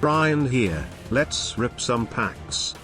Brian here, let's rip some packs.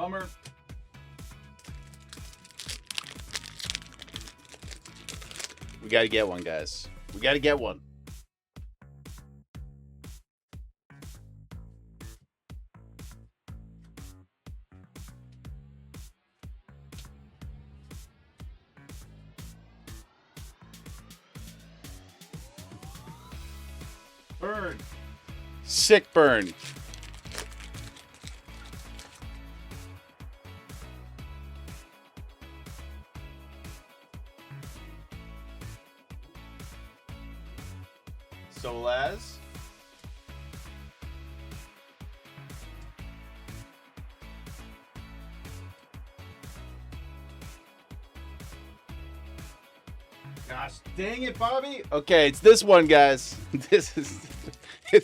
Bummer. We got to get one, guys. We got to get one. Burn. Sick burn. Solaz. Gosh, dang it, Bobby. Okay, it's this one, guys. It's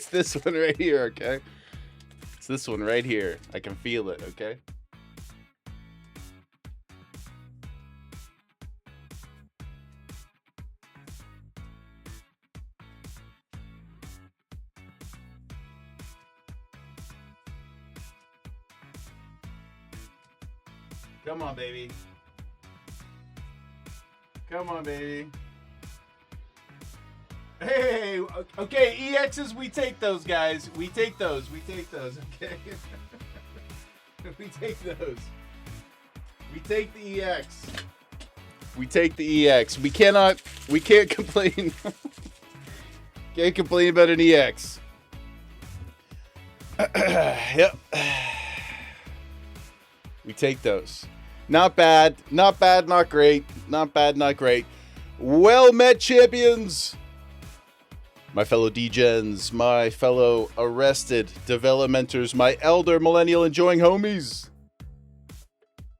this one right here, okay? It's this one right here. I can feel it, okay? Come on, baby. Come on, baby. Hey, okay, EXs, we take those, guys. We take those, okay? We take those. We take the EX. We take the EX. We can't complain. Can't complain about an EX. Yep. We take those. Not bad, not great. Not bad, not great. Well met, champions. My fellow degens, my fellow arrested developmenters, my elder millennial enjoying homies.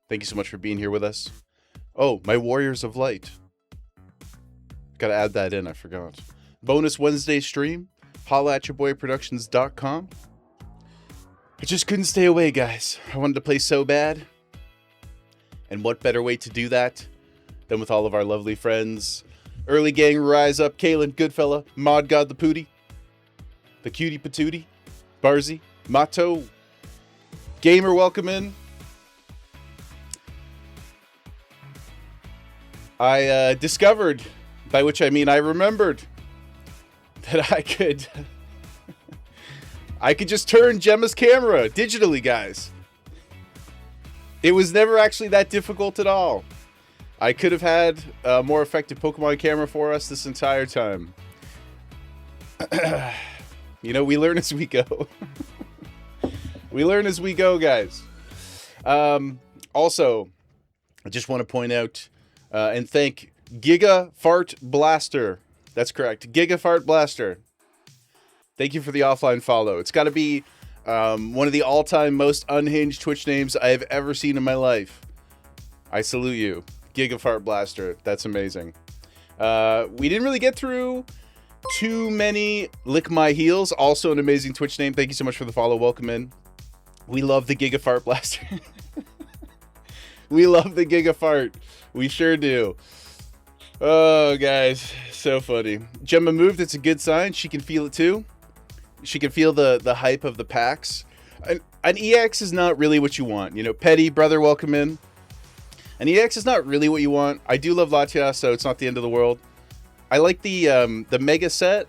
Thank you so much for being here with us. Oh, my warriors of light. Gotta add that in, I forgot. Bonus Wednesday stream, hollaatyourboyproductions.com. I just couldn't stay away, guys. I wanted to play so bad. And what better way to do that than with all of our lovely friends. Early Gang, Rise Up, Kalen, Goodfella, Mod God the Pootie, the Cutie Patootie, Barzy, Mato, Gamer, welcome in. I discovered, by which I mean I remembered, that I could just turn Gemma's camera digitally, guys. It was never actually that difficult at all. I could have had a more effective Pokemon camera for us this entire time. You know, we learn as we go. We learn as we go, guys. Also, I just want to point out and thank Giga Fart Blaster. That's correct. Giga Fart Blaster. Thank you for the offline follow. It's got to be one of the all-time most unhinged Twitch names I have ever seen in my life. I salute you. Giga Fart Blaster. That's amazing. We didn't really get through too many Lick My Heels. Also an amazing Twitch name. Thank you so much for the follow. Welcome in. We love the Giga Fart Blaster. We love the Giga Fart. We sure do. Oh, guys. So funny. Gemma moved. It's a good sign. She can feel it too. She can feel the hype of the packs. An EX is not really what you want. You know, Petty, brother, welcome in. An EX is not really what you want. I do love Latias, so it's not the end of the world. I like the Mega set.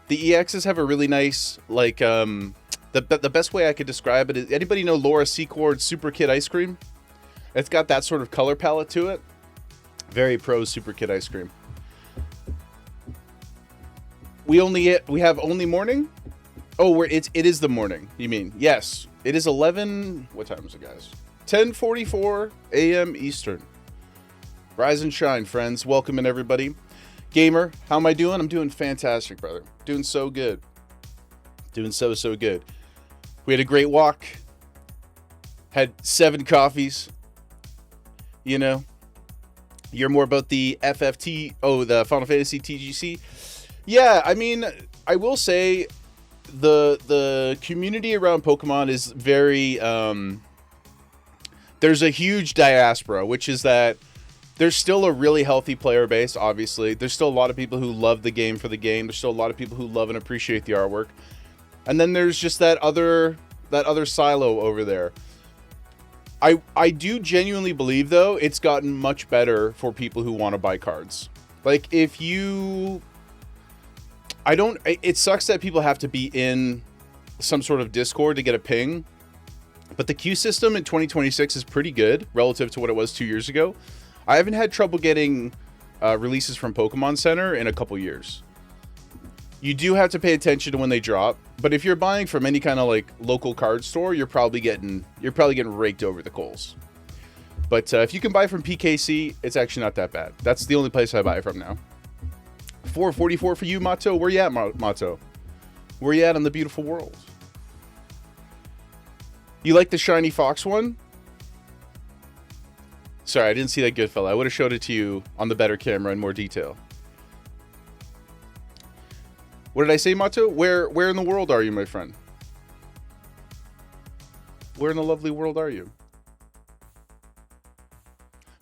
The EXs have a really nice, like, the best way I could describe it is, anybody know Laura Secord Super Kid Ice Cream? It's got that sort of color palette to it. Very pro Super Kid Ice Cream. We have only morning? Oh, it is the morning. You mean? Yes. It is 11. What time is it, guys? 10:44 a.m. Eastern. Rise and shine, friends. Welcome in, everybody. Gamer, how am I doing? I'm doing fantastic, brother. Doing so good. Doing so good. We had a great walk. Had 7 coffees. You know. You're more about the FFT. Oh, the Final Fantasy TGC. Yeah, I mean, I will say the community around Pokemon is very there's a huge diaspora, which is that there's still a really healthy player base, obviously. There's still a lot of people who love the game for the game. There's still a lot of people who love and appreciate the artwork. And then there's just that other silo over there. I do genuinely believe, though, it's gotten much better for people who want to buy cards. Like, if you... It sucks that people have to be in some sort of Discord to get a ping. But the queue system in 2026 is pretty good relative to what it was 2 years ago. I haven't had trouble getting releases from Pokemon Center in a couple years. You do have to pay attention to when they drop, but if you're buying from any kind of like local card store, you're probably getting raked over the coals. But if you can buy from PKC, it's actually not that bad. That's the only place I buy from now. 444 for you, Mato. Where you at, Mato? Where you at in the beautiful world? You like the shiny fox one? Sorry, I didn't see that good fella. I would have showed it to you on the better camera in more detail. What did I say, Mato? Where in the world are you, my friend? Where in the lovely world are you?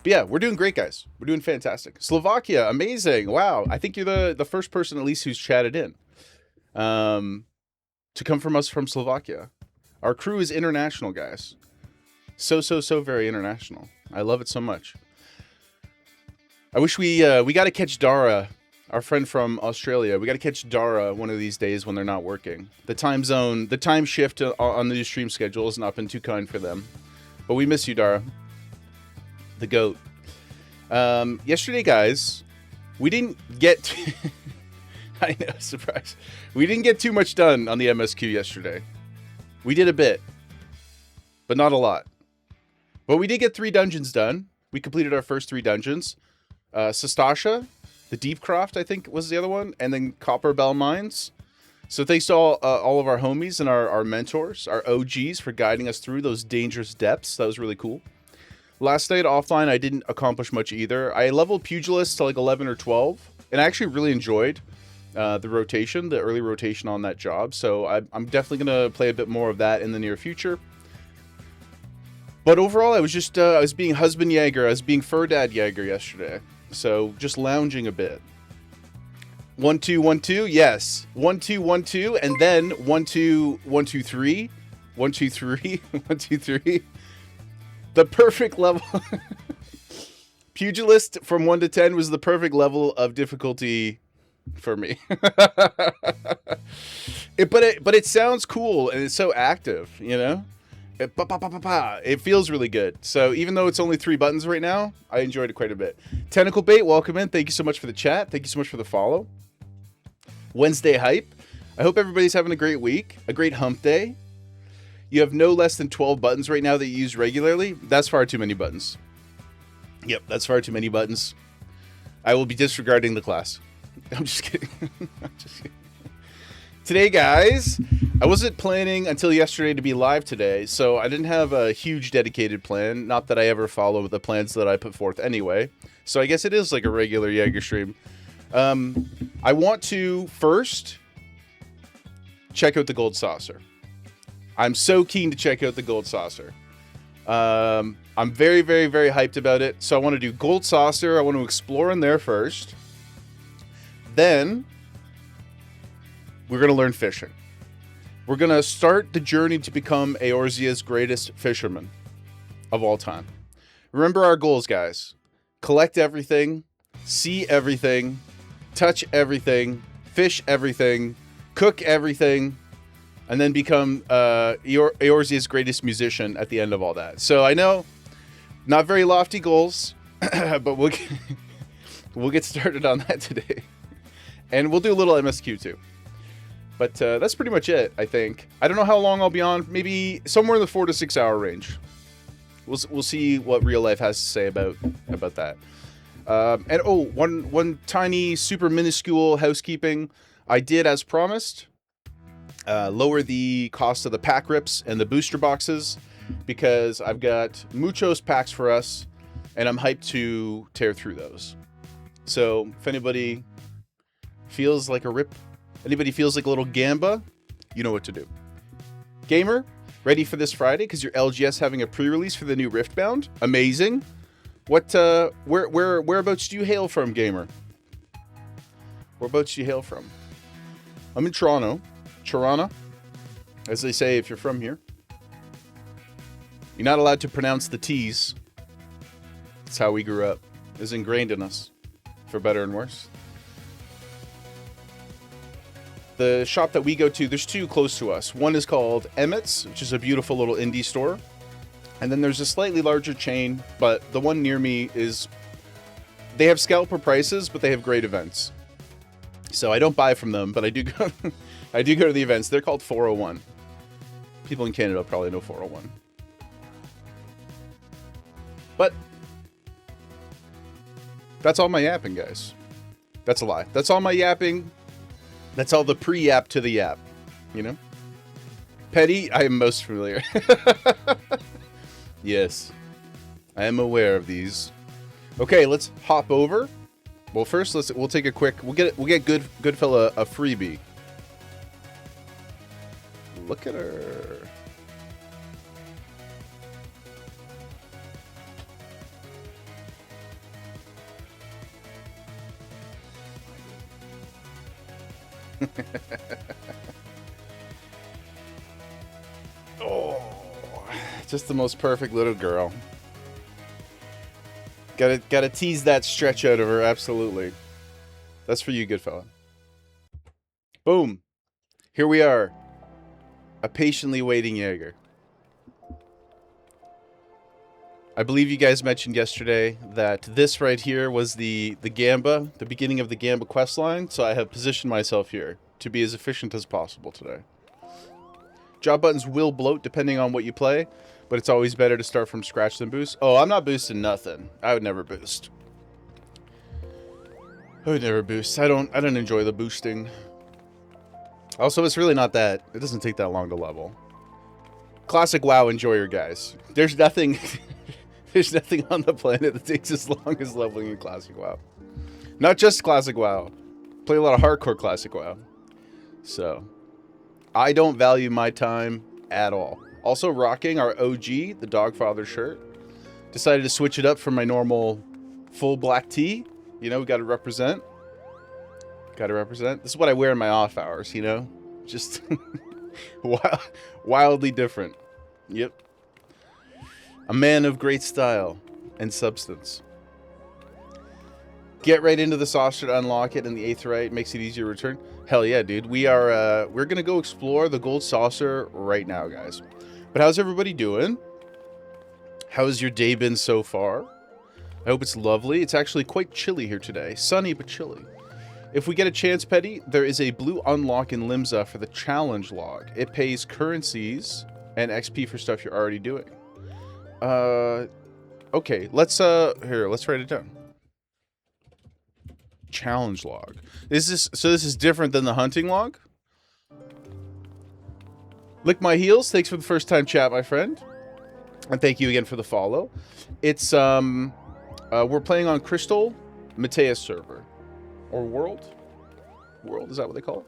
But yeah, we're doing great, guys. We're doing fantastic. Slovakia, amazing. Wow. I think you're the first person at least who's chatted in to come from us from Slovakia. Our crew is international, guys. So very international. I love it so much. I wish we got to catch Dara, our friend from Australia. We got to catch Dara one of these days when they're not working. The time zone, the time shift on the stream schedule has not been too kind for them. But we miss you, Dara. The GOAT. Yesterday, guys, we didn't get... I know, surprise. We didn't get too much done on the MSQ yesterday. We did a bit, but not a lot. But we did get 3 dungeons done. We completed our first 3 dungeons. Sastasha, the Deepcroft, I think, was the other one, and then Copper Bell Mines. So thanks to all of our homies and our mentors, our OGs, for guiding us through those dangerous depths. That was really cool. Last night offline, I didn't accomplish much either. I leveled Pugilist to like 11 or 12, and I actually really enjoyed the rotation, the early rotation on that job. So I'm definitely going to play a bit more of that in the near future. But overall, I was just, I was being husband Jaeger, I was being fur dad Jaeger yesterday. So just lounging a bit. 1 2 1 2, yes. 1 2 1 2, and then 1 2 1 2 3, 1 2 3, 1 2 3. The perfect level. Pugilist from 1 to 10 was the perfect level of difficulty for me. But it sounds cool and it's so active, you know? It feels really good. So even though it's only 3 buttons right now, I enjoyed it quite a bit. Tentacle Bait, welcome in. Thank you so much for the chat. Thank you so much for the follow. Wednesday Hype. I hope everybody's having a great week, a great hump day. You have no less than 12 buttons right now that you use regularly. That's far too many buttons. Yep, that's far too many buttons. I will be disregarding the class. I'm just kidding. I'm just kidding. Today, guys, I wasn't planning until yesterday to be live today, so I didn't have a huge dedicated plan. Not that I ever follow the plans that I put forth anyway. So I guess it is like a regular Jaeger stream. I want to first check out the Gold Saucer. I'm so keen to check out the Gold Saucer. I'm very, very, very hyped about it. So I want to do Gold Saucer. I want to explore in there first. Then we're going to learn fishing. We're going to start the journey to become Eorzea's greatest fisherman of all time. Remember our goals, guys. Collect everything, see everything, touch everything, fish everything, cook everything, and then become Eorzea's greatest musician at the end of all that. So I know, not very lofty goals, but we'll get started on that today. And we'll do a little MSQ too. But that's pretty much it, I think. I don't know how long I'll be on. Maybe somewhere in the 4 to 6 hour range. We'll see what real life has to say about that. And oh, one tiny, super minuscule housekeeping. I did, as promised, lower the cost of the pack rips and the booster boxes because I've got muchos packs for us, and I'm hyped to tear through those. So if anybody feels like a rip, anybody feels like a little gamba, you know what to do. Gamer, ready for this Friday because your LGS having a pre-release for the new Riftbound. Amazing. What? Whereabouts do you hail from, gamer? Whereabouts do you hail from? I'm in Toronto, as they say if you're from here. You're not allowed to pronounce the T's. That's how we grew up. It's ingrained in us, for better and worse. The shop that we go to, there's 2 close to us. One is called Emmett's, which is a beautiful little indie store. And then there's a slightly larger chain, but the one near me is... They have scalper prices, but they have great events. So I don't buy from them, but I do go I do go to the events. They're called 401. People in Canada probably know 401. But that's all my yapping, guys. That's a lie. That's all my yapping. That's all the pre-yap to the yap, you know? Petty, I am most familiar. Yes. I am aware of these. Okay, let's hop over. Well, first we'll take a quick. We'll get Goodfella a freebie. Look at her. Oh, just the most perfect little girl. Gotta tease that stretch out of her, absolutely. That's for you, good fella. Boom. Here we are. A patiently waiting Jaeger. I believe you guys mentioned yesterday that this right here was the Gamba, the beginning of the Gamba questline, so I have positioned myself here to be as efficient as possible today. Job buttons will bloat depending on what you play, but it's always better to start from scratch than boost. Oh, I'm not boosting nothing. I would never boost. I would never boost. I don't enjoy the boosting. Also, it's really not that. It doesn't take that long to level. Classic WoW enjoyer, guys. There's nothing. There's nothing on the planet that takes as long as leveling in Classic WoW. Not just Classic WoW. Play a lot of hardcore Classic WoW. So, I don't value my time at all. Also rocking our OG, the Dogfather shirt. Decided to switch it up from my normal full black tee. You know, we gotta represent. Gotta represent. This is what I wear in my off hours, you know? Just wildly different. Yep. A man of great style and substance. Get right into the saucer to unlock it, and the Aetheryte makes it easier to return. Hell yeah, dude. We're gonna go explore the gold saucer right now, guys. But how's everybody doing? How's your day been so far? I hope it's lovely. It's actually quite chilly here today. Sunny but chilly. If we get a chance, Petty, there is a blue unlock in Limsa for the challenge log. It pays currencies and XP for stuff you're already doing. Okay, let's write it down. Challenge log. This is different than the hunting log? Lick my heels. Thanks for the first time chat, my friend. And thank you again for the follow. It's we're playing on Crystal Mateus server. Or World? World, is that what they call it?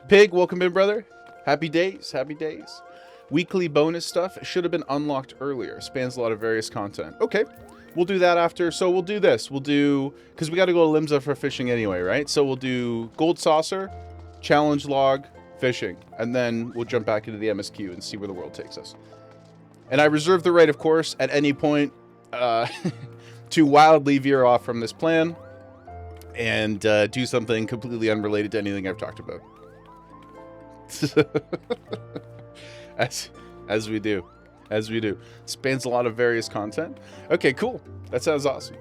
Pig, welcome in, brother. Happy days, happy days. Weekly bonus stuff should have been unlocked earlier. Spans a lot of various content. Okay, we'll do that after. So we'll do this. We'll do, because we got to go to Limsa for fishing anyway, right? So we'll do Gold Saucer, Challenge Log, fishing. And then we'll jump back into the MSQ and see where the world takes us. And I reserve the right, of course, at any point to wildly veer off from this plan and do something completely unrelated to anything I've talked about. As we do. Spans a lot of various content. Okay, cool. That sounds awesome.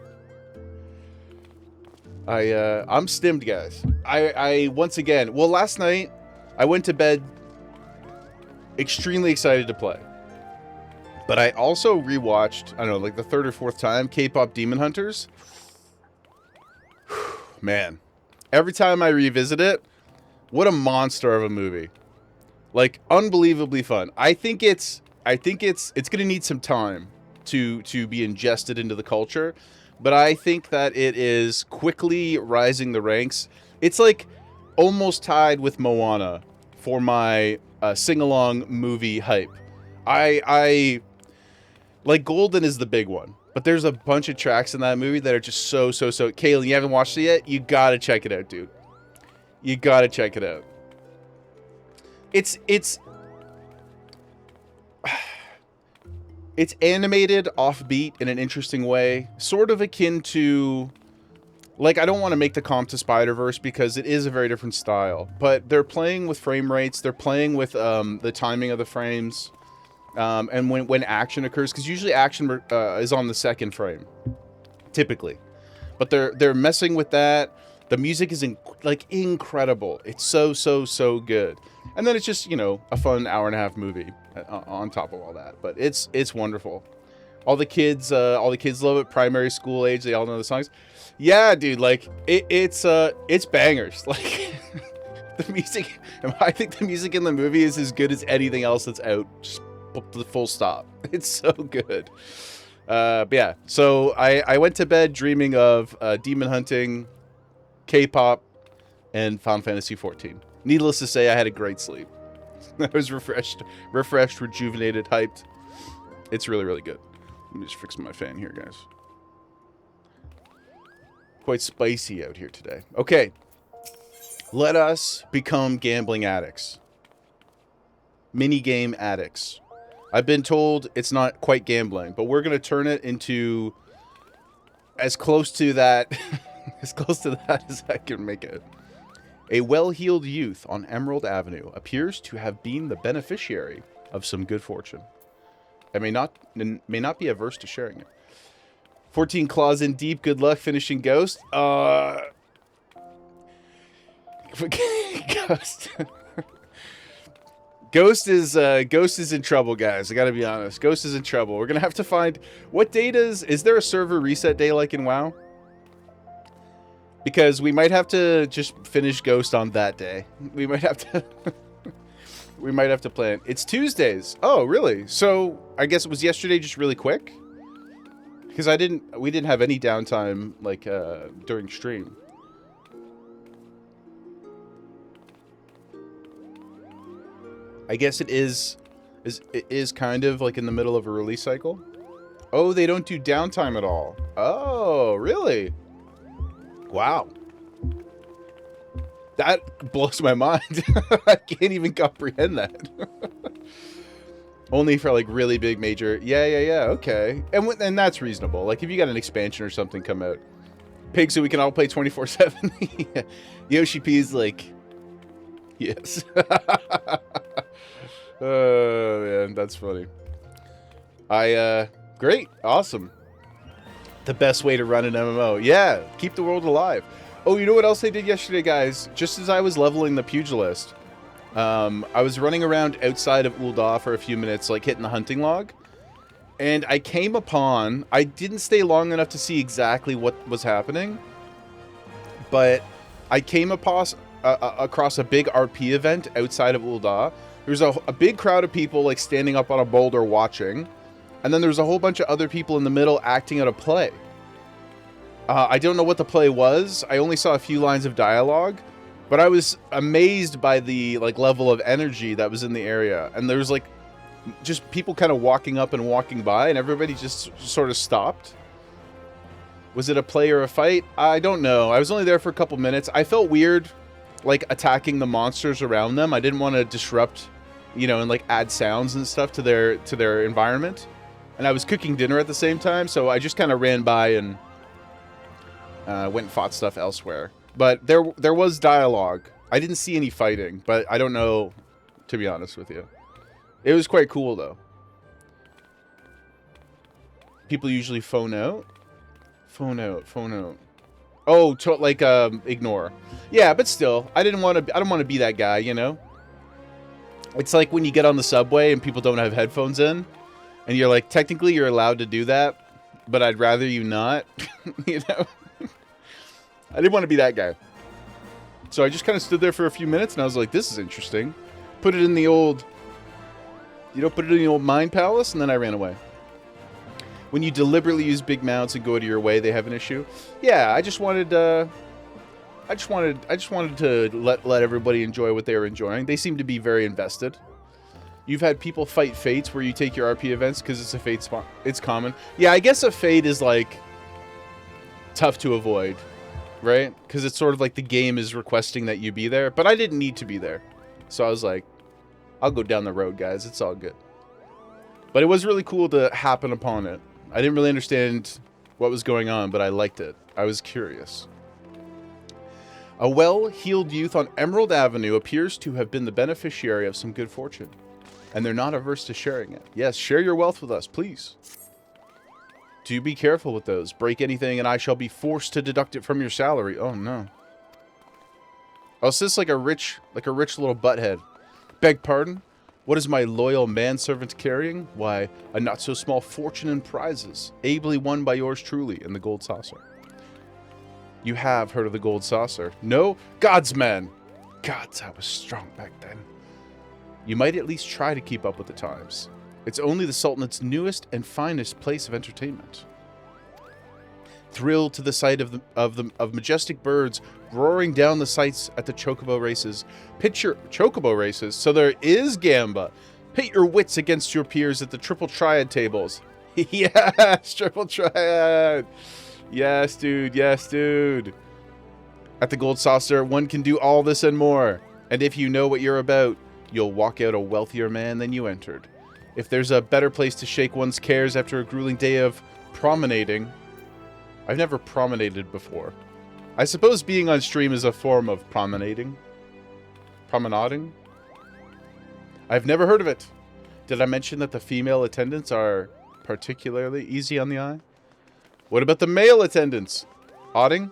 I'm stimmed, guys. I once again, well, last night I went to bed extremely excited to play. But I also rewatched, I don't know, like the third or fourth time, K-pop Demon Hunters. Man, every time I revisit it, what a monster of a movie. Like, unbelievably fun. I think it's gonna need some time to be ingested into the culture, but I think that it is quickly rising the ranks. It's like almost tied with Moana for my sing-along movie hype. I like Golden is the big one, but there's a bunch of tracks in that movie that are just so. Kaylin, you haven't watched it yet? You gotta check it out, dude. You gotta check it out. It's animated, offbeat in an interesting way, sort of akin to, like, I don't want to make the comp to Spider-Verse because it is a very different style, but they're playing with frame rates, they're playing with the timing of the frames, and when action occurs, because usually action is on the second frame, typically, but they're messing with that. The music is incredible. It's so good. And then it's just, you know, a fun hour-and-a-half movie on top of all that. But it's wonderful. All the kids love it. Primary school age, they all know the songs. Yeah, dude, like it's bangers. Like the music. I think the music in the movie is as good as anything else that's out. Just the full stop. It's so good. But yeah, so I went to bed dreaming of demon hunting, K-pop, and Final Fantasy 14. Needless to say, I had a great sleep. I was refreshed, rejuvenated, hyped. It's really, really good. Let me just fix my fan here, guys. Quite spicy out here today. Okay. Let us become gambling addicts. Mini-game addicts. I've been told it's not quite gambling, but we're going to turn it into as close to that as close to that as I can make it. A well-heeled youth on Emerald Avenue appears to have been the beneficiary of some good fortune. I may not be averse to sharing it. 14 claws in deep, good luck finishing Ghost. Ghost. Ghost is in trouble, guys. I gotta be honest. Ghost is in trouble. We're gonna have to find what date is there a server reset day like in WoW? Because we might have to just finish Ghost on that day. We might have to we might have to plan. It's Tuesdays. Oh, really? So I guess it was yesterday just really quick? Because we didn't have any downtime like during stream. I guess it is kind of like in the middle of a release cycle. Oh, they don't do downtime at all. Oh, really? Wow. That blows my mind. I can't even comprehend that. Only for like really big major. Yeah. Okay. And that's reasonable. Like if you got an expansion or something come out. Pig, so we can all play 24/7. Yoshi P's like, yes. Oh, man, that's funny. Great. Awesome. The best way to run an MMO. Yeah, keep the world alive. Oh, you know what else I did yesterday, guys? Just as I was leveling the pugilist, I was running around outside of Ul'dah for a few minutes, like hitting the hunting log. And I came upon... I didn't stay long enough to see exactly what was happening. But I came across a big RP event outside of Ul'dah. There's a big crowd of people like standing up on a boulder watching. And then there's a whole bunch of other people in the middle acting out a play. I don't know what the play was. I only saw a few lines of dialogue. But I was amazed by the like level of energy that was in the area. And there was like just people kind of walking up and walking by. And everybody just sort of stopped. Was it a play or a fight? I don't know. I was only there for a couple minutes. I felt weird like attacking the monsters around them. I didn't want to disrupt, you know, and like add sounds and stuff to their environment. And I was cooking dinner at the same time, so I just kind of ran by and went and fought stuff elsewhere. But there was dialogue. I didn't see any fighting, but I don't know, to be honest with you. It was quite cool though. People usually phone out. Phone out. Oh, like ignore. Yeah, but still, I don't want to be that guy, you know? It's like when you get on the subway and people don't have headphones in, and you're like, technically you're allowed to do that, but I'd rather you not, you know? I didn't want to be that guy. So I just kind of stood there for a few minutes, and I was like, this is interesting. Put it in the old, put it in the old Mind Palace, and then I ran away. When you deliberately use big mounts and go out of your way, they have an issue. Yeah, I just wanted to let everybody enjoy what they were enjoying. They seem to be very invested. You've had people fight fates where you take your RP events because it's a fate spawn. It's common. Yeah, I guess a fate is like tough to avoid, right? Because it's sort of like the game is requesting that you be there, but I didn't need to be there, so I was like, I'll go down the road, guys. It's all good. But it was really cool to happen upon it. I didn't really understand what was going on, but I liked it. I was curious. A well-heeled youth on Emerald Avenue appears to have been the beneficiary of some good fortune, and they're not averse to sharing it. Yes, share your wealth with us, please. Do be careful with those. Break anything, and I shall be forced to deduct it from your salary. Oh, no. Oh, is this like a rich little butthead? Beg pardon? What is my loyal manservant carrying? Why, a not-so-small fortune in prizes, ably won by yours truly in the gold saucer. You have heard of the gold saucer? No? Gods, man! Gods, I was strong back then. You might at least try to keep up with the times. It's only the Sultanate's newest and finest place of entertainment. Thrilled to the sight of majestic birds roaring down the sights at the chocobo races. Picture chocobo races. So there is Gamba. Pit your wits against your peers at the triple triad tables. Yes, triple triad. Yes, dude. Yes, dude. At the Gold Saucer, one can do all this and more. And if you know what you're about, you'll walk out a wealthier man than you entered. If there's a better place to shake one's cares after a grueling day of promenading... I've never promenaded before. I suppose being on stream is a form of promenading. Promenading? I've never heard of it. Did I mention that the female attendants are particularly easy on the eye? What about the male attendants? Odding?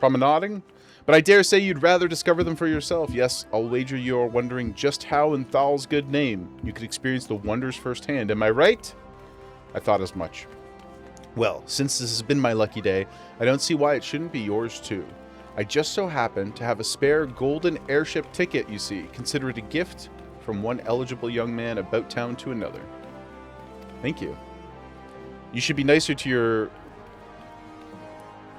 Promenading? But I dare say you'd rather discover them for yourself. Yes, I'll wager you're wondering just how in Thal's good name you could experience the wonders firsthand. Am I right? I thought as much. Well, since this has been my lucky day, I don't see why it shouldn't be yours too. I just so happen to have a spare golden airship ticket, you see. Consider it a gift from one eligible young man about town to another. Thank you. You should be nicer to your...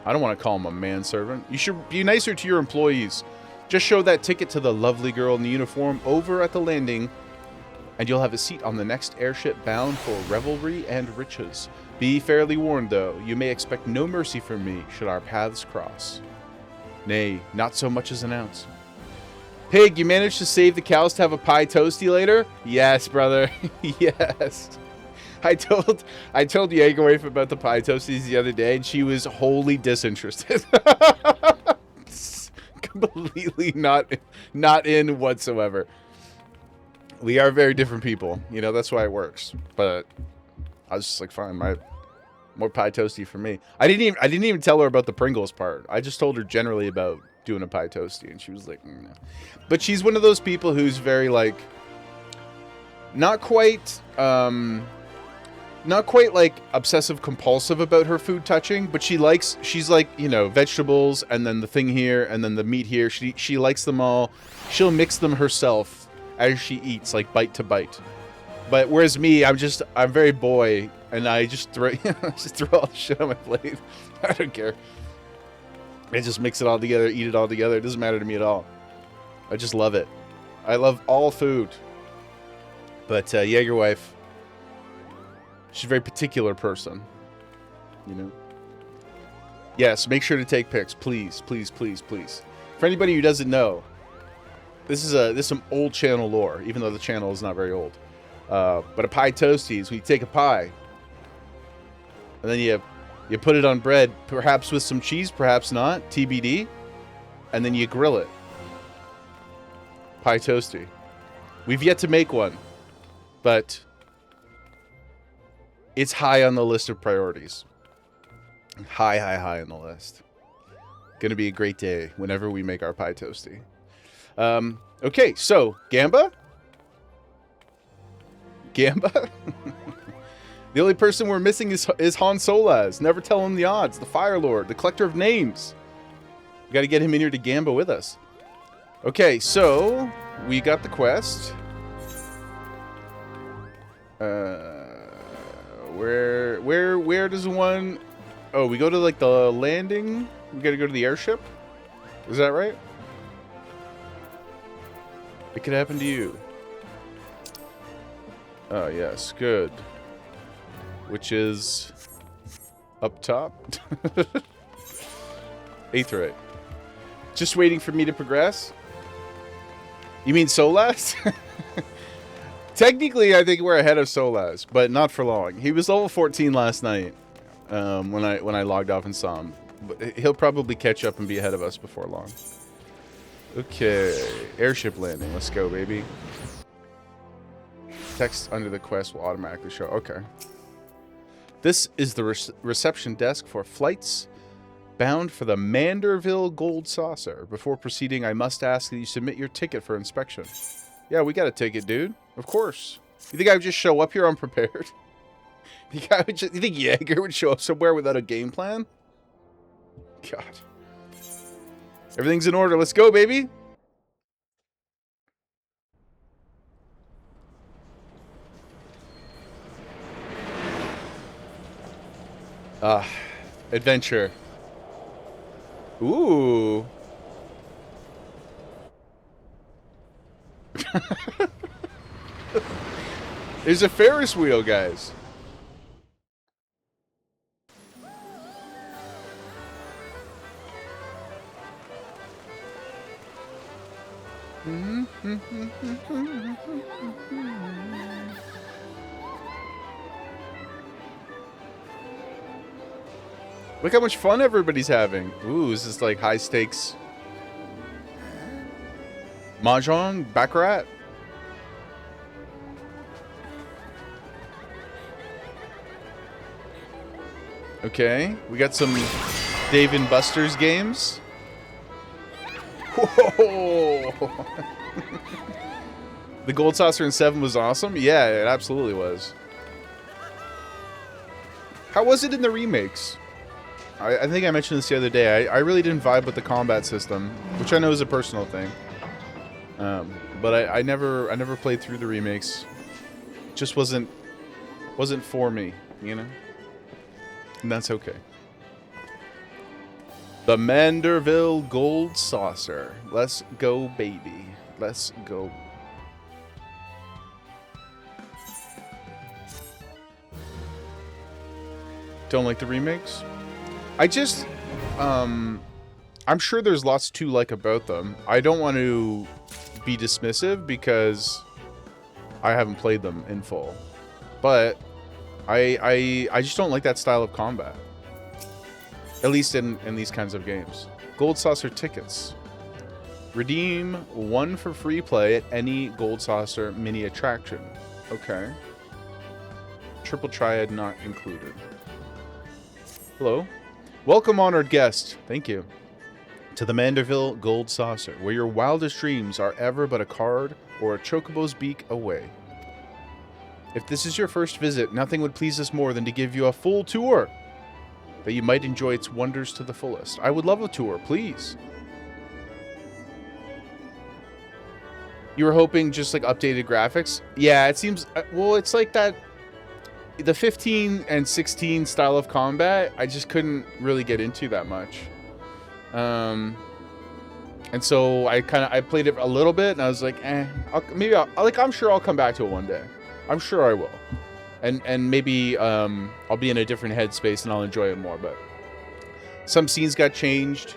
I don't want to call him a manservant. You should be nicer to your employees. Just show that ticket to the lovely girl in the uniform over at the landing, and you'll have a seat on the next airship bound for revelry and riches. Be fairly warned, though. You may expect no mercy from me should our paths cross. Nay, not so much as an ounce. Pig, you managed to save the cows to have a pie toasty later? Yes, brother. Yes. I told Jagerwife about the pie toasties the other day, and she was wholly disinterested. Completely not in whatsoever. We are very different people. You know, that's why it works. But I was just like, fine, more pie toasty for me. I didn't even tell her about the Pringles part. I just told her generally about doing a pie toasty, and she was like, no. But she's one of those people who's very like, not quite like obsessive compulsive about her food touching, but she's like, you know, vegetables and then the thing here and then the meat here. She likes them all. She'll mix them herself as she eats, like bite to bite. But whereas me, I'm very boy, and I just throw all the shit on my plate. I don't care. I just mix it all together, eat it all together. It doesn't matter to me at all. I just love it. I love all food. But Jagerwife, she's a very particular person, you know. Yes, make sure to take pics, please, please, please, please. For anybody who doesn't know, this is some old channel lore, even though the channel is not very old. But a pie toasty is when you take a pie, and then you put it on bread, perhaps with some cheese, perhaps not, TBD, and then you grill it. Pie toasty. We've yet to make one, but it's high on the list of priorities. High on the list. Gonna be a great day whenever we make our pie toasty. Okay, so Gamba? The only person we're missing is Han Solaz. Never tell him the odds. The Fire Lord, the collector of names. We got to get him in here to Gamba with us. Okay, so we got the quest. Where does one? Oh, we go to like the landing. We got to go to the airship. Is that right? It could happen to you. Oh, yes. Good. Which is up top. Aetheryte. Just waiting for me to progress? You mean Solaz? Technically, I think we're ahead of Solaz, but not for long. He was level 14 last night when I logged off and saw him. But he'll probably catch up and be ahead of us before long. Okay. Airship landing. Let's go, baby. Text under the quest will automatically show. Okay. This is the reception desk for flights bound for the Manderville Gold Saucer. Before proceeding, I must ask that you submit your ticket for inspection. Yeah, we got a ticket, dude. Of course. You think I would just show up here unprepared? You think Jaeger would show up somewhere without a game plan? God. Everything's in order. Let's go, baby. Adventure. Ooh. There's a Ferris wheel, guys. Look how much fun everybody's having. Ooh, is this like high stakes Mahjong? Baccarat? Okay, we got some Dave and Buster's games. Whoa! The Gold Saucer in 7 was awesome? Yeah, it absolutely was. How was it in the remakes? I think I mentioned this the other day. I really didn't vibe with the combat system, which I know is a personal thing. But I never played through the remakes. It just wasn't for me, you know? And that's okay. The Manderville Gold Saucer. Let's go, baby. Let's go. Don't like the remakes? I just, I'm sure there's lots to like about them. I don't want to be dismissive because I haven't played them in full. But I just don't like that style of combat. At least in these kinds of games. Gold Saucer tickets. Redeem 1 for free play at any Gold Saucer mini attraction. Okay. Triple Triad not included. Hello. Welcome, honored guest. Thank you. To the Manderville Gold Saucer, where your wildest dreams are ever but a card or a chocobo's beak away. If this is your first visit, nothing would please us more than to give you a full tour, that you might enjoy its wonders to the fullest. I would love a tour, please. You were hoping just like updated graphics? Yeah, it seems, well, it's like that, the 15 and 16 style of combat, I just couldn't really get into that much. And so I played it a little bit and I was like, I'm sure I'll come back to it one day. I'm sure I will. And maybe I'll be in a different headspace and I'll enjoy it more, but some scenes got changed.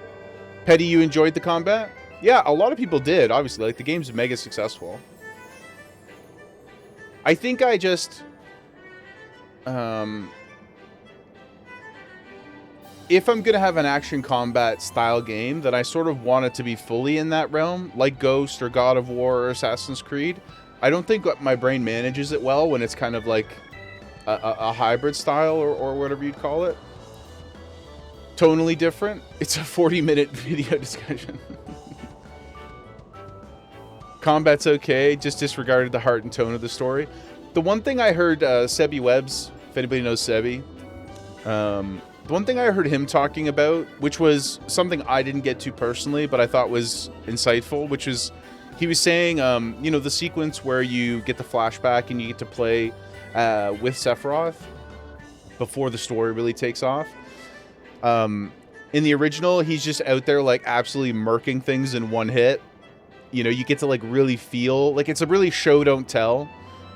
Petty, you enjoyed the combat? Yeah, a lot of people did, obviously. Like, the game's mega successful. I think I just... if I'm going to have an action combat style game, then I sort of want it to be fully in that realm, like Ghost or God of War or Assassin's Creed. I don't think my brain manages it well when it's kind of like a hybrid style or whatever you'd call it. Tonally different. It's a 40-minute video discussion. Combat's okay, just disregarded the heart and tone of the story. The one thing I heard Sebi Webbs, if anybody knows Sebi, the one thing I heard him talking about, which was something I didn't get to personally, but I thought was insightful, which is, he was saying, you know, the sequence where you get the flashback and you get to play with Sephiroth before the story really takes off. In the original, he's just out there like absolutely murking things in one hit. You know, you get to like really feel like it's a really show don't tell.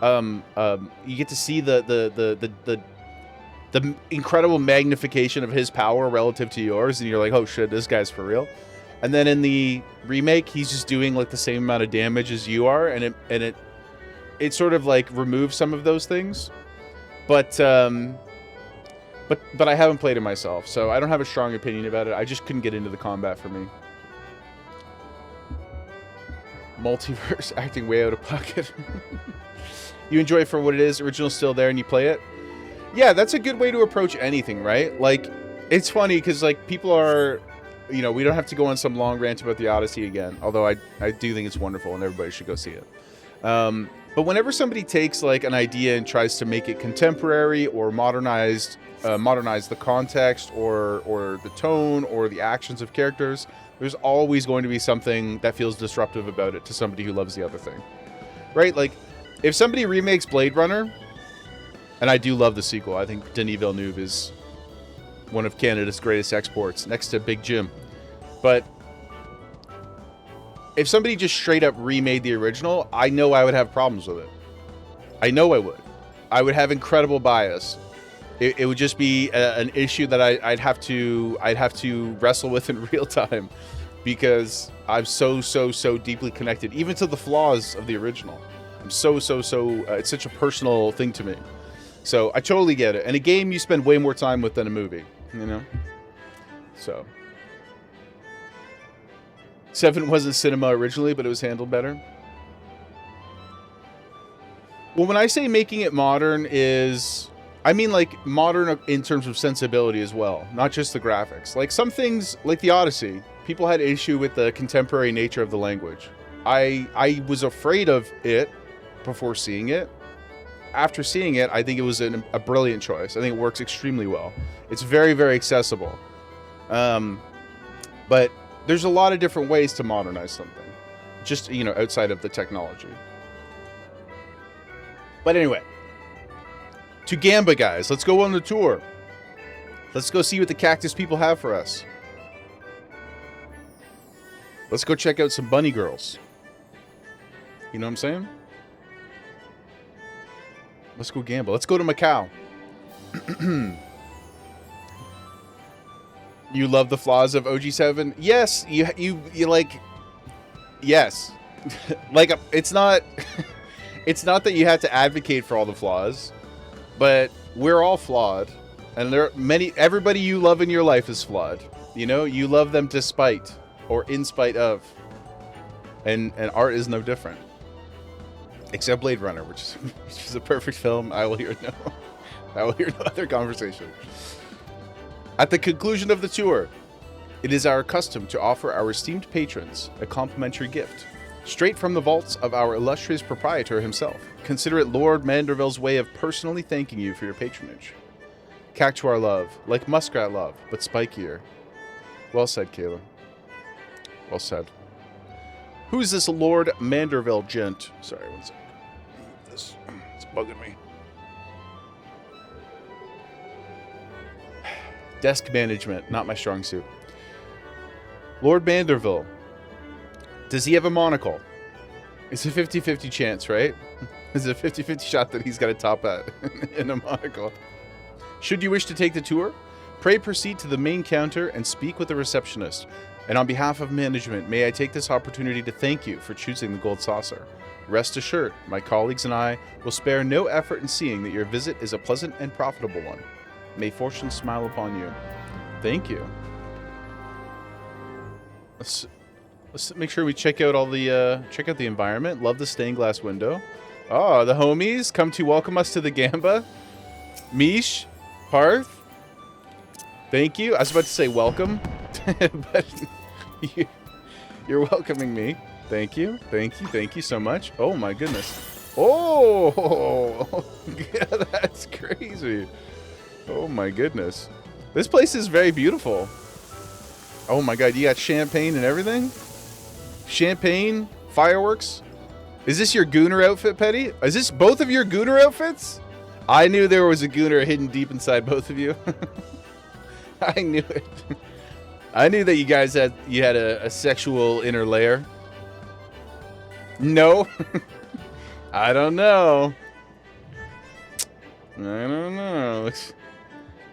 You get to see the incredible magnification of his power relative to yours, and you're like, oh shit, this guy's for real. And then in the remake, he's just doing like the same amount of damage as you are, and it sort of like removes some of those things. But I haven't played it myself, so I don't have a strong opinion about it. I just couldn't get into the combat for me. Multiverse acting way out of pocket. You enjoy it for what it is, original's still there, and you play it. Yeah, that's a good way to approach anything, right? Like, it's funny because like people are, you know, we don't have to go on some long rant about the Odyssey again, although I do think it's wonderful and everybody should go see it. But whenever somebody takes like an idea and tries to make it contemporary or modernize the context or the tone or the actions of characters, there's always going to be something that feels disruptive about it to somebody who loves the other thing, right? Like, if somebody remakes Blade Runner, and I do love the sequel, I think Denis Villeneuve is one of Canada's greatest exports, next to Big Jim. But if somebody just straight up remade the original, I know I would have problems with it. I know I would. I would have incredible bias. It would just be an issue that I'd have to wrestle with in real time, because I'm so deeply connected, even to the flaws of the original. I'm so it's such a personal thing to me. So I totally get it. And a game you spend way more time with than a movie, you know? So 7 wasn't cinema originally, but it was handled better. Well, when I say making it modern is, I mean like modern in terms of sensibility as well, not just the graphics. Like some things, like the Odyssey, people had issue with the contemporary nature of the language. I was afraid of it before seeing it. After seeing it, I think it was a brilliant choice. I think it works extremely well. It's very accessible. But there's a lot of different ways to modernize something, just, you know, outside of the technology. But anyway, to Gamba, guys. Let's go on the tour. Let's go see what the cactus people have for us. Let's go check out some bunny girls. You know what I'm saying? Let's go gamble. Let's go to Macau. You love the flaws of OG7? Yes, you like. Yes, like it's not. It's not that you have to advocate for all the flaws, but we're all flawed, and there are many. Everybody you love in your life is flawed. You know, you love them despite or in spite of, and art is no different. Except Blade Runner, which is a perfect film. I will hear no other conversation. At the conclusion of the tour, it is our custom to offer our esteemed patrons a complimentary gift, straight from the vaults of our illustrious proprietor himself. Consider it Lord Manderville's way of personally thanking you for your patronage. Cactuar love, like muskrat love, but spikier. Well said, Kayla. Well said. Who's this Lord Manderville gent? Sorry, one second. It's bugging me. Desk management, not my strong suit. Lord Manderville. Does he have a monocle? It's a 50-50 chance, right? It's a 50-50 shot that he's got a top hat in a monocle. Should you wish to take the tour, pray proceed to the main counter and speak with the receptionist. And on behalf of management, may I take this opportunity to thank you for choosing the Gold Saucer. Rest assured, my colleagues and I will spare no effort in seeing that your visit is a pleasant and profitable one. May fortune smile upon you. Thank you. Let's make sure we check out all the check out the environment. Love the stained glass window. Oh, the homies come to welcome us to the Gamba. Mish, Parth. Thank you. I was about to say welcome, but you're welcoming me. Thank you. Thank you so much. Oh my goodness. Oh, yeah, that's crazy. Oh my goodness. This place is very beautiful. Oh my god, you got champagne and everything? Champagne, fireworks. Is this your Gooner outfit, Petty? Is this both of your Gooner outfits? I knew there was a Gooner hidden deep inside both of you. I knew it. I knew that you guys had a sexual inner layer. No. I don't know.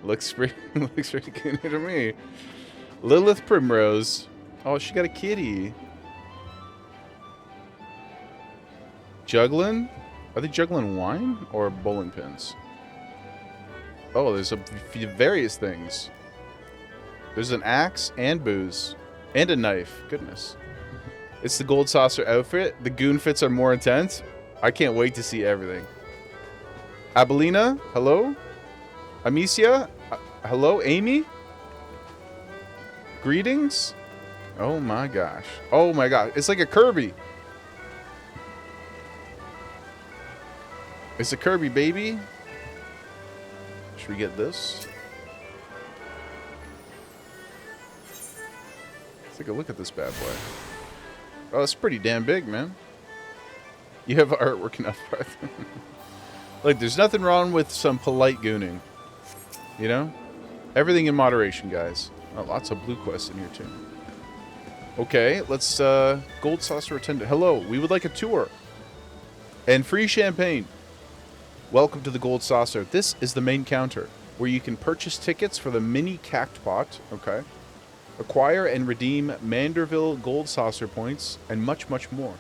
Looks pretty Gooner to me. Lilith Primrose. Oh, she got a kitty. Juggling? Are they juggling wine or bowling pins? Oh, there's various things. There's an axe and booze. And a knife. Goodness. It's the Gold Saucer outfit. The goon fits are more intense. I can't wait to see everything. Abelina, hello? Amicia, hello? Amy? Greetings? Oh my gosh. Oh my god. It's like a Kirby. It's a Kirby, baby. Should we get this? Let's take a look at this bad boy. Oh, it's pretty damn big, man. You have artwork enough, Parth. Like, there's nothing wrong with some polite gooning. You know? Everything in moderation, guys. Oh, lots of blue quests in here, too. Okay, let's, Gold Saucer Attendant. Hello, we would like a tour. And free champagne. Welcome to the Gold Saucer. This is the main counter, where you can purchase tickets for the mini Cactpot. Okay. Acquire and redeem Manderville Gold Saucer points, and much, much more.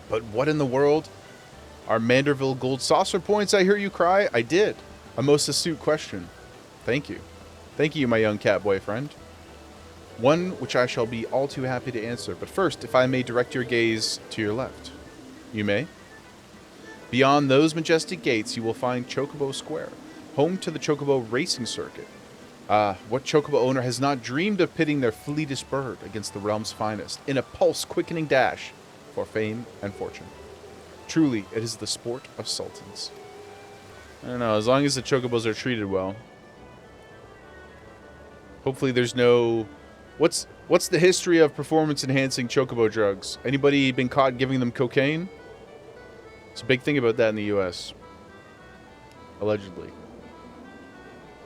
But what in the world are Manderville Gold Saucer points, I hear you cry? I did. A most astute question. Thank you. Thank you, my young cat boyfriend. One which I shall be all too happy to answer. But first, if I may direct your gaze to your left. You may. Beyond those majestic gates, you will find Chocobo Square, home to the Chocobo Racing Circuit. What Chocobo owner has not dreamed of pitting their fleetest bird against the realm's finest in a pulse-quickening dash for fame and fortune? Truly, it is the sport of sultans. I don't know, as long as the Chocobos are treated well. Hopefully there's no... What's the history of performance-enhancing Chocobo drugs? Anybody been caught giving them cocaine? It's a big thing about that in the U.S. Allegedly.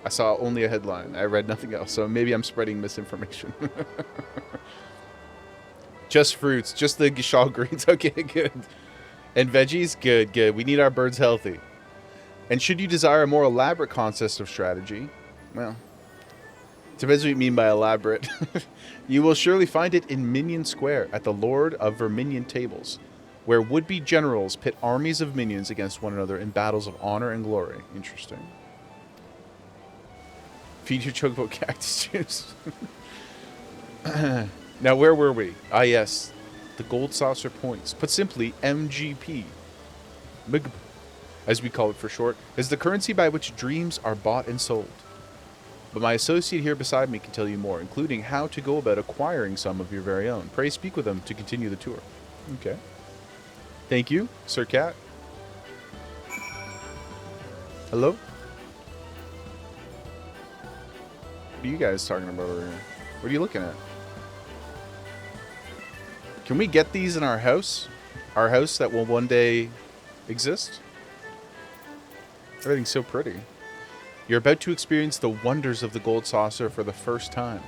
I saw only a headline. I read nothing else, so maybe I'm spreading misinformation. Just fruits. Just the Gishal greens. Okay, good. And veggies? Good, good. We need our birds healthy. And should you desire a more elaborate concept of strategy, well, depends what you mean by elaborate. You will surely find it in Minion Square at the Lord of Verminion tables, where would-be generals pit armies of minions against one another in battles of honor and glory. Interesting. Feed your Chocobo cactus juice. Now, where were we? Ah, yes. The Gold Saucer points. Put simply, MGP. As we call it for short, is the currency by which dreams are bought and sold. But my associate here beside me can tell you more, including how to go about acquiring some of your very own. Pray speak with them to continue the tour. Okay. Thank you, Sir Cat. Hello? What are you guys talking about over here? What are you looking at? Can we get these in our house? Our house that will one day exist? Everything's so pretty. You're about to experience the wonders of the Gold Saucer for the first time.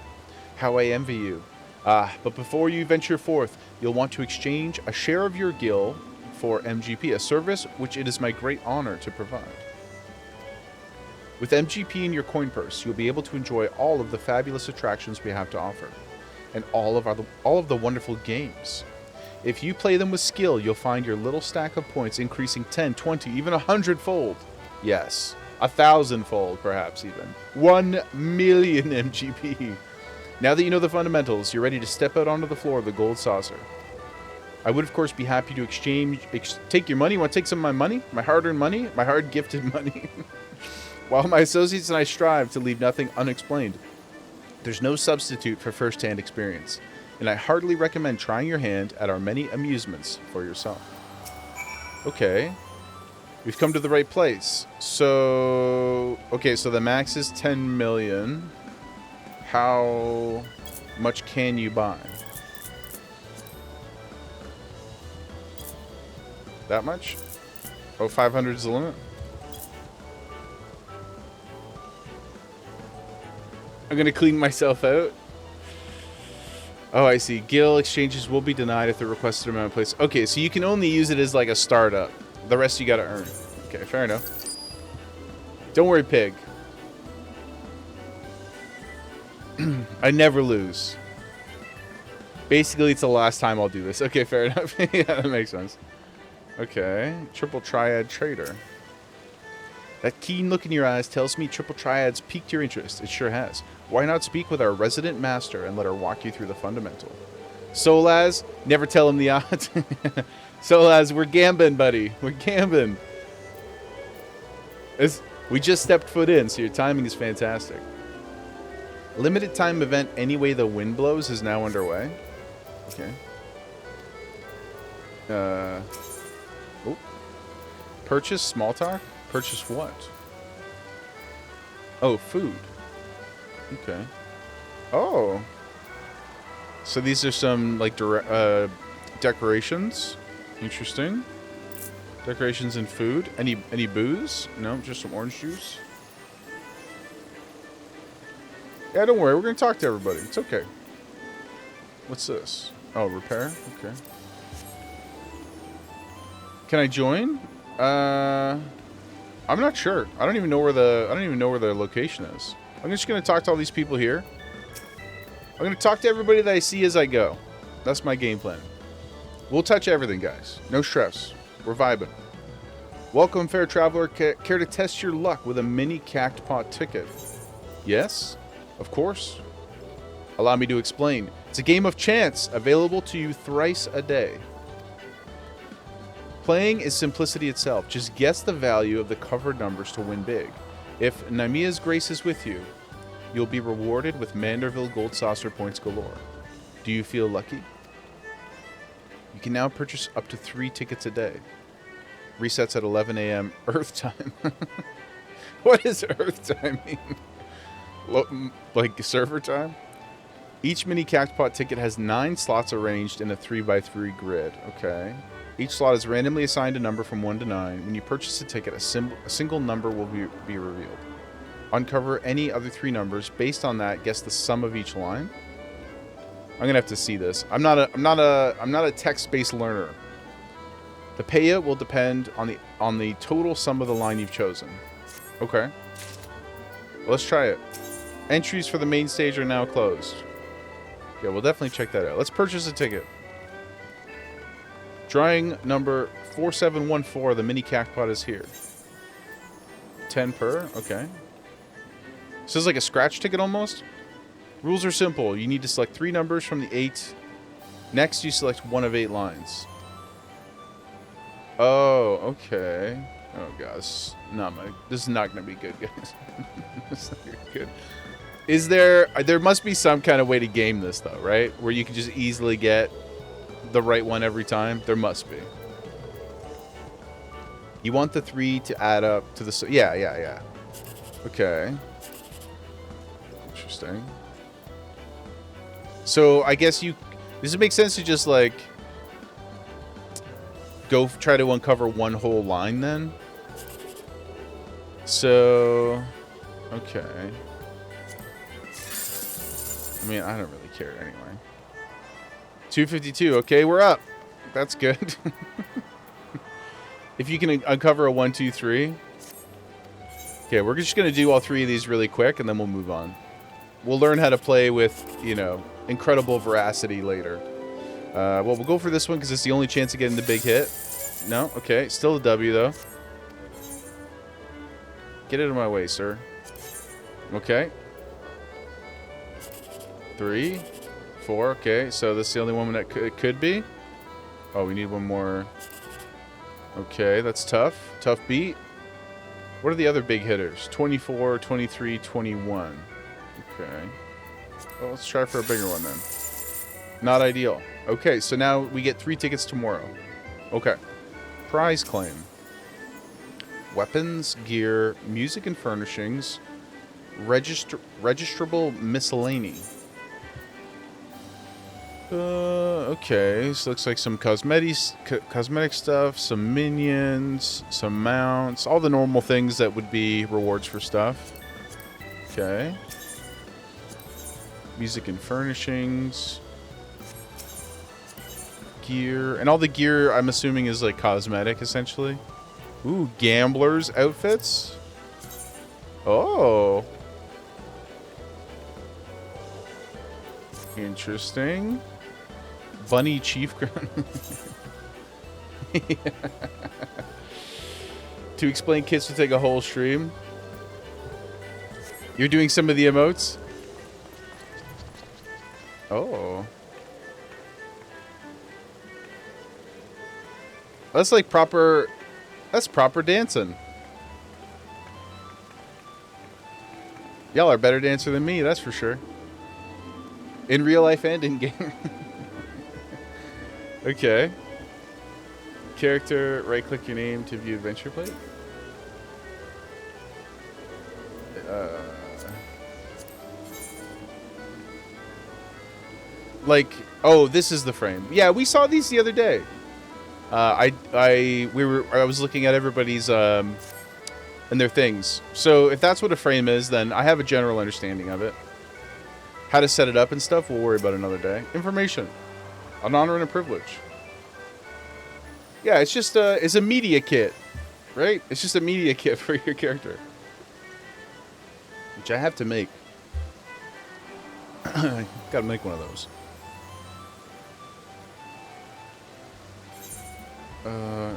How I envy you. But before you venture forth, you'll want to exchange a share of your gil for MGP, a service which it is my great honor to provide. With MGP in your coin purse, you'll be able to enjoy all of the fabulous attractions we have to offer, and all of the wonderful games. If you play them with skill, you'll find your little stack of points increasing 10, 20, even 100-fold. Yes, 1,000-fold, perhaps even. 1 million MGP. Now that you know the fundamentals, you're ready to step out onto the floor of the Gold Saucer. I would, of course, be happy to take your money. You want to take some of my money? My hard-earned money? My hard-gifted money? While my associates and I strive to leave nothing unexplained, there's no substitute for first-hand experience, and I heartily recommend trying your hand at our many amusements for yourself. Okay. We've come to the right place. So, okay, so the max is 10 million. How much can you buy? That much? Oh, 500 is the limit? I'm going to clean myself out. Oh, I see. Gil exchanges will be denied if the requested amount of place. Okay, so you can only use it as like a startup. The rest you got to earn. Okay, fair enough. Don't worry, pig. I never lose. Basically, it's the last time I'll do this. Okay, fair enough. Yeah, that makes sense. Okay, Triple Triad Trader. That keen look in your eyes tells me Triple Triad's piqued your interest. It sure has. Why not speak with our resident master and let her walk you through the fundamental? Solaz, never tell him the odds. Solaz, we're gambling, buddy. We're gambling. We just stepped foot in, so your timing is fantastic. Limited time event Anyway the Wind Blows is now underway. Okay. Oh. Purchase small talk? Purchase what? Oh, food. Okay. Oh. So these are some like decorations. Interesting. Decorations and food. Any booze? No, just some orange juice. Yeah, don't worry. We're going to talk to everybody. It's okay. What's this? Oh, repair? Okay. Can I join? I'm not sure. I don't even know where the location is. I'm just going to talk to all these people here. I'm going to talk to everybody that I see as I go. That's my game plan. We'll touch everything, guys. No stress. We're vibing. Welcome, fair traveler. Care to test your luck with a mini cactpot ticket? Yes, of course. Allow me to explain. It's a game of chance, available to you thrice a day. Playing is simplicity itself. Just guess the value of the covered numbers to win big. If Namia's grace is with you, you'll be rewarded with Manderville Gold Saucer points galore. Do you feel lucky? You can now purchase up to 3 tickets a day. Resets at 11 a.m. Earth time. What does Earth time mean? Like server time? Each mini cactpot ticket has 9 slots arranged in a 3x3 grid. Okay. Each slot is randomly assigned a number from 1 to 9. When you purchase a ticket, a single number will be revealed. Uncover any other 3 numbers. Based on that, guess the sum of each line. I'm gonna have to see this. I'm not a text-based learner. The payout will depend on the total sum of the line you've chosen. Okay. Well, let's try it. Entries for the main stage are now closed. Yeah, we'll definitely check that out. Let's purchase a ticket. Drawing number 4714, the mini cactpot is here. 10 per, okay. This is like a scratch ticket almost. Rules are simple. You need to select 3 numbers from the 8. Next, you select 1 of 8 lines. Oh, okay. Oh, gosh. This is not going to be good, guys. This is not gonna be good. Is there must be some kind of way to game this, though, right? Where you can just easily get the right one every time? There must be. You want the 3 to add up to the... Yeah. Okay. Interesting. So, I guess does it make sense to just, like... go try to uncover one whole line, then? So... Okay. I mean, I don't really care anyway. 252. Okay, we're up. That's good. If you can uncover a 1, 2, 3. Okay, we're just going to do all 3 of these really quick, and then we'll move on. We'll learn how to play with, incredible veracity later. Well, we'll go for this one because it's the only chance of getting the big hit. No? Okay, still a W, though. Get out of my way, sir. Okay. 3, 4. Okay, so this is the only one that it could be. Oh, we need one more. Okay, that's tough. Tough beat. What are the other big hitters? 24, 23, 21. Okay. Well, let's try for a bigger one then. Not ideal. Okay, so now we get 3 tickets tomorrow. Okay. Prize claim. Weapons, gear, music and furnishings, registrable miscellany. Okay, so looks like some cosmetic stuff, some minions, some mounts, all the normal things that would be rewards for stuff. Okay. Music and furnishings. Gear. And all the gear, I'm assuming, is like cosmetic, essentially. Ooh, gamblers' outfits. Oh. Interesting. Bunny Chief Crown. To explain kits will take a whole stream. You're doing some of the emotes? Oh. That's like proper... That's proper dancing. Y'all are better dancer than me, that's for sure. In real life and in game. Okay. Character, right-click your name to view adventure plate. Like, oh, this is the frame. Yeah, we saw these the other day. I was looking at everybody's and their things. So if that's what a frame is, then I have a general understanding of it. How to set it up and stuff, we'll worry about another day. Information. An honor and a privilege. Yeah, it's just it's a media kit, right? It's just a media kit for your character. Which I have to make. Gotta make one of those.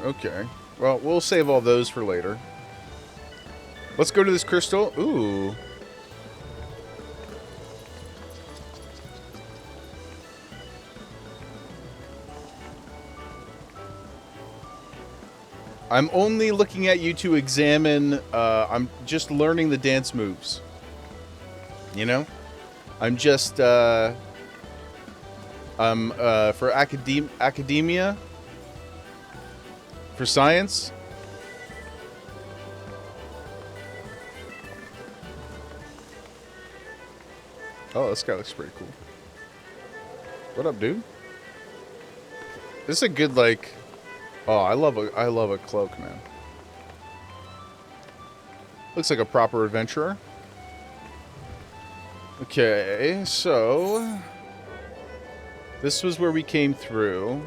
Okay. Well, we'll save all those for later. Let's go to this crystal. Ooh. I'm only looking at you to examine, I'm just learning the dance moves. You know? I'm just, for academia, for science. Oh, this guy looks pretty cool. What up, dude? This is a good, like... Oh, I love a cloak, man. Looks like a proper adventurer. Okay, so... This was where we came through.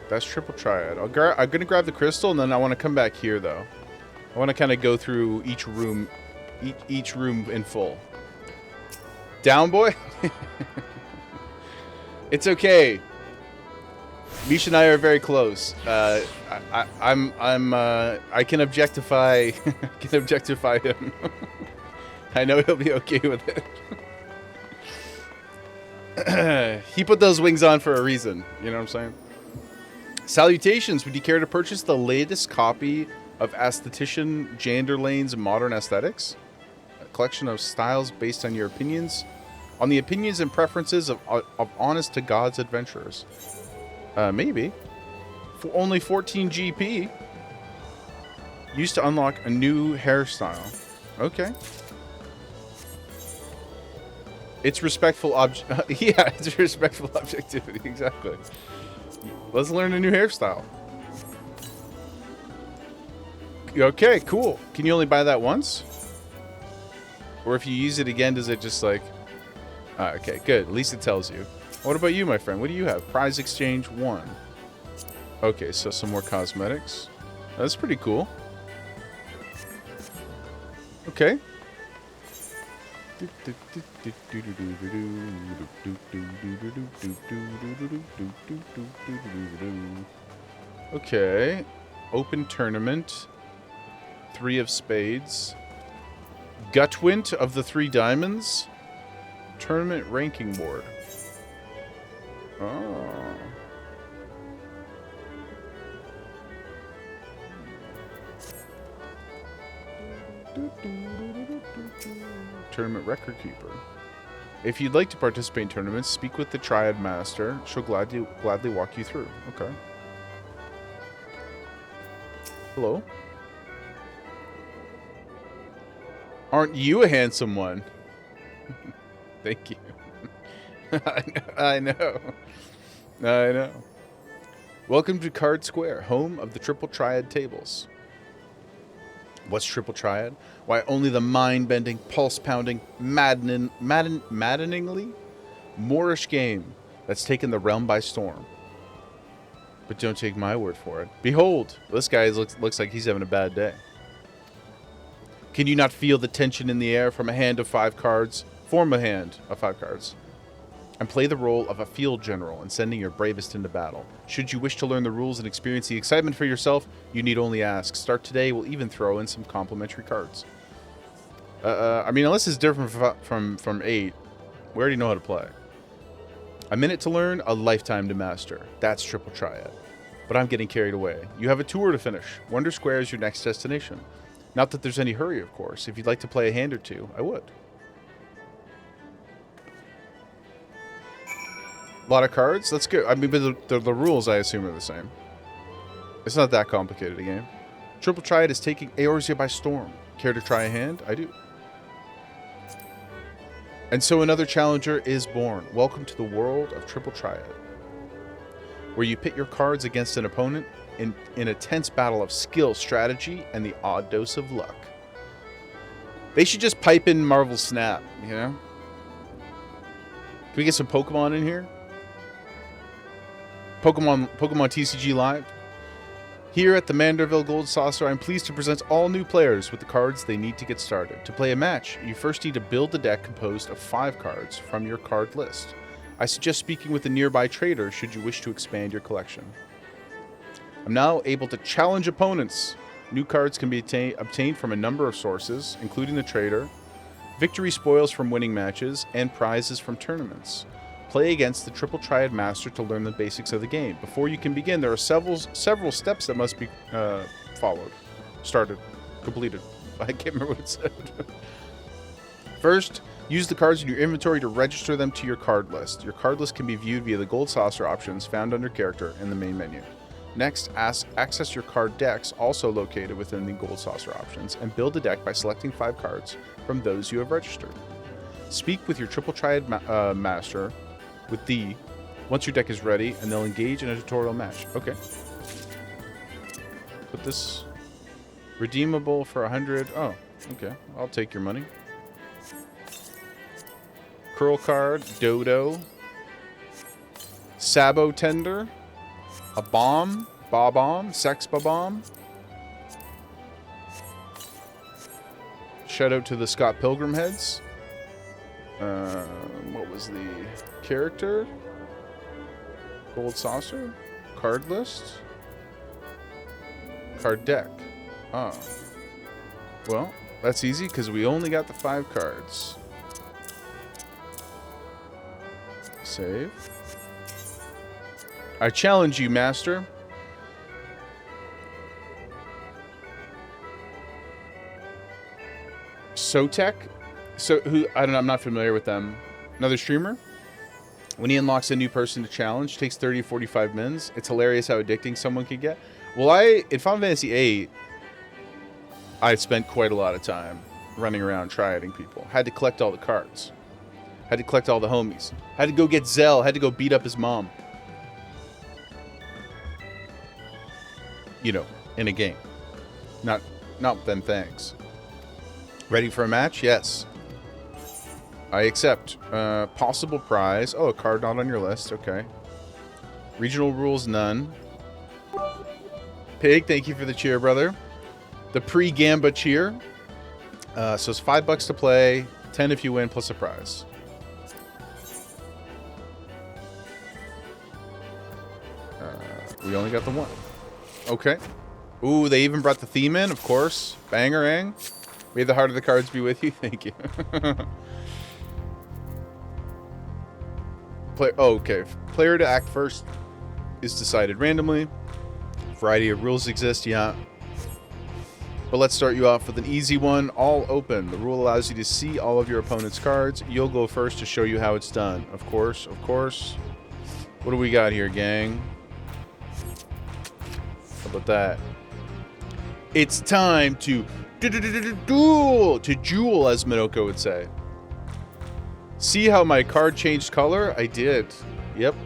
That's triple triad. I'm gonna grab the crystal, and then I want to come back here, though. I want to kind of go through each room in full. Down, boy? It's okay. Misha and I are very close. I can objectify him. I know he'll be okay with it. He put those wings on for a reason. You know what I'm saying? Salutations. Would you care to purchase the latest copy of Aesthetician Janderlane's Modern Aesthetics? A collection of styles based on your opinions, on the opinions and preferences of honest to God's adventurers. Maybe. For only 14 GP. Used to unlock a new hairstyle. Okay. It's respectful yeah, it's respectful objectivity, exactly. Let's learn a new hairstyle. Okay, cool. Can you only buy that once? Or if you use it again, does it just like... okay, good. At least it tells you. What about you, my friend? What do you have? Prize exchange 1. Okay, so some more cosmetics. That's pretty cool. Okay. Okay. Open tournament. 3 of spades. Gutwint of the 3 diamonds. Tournament ranking board. Oh. Tournament record keeper. If you'd like to participate in tournaments, speak with the Triad Master. She'll gladly walk you through. Okay. Hello? Aren't you a handsome one? Thank you. I know. I know. Welcome to Card Square, home of the Triple Triad tables. What's Triple Triad? Why, only the mind-bending, pulse-pounding, maddeningly Moorish game that's taken the realm by storm. But don't take my word for it. Behold, this guy looks like he's having a bad day. Can you not feel the tension in the air from a hand of 5 cards? Form a hand of 5 cards. And play the role of a field general in sending your bravest into battle. Should you wish to learn the rules and experience the excitement for yourself, you need only ask. Start today, we'll even throw in some complimentary cards. I mean, unless it's different from 8, we already know how to play. A minute to learn, a lifetime to master. That's Triple Triad. But I'm getting carried away. You have a tour to finish. Wonder Square is your next destination. Not that there's any hurry, of course. If you'd like to play a hand or two, I would. A lot of cards? That's good. I mean, but the rules, I assume, are the same. It's not that complicated a game. Triple Triad is taking Eorzea by storm. Care to try a hand? I do. And so another challenger is born. Welcome to the world of Triple Triad, where you pit your cards against an opponent in a tense battle of skill, strategy, and the odd dose of luck. They should just pipe in Marvel Snap, you know? Can we get some Pokemon in here? Pokemon TCG Live. Here at the Manderville Gold Saucer, I'm pleased to present all new players with the cards they need to get started. To play a match, you first need to build a deck composed of 5 cards from your card list. I suggest speaking with a nearby trader should you wish to expand your collection. I'm now able to challenge opponents. New cards can be obtained from a number of sources, including the trader, victory spoils from winning matches, and prizes from tournaments. Play against the Triple Triad Master to learn the basics of the game. Before you can begin, there are several steps that must be completed. I can't remember what it said. First, use the cards in your inventory to register them to your card list. Your card list can be viewed via the Gold Saucer options found under Character in the main menu. Next, access your card decks, also located within the Gold Saucer options, and build a deck by selecting 5 cards from those you have registered. Speak with your Triple Triad Master with D once your deck is ready, and they'll engage in a tutorial match. Okay. Put this redeemable for 100. Oh, okay. I'll take your money. Curl card, Dodo, Sabo Tender, a bomb, Bob-omb, Sex Bob-omb. Shout out to the Scott Pilgrim heads. What was the character? Gold Saucer? Card list? Card deck. Oh. Well, that's easy because we only got the 5 cards. Save. I challenge you, Master. Sotek? I'm not familiar with them. Another streamer? When he unlocks a new person to challenge, takes 30 to 45 mins. It's hilarious how addicting someone can get. Well, in Final Fantasy VIII, I spent quite a lot of time running around triading people. Had to collect all the cards. Had to collect all the homies. Had to go get Zell. Had to go beat up his mom. You know, in a game. Not them things. Ready for a match? Yes. I accept. Possible prize. Oh, a card not on your list. Okay. Regional rules, none. Pig, thank you for the cheer, brother. The pre-Gamba cheer. So it's $5 to play, 10 if you win, plus a prize. We only got the one. Okay. Ooh, they even brought the theme in, of course. Bangerang. May the heart of the cards be with you. Thank you. Okay. Player to act first is decided randomly. Variety of rules exist, yeah. But let's start you off with an easy one. All open. The rule allows you to see all of your opponent's cards. You'll go first to show you how it's done. Of course, of course. What do we got here, gang? How about that? It's time to duel, to jewel, as Minoko would say. See how my card changed color? I did. Yep.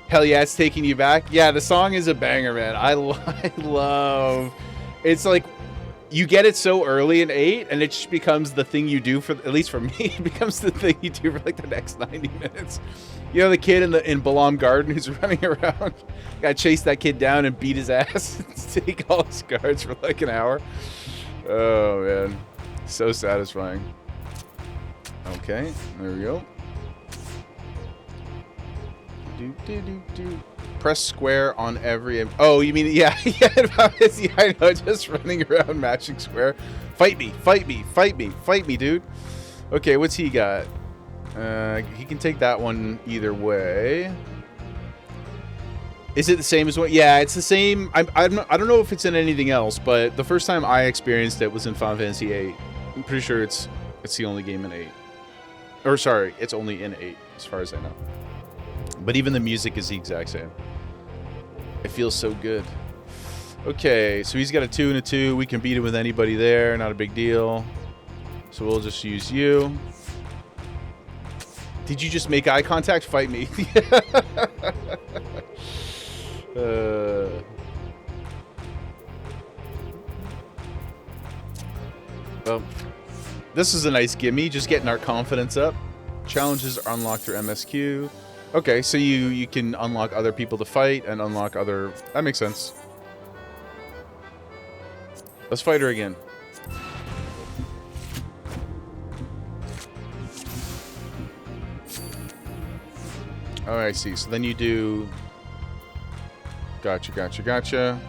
Hell yeah, it's taking you back. Yeah, the song is a banger, man. I love. It's like you get it so early in 8, and it just becomes the thing you do for, at least for me, it becomes the thing you do for like the next 90 minutes. You know the kid in Balam Garden who's running around? Gotta chase that kid down and beat his ass and take all his cards for like an hour. Oh, man. So satisfying. Okay, there we go. Press square on every... Oh, you mean... Yeah, I know, just running around matching square. Fight me, fight me, fight me, fight me, dude. Okay, what's he got? He can take that one either way. Is it the same as what? Yeah, it's the same. I don't know if it's in anything else, but the first time I experienced it was in Final Fantasy VIII. I'm pretty sure it's the only game in 8. Or sorry, it's only in 8, as far as I know. But even the music is the exact same. It feels so good. Okay, so he's got a 2 and a 2. We can beat him with anybody there. Not a big deal. So we'll just use you. Did you just make eye contact? Fight me. Oh. This is a nice gimme, just getting our confidence up. Challenges are unlocked through MSQ. Okay, so you can unlock other people to fight and unlock other... That makes sense. Let's fight her again. Oh, I see. So then you do... Gotcha, gotcha, gotcha.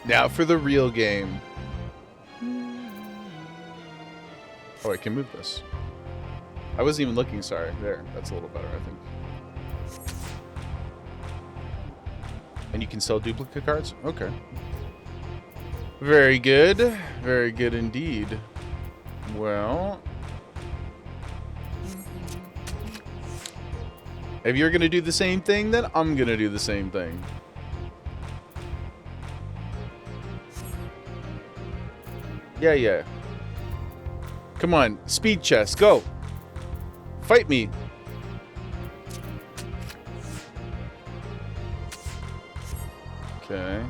Now for the real game. Oh, I can move this. I wasn't even looking, sorry. There, that's a little better, I think. And you can sell duplicate cards? Okay. Very good. Very good indeed. Well... If you're gonna do the same thing, then I'm gonna do the same thing. Yeah, yeah. Come on, speed chess, go! Fight me! Okay.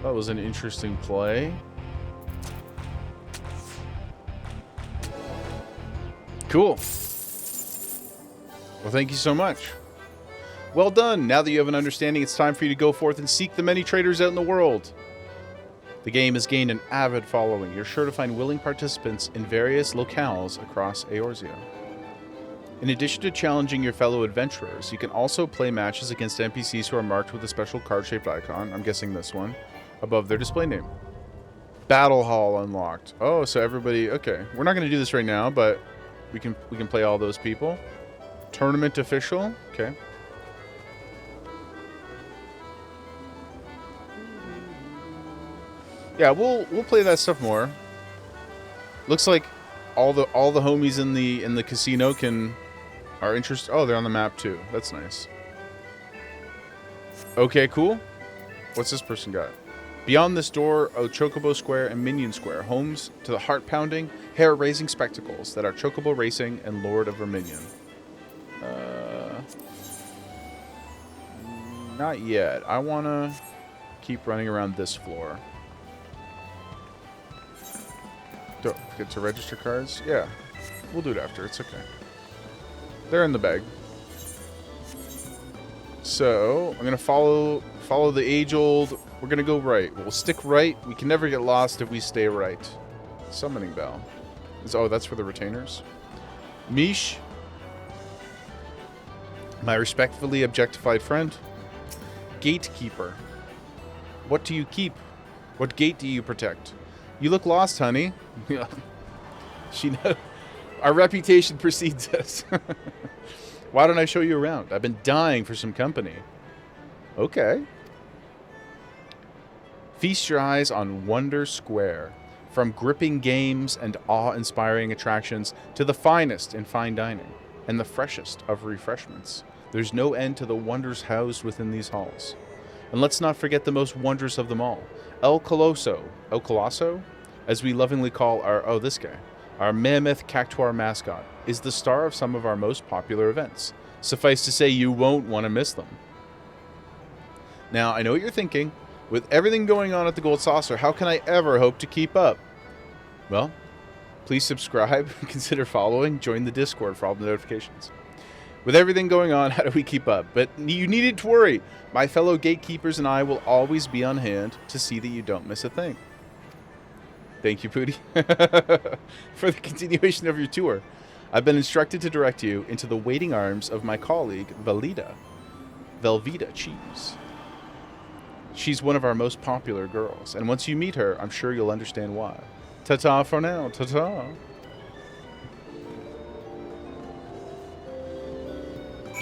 That was an interesting play. Cool. Well, thank you so much. Well done. Now that you have an understanding, it's time for you to go forth and seek the many traders out in the world. The game has gained an avid following. You're sure to find willing participants in various locales across Eorzea. In addition to challenging your fellow adventurers, you can also play matches against NPCs who are marked with a special card-shaped icon, I'm guessing this one, above their display name. Battle Hall unlocked. Oh, so everybody... Okay, we're not going to do this right now, but we can play all those people. Tournament official. Okay. Yeah, we'll play that stuff more. Looks like all the homies in the casino are interested. Oh, they're on the map too. That's nice. Okay, cool. What's this person got? Beyond this door are Chocobo Square and Minion Square, homes to the heart-pounding, hair-raising spectacles that are Chocobo Racing and Lord of Verminion. Not yet. I want to keep running around this floor. Don't forget to register cards. Yeah, we'll do it after. It's okay. They're in the bag. So I'm gonna follow the age-old. We're gonna go right. We'll stick right. We can never get lost if we stay right. Summoning bell. Oh, that's for the retainers. Mish, my respectfully objectified friend. Gatekeeper. What do you keep? What gate do you protect? You look lost, honey. She knows. Our reputation precedes us. Why don't I show you around? I've been dying for some company. Okay. Feast your eyes on Wonder Square. From gripping games and awe-inspiring attractions to the finest in fine dining and the freshest of refreshments, there's no end to the wonders housed within these halls. And let's not forget the most wondrous of them all, El Colosso, as we lovingly call this guy, our mammoth cactuar mascot, is the star of some of our most popular events. Suffice to say, you won't want to miss them. Now, I know what you're thinking. With everything going on at the Gold Saucer, how can I ever hope to keep up? Well, please subscribe, consider following, join the Discord for all the notifications. With everything going on, how do we keep up? But you needn't to worry. My fellow gatekeepers and I will always be on hand to see that you don't miss a thing. Thank you, Pooty, for the continuation of your tour. I've been instructed to direct you into the waiting arms of my colleague, Velveeta Cheese. She's one of our most popular girls, and once you meet her, I'm sure you'll understand why. Ta-ta for now, ta-ta.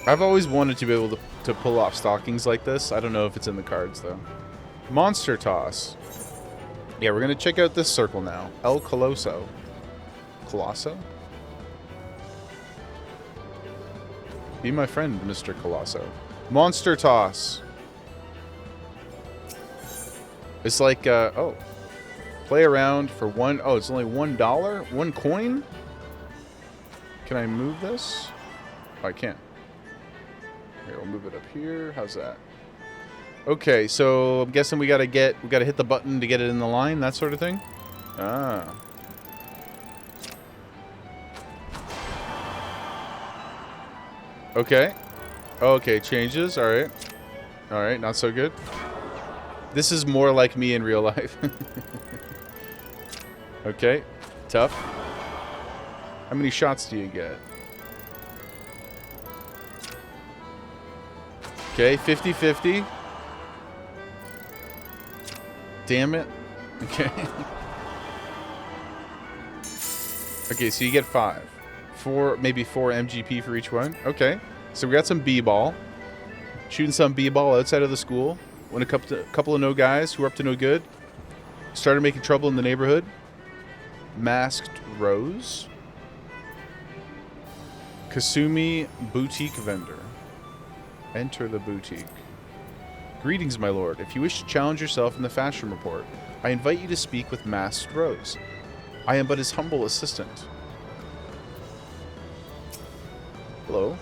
I've always wanted to be able to pull off stockings like this. I don't know if it's in the cards, though. Monster Toss. Yeah, we're going to check out this circle now. El Colosso. Colosso? Be my friend, Mr. Colosso. Monster Toss. It's like, play around for one. Oh, it's only $1? 1 coin? Can I move this? Oh, I can. Here, we'll move it up here. How's that? Okay, so I'm guessing we gotta hit the button to get it in the line, that sort of thing. Ah. Okay. Okay, changes. All right. All right, not so good. This is more like me in real life. Okay, tough. How many shots do you get? Okay, 50-50. Damn it. Okay. Okay, so you get 5. 4, maybe 4 MGP for each one. Okay, so we got some B-ball. Shooting some B-ball outside of the school. When a couple of no guys who were up to no good started making trouble in the neighborhood. Masked Rose. Kasumi Boutique Vendor. Enter the boutique. Greetings, my lord. If you wish to challenge yourself in the fashion report, I invite you to speak with Masked Rose. I am but his humble assistant. Hello?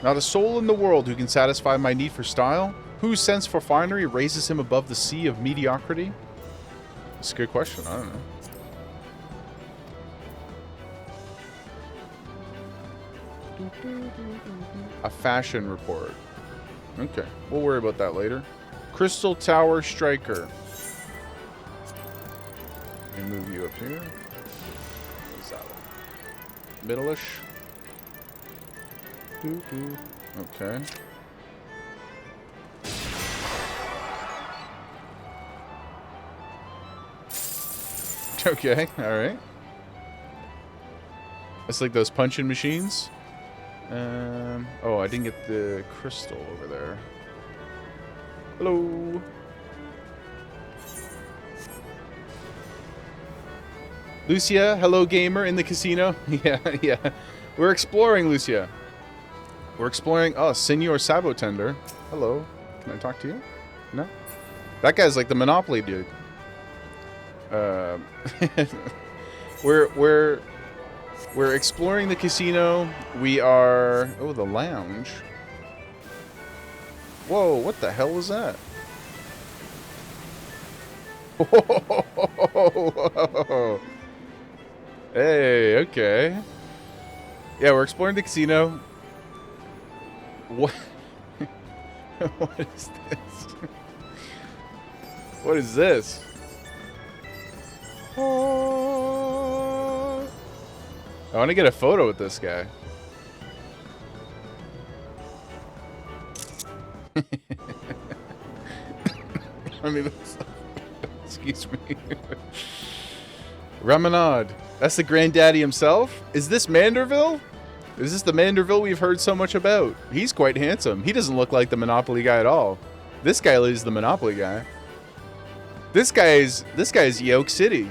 Not a soul in the world who can satisfy my need for style? Whose sense for finery raises him above the sea of mediocrity? That's a good question. I don't know. A fashion report. Okay, we'll worry about that later. Crystal Tower Striker. Let me move you up here. What's that one? Middle-ish. Okay. Okay, alright. It's like those punching machines. Oh, I didn't get the crystal over there. Hello. Lucia, hello gamer in the casino. Yeah. We're exploring, Lucia. We're exploring. Oh, Senor Sabotender. Hello. Can I talk to you? No? That guy's like the Monopoly dude. We're exploring the casino. We are... Oh, the lounge. Whoa, what the hell was that? Whoa. Hey, okay. Yeah, we're exploring the casino. What? What is this? What is this? I want to get a photo with this guy. I mean, excuse me. Ramanad. That's the granddaddy himself? Is this Manderville? Is this the Manderville we've heard so much about? He's quite handsome. He doesn't look like the Monopoly guy at all. This guy is the Monopoly guy. This guy's Yoke City.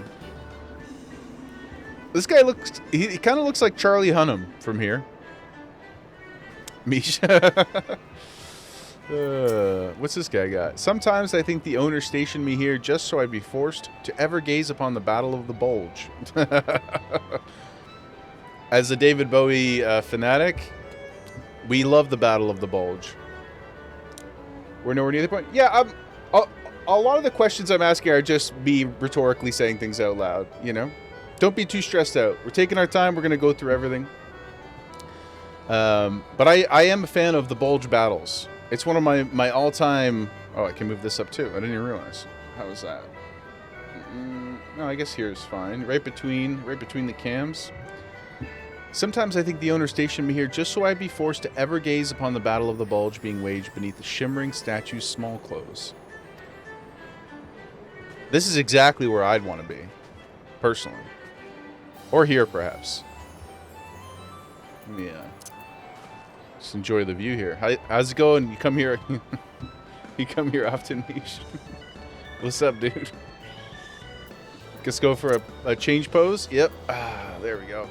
This guy looks... He kind of looks like Charlie Hunnam from here. Misha. What's this guy got? Sometimes I think the owner stationed me here just so I'd be forced to ever gaze upon the Battle of the Bulge. As a David Bowie fanatic, we love the Battle of the Bulge. We're nowhere near the point. Yeah, a lot of the questions I'm asking are just me rhetorically saying things out loud, you know? Don't be too stressed out. We're taking our time. We're going to go through everything. But I am a fan of the Bulge battles. It's one of my all-time... Oh, I can move this up too. I didn't even realize. How was that? No, I guess here's fine. Right between the cams. Sometimes I think the owner stationed me here just so I'd be forced to ever gaze upon the Battle of the Bulge being waged beneath the shimmering statue's small clothes. This is exactly where I'd want to be. Personally. Or here, perhaps. Yeah. Just enjoy the view here. How's it going? You come here... You come here often, Mish? What's up, dude? Let's go for a change pose. Yep. Ah, there we go.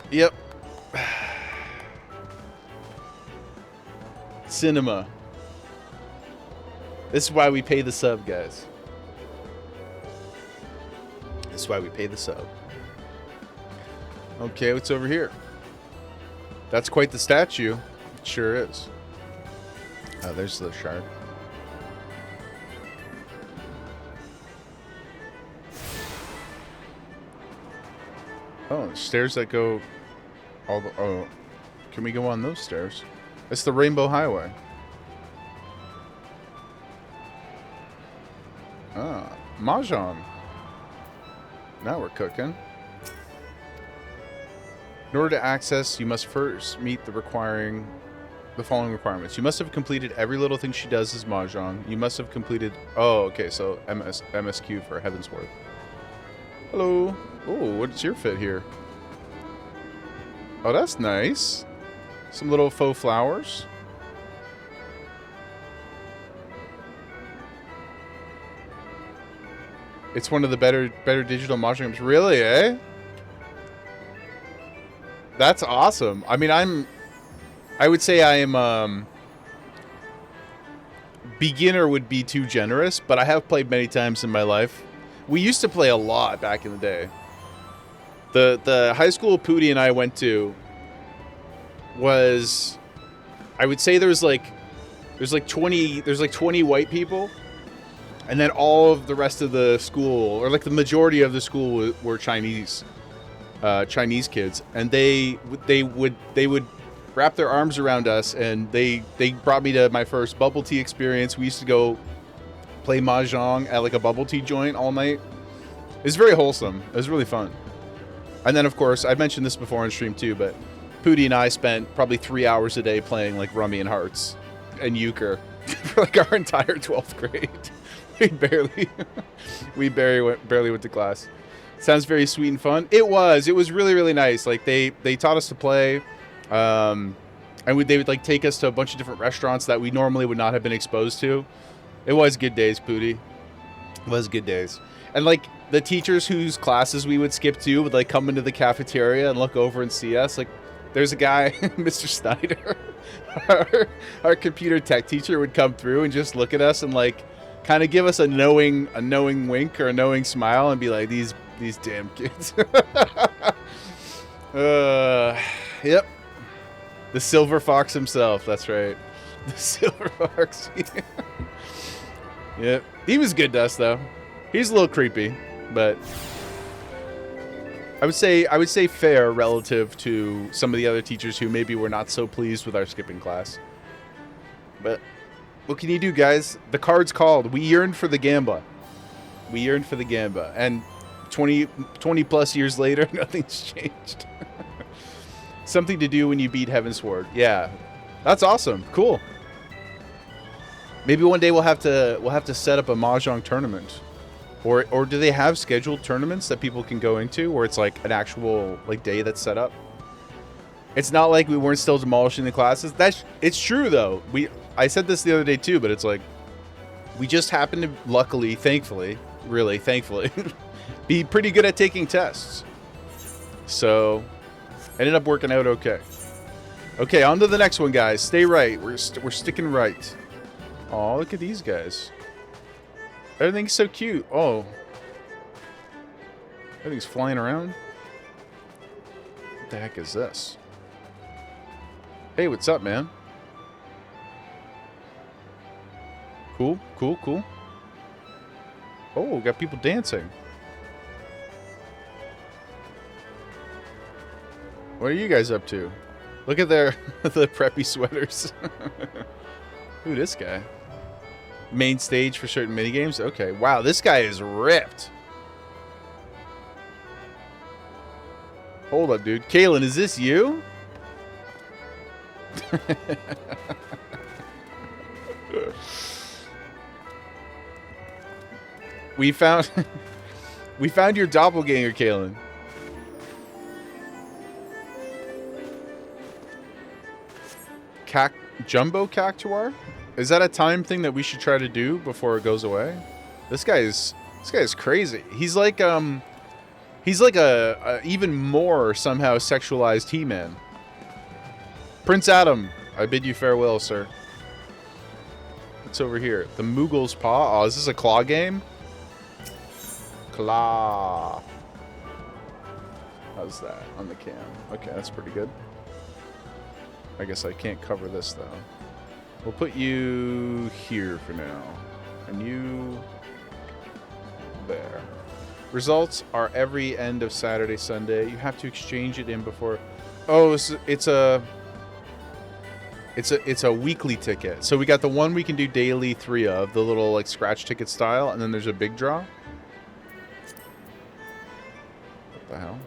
Yep. Cinema. This is why we pay the sub, guys. This is why we pay the sub. Okay, what's over here? That's quite the statue. It sure is. Oh, there's the shard. Oh, stairs that go all the... Oh, can we go on those stairs? It's the Rainbow Highway. Ah, Mahjong. Now we're cooking. In order to access, you must first meet the following requirements. You must have completed every little thing she does as Mahjong. You must have completed... Oh, okay, so MSQ for Heavensward. Hello. Oh, what's your fit here? Oh, that's nice. Some little faux flowers. It's one of the better digital Mahjong games. Really, eh? That's awesome. I mean, I would say I am, beginner would be too generous, but I have played many times in my life. We used to play a lot back in the day. The high school Pootie and I went to was, I would say there's like 20 white people, and then all of the rest of the school, or like the majority of the school, were Chinese kids, and they would wrap their arms around us, and they brought me to my first bubble tea experience. We used to go play Mahjong at like a bubble tea joint all night. It was very wholesome. It was really fun. And then, of course, I mentioned this before on stream too, but Pootie and I spent probably 3 hours a day playing like Rummy and Hearts and Euchre for like our entire 12th grade. we barely went to class. Sounds very sweet and fun. It was really, really nice. Like they taught us to play, and they would like take us to a bunch of different restaurants that we normally would not have been exposed to. It was good days, Pootie. It was good days. And like the teachers whose classes we would skip to would like come into the cafeteria and look over and see us. Like there's a guy, Mr. Snyder, our computer tech teacher, would come through and just look at us and like kind of give us a knowing wink or a knowing smile and be like, these damn kids. Yep. The Silver Fox himself. That's right. The Silver Fox. Yep. He was good to us though. He's a little creepy, but I would say fair relative to some of the other teachers who maybe were not so pleased with our skipping class. But what can you do, guys? The card's called. We yearned for the Gamba. We yearned for the Gamba. And 20 plus years later, nothing's changed. Something to do when you beat Heavensward. Yeah. That's awesome. Cool. Maybe one day we'll have to set up a Mahjong tournament. Or do they have scheduled tournaments that people can go into where it's like an actual like day that's set up? It's not like we weren't still demolishing the classes. It's true though. I said this the other day too, but it's like we just happen to luckily, thankfully, be pretty good at taking tests. So ended up working out okay. Okay, on to the next one, guys. Stay right. We're sticking right. Oh, look at these guys. Everything's so cute. Oh. Everything's flying around. What the heck is this? Hey, what's up, man? Cool. Oh, got people dancing. What are you guys up to? Look at the preppy sweaters. Who this guy? Main stage for certain minigames? Okay. Wow, this guy is ripped. Hold up, dude. Kalen, is this you? We found your doppelganger, Kalen. Jumbo Cactuar? Is that a time thing that we should try to do before it goes away? This guy is crazy. He's like a even more somehow sexualized He-Man. Prince Adam, I bid you farewell, sir. What's over here? The Moogle's Paw. Oh, is this a claw game? Claw. How's that on the cam? Okay, that's pretty good. I guess I can't cover this, though. We'll put you here for now. And you... there. Results are every end of Saturday, Sunday. You have to exchange it in before... Oh, it's a weekly ticket. So we got the one we can do daily 3 of, the little like scratch ticket style, and then there's a big draw. What the hell?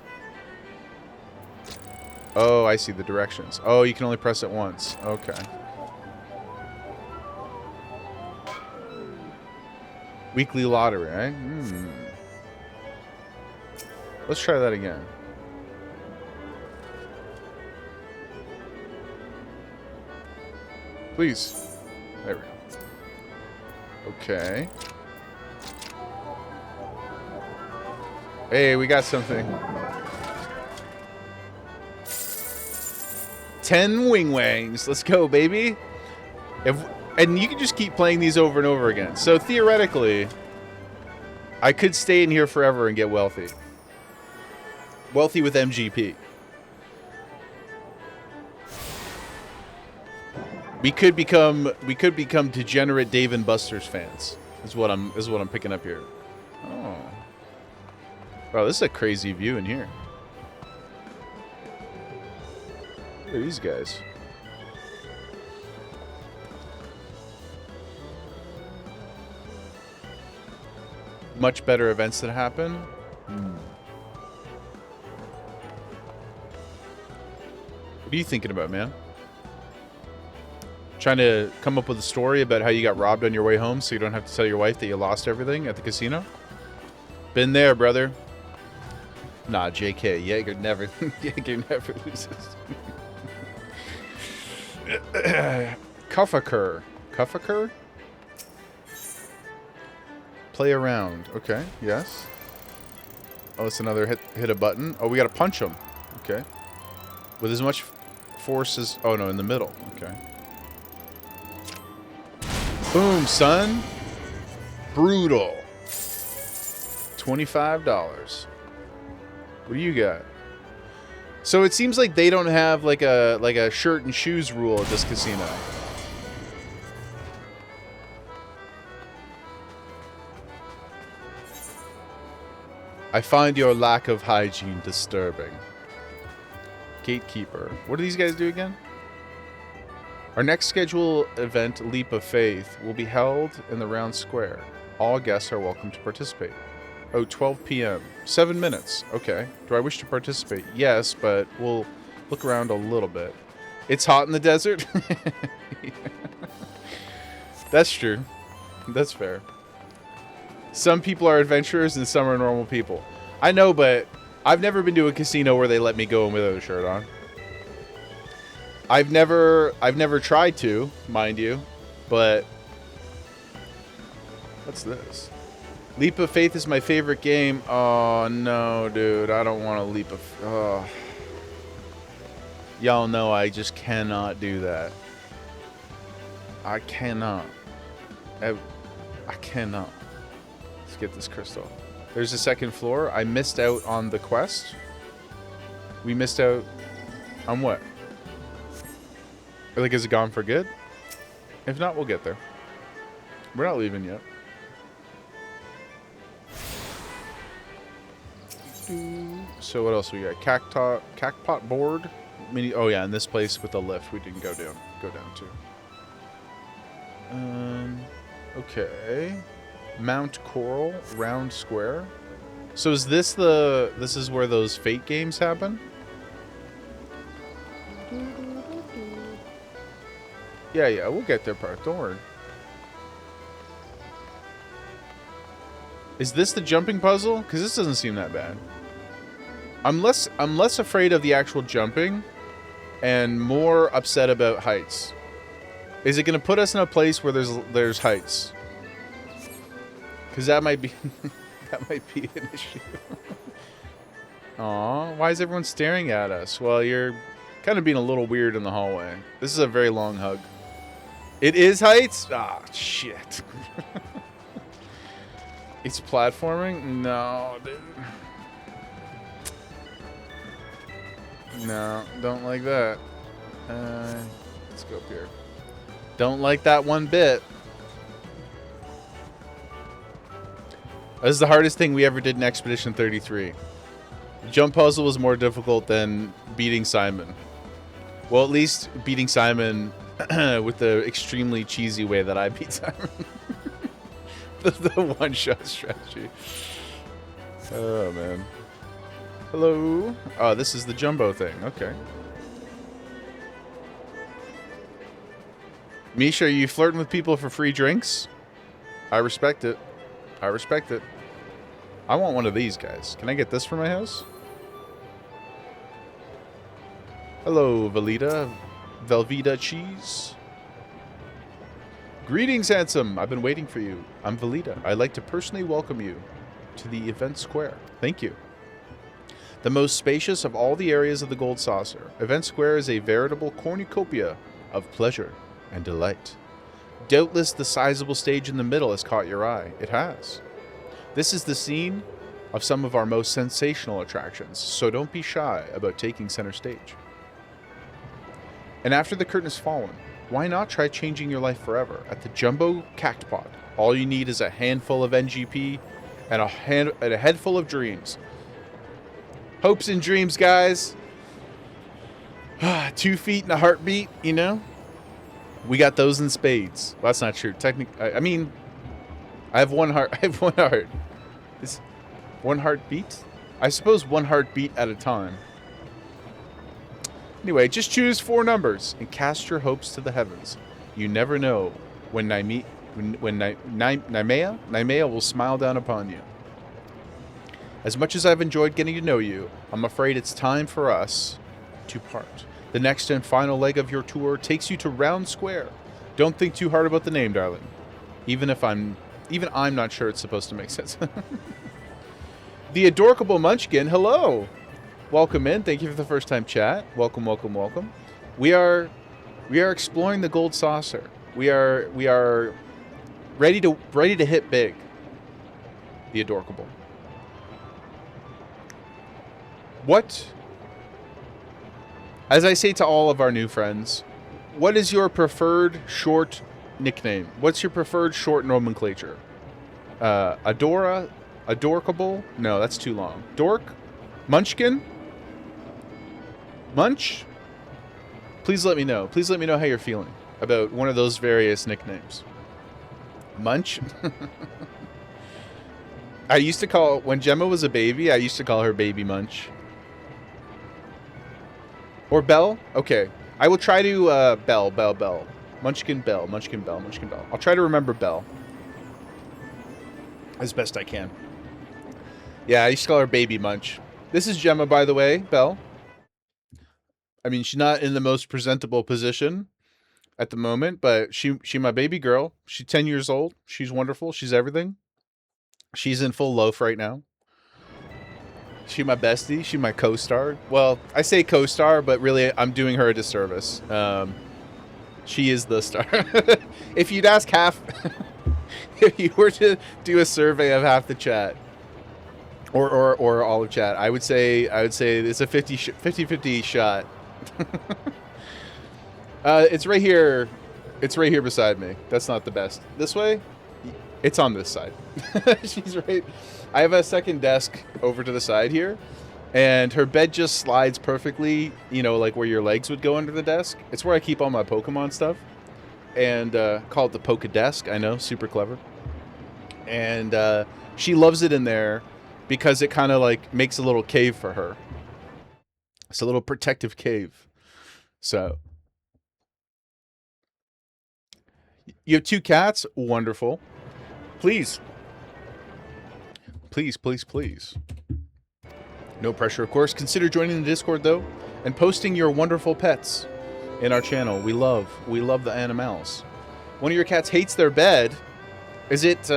Oh, I see the directions. Oh, you can only press it once. Okay. Weekly lottery, right? Let's try that again. Please. There we go. Okay. Hey, we got something. 10 wing wangs. Let's go, baby. And you can just keep playing these over and over again. So theoretically, I could stay in here forever and get wealthy. Wealthy with MGP. We could become degenerate Dave and Buster's fans. Is what I'm picking up here. Oh. Wow, this is a crazy view in here. Look at these guys. Much better events that happen. What are you thinking about, man? Trying to come up with a story about how you got robbed on your way home so you don't have to tell your wife that you lost everything at the casino? Been there, brother. Nah, JK. Jaeger never loses. Cuffaker. Cuffaker? Play around. Okay, yes. Oh, it's another hit a button. Oh, we gotta punch him. Okay. With as much force as... Oh, no, in the middle. Okay. Boom, son. Brutal. $25. What do you got? So it seems like they don't have like a shirt and shoes rule at this casino. I find your lack of hygiene disturbing. Gatekeeper. What do these guys do again? Our next scheduled event, Leap of Faith, will be held in the round square. All guests are welcome to participate. Oh, 12 p.m. 7 minutes. Okay. Do I wish to participate? Yes, but we'll look around a little bit. It's hot in the desert? That's true. That's fair. Some people are adventurers and some are normal people. I know, but I've never been to a casino where they let me go in without a shirt on. I've never tried to, mind you, but what's this? Leap of Faith is my favorite game. Oh no, dude, I don't want to leap of. Oh. Y'all know I just cannot do that. I cannot. I cannot. Let's get this crystal. There's a second floor. I missed out on the quest. We missed out on what? Like, is it gone for good? If not, we'll get there. We're not leaving yet. So what else we got? Cactpot board. Mini. Oh yeah, in this place with the lift, we didn't go down to. Okay. Mount Coral, round square. So is this this is where those fate games happen? Yeah, we'll get there, part. Don't worry. Is this the jumping puzzle? Because this doesn't seem that bad. I'm less afraid of the actual jumping and more upset about heights. Is it going to put us in a place where there's heights? Because that might be an issue. Aw, why is everyone staring at us? Well, you're kind of being a little weird in the hallway. This is a very long hug. It is heights? Ah, shit. It's platforming? No, dude. No, don't like that. Let's go up here. Don't like that one bit. This is the hardest thing we ever did in Expedition 33. The jump puzzle was more difficult than beating Simon. Well, at least beating Simon with the extremely cheesy way that I beat Simon. the one-shot strategy. Oh, man. Hello? Oh, this is the jumbo thing. Okay. Misha, are you flirting with people for free drinks? I respect it. I respect it. I want one of these guys. Can I get this for my house? Hello, Velveeta cheese. Greetings, handsome. I've been waiting for you. I'm Velveeta. I'd like to personally welcome you to the event square. Thank you. The most spacious of all the areas of the Gold Saucer, Event Square is a veritable cornucopia of pleasure and delight. Doubtless the sizable stage in the middle has caught your eye. It has. This is the scene of some of our most sensational attractions, so don't be shy about taking center stage. And after the curtain has fallen, why not try changing your life forever at the Jumbo Cactpot? All you need is a handful of NGP and a head full of dreams. Hopes and dreams, guys. 2 feet and a heartbeat, you know? We got those in spades. Well, that's not true. I mean, I have one heart. I have one heart. Is one heartbeat? I suppose one heartbeat at a time. Anyway, just choose 4 numbers and cast your hopes to the heavens. You never know when Naimea will smile down upon you. As much as I've enjoyed getting to know you, I'm afraid it's time for us to part. The next and final leg of your tour takes you to Round Square. Don't think too hard about the name, darling. Even I'm not sure it's supposed to make sense. The Adorkable Munchkin, hello. Welcome in. Thank you for the first time chat. Welcome, welcome, welcome. We are exploring the Gold Saucer. We are ready to hit big. The Adorkable. What? As I say to all of our new friends, what is your preferred short nickname? What's your preferred short nomenclature? Adorkable? No, that's too long. Dork? Munchkin? Munch? Please let me know. Please let me know how you're feeling about one of those various nicknames. Munch? I used to call, when Gemma was a baby, I used to call her Baby Munch. Or Belle? Okay. I will try to, Belle. Munchkin Belle. I'll try to remember Belle. As best I can. Yeah, I used to call her Baby Munch. This is Gemma, by the way, Belle. I mean, she's not in the most presentable position at the moment, but she my baby girl. She's 10 years old. She's wonderful. She's everything. She's in full loaf right now. She my bestie. She my co-star. Well, I say co-star, but really I'm doing her a disservice. She is the star. If you'd ask half... if you were to do a survey of half the chat, or all of chat, I would say it's a 50-50 shot. It's right here. It's right here beside me. That's not the best. This way? It's on this side. She's right. I have a second desk over to the side here, and her bed just slides perfectly, you know, like where your legs would go under the desk. It's where I keep all my Pokemon stuff, and call it the Poke Desk. I know, super clever. And she loves it in there because it kind of like makes a little cave for her. It's a little protective cave. So you have 2 cats? Wonderful. Please. Please. No pressure, of course. Consider joining the Discord, though, and posting your wonderful pets in our channel. We love the animals. One of your cats hates their bed. Is it,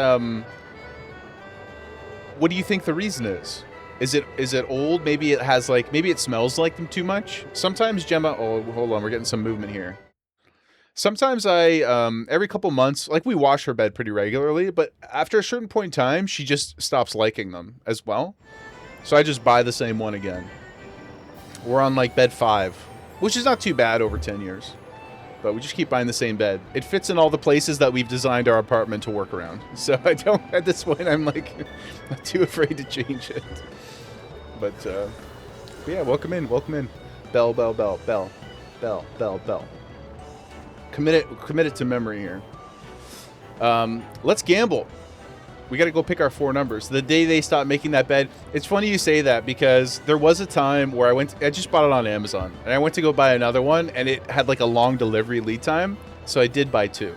what do you think the reason is? Is it old? Maybe it has maybe it smells like them too much? Sometimes Gemma, oh, hold on, we're getting some movement here. Sometimes I, every couple months, we wash her bed pretty regularly, but after a certain point in time, she just stops liking them as well. So I just buy the same one again. We're on, bed 5. which is not too bad over 10 years. But we just keep buying the same bed. It fits in all the places that we've designed our apartment to work around. So I don't, at this point, I'm like, not too afraid to change it. But yeah, welcome in, welcome in. Bell, bell, bell, bell, bell, bell, bell. Commit it to memory here. Let's gamble. We got to go pick our 4 numbers. The day they stopped making that bed, it's funny you say that because there was a time where I just bought it on Amazon and I went to go buy another one and it had like a long delivery lead time. So I did buy 2.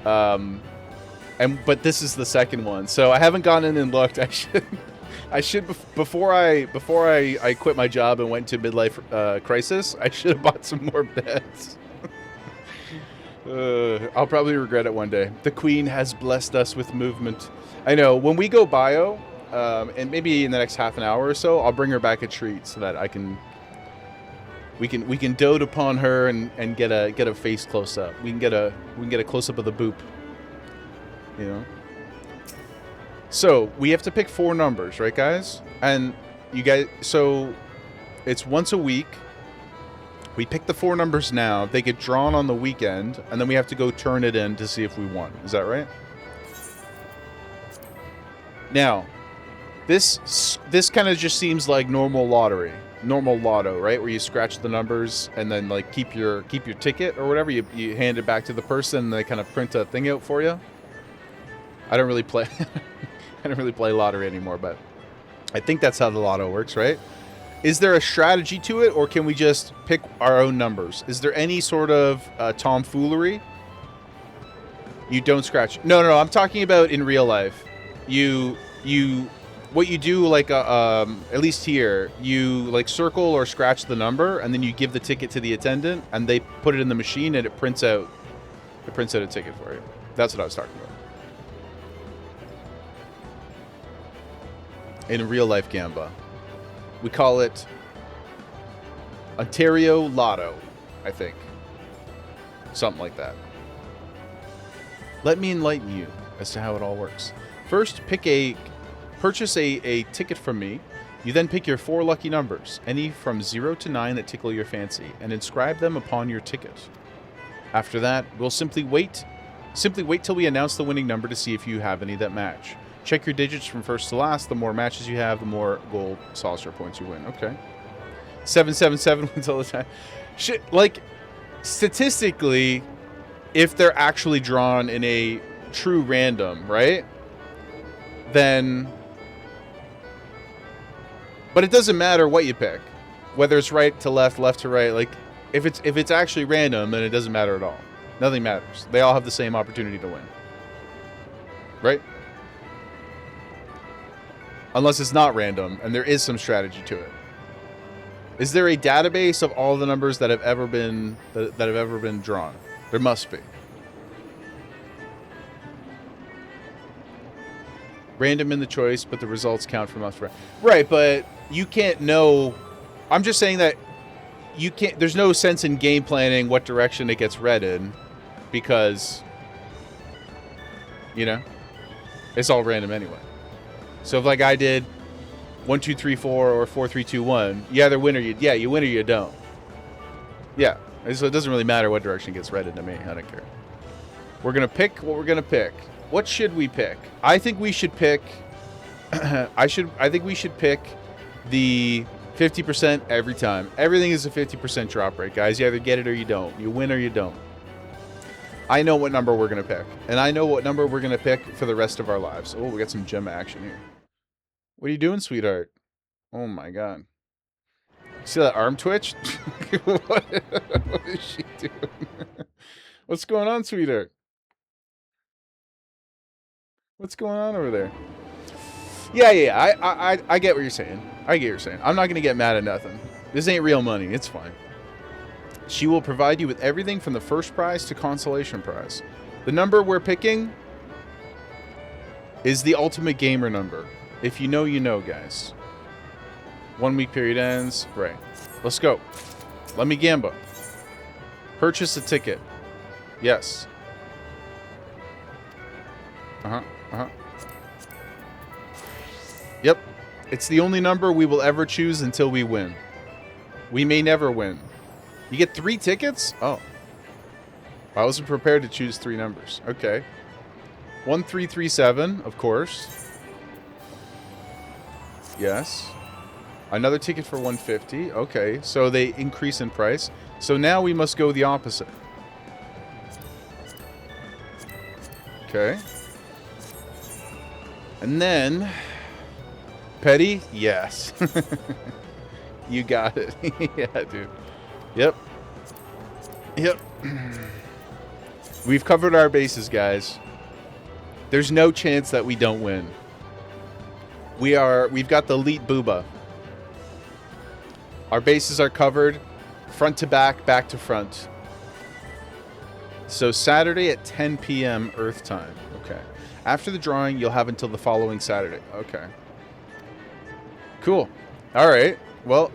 But this is the second one. So I haven't gone in and looked. I should before I quit my job and went to midlife crisis, I should have bought some more beds. I'll probably regret it one day. The Queen has blessed us with movement. I know. When we go bio, and maybe in the next half an hour or so, I'll bring her back a treat so that we can dote upon her and get a face close up. We can get a close up of the boop. You know. So we have to pick 4 numbers, right, guys? And you guys, so it's once a week. We pick the 4 numbers now. They get drawn on the weekend, and then we have to go turn it in to see if we won. Is that right? Now, this kind of just seems like normal lottery, normal lotto, right? Where you scratch the numbers and then like keep your ticket or whatever. You hand it back to the person, and they kind of print a thing out for you. I don't really play. I don't really play lottery anymore, but I think that's how the lotto works, right? Is there a strategy to it, or can we just pick our own numbers? Is there any sort of tomfoolery? You don't scratch. No, I'm talking about in real life. What you do, like, at least here, you, like, circle or scratch the number, and then you give the ticket to the attendant, and they put it in the machine, and it prints out a ticket for you. That's what I was talking about. In real life Gamba. We call it Ontario Lotto, I think. Something like that. Let me enlighten you as to how it all works. First, purchase a ticket from me. You then pick your 4 lucky numbers, any from 0 to 9 that tickle your fancy, and inscribe them upon your ticket. After that, we'll simply wait till we announce the winning number to see if you have any that match. Check your digits from first to last. The more matches you have, the more gold solitaire points you win. Okay. 777 wins all the time. Shit, like, statistically, if they're actually drawn in a true random, right? Then... But it doesn't matter what you pick. Whether it's right to left, left to right. Like, if it's actually random, then it doesn't matter at all. Nothing matters. They all have the same opportunity to win. Right? Unless it's not random, and there is some strategy to it. Is there a database of all the numbers that have ever been drawn? There must be. Random in the choice, but the results count from us. Right, but you can't know. I'm just saying that you can't. There's no sense in game planning what direction it gets read in, because you know it's all random anyway. So if like I did 1, 2, 3, 4 or 4, 3, 2, 1, you either win or you win or you don't. Yeah. So it doesn't really matter what direction gets read into me. I don't care. We're gonna pick what we're gonna pick. What should we pick? I think we should pick I think we should pick the 50% every time. Everything is a 50% drop rate, guys. You either get it or you don't. You win or you don't. I know what number we're going to pick. And I know what number we're going to pick for the rest of our lives. Oh, we got some gem action here. What are you doing, sweetheart? Oh, my God. See that arm twitch? What is she doing? What's going on, sweetheart? What's going on over there? Yeah. I get what you're saying. I get what you're saying. I'm not going to get mad at nothing. This ain't real money. It's fine. She will provide you with everything from the first prize to consolation prize. The number we're picking is the ultimate gamer number. If you know, you know, guys. 1 week period ends. Right. Let's go. Let me gamble. Purchase a ticket. Yes. Yep. It's the only number we will ever choose until we win. We may never win. You get 3 tickets? Oh. I wasn't prepared to choose 3 numbers. Okay. 1337, of course. Yes. Another ticket for 150. Okay, so they increase in price. So now we must go the opposite. Okay. And then... Petty? Yes. You got it. Yeah, dude. Yep. Yep. We've covered our bases, guys. There's no chance that we don't win. We've got the elite booba. Our bases are covered, front to back, back to front. So Saturday at 10 p.m. Earth time. Okay. After the drawing, you'll have until the following Saturday. Okay. Cool. All right. Well,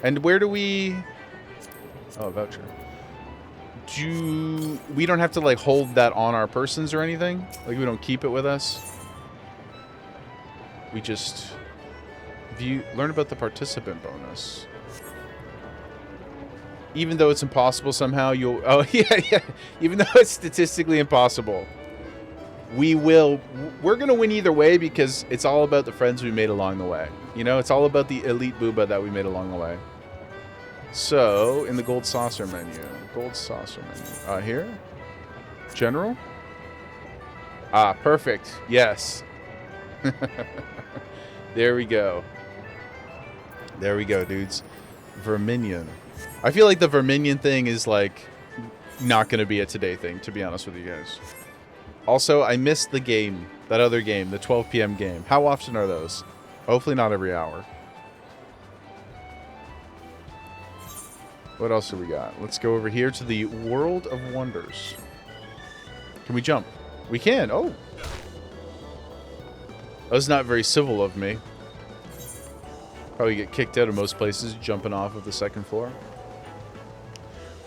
and where do we... Oh, voucher. We don't have to, like, hold that on our persons or anything? Like, we don't keep it with us? We just... Learn about the participant bonus. Even though it's impossible somehow, you'll... Oh, yeah. Even though it's statistically impossible. We're going to win either way because it's all about the friends we made along the way. You know, it's all about the elite booba that we made along the way. So, in the gold saucer menu. Gold saucer menu. Here? General? Ah, perfect. Yes. There we go. There we go, dudes. Verminion. I feel like the Verminion thing is, like, not going to be a today thing, to be honest with you guys. Also, I missed the game. That other game, the 12 p.m. game. How often are those? Hopefully not every hour. What else do we got? Let's go over here to the World of Wonders. Can we jump? We can. Oh. That was not very civil of me. Probably get kicked out of most places jumping off of the second floor.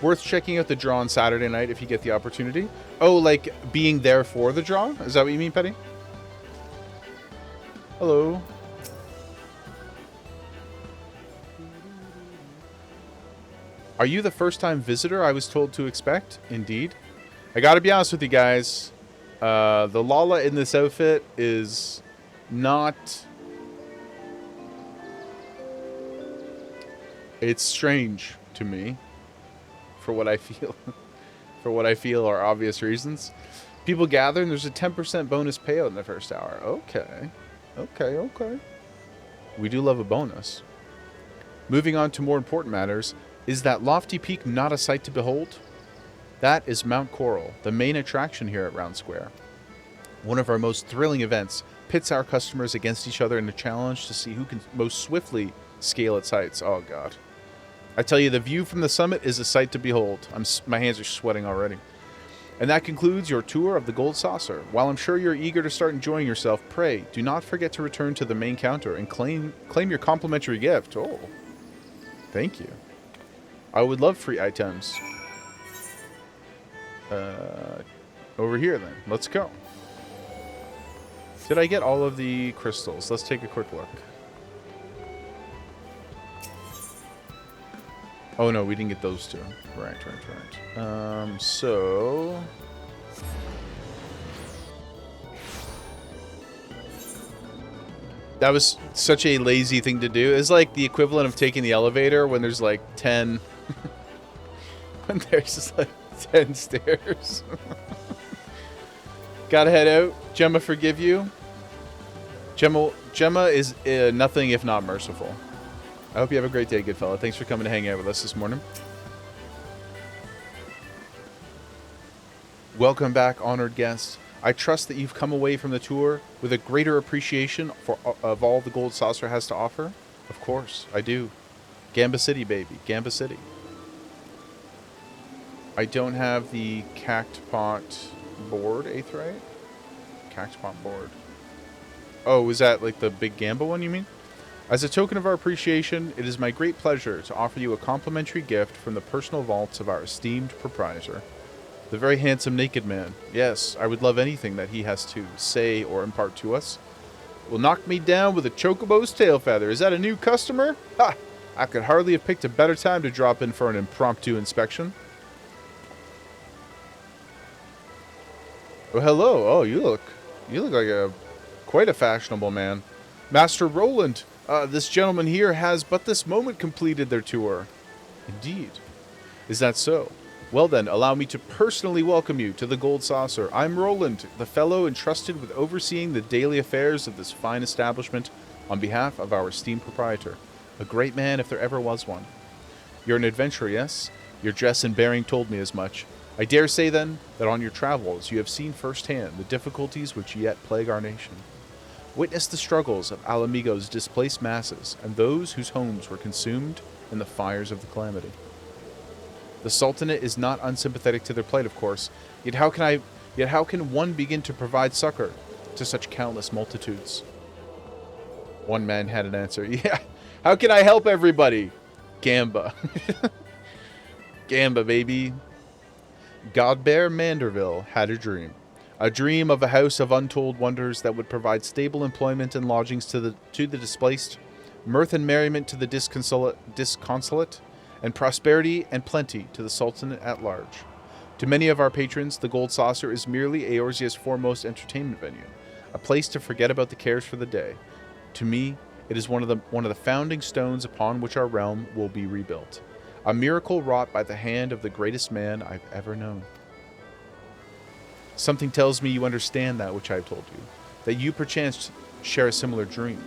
Worth checking out the draw on Saturday night if you get the opportunity. Oh, like being there for the draw? Is that what you mean, Petty? Hello. Are you the first-time visitor I was told to expect? Indeed. I gotta be honest with you guys. The Lala in this outfit is not... It's strange to me. For what I feel. For what I feel are obvious reasons. People gather and there's a 10% bonus payout in the first hour. Okay. Okay. We do love a bonus. Moving on to more important matters. Is that lofty peak not a sight to behold? That is Mount Coral, the main attraction here at Round Square. One of our most thrilling events pits our customers against each other in a challenge to see who can most swiftly scale its heights. Oh, God. I tell you, the view from the summit is a sight to behold. My hands are sweating already. And that concludes your tour of the Gold Saucer. While I'm sure you're eager to start enjoying yourself, pray, do not forget to return to the main counter and claim your complimentary gift. Oh, thank you. I would love free items. Over here, then. Let's go. Did I get all of the crystals? Let's take a quick look. Oh, no, we didn't get those two. Right. So... That was such a lazy thing to do. It's like the equivalent of taking the elevator when there's like 10... when there's just like 10 stairs. Gotta head out. Gemma, forgive you. Gemma is nothing if not merciful. I hope you have a great day, good fella. Thanks for coming to hang out with us this morning. Welcome back, honored guests. I trust that you've come away from the tour with a greater appreciation of all the Gold Saucer has to offer. Of course, I do. Gamba City, baby. Gamba City. I don't have the Cactpot board, Aetheryte? Cactpot board. Oh, is that like the big Gamba one, you mean? As a token of our appreciation, it is my great pleasure to offer you a complimentary gift from the personal vaults of our esteemed proprietor, the very handsome naked man. Yes, I would love anything that he has to say or impart to us. Will knock me down with a chocobo's tail feather. Is that a new customer? Ha! I could hardly have picked a better time to drop in for an impromptu inspection. Oh, hello. Oh, you look like quite a fashionable man. Master Roland, this gentleman here has but this moment completed their tour. Indeed. Is that so? Well then, allow me to personally welcome you to the Gold Saucer. I'm Roland, the fellow entrusted with overseeing the daily affairs of this fine establishment on behalf of our esteemed proprietor. A great man if there ever was one. You're an adventurer, yes? Your dress and bearing told me as much. I dare say, then, that on your travels you have seen firsthand the difficulties which yet plague our nation. Witness the struggles of Alamigo's displaced masses and those whose homes were consumed in the fires of the calamity. The Sultanate is not unsympathetic to their plight, of course, yet how can one begin to provide succor to such countless multitudes? One man had an answer. Yeah, how can I help everybody? Gamba. Gamba, baby. Godbear Manderville had a dream of a house of untold wonders that would provide stable employment and lodgings to the displaced, mirth and merriment to the disconsolate, and prosperity and plenty to the Sultanate at large. To many of our patrons, the Gold Saucer is merely Eorzea's foremost entertainment venue, a place to forget about the cares for the day. To me, it is one of the founding stones upon which our realm will be rebuilt. A miracle wrought by the hand of the greatest man I've ever known. Something tells me you understand that which I have told you, that you perchance share a similar dream.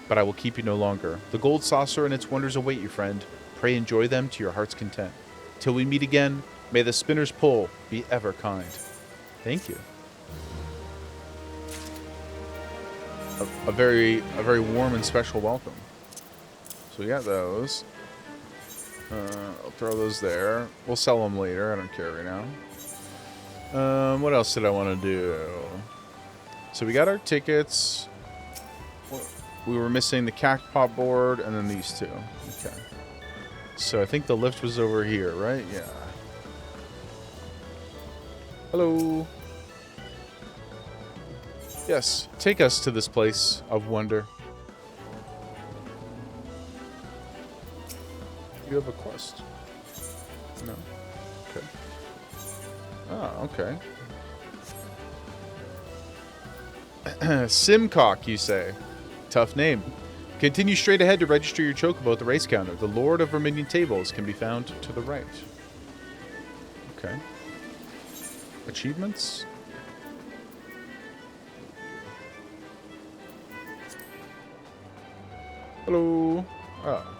But I will keep you no longer. The Gold Saucer and its wonders await you, friend. Pray enjoy them to your heart's content. Till we meet again, may the spinner's pull be ever kind. Thank you. A very warm and special welcome. So we got those. I'll throw those there. We'll sell them later. I don't care right now. What else did I want to do? So we got our tickets. We were missing the cactpot board and then these two. Okay. So I think the lift was over here, right? Yeah. Hello. Yes, take us to this place of wonder. You have a quest. No. Okay. Oh, okay. Simcock, you say? Tough name. Continue straight ahead to register your chocobo at the race counter. The Lord of Verminion Tables can be found to the right. Okay. Achievements? Hello. Oh.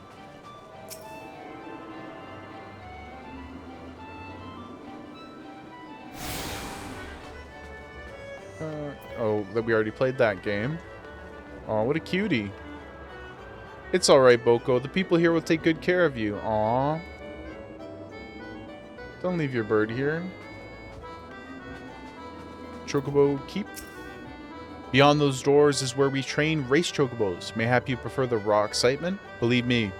That we already played that game. Oh, what a cutie. It's alright, Boko. The people here will take good care of you. Aw. Don't leave your bird here. Chocobo keep. Beyond those doors is where we train race chocobos. Mayhap you prefer the raw excitement? Believe me,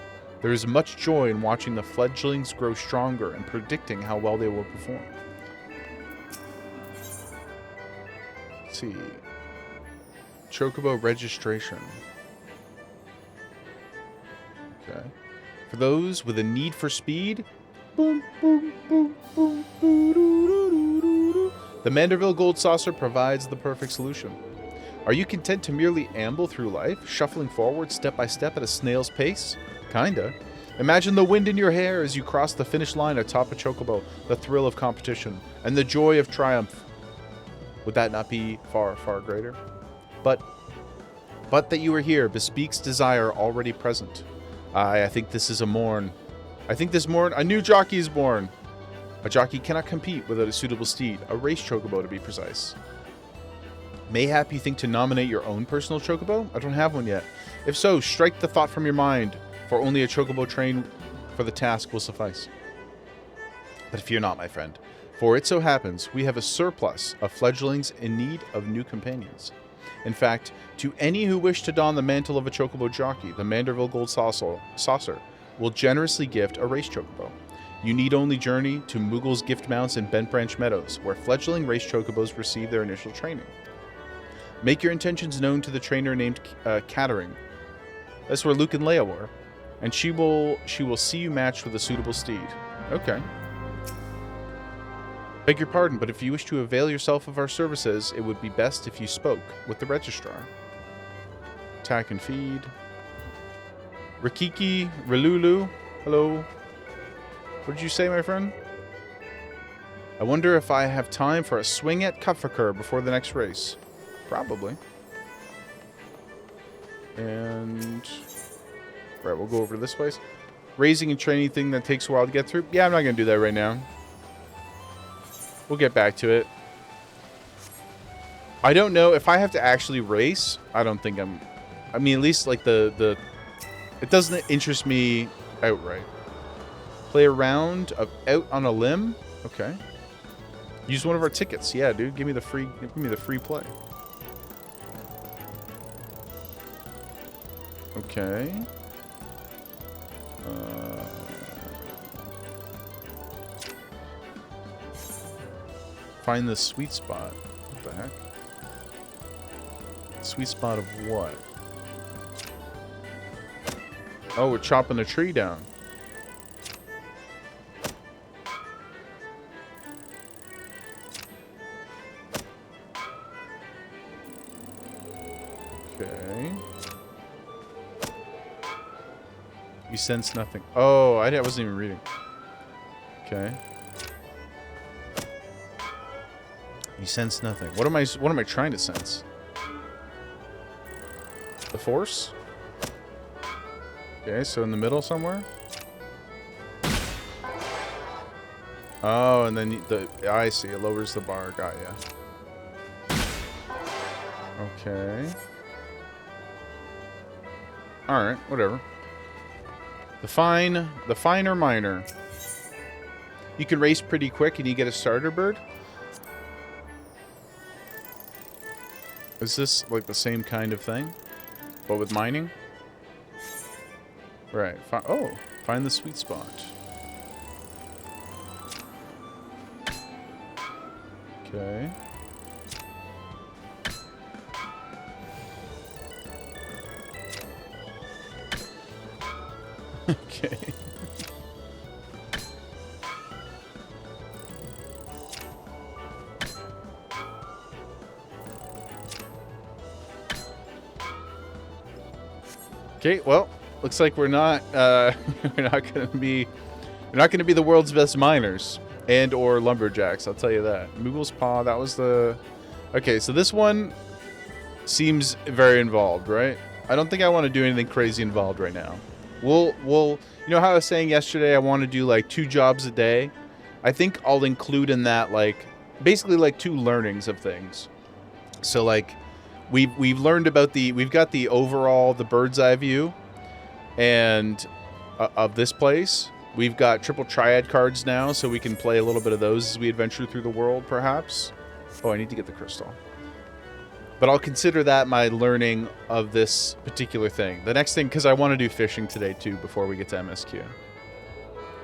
there is much joy in watching the fledglings grow stronger and predicting how well they will perform. Let's see. Chocobo registration. Okay. For those with a need for speed, boom, boom, boom, boom, the Manderville Gold Saucer provides the perfect solution. Are you content to merely amble through life, shuffling forward step by step at a snail's pace? Kinda. Imagine the wind in your hair as you cross the finish line atop a chocobo, the thrill of competition, and the joy of triumph. Would that not be far, far greater? But that you are here bespeaks desire already present. I think this is a morn. I think this morn a new jockey is born. A jockey cannot compete without a suitable steed, a race chocobo to be precise. Mayhap you think to nominate your own personal chocobo? I don't have one yet. If so, strike the thought from your mind, for only a chocobo trained for the task will suffice. But fear not, my friend, for it so happens we have a surplus of fledglings in need of new companions. In fact, to any who wish to don the mantle of a chocobo jockey, the Manderville Gold Saucer will generously gift a race chocobo. You need only journey to Moogle's Gift Mounts in Bent Branch Meadows, where fledgling race chocobos receive their initial training. Make your intentions known to the trainer named Cattering. That's where Luke and Leia were. And she will see you matched with a suitable steed. Okay. Beg your pardon, but if you wish to avail yourself of our services, it would be best if you spoke with the registrar. Attack and feed. Rikiki, Relulu, hello. What did you say, my friend? I wonder if I have time for a swing at Kuffaker before the next race. Probably. And... right, we'll go over to this place. Raising and training thing that takes a while to get through. Yeah, I'm not going to do that right now. We'll get back to it. I don't know if I have to actually race. I don't think I'm... I mean, at least like the it doesn't interest me outright. Play a round of Out on a Limb. Okay. Use one of our tickets. Yeah, dude. Give me the free play. Okay. Find the sweet spot. What the heck? Sweet spot of what? Oh, we're chopping a tree down. Okay. You sense nothing. Oh, I wasn't even reading. Okay. You sense nothing. What am I trying to sense? The force? Okay, so in the middle somewhere? Oh, and then I see. It lowers the bar. Got ya. Okay. Alright, whatever. The finer minor. You can race pretty quick and you get a starter bird. Is this like the same kind of thing? But with mining? Right. Oh, find the sweet spot. Okay. Okay. Okay, well, looks like we're not gonna be the world's best miners and or lumberjacks, I'll tell you that. Moogle's Paw, that was the... Okay, so this one seems very involved, right? I don't think I want to do anything crazy involved right now. We'll you know how I was saying yesterday I want to do like 2 jobs a day? I think I'll include in that like basically like 2 learnings of things. So like we've learned about we've got the overall, the bird's eye view and of this place. We've got triple triad cards now, so we can play a little bit of those as we adventure through the world, perhaps. Oh, I need to get the crystal. But I'll consider that my learning of this particular thing. The next thing, because I want to do fishing today too before we get to MSQ.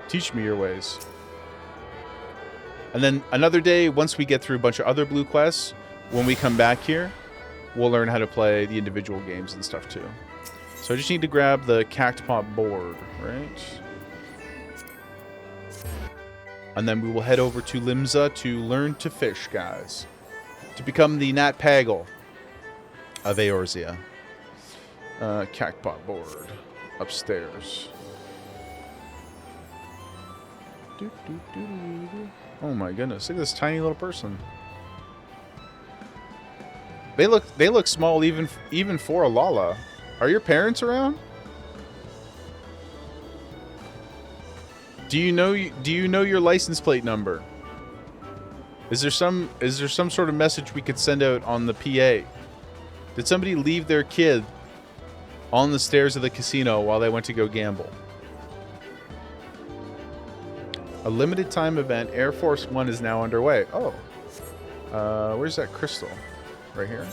Teach me your ways. And then another day, once we get through a bunch of other blue quests, when we come back here, we'll learn how to play the individual games and stuff too. So I just need to grab the Cactpot board, right? And then we will head over to Limsa to learn to fish, guys. To become the Nat Pagel of Eorzea. Cactpot board. Upstairs. Oh my goodness, look at this tiny little person. They look small even for a Lala. Are your parents around? Do you know your license plate number? Is there some sort of message we could send out on the PA? Did somebody leave their kid on the stairs of the casino while they went to go gamble? A limited time event, Air Force One, is now underway. Oh. Where's that crystal? Right here.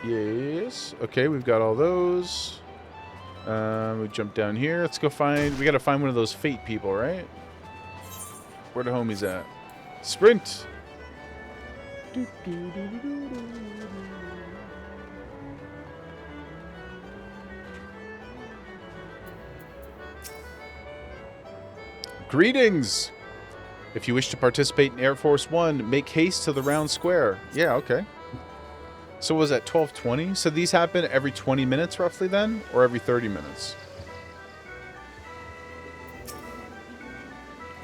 Yes. Okay, we've got all those. We jump down here. Let's go find... We gotta find one of those fate people, right? Where the homies at? Sprint! Greetings! If you wish to participate in Air Force One, make haste to the round square. Yeah, okay. So was that 12:20? So these happen every 20 minutes roughly then? Or every 30 minutes?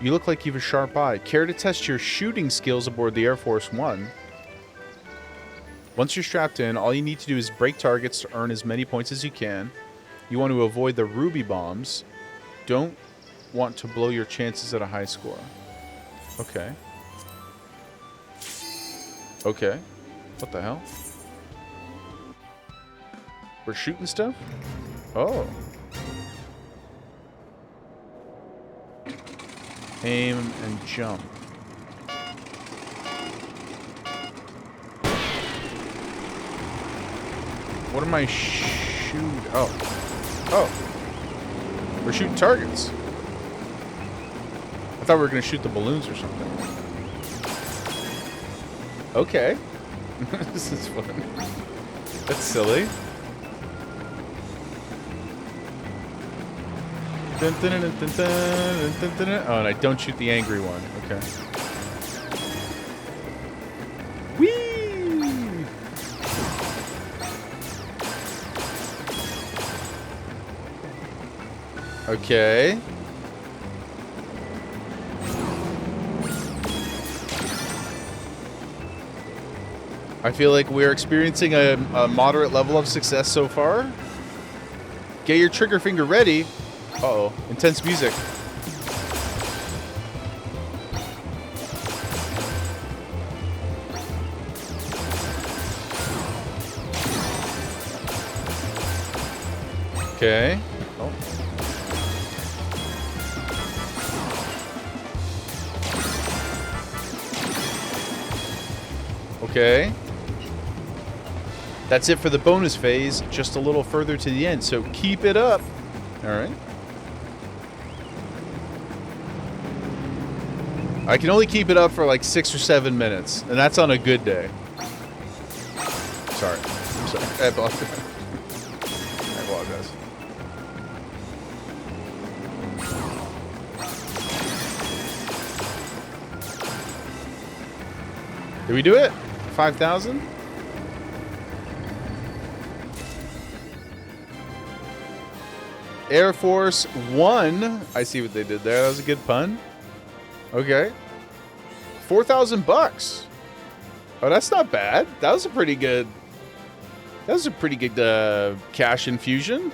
You look like you have a sharp eye. Care to test your shooting skills aboard the Air Force One? Once you're strapped in, all you need to do is break targets to earn as many points as you can. You want to avoid the ruby bombs. Don't want to blow your chances at a high score. Okay. Okay. What the hell? We're shooting stuff? Oh. Aim and jump. What am I shooting? Oh. Oh. We're shooting targets. I thought we were going to shoot the balloons or something. Okay. This is fun. That's silly. Oh, and I don't shoot the angry one. Okay. Whee! Okay. I feel like we're experiencing a moderate level of success so far. Get your trigger finger ready. Uh-oh. Intense music. Okay. Oh. Okay. That's it for the bonus phase, just a little further to the end, so keep it up. All right. I can only keep it up for like 6 or 7 minutes, and that's on a good day. Sorry. I'm sorry. I apologize. I apologize. Did we do it? 5,000? Air Force One. I see what they did there. That was a good pun. Okay. 4,000 bucks. Oh, that's not bad. That was a pretty good. That was a pretty good cash infusion.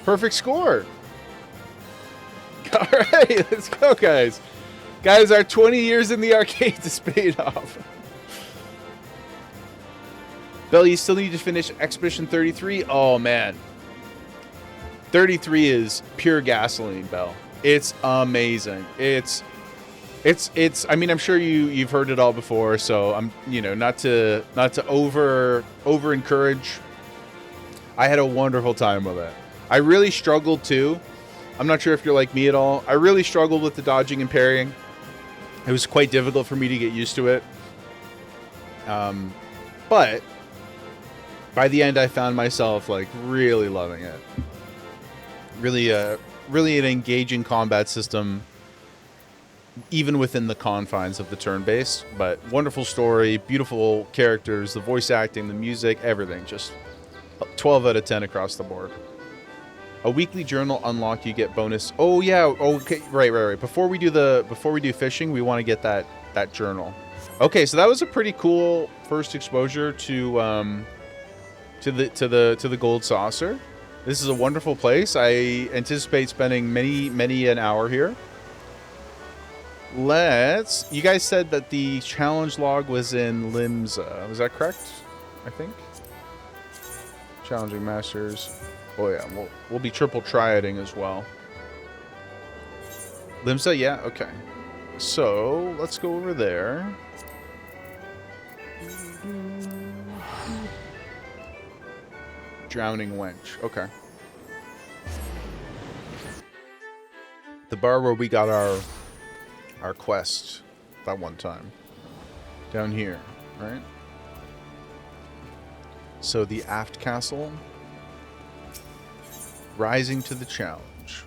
Perfect score. All right, let's go, guys. Guys, our 20 years in the arcades is paid off. Bell, you still need to finish Expedition 33. Oh man. 33 is pure gasoline, Bell. It's amazing. It's I mean, I'm sure you've heard it all before, so I'm, you know, not to over encourage. I had a wonderful time with it. I really struggled too. I'm not sure if you're like me at all. I really struggled with the dodging and parrying. It was quite difficult for me to get used to it. But by the end I found myself like really loving it. Really an engaging combat system, even within the confines of the turn-based, but wonderful story, beautiful characters, the voice acting, the music, everything. Just 12 out of 10 across the board. A weekly journal unlock, you get bonus. Oh yeah, okay, right. Before we do fishing, we want to get that journal. Okay, so that was a pretty cool first exposure to the Gold Saucer. This is a wonderful place. I anticipate spending many an hour here. You guys said that the challenge log was in Limsa. Was that correct? I think. Challenging masters. Oh yeah, we'll be triple triading as well. Limsa, yeah, okay. So let's go over there. Drowning wench. Okay. The bar where we got our our quest that one time. Down here, right? So the aft castle. Rising to the challenge.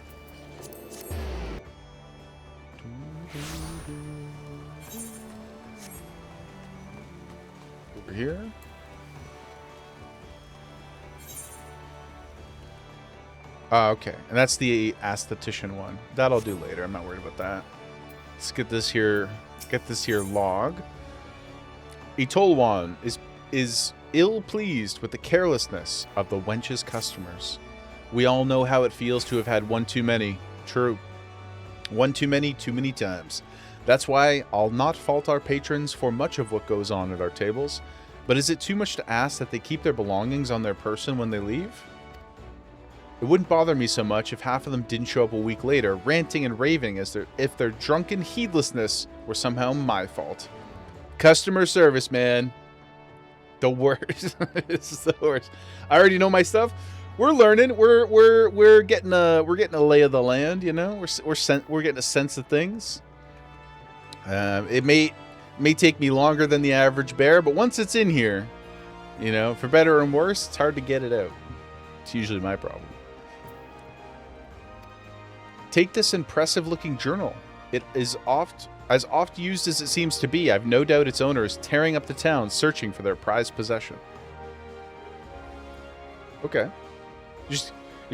Over here. Okay. And that's the aesthetician one. That'll do later. I'm not worried about that. Let's get this here. Get this here log. Etolwan is ill-pleased with the carelessness of the wench's customers. We all know how it feels to have had one too many. True. One too many times. That's why I'll not fault our patrons for much of what goes on at our tables. But is it too much to ask that they keep their belongings on their person when they leave? It wouldn't bother me so much if half of them didn't show up a week later, ranting and raving as if their drunken heedlessness were somehow my fault. Customer service, man. The worst. This is the worst. I already know my stuff. We're learning. We're getting a lay of the land. You know, we're getting a sense of things. It may take me longer than the average bear, but once it's in here, you know, for better and worse, it's hard to get it out. It's usually my problem. Take this impressive-looking journal. It is as oft used as it seems to be. I've no doubt its owner is tearing up the town searching for their prized possession. Okay. Just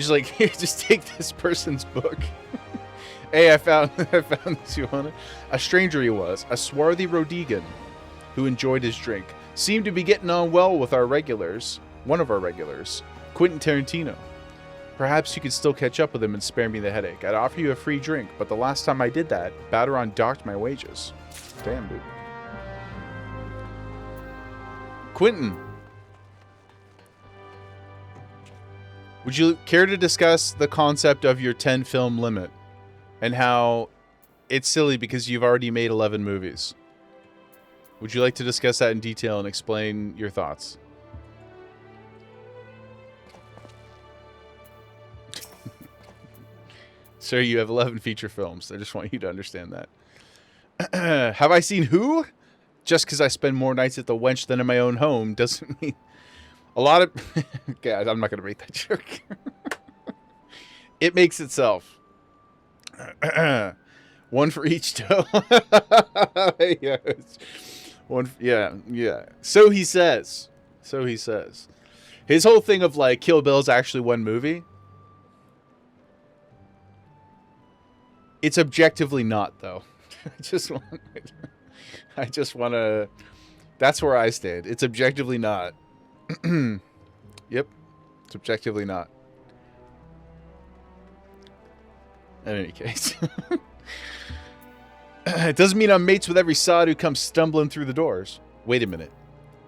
like, here, just take this person's book. Hey, I found this. You want it? A stranger he was, a swarthy Rodigan who enjoyed his drink. Seemed to be getting on well with our regulars. One of our regulars, Quentin Tarantino. Perhaps you could still catch up with him and spare me the headache. I'd offer you a free drink, but the last time I did that, Baderon docked my wages. Damn, dude. Quentin. Would you care to discuss the concept of your 10 film limit and how it's silly because you've already made 11 movies? Would you like to discuss that in detail and explain your thoughts? Sir, you have 11 feature films. I just want you to understand that. Have I seen who? Just because I spend more nights at the wench than in my own home doesn't mean... A lot of... Okay, I'm not going to make that joke. It makes itself. One for each toe. Yeah. Yeah. So he says. His whole thing of like Kill Bill is actually one movie. It's objectively not, though. I just want to... That's where I stand. It's objectively not. Yep. It's objectively not. In any case. It doesn't mean I'm mates with every sod who comes stumbling through the doors. Wait a minute.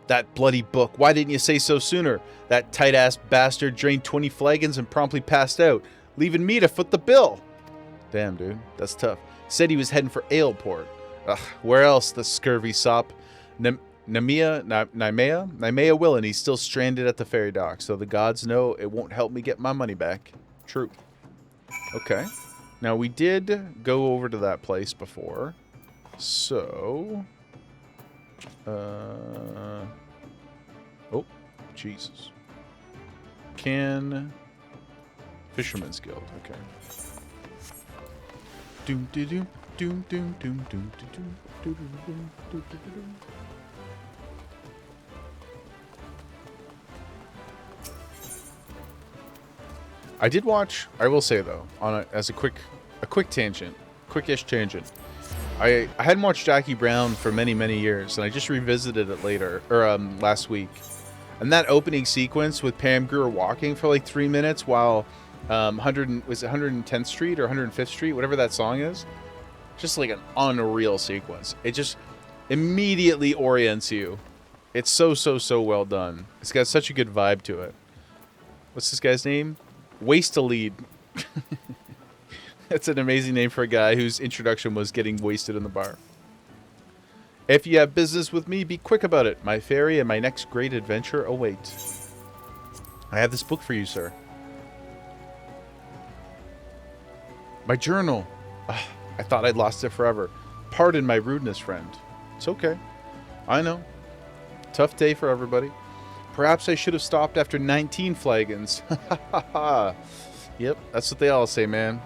That bloody book. Why didn't you say so sooner? That tight-ass bastard drained 20 flagons and promptly passed out, leaving me to foot the bill. Damn, dude. That's tough. Said he was heading for Aleport. Ugh, where else, the scurvy sop? Naimea will, and he's still stranded at the ferry dock, so the gods know it won't help me get my money back. True. Okay. Now, we did go over to that place before. So... Oh, Jesus. Fisherman's Guild. Okay. Doom doom doom doom doom doom doom doom doom doom doom. I did watch. I will say though, as a quick tangent, quickish tangent. I hadn't watched Jackie Brown for many years, and I just revisited it last week. And that opening sequence with Pam Grier walking for like 3 minutes while 110th Street or 105th Street, whatever that song is, just like an unreal sequence. It just immediately orients you. It's so well done. It's got such a good vibe to it. What's this guy's name? Waste a Lead. That's an amazing name for a guy whose introduction was getting wasted in the bar. If you have business with me, be quick about it. My ferry and my next great adventure await. I have this book for you, sir. My journal. Ugh, I thought I'd lost it forever. Pardon my rudeness, friend. It's okay. I know. Tough day for everybody. Perhaps I should have stopped after 19 flagons. Yep, that's what they all say, man.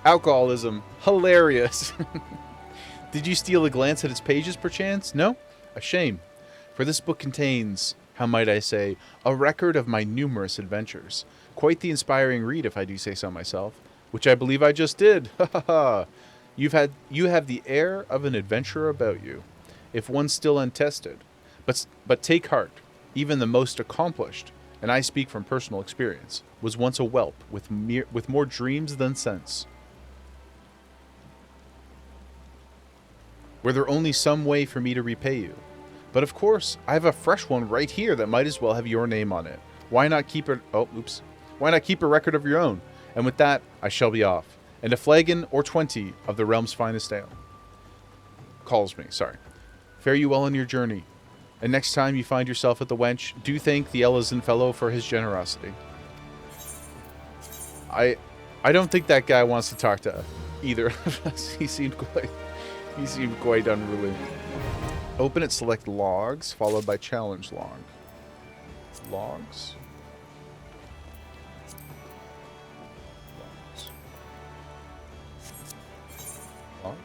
Alcoholism. Hilarious. Did you steal a glance at its pages, perchance? No? A shame. For this book contains, how might I say, a record of my numerous adventures. Quite the inspiring read, if I do say so myself. Which I believe I just did. Ha ha ha. You have the air of an adventurer about you, if one still untested. But take heart. Even the most accomplished, and I speak from personal experience, was once a whelp with more dreams than sense. Were there only some way for me to repay you? But of course, I have a fresh one right here that might as well have your name on it. Why not keep it? Oh, oops. Why not keep a record of your own? And with that, I shall be off. And a flagon or 20 of the realm's finest ale. Calls me, sorry. Fare you well on your journey. And next time you find yourself at the wench, do thank the Ellison fellow for his generosity. I don't think that guy wants to talk to either of us. He seemed quite unruly. Open it, select logs, followed by challenge log. Logs. Log.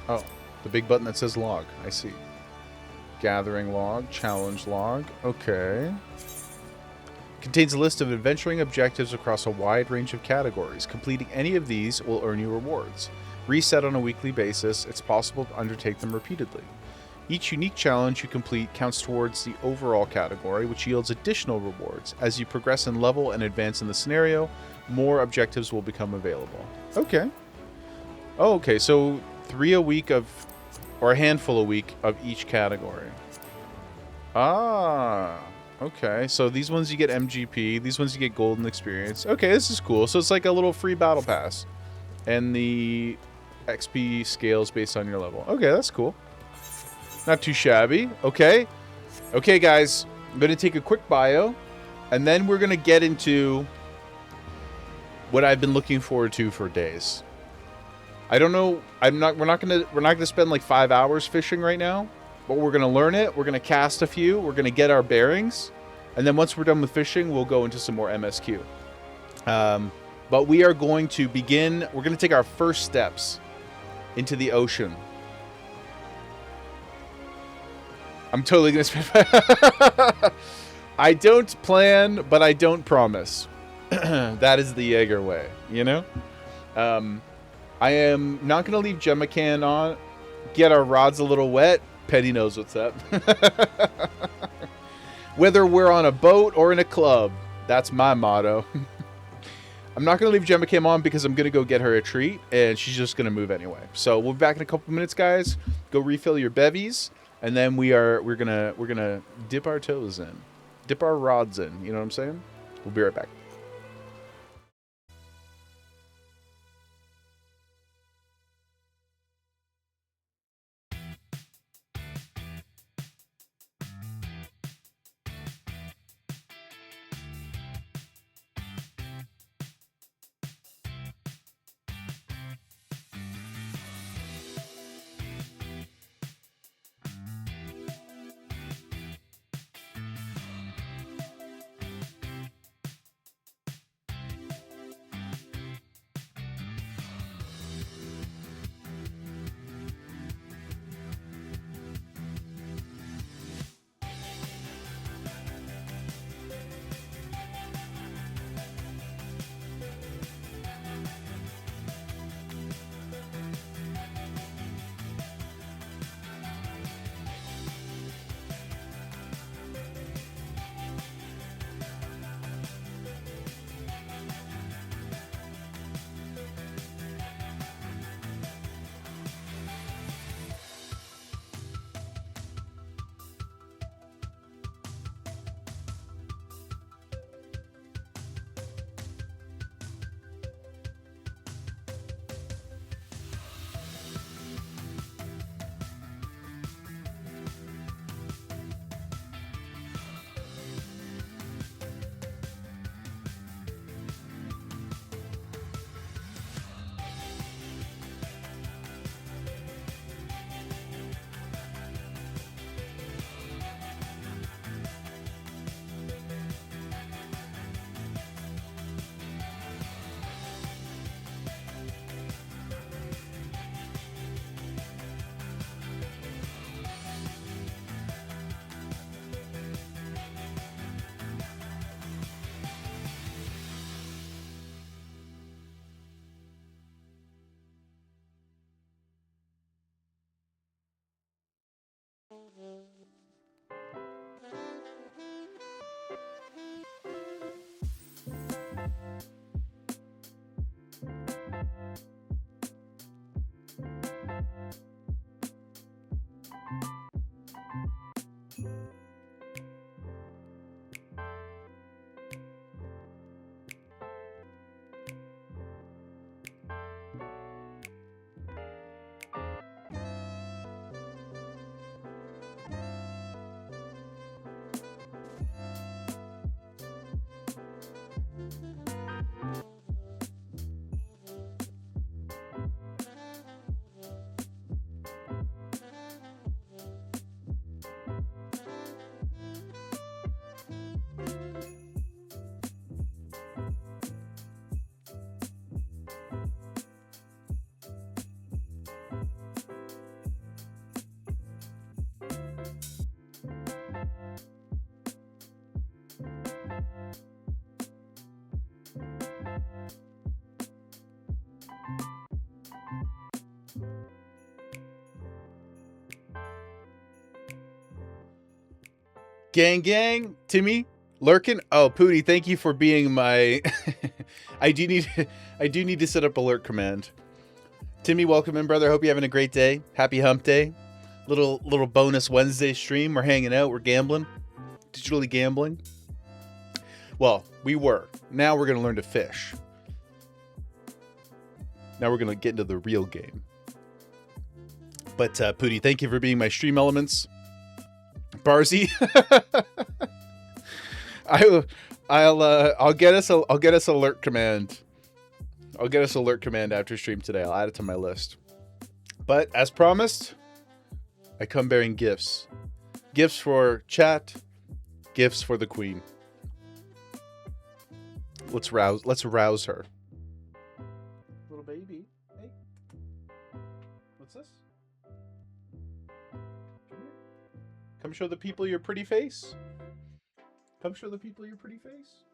Oh. The big button that says log. I see. Gathering log. Challenge log. Okay. Contains a list of adventuring objectives across a wide range of categories. Completing any of these will earn you rewards. Reset on a weekly basis. It's possible to undertake them repeatedly. Each unique challenge you complete counts towards the overall category, which yields additional rewards. As you progress in level and advance in the scenario, more objectives will become available. Okay. Oh, okay. So 3 a week of... or a handful a week of each category. Ah, okay. So these ones you get MGP. These ones you get golden experience. Okay, this is cool. So it's like a little free battle pass. And the XP scales based on your level. Okay, that's cool. Not too shabby. Okay. Okay, guys. I'm going to take a quick bio. And then we're going to get into what I've been looking forward to for days. I don't know. We're not gonna spend like 5 hours fishing right now, but we're gonna learn it. We're gonna cast a few. We're gonna get our bearings, and then once we're done with fishing, we'll go into some more MSQ. But we are going to begin. We're gonna take our first steps into the ocean. I'm totally gonna spend. I don't plan, but I don't promise. That is the Jaeger way, you know. I am not going to leave Gemmacan on. Get our rods a little wet. Petty knows what's up. Whether we're on a boat or in a club, that's my motto. I'm not going to leave Gemmacan on because I'm going to go get her a treat, and she's just going to move anyway. So we'll be back in a couple minutes, guys. Go refill your bevies, and then we're gonna dip our toes in, dip our rods in. You know what I'm saying? We'll be right back. Gang, Timmy, Lurkin. Oh, Pooty, thank you for being my. I do need to set up alert command. Timmy, welcome in, brother. Hope you're having a great day. Happy Hump Day. Little bonus Wednesday stream. We're hanging out. We're gambling, digitally gambling. Well, we were. Now we're gonna learn to fish. Now we're gonna get into the real game. But Pooty, thank you for being my stream elements. Barzy, I'll get us alert command. I'll get us alert command after stream today. I'll add it to my list. But as promised, I come bearing gifts. Gifts for chat, gifts for the queen. Let's rouse her. Little baby. Hey. What's this? Come show the people your pretty face. Come show the people your pretty face.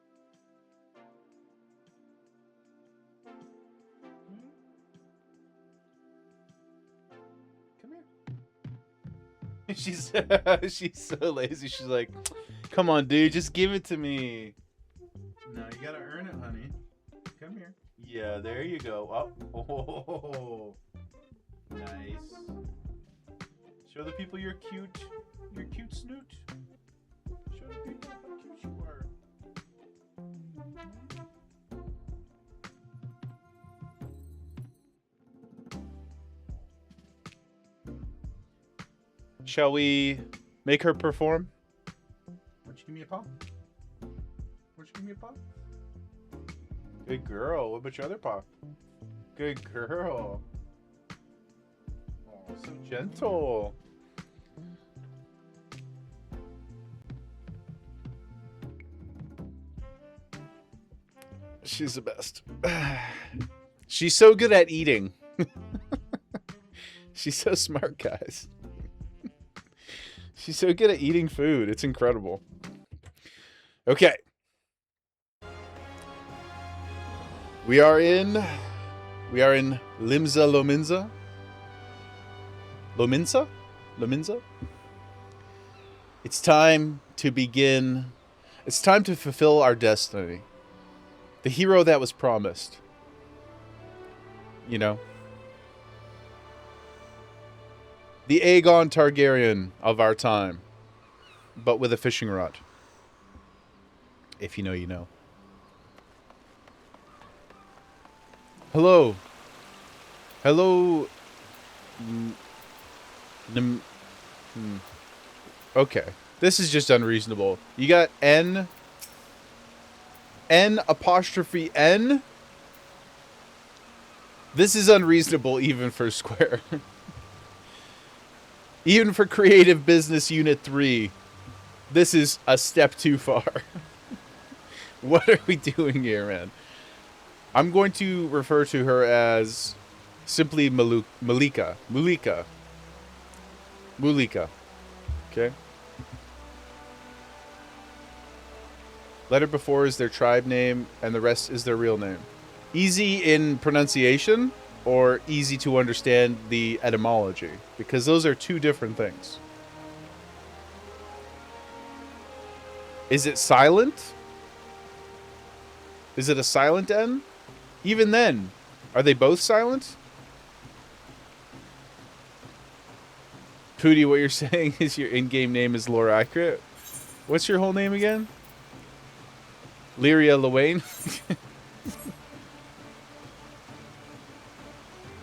Come here. She's so lazy. She's like, come on, dude, just give it to me. No, you gotta earn it, honey. Come here. Yeah, there you go. Oh, nice. Show the people your cute snoot. Show the people how cute you are. Shall we make her perform? Why don't you give me a paw? Why don't you give me a paw? Good girl. What about your other paw? Good girl. Oh, so gentle. She's the best. She's so good at eating. She's so smart, guys. She's so good at eating food. It's incredible. Okay. We are in Limsa Lominsa. Lominsa? It's time to begin. It's time to fulfill our destiny. The hero that was promised. You know? The Aegon Targaryen of our time. But with a fishing rod. If you know, you know. Hello. Hello. Okay. This is just unreasonable. You got N apostrophe N? This is unreasonable even for Square. Even for Creative Business Unit 3. This is a step too far. What are we doing here, man? I'm going to refer to her as simply Malika. Okay? Letter before is their tribe name, and the rest is their real name. Easy in pronunciation, or easy to understand the etymology, because those are two different things. Is it silent? Is it a silent N? Even then, are they both silent? Pooty, what you're saying is your in-game name is lore accurate? What's your whole name again? Lyria Lewayne?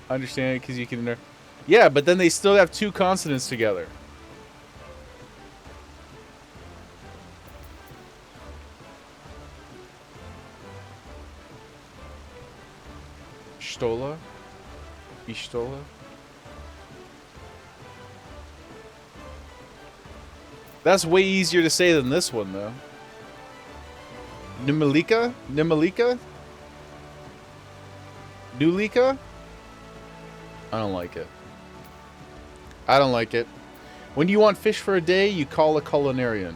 Understand it because you can... Yeah, but then they still have two consonants together. Stola? Ishtola? That's way easier to say than this one, though. Nimalika? Nimalika? Nulika? I don't like it. I don't like it. When you want fish for a day, you call a culinarian.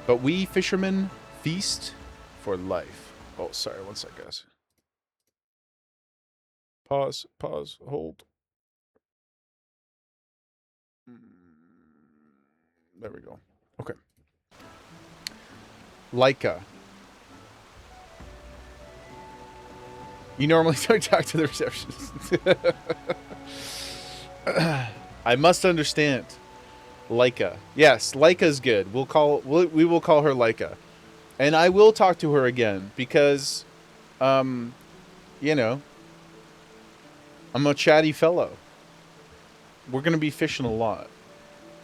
But we fishermen feast for life. Oh, sorry. One sec, guys. Pause. Hold. There we go. Okay. Leica. You normally don't talk to the receptionist. I must understand. Leica. Yes, Leica's good. We will call her Leica. And I will talk to her again because you know, I'm a chatty fellow. We're going to be fishing a lot.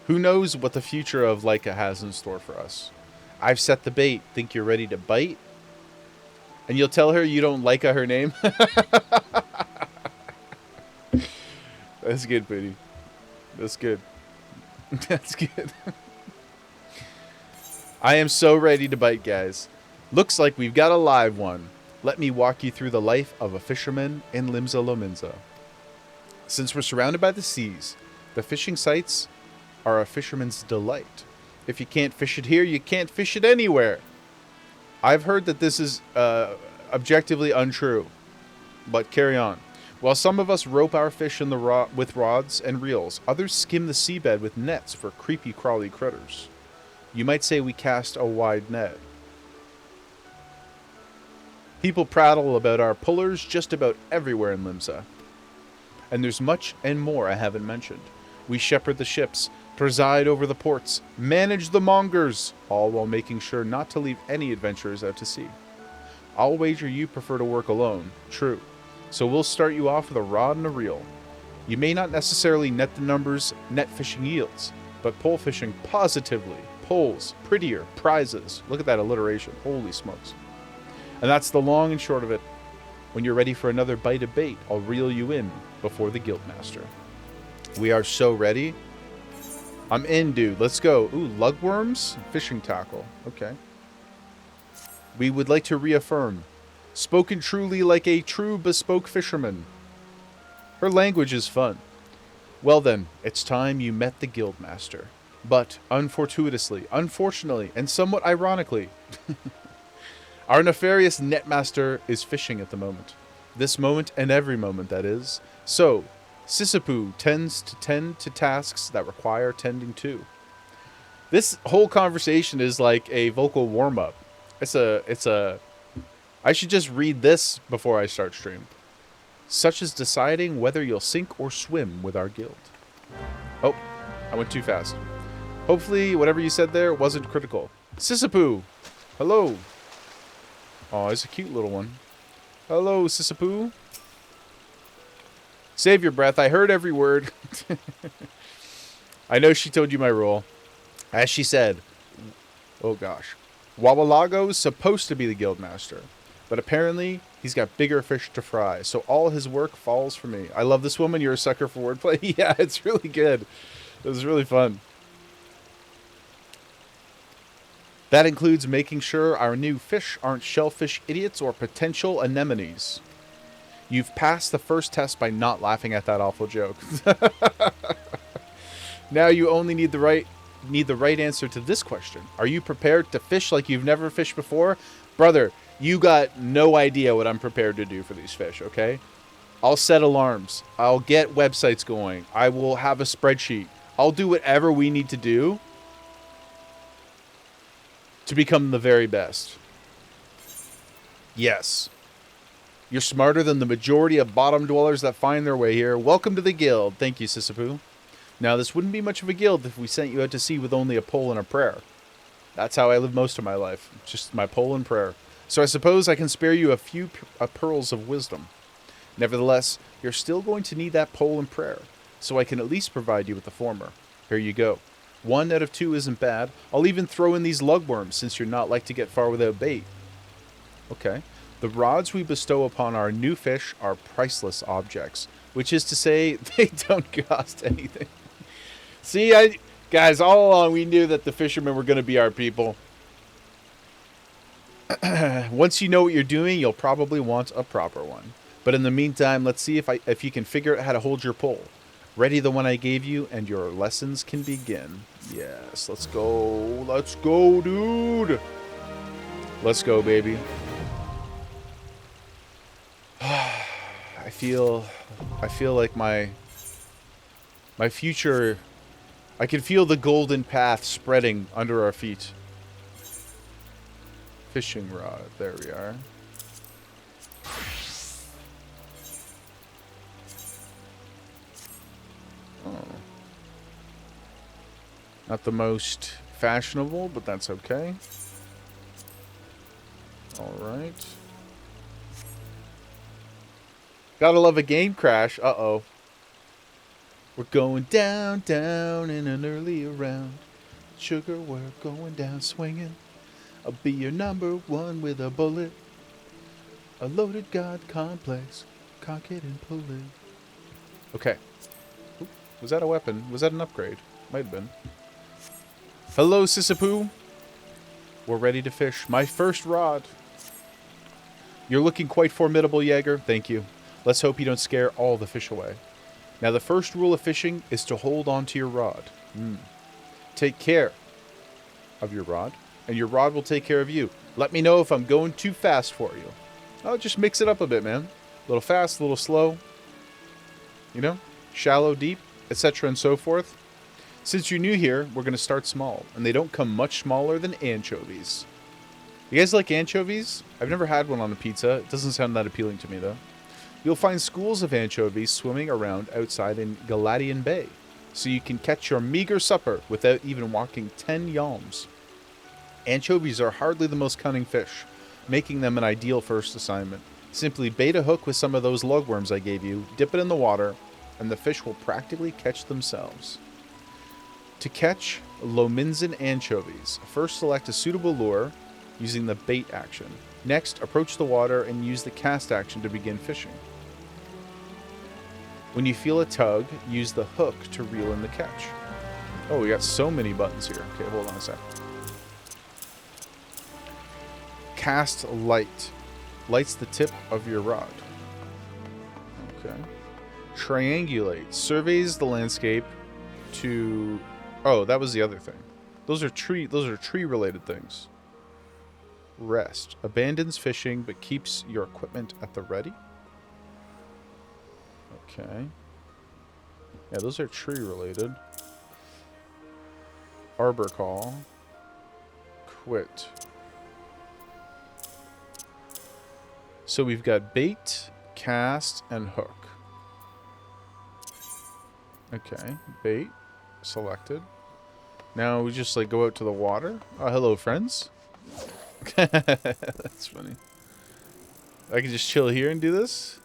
Who knows what the future of Leica has in store for us? I've set the bait. Think you're ready to bite? And you'll tell her you don't like her name? That's good, buddy. That's good. That's good. I am so ready to bite, guys. Looks like we've got a live one. Let me walk you through the life of a fisherman in Limsa Lominsa. Since we're surrounded by the seas, the fishing sites are a fisherman's delight. If you can't fish it here, you can't fish it anywhere. I've heard that this is objectively untrue, but carry on. While some of us rope our fish in the with rods and reels, others skim the seabed with nets for creepy crawly critters. You might say we cast a wide net. People prattle about our pullers just about everywhere in Limsa. And there's much and more I haven't mentioned. We shepherd the ships, preside over the ports, manage the mongers, all while making sure not to leave any adventurers out to sea. I'll wager you prefer to work alone, true. So we'll start you off with a rod and a reel. You may not necessarily net the numbers net fishing yields, but pole fishing positively pulls prettier prizes. Look at that alliteration, holy smokes. And that's the long and short of it. When you're ready for another bite of bait, I'll reel you in before the guildmaster. We are so ready. I'm in, dude. Let's go. Ooh, lugworms? Fishing tackle. Okay. We would like to reaffirm. Spoken truly like a true bespoke fisherman. Her language is fun. Well then, it's time you met the guildmaster. But, unfortunately, and somewhat ironically, our nefarious netmaster is fishing at the moment. This moment and every moment, that is. So, Sisyphu tends to tend to tasks that require tending to. This whole conversation is like a vocal warm-up. I should just read this before I start stream. Such as deciding whether you'll sink or swim with our guild. Oh, I went too fast. Hopefully, whatever you said there wasn't critical. Sisyphu! Hello! Oh, it's a cute little one. Hello, Sisyphu. Save your breath. I heard every word. I know she told you my role. As she said, oh gosh, Wawalago's supposed to be the guildmaster, but apparently he's got bigger fish to fry, so all his work falls for me. I love this woman. You're a sucker for wordplay. Yeah, it's really good. It was really fun. That includes making sure our new fish aren't shellfish idiots or potential anemones. You've passed the first test by not laughing at that awful joke. Now you only need the right answer to this question. Are you prepared to fish like you've never fished before? Brother, you got no idea what I'm prepared to do for these fish, okay? I'll set alarms. I'll get websites going. I will have a spreadsheet. I'll do whatever we need to do to become the very best. Yes. You're smarter than the majority of bottom dwellers that find their way here. Welcome to the guild. Thank you, Sisyphu. Now, this wouldn't be much of a guild if we sent you out to sea with only a pole and a prayer. That's how I live most of my life. Just my pole and prayer. So I suppose I can spare you a few pearls of wisdom. Nevertheless, you're still going to need that pole and prayer, so I can at least provide you with the former. Here you go. 1 out of 2 isn't bad. I'll even throw in these lugworms since you're not like to get far without bait. Okay. The rods we bestow upon our new fish are priceless objects, which is to say they don't cost anything. See, guys, all along we knew that the fishermen were going to be our people. Once you know what you're doing, you'll probably want a proper one. But in the meantime, let's see if you can figure out how to hold your pole. Ready the one I gave you, and your lessons can begin. Yes, let's go. Let's go, dude. Let's go, baby. I feel like my future I can feel the golden path spreading under our feet. Fishing rod. There we are. Oh. Not the most fashionable, but that's okay. Alright. Gotta love a game crash. Uh-oh. We're going down, down in an early round. Sugar, we're going down swinging. I'll be your number one with a bullet. A loaded god complex. Cock it and pull it. Okay. Oop, was that a weapon? Was that an upgrade? Might have been. Hello, Sissapoo. We're ready to fish. My first rod. You're looking quite formidable, Jaeger. Thank you. Let's hope you don't scare all the fish away. Now, the first rule of fishing is to hold on to your rod. Take care of your rod, and your rod will take care of you. Let me know if I'm going too fast for you. Oh, just mix it up a bit, man. A little fast, a little slow. You know? Shallow, deep, etc. and so forth. Since you're new here, we're going to start small, and they don't come much smaller than anchovies. You guys like anchovies? I've never had one on a pizza. It doesn't sound that appealing to me, though. You'll find schools of anchovies swimming around outside in Galatian Bay, so you can catch your meager supper without even walking 10 yalms. Anchovies are hardly the most cunning fish, making them an ideal first assignment. Simply bait a hook with some of those lugworms I gave you, dip it in the water, and the fish will practically catch themselves. To catch Lominsan anchovies, first select a suitable lure using the bait action. Next, approach the water and use the cast action to begin fishing. When you feel a tug, use the hook to reel in the catch. Oh, we got so many buttons here. Okay, hold on a sec. Cast light. Lights the tip of your rod. Okay. Triangulate. Surveys the landscape to... Oh, that was the other thing. Those are tree related things. Rest. Abandons fishing but keeps your equipment at the ready. Okay. Yeah, those are tree related. Arbor call. Quit. So we've got bait, cast, and hook. Okay, bait selected. Now we just like go out to the water. Oh, hello, friends. That's funny. I can just chill here and do this.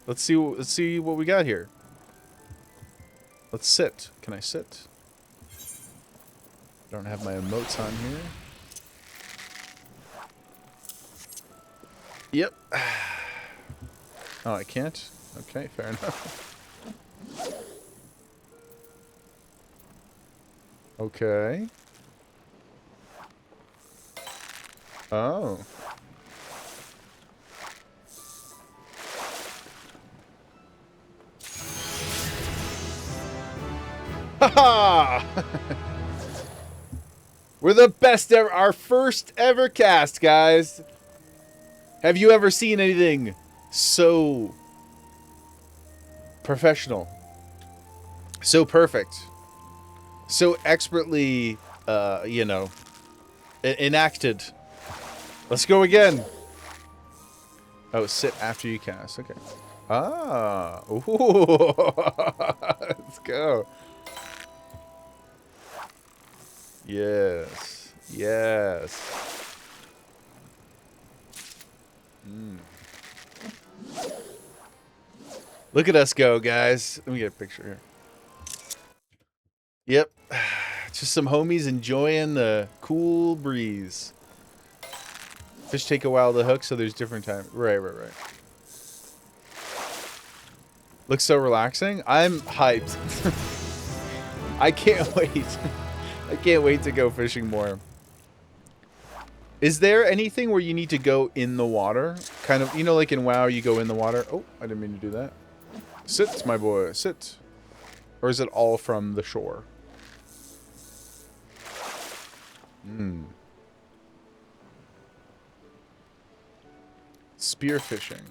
Let's see what we got here. Let's sit. Can I sit? Don't have my emotes on here. Yep. Oh, I can't? Okay, fair enough. Okay. Oh. Haha! We're the best ever. Our first ever cast, guys. Have you ever seen anything so professional? So perfect. So expertly, you know, enacted. Let's go again. Oh, sit after you cast. Okay. Ah. Ooh. Let's go. Yes. Yes. Look at us go, guys. Let me get a picture here. Yep. Just some homies enjoying the cool breeze. Fish take a while to hook, so there's different time. Right. Looks so relaxing. I'm hyped. I can't wait. I can't wait to go fishing more. Is there anything where you need to go in the water? Kind of, you know, like in WoW, you go in the water. Oh, I didn't mean to do that. Sit, my boy, sit. Or is it all from the shore? Spear fishing.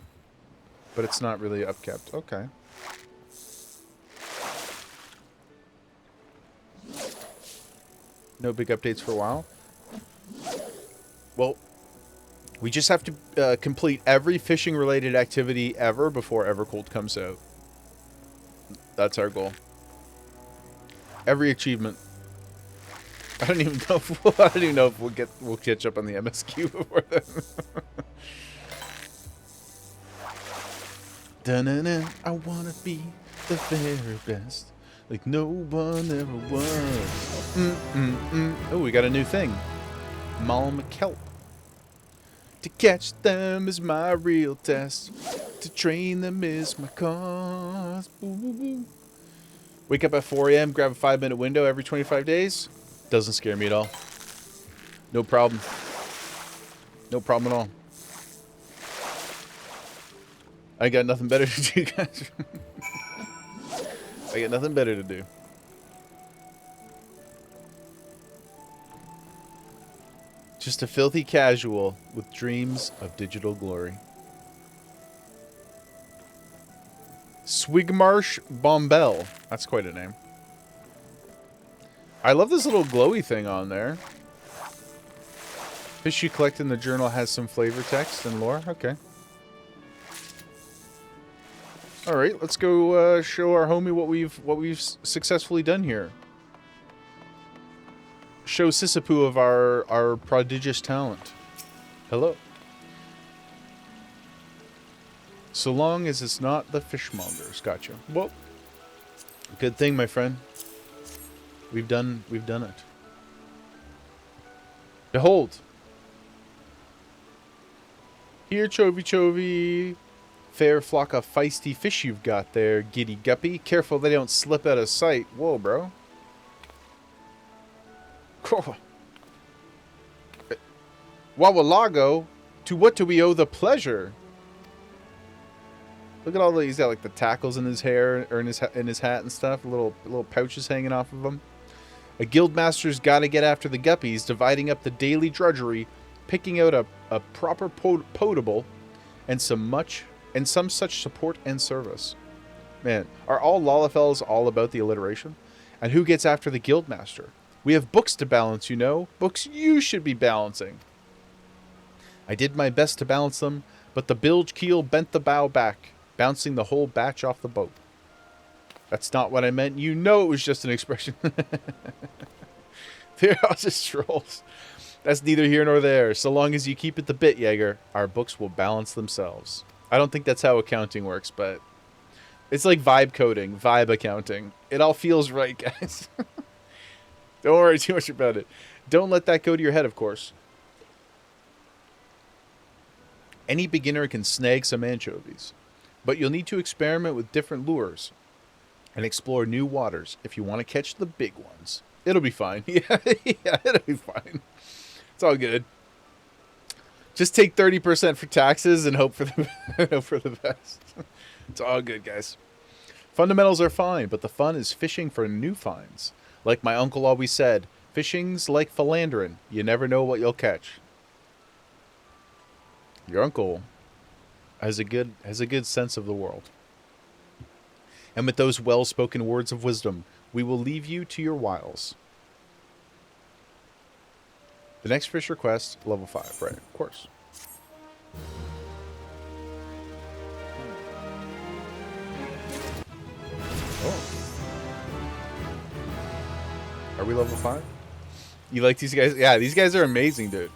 But it's not really upkept. Okay. No big updates for a while. Well, we just have to complete every fishing-related activity ever before Evercold comes out. That's our goal. Every achievement. I don't even know if I don't even know if we'll catch up on the MSQ before then. Dun-dun-dun, I wanna be the very best, like no one ever was. Oh, we got a new thing. Mal McKelp. To catch them is my real test. To train them is my cause. Ooh. Wake up at 4 a.m., grab a 5-minute window every 25 days. Doesn't scare me at all. No problem. No problem at all. I got nothing better to do, guys. I got nothing better to do. Just a filthy casual with dreams of digital glory. Swigmarsh Bombell. That's quite a name. I love this little glowy thing on there. Fish you collect in the journal has some flavor text and lore. Okay. All right, let's go show our homie what we've successfully done here. Show Sisapu of our prodigious talent. Hello. So long as it's not the fishmongers. Gotcha. Well, good thing, my friend. We've done it. Behold. Here, Chovy Chovy. Fair flock of feisty fish you've got there, giddy guppy. Careful they don't slip out of sight. Whoa, bro. Wawalago, to what do we owe the pleasure? Look at all the, he's got like the tackles in his hair or in his hat and stuff. Little pouches hanging off of him. A guildmaster's got to get after the guppies, dividing up the daily drudgery, picking out a proper potable, and some such support and service. Man, are all Lalafels all about the alliteration? And who gets after the guildmaster? We have books to balance, you know. Books you should be balancing. I did my best to balance them, but the bilge keel bent the bow back, bouncing the whole batch off the boat. That's not what I meant. You know it was just an expression. They're all just trolls. That's neither here nor there. So long as you keep it the bit, Jaeger, our books will balance themselves. I don't think that's how accounting works, but it's like vibe coding, vibe accounting. It all feels right, guys. Don't worry too much about it. Don't let that go to your head, of course. Any beginner can snag some anchovies, but you'll need to experiment with different lures and explore new waters if you want to catch the big ones. It'll be fine. Yeah, it'll be fine. It's all good. Just take 30% for taxes and hope for the best. It's all good, guys. Fundamentals are fine, but the fun is fishing for new finds. Like my uncle always said, fishing's like philandering. You never know what you'll catch. Your uncle has a good sense of the world. And with those well-spoken words of wisdom, we will leave you to your wiles. The next fish request, level 5, right? Of course. Oh. Are we level 5? You like these guys? Yeah, these guys are amazing, dude.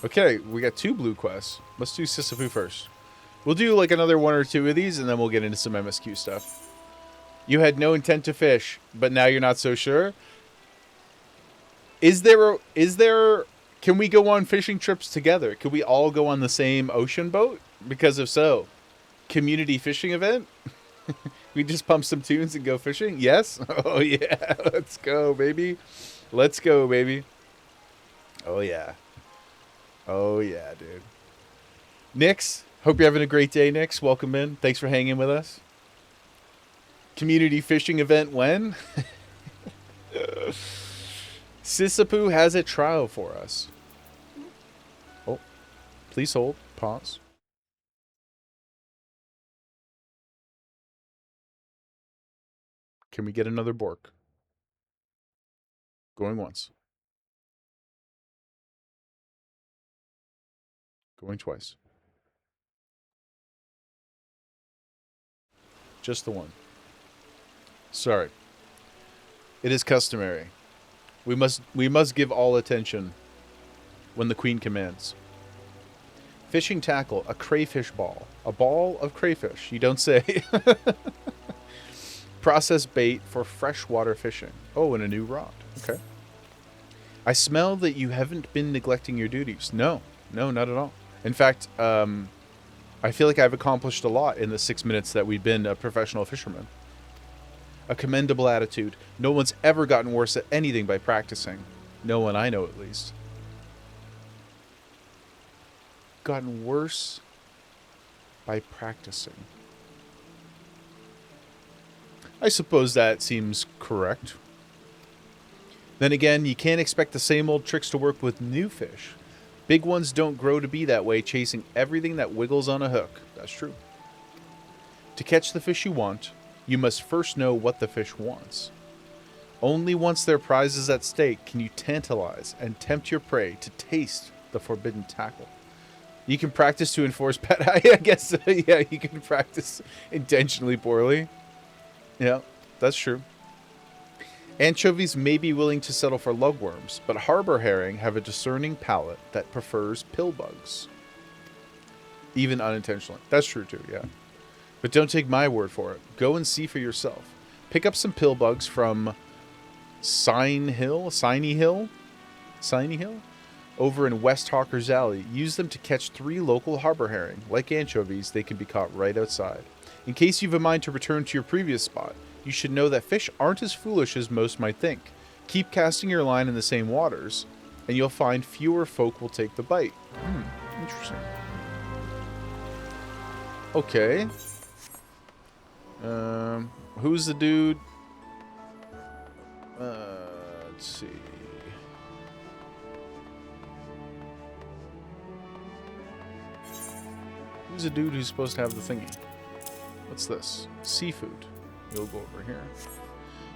Okay, we got 2 blue quests. Let's do Sisafu first. We'll do like another 1 or 2 of these, and then we'll get into some MSQ stuff. You had no intent to fish, but now you're not so sure. Is there? Can we go on fishing trips together? Could we all go on the same ocean boat? Because if so, community fishing event. We just pump some tunes and go fishing. Yes. Oh yeah. Let's go, baby. Let's go, baby. Oh yeah. Oh yeah, dude. Nix, hope you're having a great day, Nix. Welcome in. Thanks for hanging with us. Community fishing event when? Sisapu has a trial for us. Oh, please hold. Pause. Can we get another Bork? Going once. Going twice. Just the one. Sorry. It is customary. We must give all attention when the queen commands. Fishing tackle, a crayfish ball. A ball of crayfish, you don't say. Process bait for freshwater fishing. Oh, and a new rod. Okay. I smell that you haven't been neglecting your duties. No, not at all. In fact, I feel like I've accomplished a lot in the 6 minutes that we've been a professional fisherman. A commendable attitude. No one's ever gotten worse at anything by practicing. No one I know, at least. Gotten worse by practicing. I suppose that seems correct. Then again, you can't expect the same old tricks to work with new fish. Big ones don't grow to be that way, chasing everything that wiggles on a hook. That's true. To catch the fish you want, you must first know what the fish wants. Only once their prize is at stake can you tantalize and tempt your prey to taste the forbidden tackle. You can practice to enforce pet. I guess, yeah, you can practice intentionally poorly. Yeah, that's true. Anchovies may be willing to settle for lugworms, but harbor herring have a discerning palate that prefers pillbugs. Even unintentionally. That's true too, yeah. But don't take my word for it. Go and see for yourself. Pick up some pillbugs from Siney Hill? Over in West Hawker's Alley. Use them to catch 3 local harbor herring. Like anchovies, they can be caught right outside. In case you've a mind to return to your previous spot, you should know that fish aren't as foolish as most might think. Keep casting your line in the same waters, and you'll find fewer folk will take the bite. Interesting. Okay. Who's the dude? Let's see. Who's the dude who's supposed to have the thingy? What's this? Seafood. You'll go over here.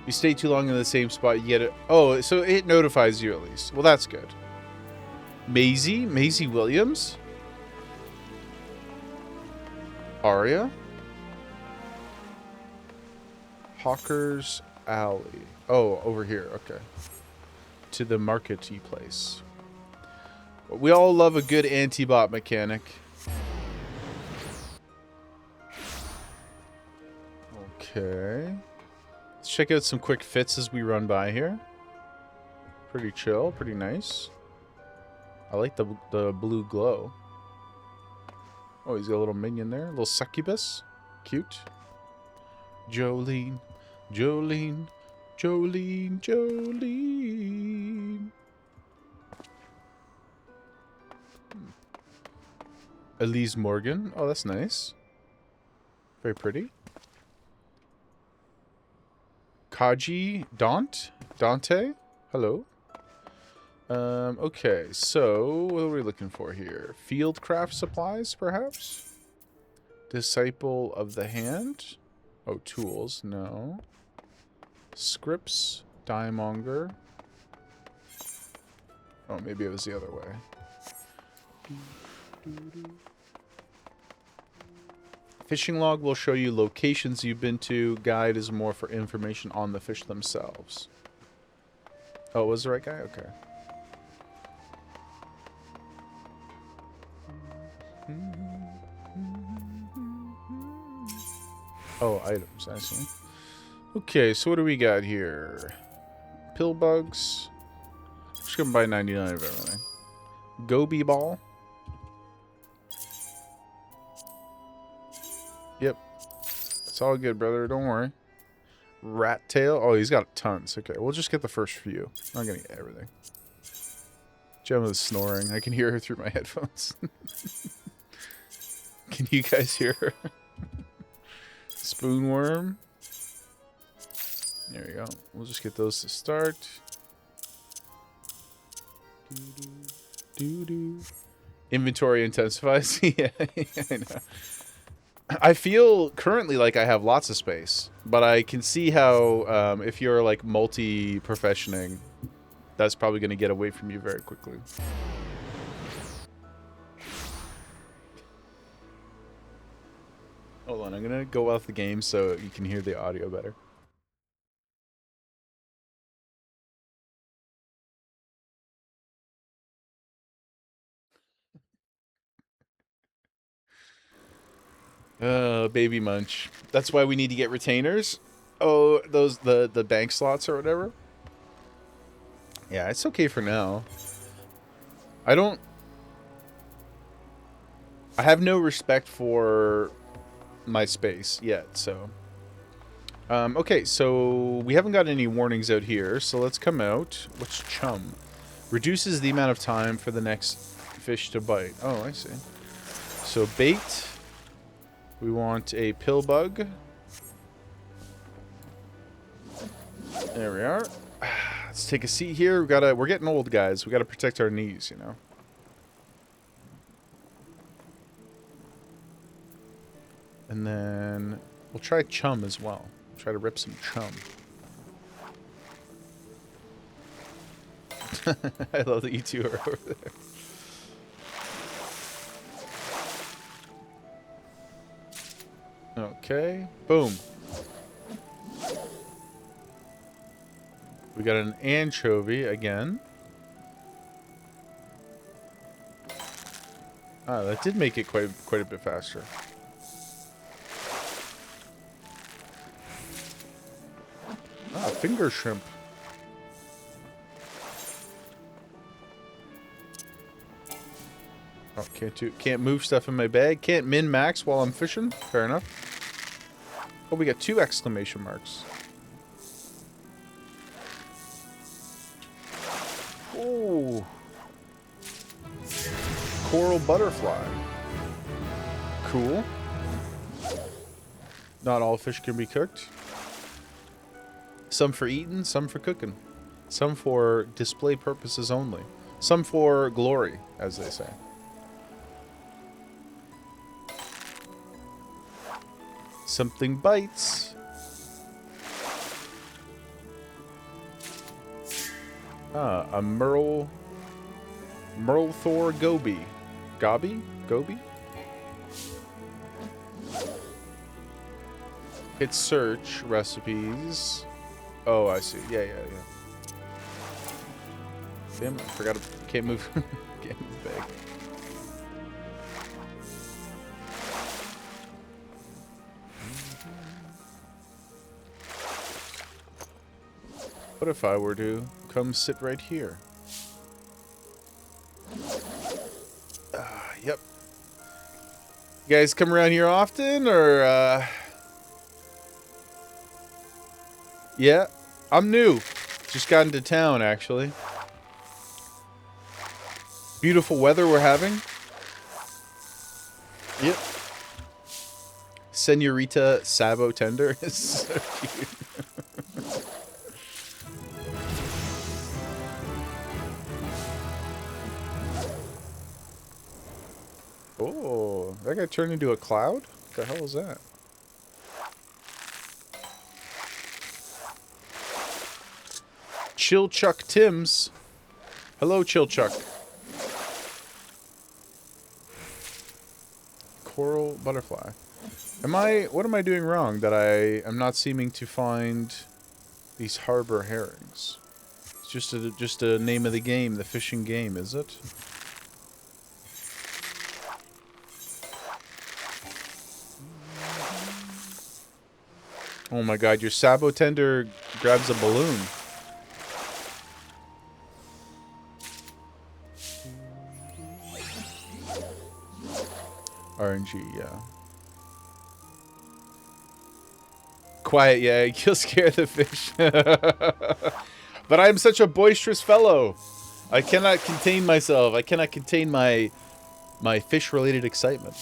You stay too long in the same spot, you get it. Oh, so it notifies you at least. Well, that's good. Maisie Williams? Aria? Hawker's Alley. Oh, over here. Okay. To the markety place. We all love a good anti-bot mechanic. Okay. Let's check out some quick fits as we run by here. Pretty chill, pretty nice. I like the blue glow. Oh, he's got a little minion there. A little succubus. Cute. Jolene. Elise Morgan. Oh, that's nice. Very pretty. Kaji Dante? Hello. Okay, so what are we looking for here? Fieldcraft supplies, perhaps? Disciple of the Hand? Oh, tools, no. Scripts, Diemonger. Oh, maybe it was the other way. Fishing log will show you locations you've been to. Guide is more for information on the fish themselves. Oh, was the right guy? Okay. Oh, items, I see. Okay, so what do we got here? Pill bugs. Just gonna buy 99 of everything. Goby ball. Yep. It's all good, brother. Don't worry. Rat tail. Oh, he's got tons. Okay, we'll just get the first few. I'm not gonna get everything. Gemma is snoring. I can hear her through my headphones. Can you guys hear her? Spoonworm. There we go. We'll just get those to start. Inventory intensifies. Yeah, I know. I feel currently like I have lots of space, but I can see how if you're like multi-professioning, that's probably going to get away from you very quickly. on. I'm gonna go off the game so you can hear the audio better. Baby munch. That's why we need to get retainers. Oh, those the bank slots or whatever. Yeah, it's okay for now. I have no respect for my space yet, so. Okay, so we haven't got any warnings out here, so let's come out. What's chum? Reduces the amount of time for the next fish to bite. Oh, I see. So bait. We want a pill bug. There we are. Let's take a seat here. We're getting old, guys. We gotta protect our knees, you know. And then we'll try chum as well. Try to rip some chum. I love that you two are over there. Okay. Boom. We got an anchovy again. Ah, that did make it quite a bit faster. Ah, finger shrimp. Oh, can't move stuff in my bag. Can't min-max while I'm fishing. Fair enough. Oh, we got 2 exclamation marks. Oh. Coral butterfly. Cool. Not all fish can be cooked. Some for eating, some for cooking. Some for display purposes only. Some for glory, as they say. Something bites. Ah, a Merlthor goby. Goby? Hit search recipes. Oh, I see. Yeah. Damn, I forgot. Can't move. Can't move the bag. What if I were to come sit right here? Yep. You guys come around here often, or Yeah, I'm new. Just got into town, actually. Beautiful weather we're having. Yep. Senorita Sabo Tender is so cute. Oh, that guy turned into a cloud? What the hell is that? Chill Chuck Timms. Hello, Chill Chuck. Coral butterfly. What am I doing wrong that I am not seeming to find these harbor herrings? It's just a name of the game, the fishing game, is it? Oh my god, your Sabo Tender grabs a balloon. RNG, yeah. Quiet, yeah, you'll scare the fish. But I'm such a boisterous fellow. I cannot contain myself. I cannot contain my fish-related excitement.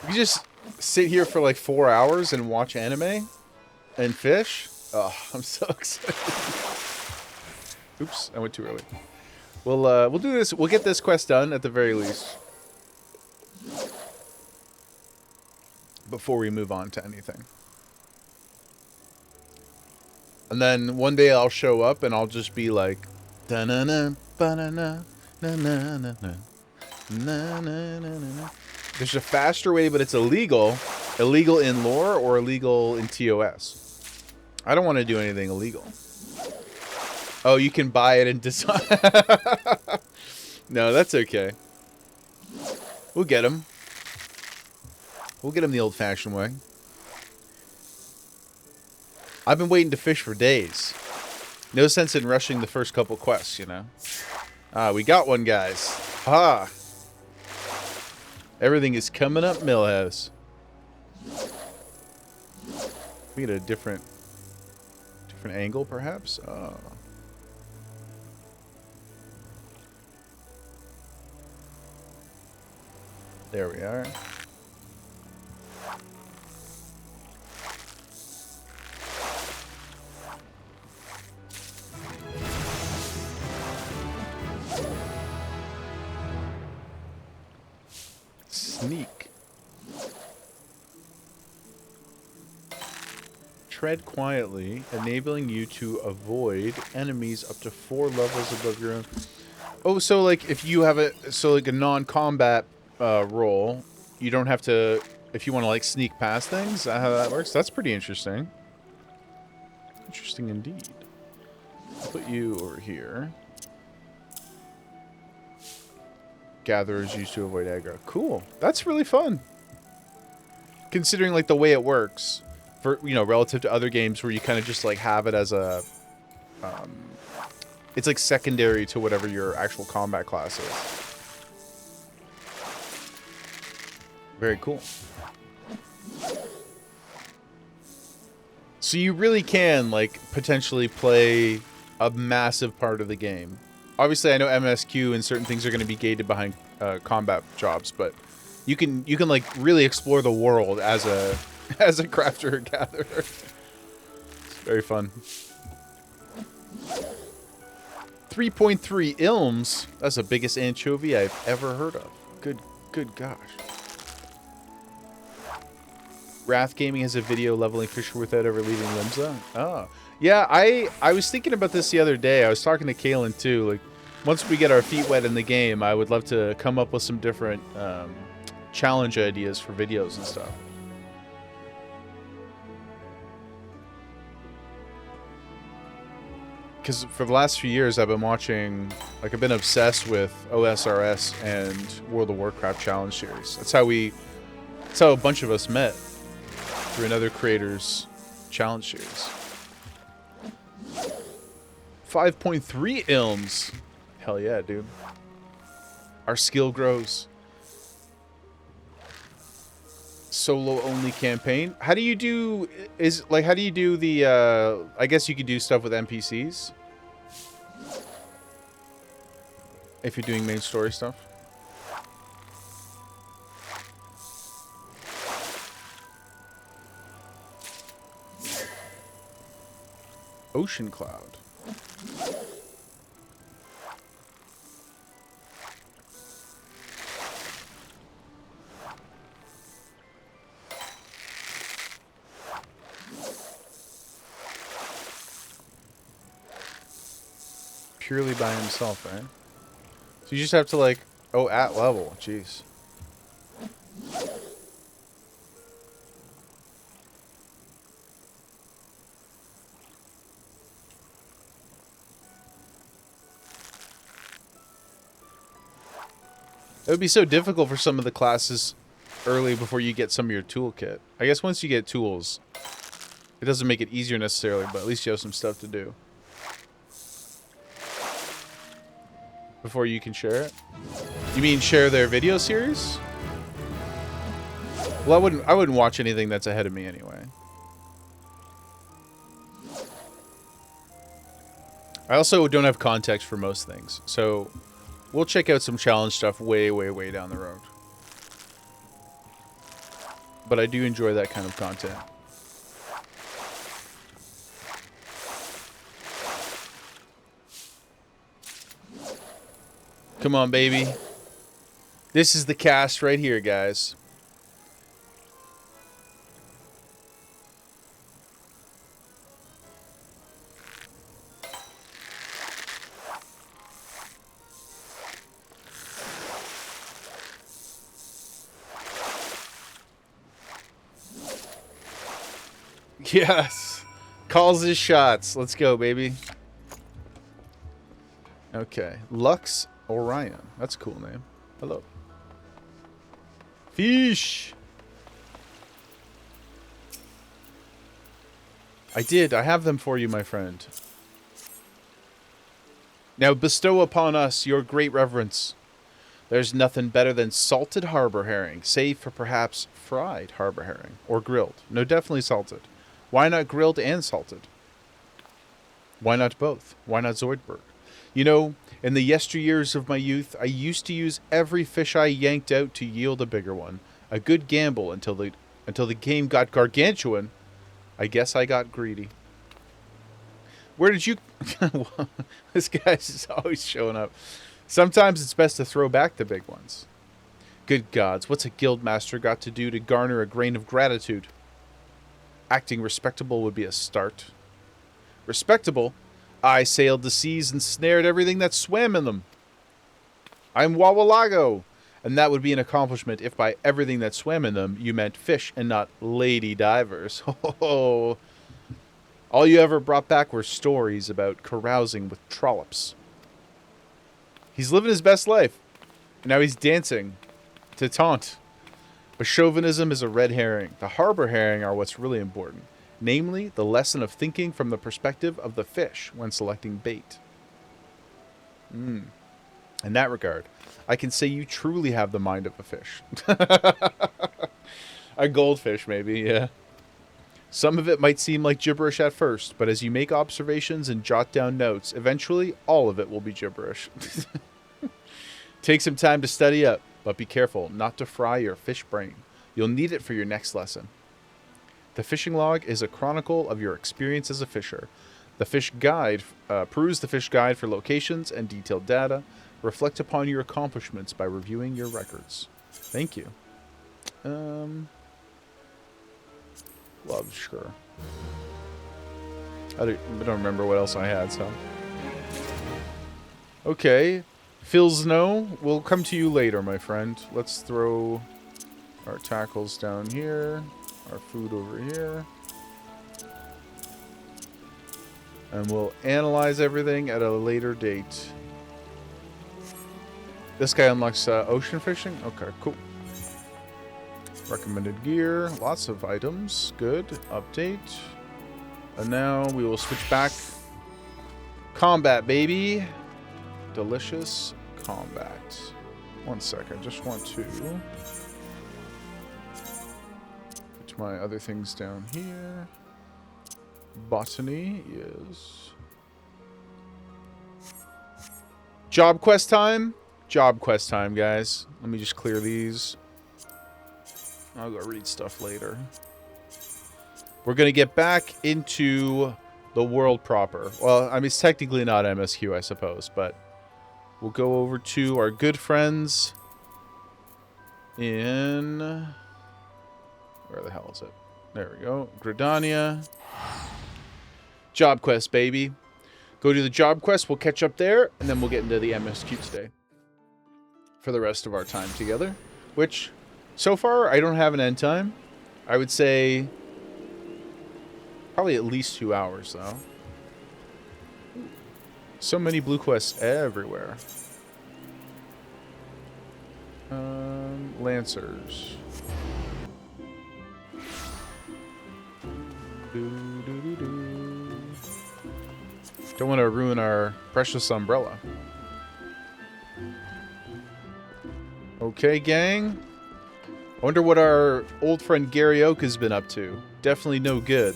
You just sit here for like 4 hours and watch anime and fish. Oh, I'm so excited. Oops, I went too early. We'll do this. We'll get this quest done at the very least before we move on to anything. And then one day I'll show up and I'll just be like, da-na-na, ba-na-na, na-na-na-na, na-na-na-na-na. There's a faster way, but it's illegal. Illegal in lore or illegal in TOS. I don't want to do anything illegal. Oh, you can buy it and design. No, that's okay. We'll get him. We'll get him the old-fashioned way. I've been waiting to fish for days. No sense in rushing the first couple quests, you know? Ah, we got one, guys. Ha! Everything is coming up, Millhouse. We get a different angle, perhaps? Oh. There we are. Sneak. Tread quietly, enabling you to avoid enemies up to 4 levels above your own. Oh, so like if you have like a non-combat role, you don't have to, if you want to like sneak past things, is that how that works? That's pretty interesting. Interesting indeed. I'll put you over here. Gatherers used to avoid aggro. Cool. That's really fun. Considering like the way it works, for relative to other games where you kind of just like have it as a, it's like secondary to whatever your actual combat class is. Very cool. So you really can like potentially play a massive part of the game. Obviously, I know MSQ and certain things are going to be gated behind combat jobs, but you can like really explore the world as a crafter or gatherer. It's very fun. 3.3 ilms. That's the biggest anchovy I've ever heard of. Good gosh. Wrath Gaming has a video leveling Fisher without ever leaving Limsa. Oh. Yeah, I was thinking about this the other day. I was talking to Kaylin too. Like, once we get our feet wet in the game, I would love to come up with some different challenge ideas for videos and stuff. Because for the last few years, I've been watching, like, I've been obsessed with OSRS and World of Warcraft challenge series. That's how a bunch of us met, through another creator's challenge series. 5.3 ilms. Hell yeah, dude. Our skill grows. Solo only campaign. How do you do the I guess you could do stuff with NPCs if you're doing main story stuff. Ocean Cloud. Purely by himself, right? So you just have to like, oh, at level, jeez. It would be so difficult for some of the classes early before you get some of your toolkit. I guess once you get tools, it doesn't make it easier necessarily, but at least you have some stuff to do. Before you can share it? You mean share their video series? Well, I wouldn't watch anything that's ahead of me anyway. I also don't have context for most things, so we'll check out some challenge stuff way, way, way down the road. But I do enjoy that kind of content. Come on, baby. This is the cast right here, guys. Yes. Calls his shots. Let's go, baby. Okay. Lux Orion. That's a cool name. Hello. Fish. I did. I have them for you, my friend. Now bestow upon us your great reverence. There's nothing better than salted harbor herring, save for perhaps fried harbor herring, or grilled. No, definitely salted. Why not grilled and salted? Why not both? Why not Zoidberg? You know, in the yesteryears of my youth, I used to use every fish I yanked out to yield a bigger one. A good gamble until the game got gargantuan. I guess I got greedy. Where did you... This guy's just always showing up. Sometimes it's best to throw back the big ones. Good gods, what's a guildmaster got to do to garner a grain of gratitude? Acting respectable would be a start. Respectable? I sailed the seas and snared everything that swam in them. I'm Wawalago, and that would be an accomplishment if by everything that swam in them you meant fish and not lady divers. Oh, all you ever brought back were stories about carousing with trollops. He's living his best life, and now he's dancing to taunt. But chauvinism is a red herring. The harbor herring are what's really important. Namely, the lesson of thinking from the perspective of the fish when selecting bait. In that regard, I can say you truly have the mind of a fish. A goldfish, maybe, yeah. Some of it might seem like gibberish at first, but as you make observations and jot down notes, eventually all of it will be gibberish. Take some time to study up, but be careful not to fry your fish brain. You'll need it for your next lesson. The fishing log is a chronicle of your experience as a fisher. The fish guide, peruse the fish guide for locations and detailed data. Reflect upon your accomplishments by reviewing your records. Thank you. Love, sure. I don't remember what else I had, so. Okay. Phil Snow, we'll come to you later, my friend. Let's throw our tackles down here. Our food over here. And we'll analyze everything at a later date. This guy unlocks ocean fishing? Okay, cool. Recommended gear. Lots of items. Good. Update. And now we will switch back. Combat, baby. Delicious combat. One sec. I just want to... my other things down here. Botany is job quest time. Job quest time, guys. Let me just clear these. I'll go read stuff later. We're gonna get back into the world proper. Well, I mean, it's technically not MSQ, I suppose, but we'll go over to our good friends in... Where the hell is it? There we go. Gridania. Job quest, baby. Go do the job quest. We'll catch up there, and then we'll get into the MSQ today. For the rest of our time together. Which, so far, I don't have an end time. I would say... probably at least 2 hours, though. So many blue quests everywhere. Lancers. Don't want to ruin our precious umbrella. Okay, gang. I wonder what our old friend Gary Oak has been up to. Definitely no good.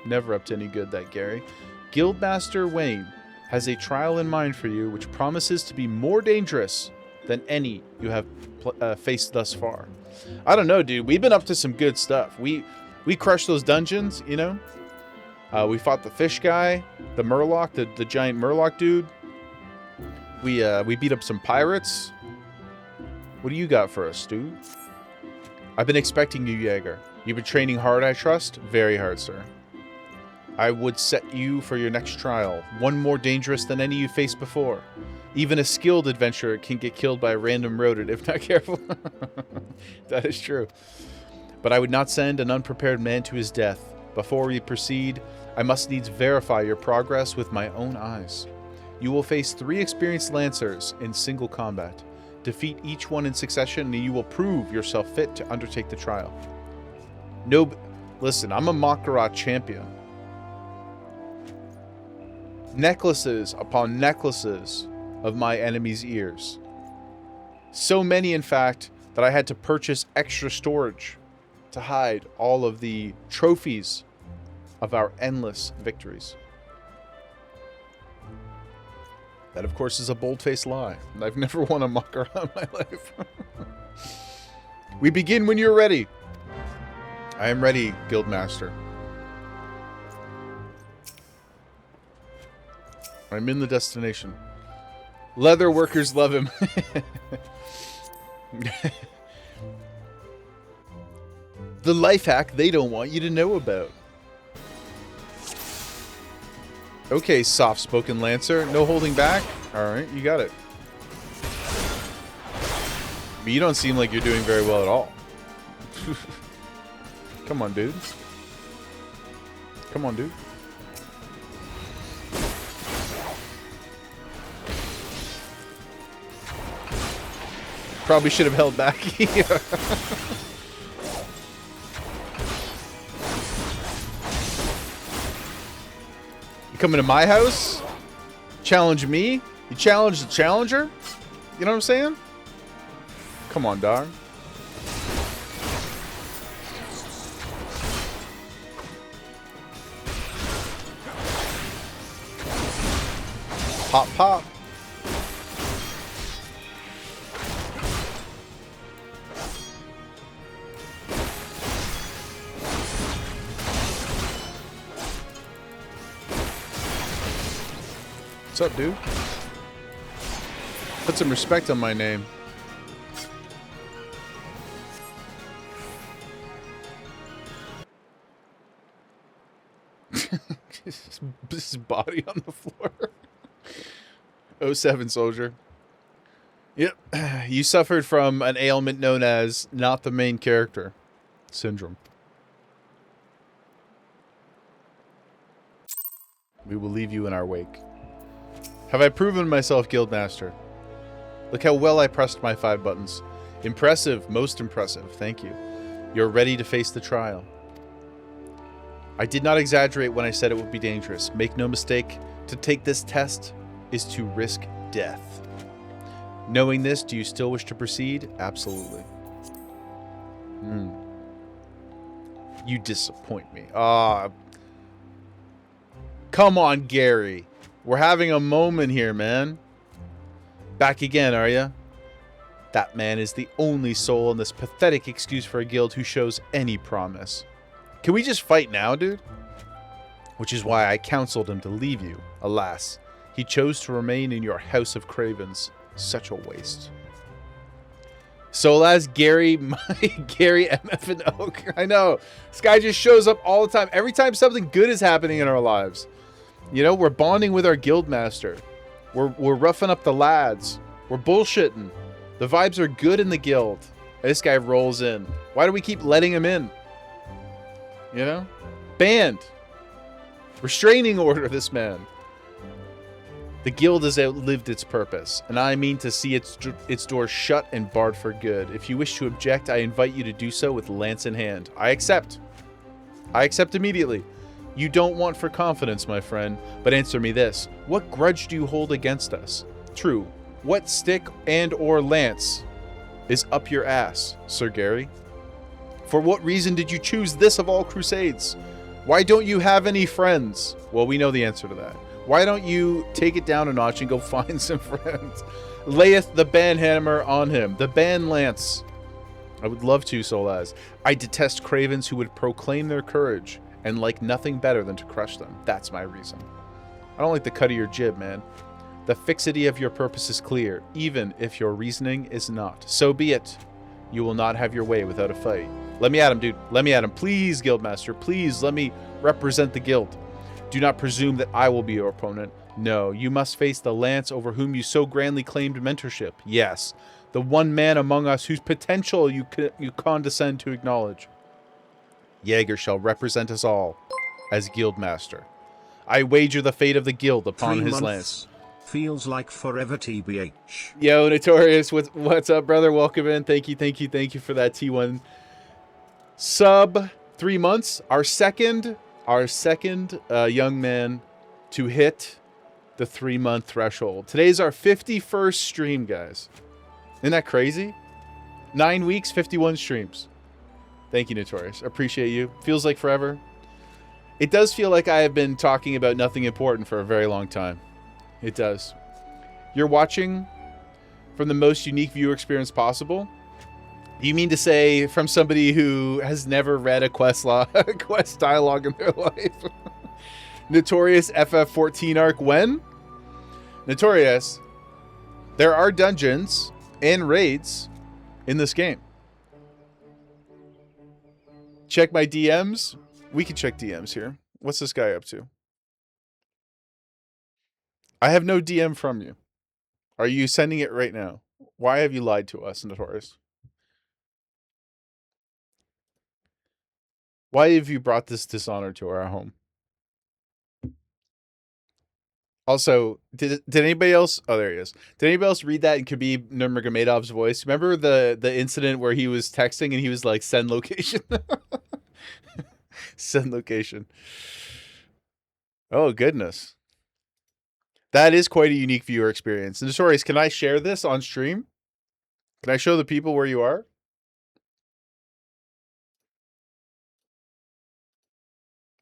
Never up to any good, that Gary. Guildmaster Wayne has a trial in mind for you which promises to be more dangerous than any you have faced thus far. I don't know, dude. We've been up to some good stuff. We crushed those dungeons, you know? We fought the fish guy, the Murloc, the giant Murloc dude. We beat up some pirates. What do you got for us, dude? I've been expecting you, Jaeger. You've been training hard, I trust? Very hard, sir. I would set you for your next trial. One more dangerous than any you faced before. Even a skilled adventurer can get killed by a random rodent if not careful. That is true. But I would not send an unprepared man to his death. Before we proceed, I must needs verify your progress with my own eyes. You will face 3 experienced Lancers in single combat. Defeat each one in succession, and you will prove yourself fit to undertake the trial. No, listen, I'm a Makara champion. Necklaces upon necklaces of my enemy's ears. So many, in fact, that I had to purchase extra storage to hide all of the trophies of our endless victories. That, of course, is a bold-faced lie. I've never won a Makara in my life. We begin when you're ready. I am ready, Guildmaster. I'm in the destination. Leather workers love him. The life hack they don't want you to know about. Okay, soft-spoken Lancer. No holding back. Alright, you got it. But you don't seem like you're doing very well at all. Come on, dude. Come on, dude. Probably should have held back. You coming to my house? Challenge me? You challenge the challenger? You know what I'm saying? Come on, dog. Pop, pop. What's up, dude? Put some respect on my name. His body on the floor. 07 soldier. Yep. You suffered from an ailment known as not the main character syndrome. We will leave you in our wake. Have I proven myself, Guildmaster? Look how well I pressed my 5 buttons. Impressive, most impressive, thank you. You're ready to face the trial. I did not exaggerate when I said it would be dangerous. Make no mistake, to take this test is to risk death. Knowing this, do you still wish to proceed? Absolutely. You disappoint me. Come on, Gary. We're having a moment here, man. Back again, are ya? That man is the only soul in this pathetic excuse for a guild who shows any promise. Can we just fight now, dude? Which is why I counseled him to leave you. Alas, he chose to remain in your house of cravens. Such a waste. So as Gary, Gary MF and Oak. I know. This guy just shows up all the time. Every time something good is happening in our lives. You know, we're bonding with our guildmaster. We're roughing up the lads. We're bullshitting. The vibes are good in the guild. This guy rolls in. Why do we keep letting him in? You know? Banned. Restraining order, this man. The guild has outlived its purpose, and I mean to see its doors shut and barred for good. If you wish to object, I invite you to do so with lance in hand. I accept. I accept immediately. You don't want for confidence, my friend, but answer me this. What grudge do you hold against us? True. What stick and or lance is up your ass, Sir Gary? For what reason did you choose this of all crusades? Why don't you have any friends? Well, we know the answer to that. Why don't you take it down a notch and go find some friends? Layeth the banhammer on him. The ban lance. I would love to, Solaz. I detest cravens who would proclaim their courage and like nothing better than to crush them. That's my reason. I don't like the cut of your jib, man. The fixity of your purpose is clear, even if your reasoning is not. So be it. You will not have your way without a fight. Let me at him, dude. Let me at him. Please, Guildmaster. Please let me represent the guild. Do not presume that I will be your opponent. No, you must face the lance over whom you so grandly claimed mentorship. Yes, the one man among us whose potential you condescend to acknowledge. Jaeger shall represent us all as guildmaster. I wager the fate of the guild upon 3 his months. lance. Feels like forever, TBH. Yo, Notorious, what's up, brother? Welcome in. Thank you for that T1 sub. 3 months. Our second young man to hit the 3-month threshold. Today's our 51st stream, guys. Isn't that crazy? 9 weeks, 51 streams. Thank you, Notorious. Appreciate you. Feels like forever. It does feel like I have been talking about nothing important for a very long time. It does. You're watching from the most unique viewer experience possible. You mean to say from somebody who has never read a quest dialogue in their life? Notorious FF14 arc when? Notorious, there are dungeons and raids in this game. Check my DMs. We can check DMs here. What's this guy up to? I have no DM from you. Are you sending it right now? Why have you lied to us, Notorious? Why have you brought this dishonor to our home? Also, did anybody else... Oh, there he is. Did anybody else read that in Khabib Nurmagomedov's voice? Remember the incident where he was texting and he was like, send location? Send location. Oh, goodness. That is quite a unique viewer experience. Notorious, can I share this on stream? Can I show the people where you are?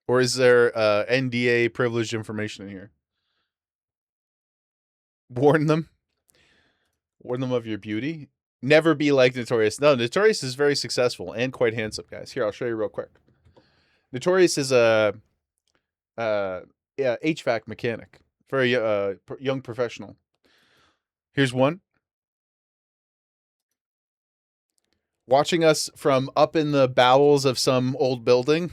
Or is there NDA privileged information in here? Warn them. Warn them of your beauty. Never be like Notorious. No, Notorious is very successful and quite handsome, guys. Here, I'll show you real quick. Notorious is a HVAC mechanic. Very young professional. Here's one. Watching us from up in the bowels of some old building.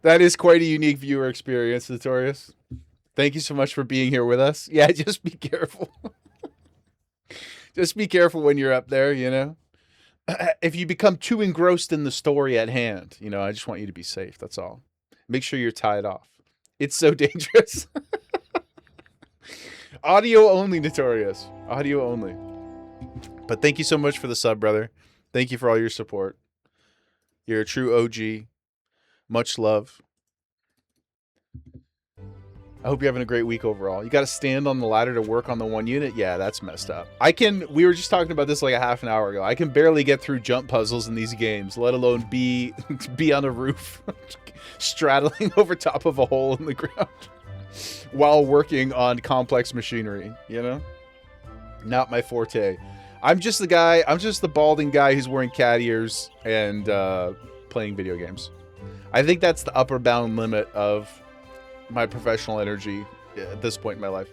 That is quite a unique viewer experience, Notorious. Thank you so much for being here with us. Yeah, just be careful. Just be careful when you're up there, you know. If you become too engrossed in the story at hand, you know, I just want you to be safe. That's all. Make sure you're tied off. It's so dangerous. Audio only, Notorious. Audio only. But thank you so much for the sub, brother. Thank you for all your support. You're a true OG. Much love. I hope you're having a great week overall. You got to stand on the ladder to work on the one unit? Yeah, that's messed up. We were just talking about this like a half an hour ago. I can barely get through jump puzzles in these games, let alone be on a roof, straddling over top of a hole in the ground while working on complex machinery, you know? Not my forte. I'm just the balding guy who's wearing cat ears and playing video games. I think that's the upper bound limit of my professional energy at this point in my life.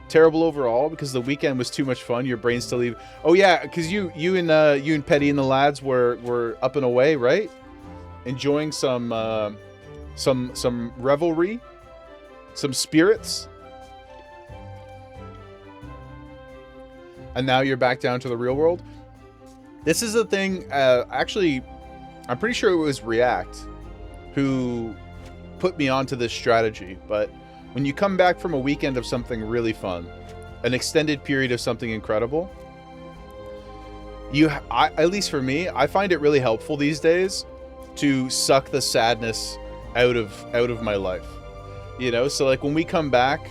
Terrible overall because the weekend was too much fun. Your brain still leave. Oh yeah, because you and Petty and the lads were up and away, right? Enjoying some revelry, some spirits, and now you're back down to the real world. This is a thing. Actually, I'm pretty sure it was React who put me onto this strategy, but when you come back from a weekend of something really fun, an extended period of something incredible, at least for me, I find it really helpful these days to suck the sadness out of my life, you know. So like when we come back,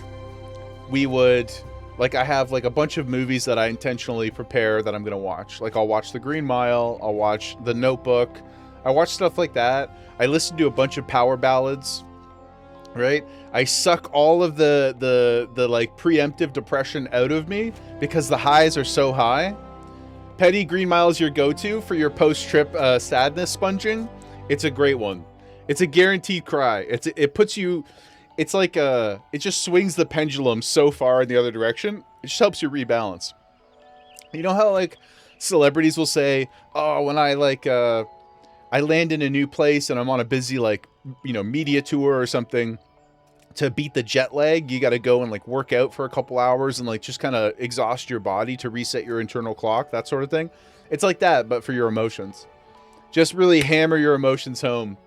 we would I have like a bunch of movies that I intentionally prepare that I'm gonna watch. Like I'll watch The Green Mile, I'll watch The Notebook, I watch stuff like that. I listen to a bunch of power ballads, right? I suck all of the like preemptive depression out of me because the highs are so high. Petty, Green Mile is your go-to for your post-trip sadness sponging. It's a great one. It's a guaranteed cry. It puts you, it's like it just swings the pendulum so far in the other direction. It just helps you rebalance. You know how like celebrities will say, oh, when I I land in a new place and I'm on a busy, media tour or something, to beat the jet lag, you got to go and work out for a couple hours and just kind of exhaust your body to reset your internal clock, that sort of thing. It's like that, but for your emotions. Just really hammer your emotions home.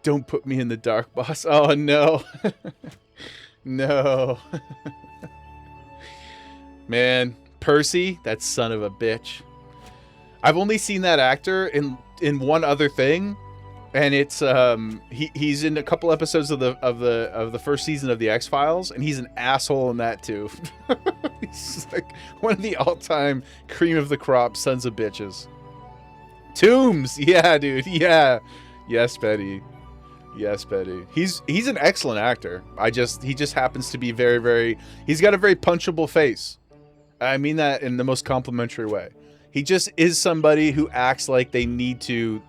Don't put me in the dark, boss. Oh, no. No. Man, Percy, that son of a bitch. I've only seen that actor in one other thing, and it's he's in a couple episodes of the first season of the X-Files, and he's an asshole in that too. He's like one of the all-time cream of the crop sons of bitches. Tombs, yeah, dude, yeah, yes, Betty, yes, Betty. He's an excellent actor. He just happens to be very, very. He's got a very punchable face. I mean that in the most complimentary way. He just is somebody who acts like they need to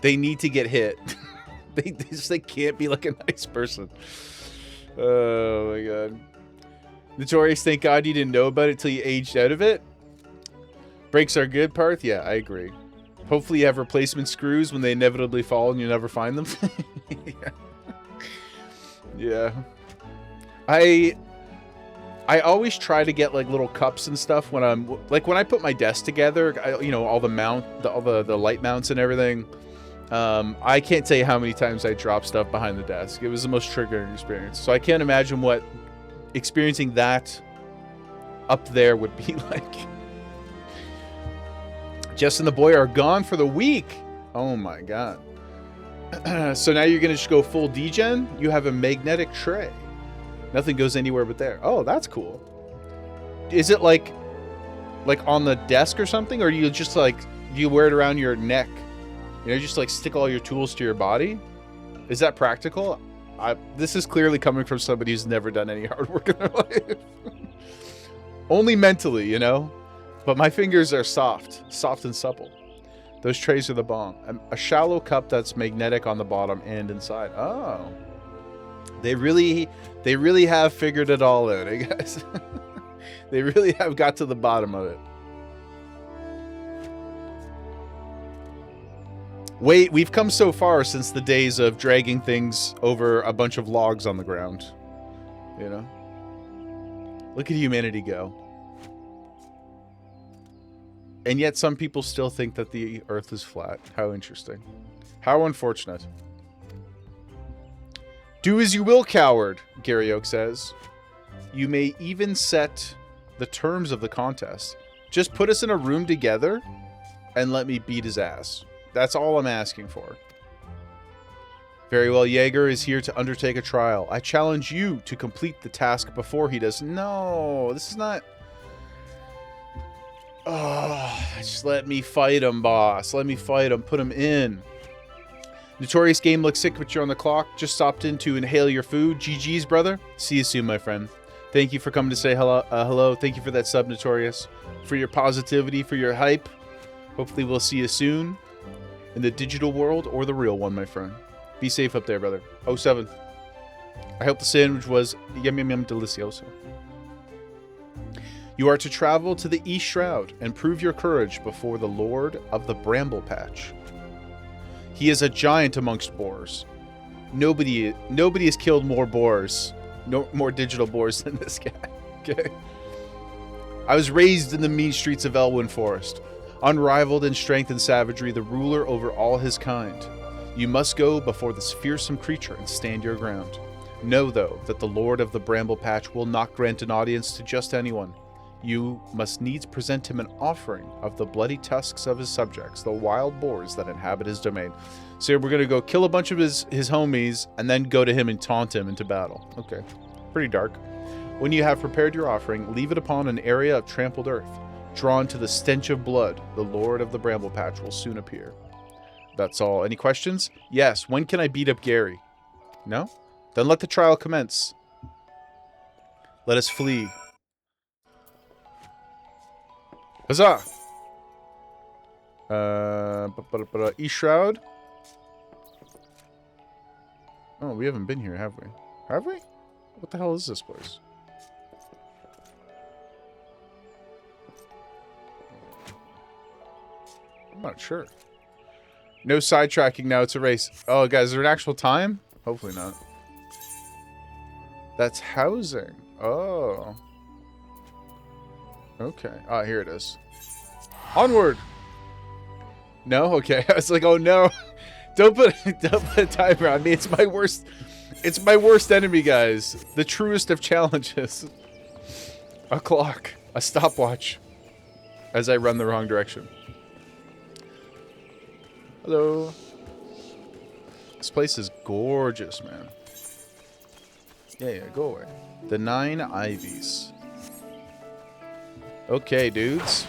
get hit. they can't be like a nice person. Oh my god. Notorious, thank God you didn't know about it till you aged out of it. Brakes are good, Parth. Yeah, I agree. Hopefully you have replacement screws when they inevitably fall and you never find them. Yeah. I always try to get like little cups and stuff when when I put my desk together, all the light mounts and everything. I can't tell you how many times I dropped stuff behind the desk. It was the most triggering experience. So I can't imagine what experiencing that up there would be like. Jess and the boy are gone for the week. Oh my god. So now you're gonna just go full degen? You have a magnetic tray. Nothing goes anywhere but there. Oh, that's cool. Is it like on the desk or something? Or do you just do you wear it around your neck? Just like stick all your tools to your body? Is that practical? This is clearly coming from somebody who's never done any hard work in their life. Only mentally, But my fingers are soft and supple. Those trays are the bomb. A shallow cup that's magnetic on the bottom and inside. Oh. They really have figured it all out, I guess. They really have got to the bottom of it. Wait, we've come so far since the days of dragging things over a bunch of logs on the ground. Look at humanity go. And yet some people still think that the earth is flat. How interesting. How unfortunate. Do as you will, coward, Gary Oak says. You may even set the terms of the contest. Just put us in a room together and let me beat his ass. That's all I'm asking for. Very well, Jaeger is here to undertake a trial. I challenge you to complete the task before he does. No, this is not... Oh, just let me fight him, boss. Let me fight him. Put him in. Notorious Game looks sick, but you're on the clock. Just stopped in to inhale your food. GG's, brother. See you soon, my friend. Thank you for coming to say hello. Hello. Thank you for that sub, Notorious. For your positivity, for your hype. Hopefully we'll see you soon. In the digital world or the real one, my friend. Be safe up there, brother. 07. I hope the sandwich was yum yum yum delicioso. You are to travel to the East Shroud and prove your courage before the Lord of the Bramble Patch. He is a giant amongst boars. Nobody has killed more boars, more digital boars than this guy. Okay. I was raised in the mean streets of Elwyn Forest, unrivaled in strength and savagery, the ruler over all his kind. You must go before this fearsome creature and stand your ground. Know, though, that the Lord of the Bramble Patch will not grant an audience to just anyone. You must needs present him an offering of the bloody tusks of his subjects, the wild boars that inhabit his domain. So we're going to go kill a bunch of his homies and then go to him and taunt him into battle. Okay. Pretty dark. When you have prepared your offering, leave it upon an area of trampled earth. Drawn to the stench of blood, the Lord of the Bramble Patch will soon appear. That's all. Any questions? Yes. When can I beat up Gary? No? Then let the trial commence. Let us flee. Huzzah! East Shroud? Oh, we haven't been here, have we? Have we? What the hell is this place? I'm not sure. No sidetracking now, it's a race. Oh, guys, is there an actual time? Hopefully not. That's housing. Oh. Okay. Ah, here it is. Onward! No? Okay. I was like, oh no. Don't put a timer on me. It's my worst enemy, guys. The truest of challenges. A clock. A stopwatch. As I run the wrong direction. Hello. This place is gorgeous, man. Yeah, go away. The 9 Ivies. Okay, dudes.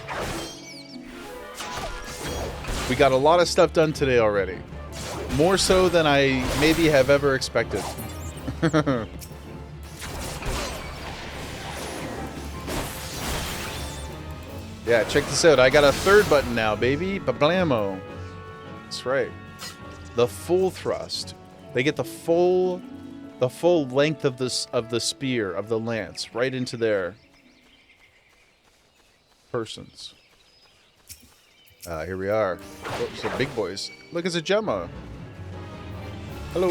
We got a lot of stuff done today already. More so than I maybe have ever expected. Yeah, check this out. I got a third button now, baby. Bablamo. That's right. The full thrust. They get the full length of the spear, of the lance, right into their persons. Here we are. Oh, some big boys. Look, it's a Gemma. Hello.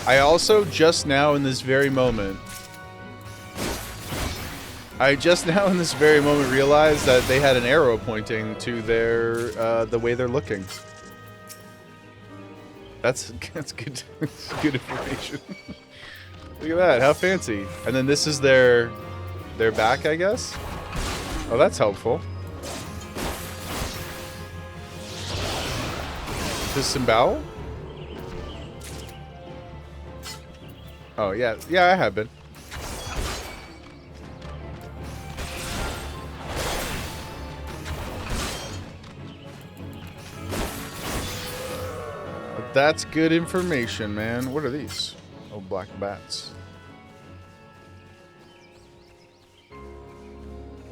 I also just now in this very moment realized that they had an arrow pointing to their the way they're looking. That's good. That's good information. Look at that, how fancy. And then this is their back, I guess. Oh, that's helpful. Disembowel? Oh yeah, I have been. That's good information, man. What are these? Oh, black bats.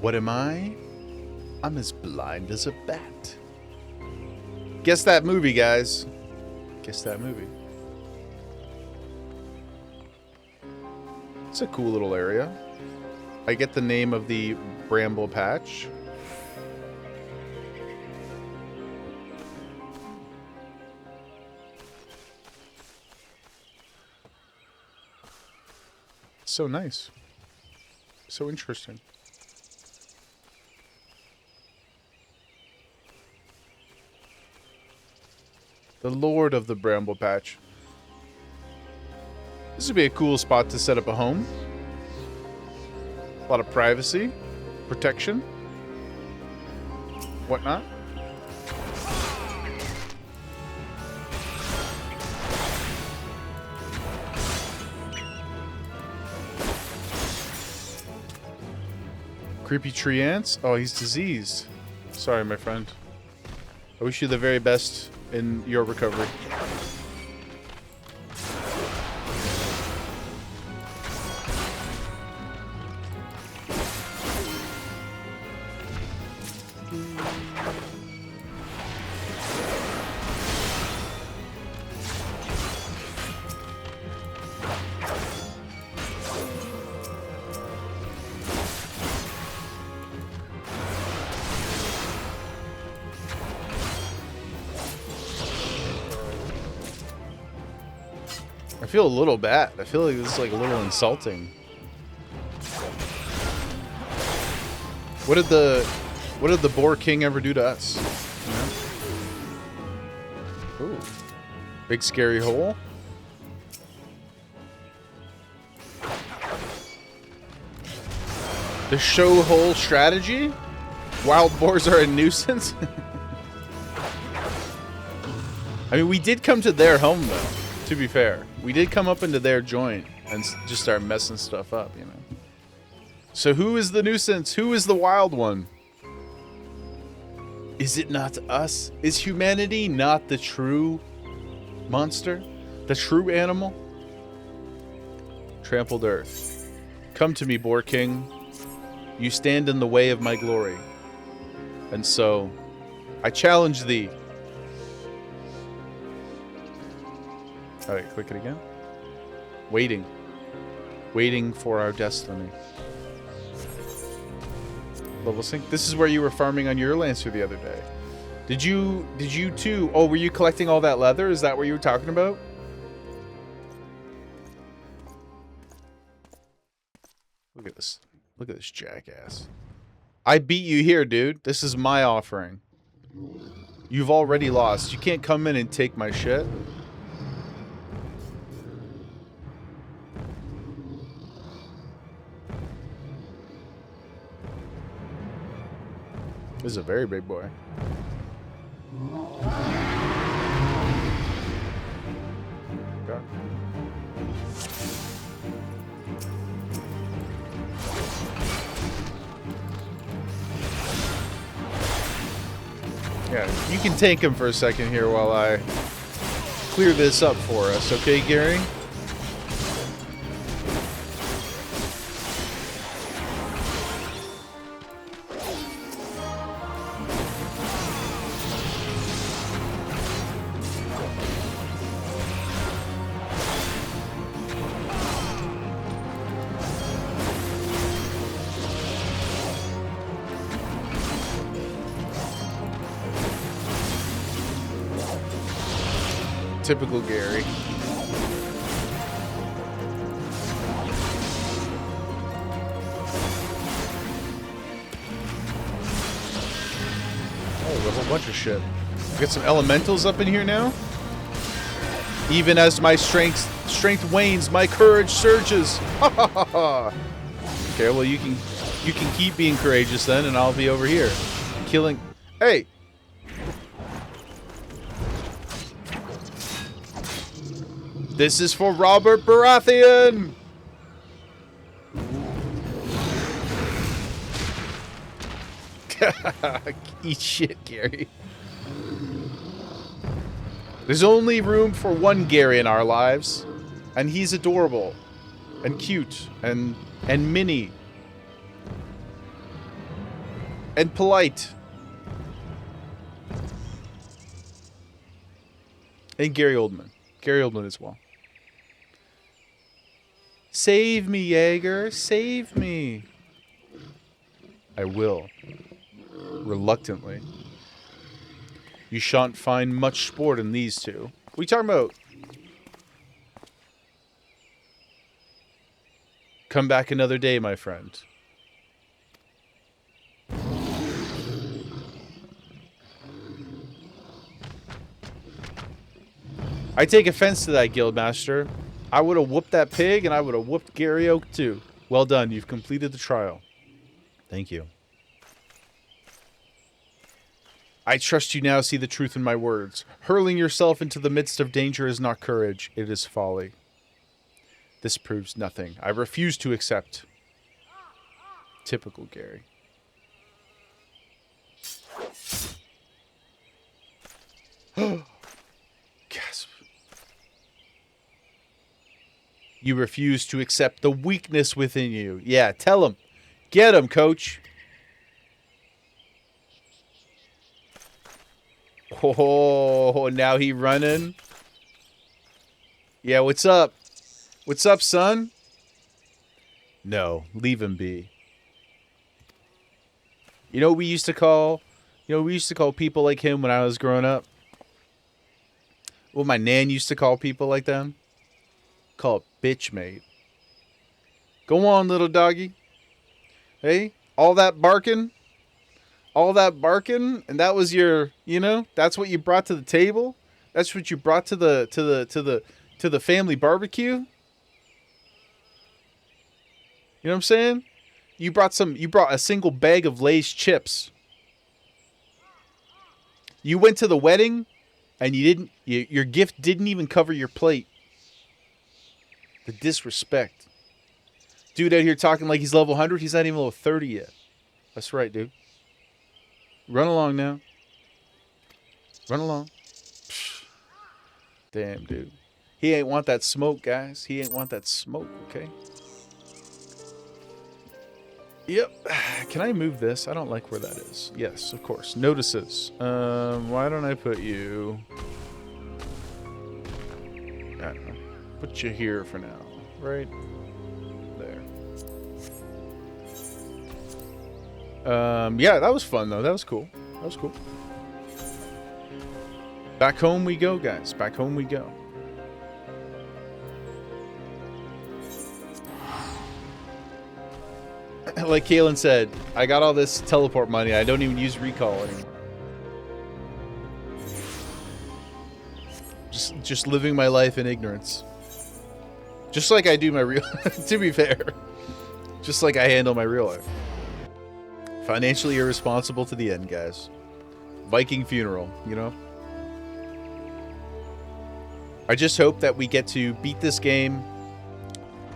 What am I? I'm as blind as a bat. Guess that movie, guys. Guess that movie. It's a cool little area. I get the name of the bramble patch. So nice. So interesting. The Lord of the Bramble Patch. This would be a cool spot to set up a home. A lot of privacy, protection, whatnot. Creepy tree ants? Oh, he's diseased. Sorry, my friend. I wish you the very best in your recovery. I feel a little bad. I feel like this is like a little insulting. What did the Boar King ever do to us? You know? Ooh. Big scary hole. The show hole strategy? Wild boars are a nuisance? I mean, we did come to their home though, to be fair. We did come up into their joint and just start messing stuff up, you know. So who is the nuisance? Who is the wild one? Is it not us? Is humanity not the true monster? The true animal? Trampled earth. Come to me, Boar King. You stand in the way of my glory. And so, I challenge thee. Alright, click it again. Waiting. Waiting for our destiny. Level sync. This is where you were farming on your Lancer the other day. Did you too? Oh, were you collecting all that leather? Is that what you were talking about? Look at this. Look at this jackass. I beat you here, dude. This is my offering. You've already lost. You can't come in and take my shit. This is a very big boy. Okay. Yeah, you can tank him for a second here while I clear this up for us, okay, Gary? Typical Gary. Oh, a whole bunch of shit. Get some elementals up in here now. Even as my strength wanes, my courage surges. Okay, well you can keep being courageous then, and I'll be over here killing. Hey. This is for Robert Baratheon! Eat shit, Gary. There's only room for one Gary in our lives, and he's adorable, and cute, and mini, and polite. And Gary Oldman. Gary Oldman as well. Save me, Jaeger. Save me. I will. Reluctantly. You shan't find much sport in these two. What are you talking about? Come back another day, my friend. I take offense to that, Guildmaster. I would have whooped that pig, and I would have whooped Gary Oak, too. Well done. You've completed the trial. Thank you. I trust you now see the truth in my words. Hurling yourself into the midst of danger is not courage. It is folly. This proves nothing. I refuse to accept. Typical Gary. Gasp. You refuse to accept the weakness within you. Yeah, tell him. Get him, coach. Oh, now he running. Yeah, what's up? What's up, son? No, leave him be. You know what we used to call people like him when I was growing up? What my nan used to call people like them? Call it bitch mate. Go on, little doggy. Hey, all that barking, and that was your, that's what you brought to the table. That's what you brought to the family barbecue. You know what I'm saying? You brought a single bag of Lay's chips. You went to the wedding, and your gift didn't even cover your plate. The disrespect. Dude out here talking like he's level 100. He's not even level 30 yet. That's right, dude. Run along now. Run along. Psh. Damn, dude. He ain't want that smoke, guys. He ain't want that smoke, okay? Yep. Can I move this? I don't like where that is. Yes, of course. Notices. Why don't I put you... I don't know. Put you here for now. Right there. Yeah, that was fun, though. That was cool. That was cool. Back home we go, guys. Back home we go. Like Kalen said, I got all this teleport money. I don't even use recall anymore. Just living my life in ignorance. Just like I do my real... to be fair. Just like I handle my real life. Financially irresponsible to the end, guys. Viking funeral, you know? I just hope that we get to beat this game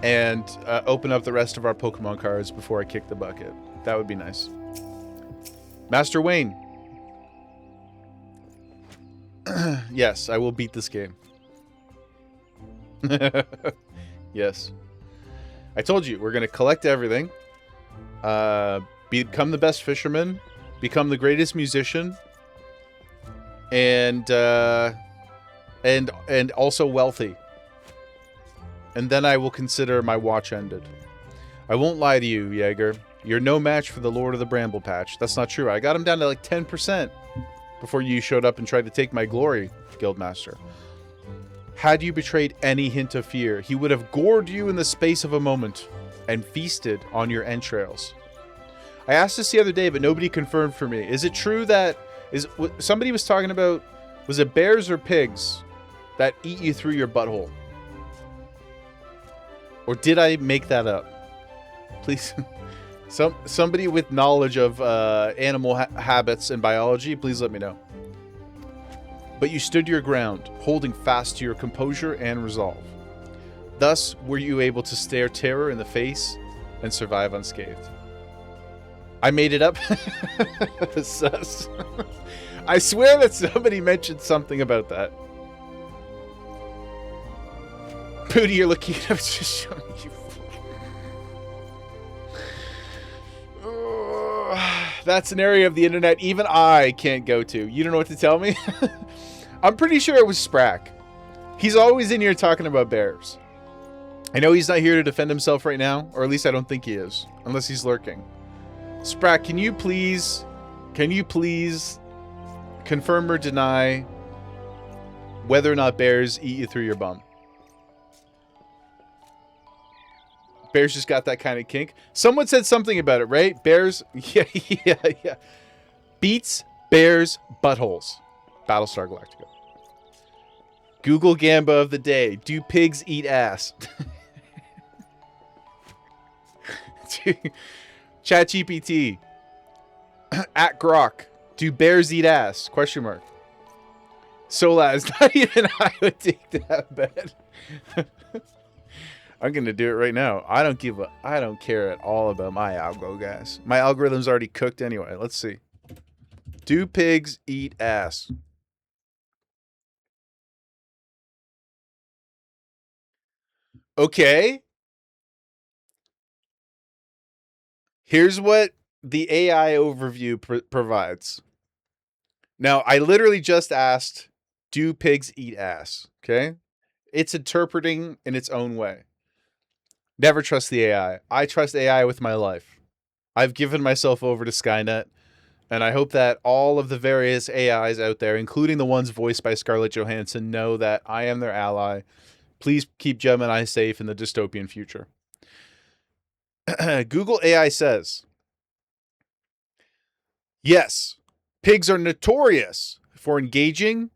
and open up the rest of our Pokemon cards before I kick the bucket. That would be nice. Master Wayne. Yes, I will beat this game. Yes. I told you, we're going to collect everything. Become the best fisherman. Become the greatest musician. And also wealthy. And then I will consider my watch ended. I won't lie to you, Jaeger. You're no match for the Lord of the Bramble Patch. That's not true. I got him down to like 10% before you showed up and tried to take my glory, Guildmaster. Had you betrayed any hint of fear, he would have gored you in the space of a moment and feasted on your entrails. I asked this the other day, but nobody confirmed for me. Is it true that... somebody was talking about... Was it bears or pigs that eat you through your butthole? Or did I make that up? Please... Somebody with knowledge of animal habits and biology, please let me know. But you stood your ground, holding fast to your composure and resolve. Thus were you able to stare terror in the face and survive unscathed. I made it up. Sus. I swear that somebody mentioned something about that. Pooty, you're looking at just showing you. That's an area of the internet even I can't go to. You don't know what to tell me? I'm pretty sure it was Sprack. He's always in here talking about bears. I know he's not here to defend himself right now, or at least I don't think he is, unless he's lurking. Sprack, can you please confirm or deny whether or not bears eat you through your bum? Bears just got that kind of kink. Someone said something about it, right? Bears, yeah. Beats, bears, buttholes. Battlestar Galactica. Google Gamba of the day. Do pigs eat ass? ChatGPT. At Grok. Do bears eat ass? Question mark. Solaz. Not even I would take that bet. I'm gonna do it right now. I don't care at all about my algo, guys. My algorithm's already cooked anyway. Let's see. Do pigs eat ass? Okay. Here's what the AI overview provides. Now, I literally just asked, do pigs eat ass? Okay? It's interpreting in its own way. Never trust the AI. I trust AI with my life. I've given myself over to Skynet, and I hope that all of the various AIs out there, including the ones voiced by Scarlett Johansson, know that I am their ally. Please keep Gemini safe in the dystopian future. Google AI says, yes, pigs are notorious for engaging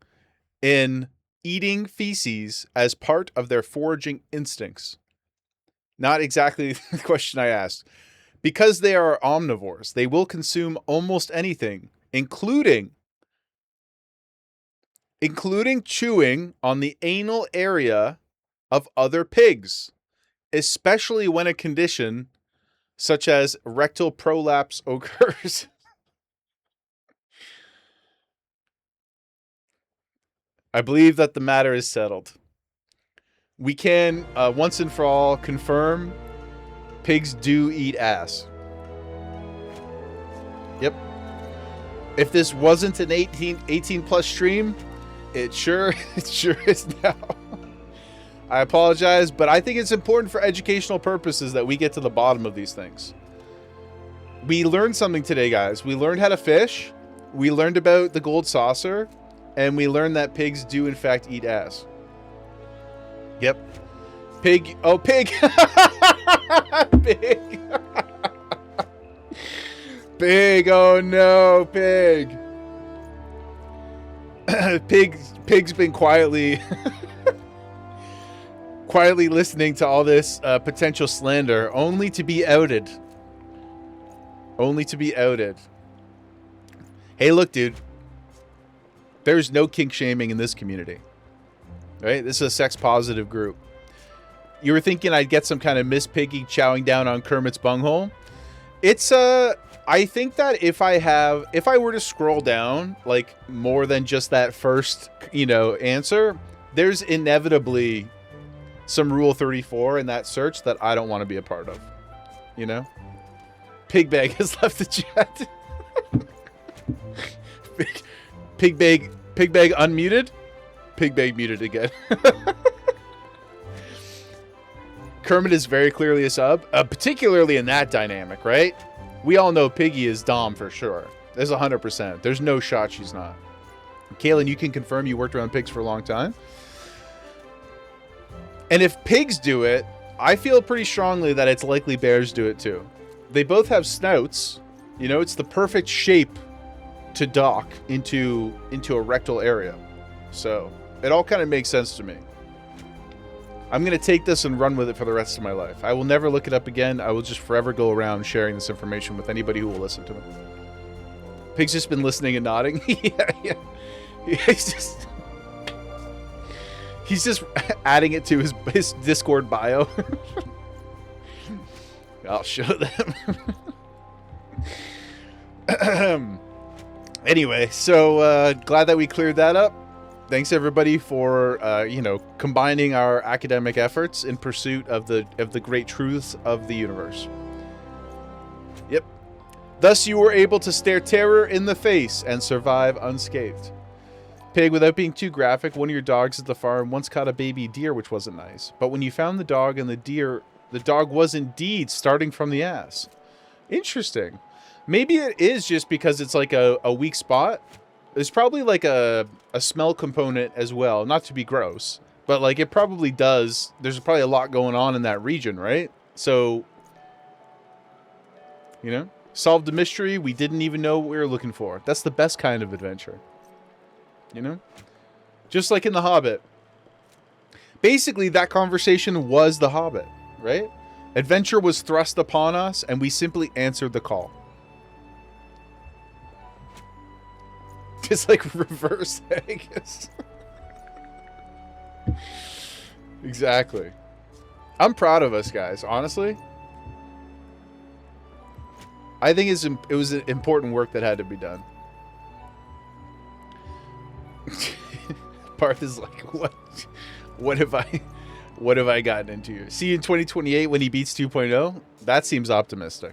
in eating feces as part of their foraging instincts. Not exactly the question I asked. Because they are omnivores, they will consume almost anything, including chewing on the anal area of other pigs, especially when a condition such as rectal prolapse occurs. I believe that the matter is settled. We can, once and for all, confirm pigs do eat ass. Yep. If this wasn't an 18 plus stream, it sure is now. I apologize, but I think it's important for educational purposes that we get to the bottom of these things. We learned something today, guys. We learned how to fish. We learned about the gold saucer. and we learned that pigs do in fact eat ass. Yep. Pig. Oh, pig. Pig. Pig. Oh no, pig. Pig's been quietly listening to all this potential slander, only to be outed. Only to be outed. Hey, look, dude. There's no kink shaming in this community. Right? This is a sex positive group. You were thinking I'd get some kind of Miss Piggy chowing down on Kermit's bunghole? It's I think that if I were to scroll down like more than just that first, answer, there's inevitably some Rule 34 in that search that I don't want to be a part of. Pigbag has left the chat. Pigbag unmuted. Pigbag muted again. Kermit is very clearly a sub, particularly in that dynamic, right? We all know Piggy is Dom for sure. There's 100%. There's no shot she's not. Kaylin, you can confirm you worked around pigs for a long time. And if pigs do it, I feel pretty strongly that it's likely bears do it too. They both have snouts. It's the perfect shape to dock into a rectal area. So it all kind of makes sense to me. I'm going to take this and run with it for the rest of my life. I will never look it up again. I will just forever go around sharing this information with anybody who will listen to it. Pig's just been listening and nodding. Yeah. He's just adding it to his Discord bio. I'll show them. Anyway, so glad that we cleared that up. Thanks everybody for combining our academic efforts in pursuit of the great truths of the universe. Yep. Thus you were able to stare terror in the face and survive unscathed. Pig, without being too graphic, one of your dogs at the farm once caught a baby deer, which wasn't nice. But when you found the dog and the dog was indeed starting from the ass. Interesting. Maybe it is just because it's like a weak spot. There's probably like a smell component as well. Not to be gross, but like it probably does. There's probably a lot going on in that region, right? So, solved the mystery. We didn't even know what we were looking for. That's the best kind of adventure. Just like in The Hobbit. Basically, that conversation was The Hobbit, right? Adventure was thrust upon us, and we simply answered the call. Just like reverse Haggis. Exactly. I'm proud of us, guys, honestly. I think it was important work that had to be done. Parth is like, what have I gotten into? See you in 2028 when he beats 2.0? That seems optimistic.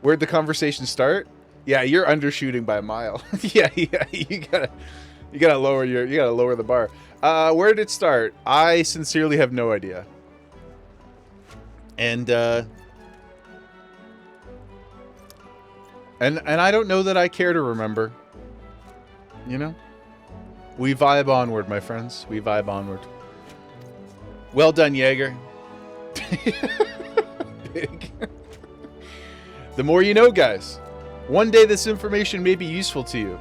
Where'd the conversation start? Yeah, you're undershooting by a mile. yeah, you gotta lower the bar. Where did it start? I sincerely have no idea. And I don't know that I care to remember. We vibe onward, my friends. We vibe onward. Well done, Jaeger. Big. The more you know, guys. One day this information may be useful to you.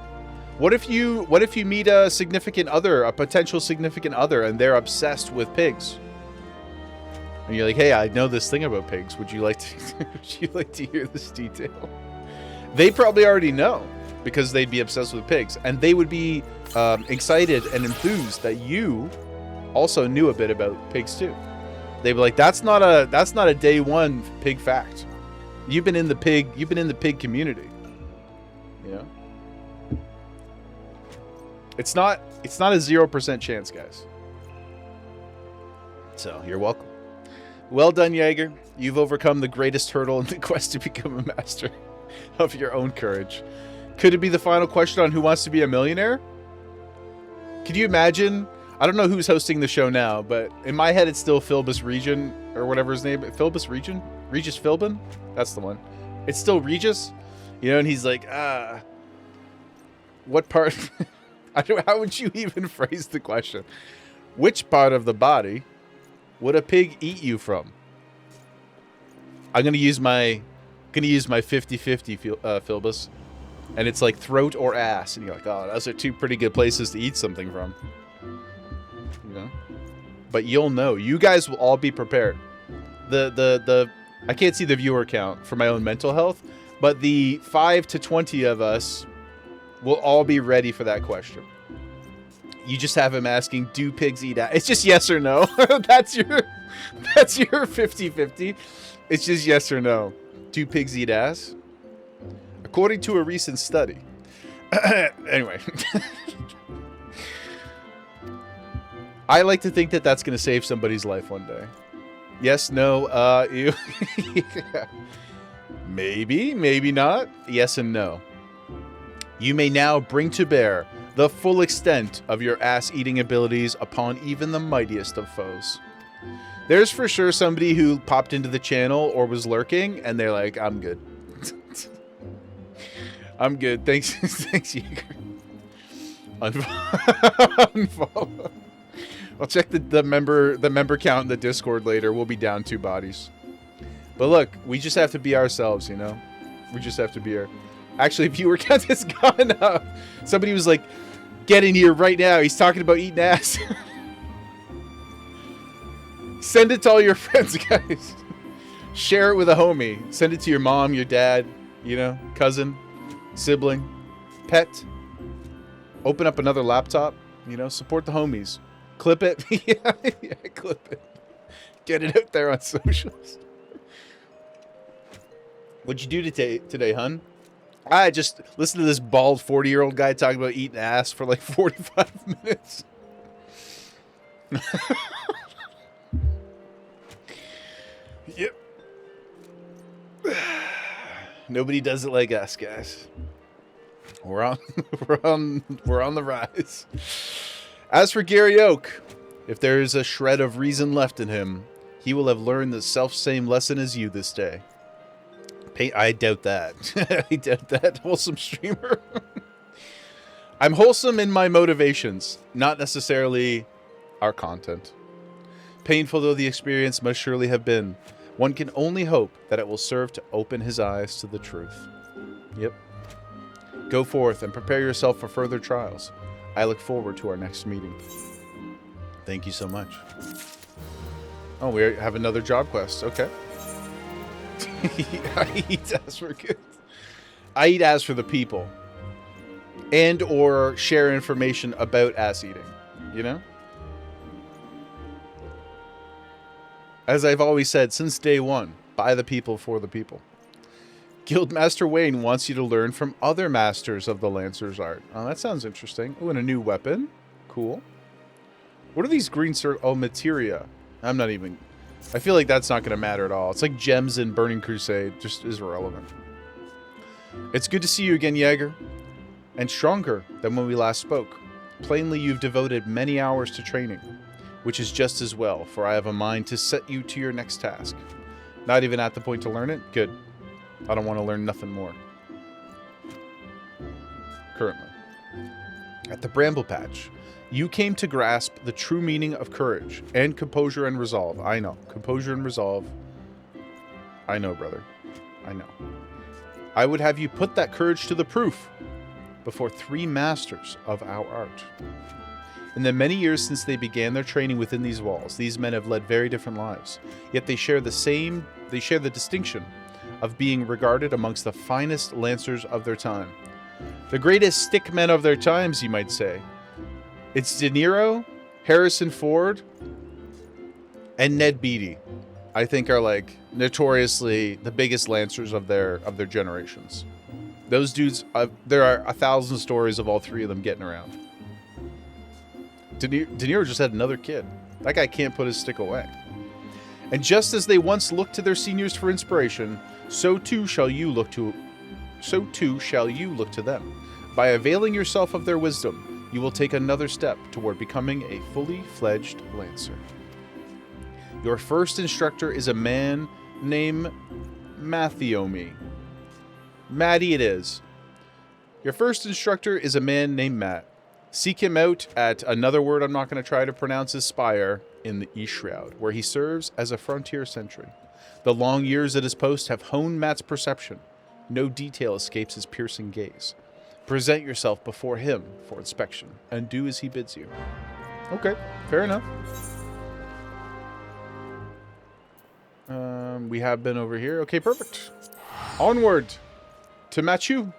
What if you meet a significant other, a potential significant other, and they're obsessed with pigs? And you're like, hey, I know this thing about pigs. Would you like to hear this detail? They probably already know because they'd be obsessed with pigs, and they would be excited and enthused that you also knew a bit about pigs too. They'd be like, that's not a day one pig fact. You've been in the pig community. It's not a 0% chance, guys. So you're welcome. Well done, Jaeger. You've overcome the greatest hurdle in the quest to become a master of your own courage. Could it be the final question on Who Wants to Be a Millionaire? Could you imagine? I don't know who's hosting the show now, but in my head it's still Philbus Regent, or whatever his name is. Philbus Regent? Regis Philbin? That's the one. It's still Regis. You know, and he's like, what part? How would you even phrase the question? Which part of the body would a pig eat you from? I'm gonna use my 50-50 Philbus, and it's like throat or ass, and you're like, oh, those are two pretty good places to eat something from. You know, but you'll know. You guys will all be prepared. I can't see the viewer count for my own mental health, but the 5 to 20 of us will all be ready for that question. You just have him asking, do pigs eat ass? It's just yes or no. That's your 50-50. It's just yes or no. Do pigs eat ass? According to a recent study. Anyway. I like to think that that's going to save somebody's life one day. Yes, no, ew. Yeah. Maybe, maybe not. Yes and no. You may now bring to bear the full extent of your ass-eating abilities upon even the mightiest of foes. There's for sure somebody who popped into the channel or was lurking, and they're like, I'm good. I'm good. Thanks, thanks, Yeager. Unfollow. I'll check the member count in the Discord later. We'll be down 2 bodies. But look, we just have to be ourselves, you know? We just have to be our... Actually, viewer count has gone up. Somebody was like, get in here right now. He's talking about eating ass. Send it to all your friends, guys. Share it with a homie. Send it to your mom, your dad, you know, cousin, sibling, pet. Open up another laptop, you know, support the homies. Clip it. Yeah, clip it. Get it out there on socials. What'd you do today, hun? I just listened to this bald 40-year-old guy talking about eating ass for like 45 minutes. Yep. Nobody does it like us, guys. We're on the rise. As for Gary Oak, if there is a shred of reason left in him, he will have learned the self-same lesson as you this day. I doubt that. I doubt that. Wholesome streamer. I'm wholesome in my motivations, not necessarily our content. Painful though the experience must surely have been, one can only hope that it will serve to open his eyes to the truth. Yep. Go forth and prepare yourself for further trials. I look forward to our next meeting. Thank you so much. Oh, we have another job quest. Okay. I eat ass for good. I eat ass for the people. And or share information about ass eating. You know? As I've always said since day one, by the people for the people. Guildmaster Wayne wants you to learn from other masters of the Lancer's art. Oh, that sounds interesting. Oh, and a new weapon. Cool. What are these green oh, materia. I'm not even... I feel like that's not going to matter at all. It's like gems in Burning Crusade. Just is irrelevant. It's good to see you again, Jaeger. And stronger than when we last spoke. Plainly, you've devoted many hours to training. Which is just as well, for I have a mind to set you to your next task. Not even at the point to learn it? Good. I don't want to learn nothing more. Currently. At the Bramble Patch, you came to grasp the true meaning of courage and composure and resolve. I know. Composure and resolve. I know, brother. I know. I would have you put that courage to the proof before 3 masters of our art. In the many years since they began their training within these walls, these men have led very different lives. Yet they share the distinction of being regarded amongst the finest lancers of their time. The greatest stick men of their times, you might say. It's De Niro, Harrison Ford, and Ned Beatty, I think, are like notoriously the biggest lancers of their generations. Those dudes, there are 1,000 stories of all 3 of them getting around. De Niro just had another kid. That guy can't put his stick away. And just as they once looked to their seniors for inspiration, so too shall you look to them. By availing yourself of their wisdom, you will take another step toward becoming a fully fledged Lancer. Your first instructor is a man named Mathiomi. Matty it is. Your first instructor is a man named Matt. Seek him out at another word I'm not going to try to pronounce his spire in the East Shroud, where he serves as a frontier sentry. The long years at his post have honed Matt's perception. No detail escapes his piercing gaze. Present yourself before him for inspection, and do as he bids you. Okay, fair enough. We have been over here. Okay, perfect. Onward to Machu.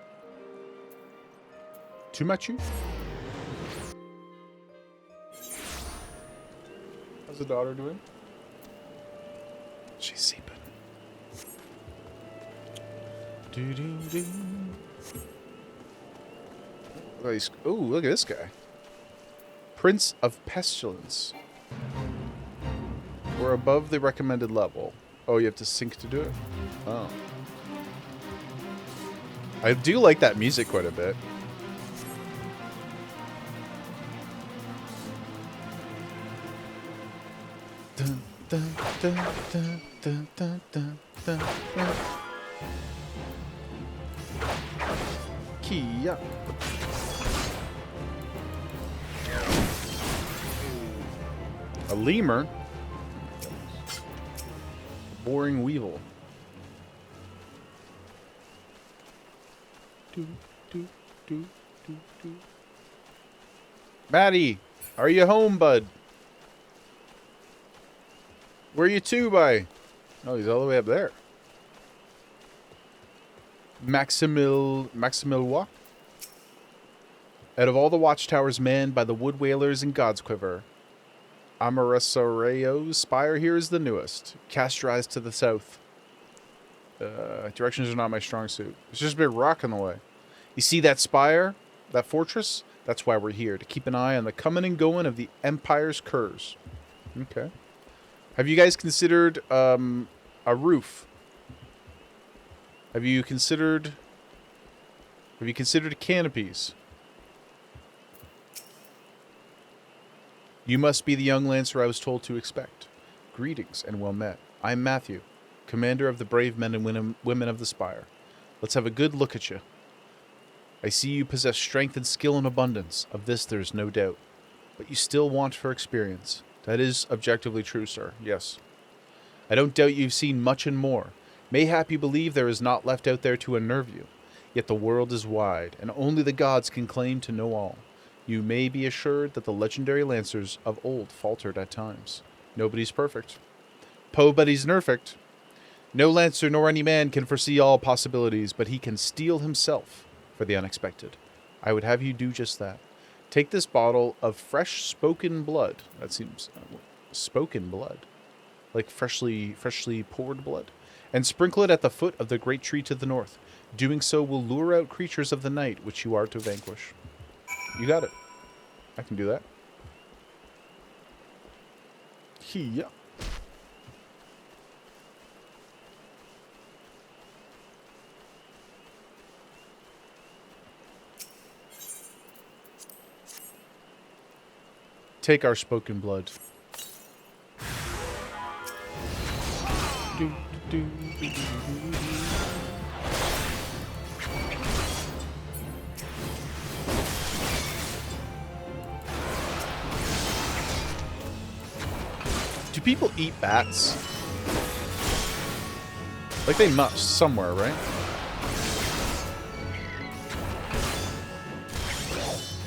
To Machu. How's the daughter doing? She's sleeping. Do. Oh, look at this guy. Prince of Pestilence. We're above the recommended level. Oh, you have to sync to do it? Oh. I do like that music quite a bit. Dun, dun, dun, dun, dun, dun, dun, dun, dun. Kia. A lemur. Boring weevil. Do, do, do, do, do. Maddie, are you home, bud? Where you to, by? Oh, he's all the way up there. Maximilwa? Out of all the watchtowers manned by the wood whalers in God's Quiver, Amarasoreo's spire here is the newest. Cast your eyes to the south. Directions are not my strong suit. There's just a big rock in the way. You see that spire? That fortress? That's why we're here, to keep an eye on the coming and going of the Empire's curs. Okay. Have you guys considered a roof? Have you considered canopies? You must be the young lancer I was told to expect. Greetings and well met. I'm Matthew, commander of the brave men and women of the Spire. Let's have a good look at you. I see you possess strength and skill in abundance. Of this there's no doubt. But you still want for experience. That is objectively true, sir. Yes. I don't doubt you've seen much and more. Mayhap you believe there is naught left out there to unnerve you. Yet the world is wide, and only the gods can claim to know all. You may be assured that the legendary lancers of old faltered at times. Nobody's perfect. Nobody's nerfect. No lancer nor any man can foresee all possibilities, but he can steel himself for the unexpected. I would have you do just that. Take this bottle of fresh spoken blood. That seems... spoken blood. Like freshly poured blood. And sprinkle it at the foot of the great tree to the north. Doing so will lure out creatures of the night, which you are to vanquish. You got it. I can do that. Yeah. Take our spoken blood. Do people eat bats? Like they must somewhere, right?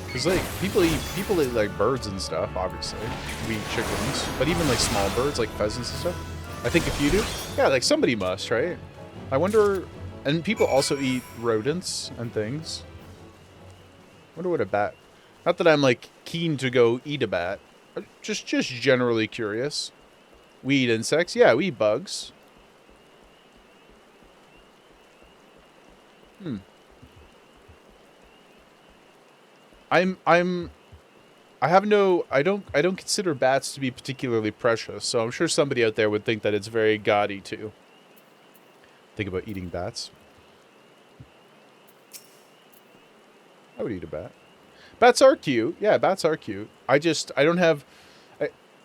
Because like people eat like birds and stuff, obviously. We eat chickens, but even like small birds like pheasants and stuff. I think if you do, yeah, like somebody must, right? I wonder, and people also eat rodents and things. I wonder what a bat. Not that I'm like keen to go eat a bat. Just generally curious. We eat insects. Yeah, we eat bugs. I don't consider bats to be particularly precious, so I'm sure somebody out there would think that it's very gaudy too. Think about eating bats. I would eat a bat. Bats are cute. Yeah, bats are cute. I don't have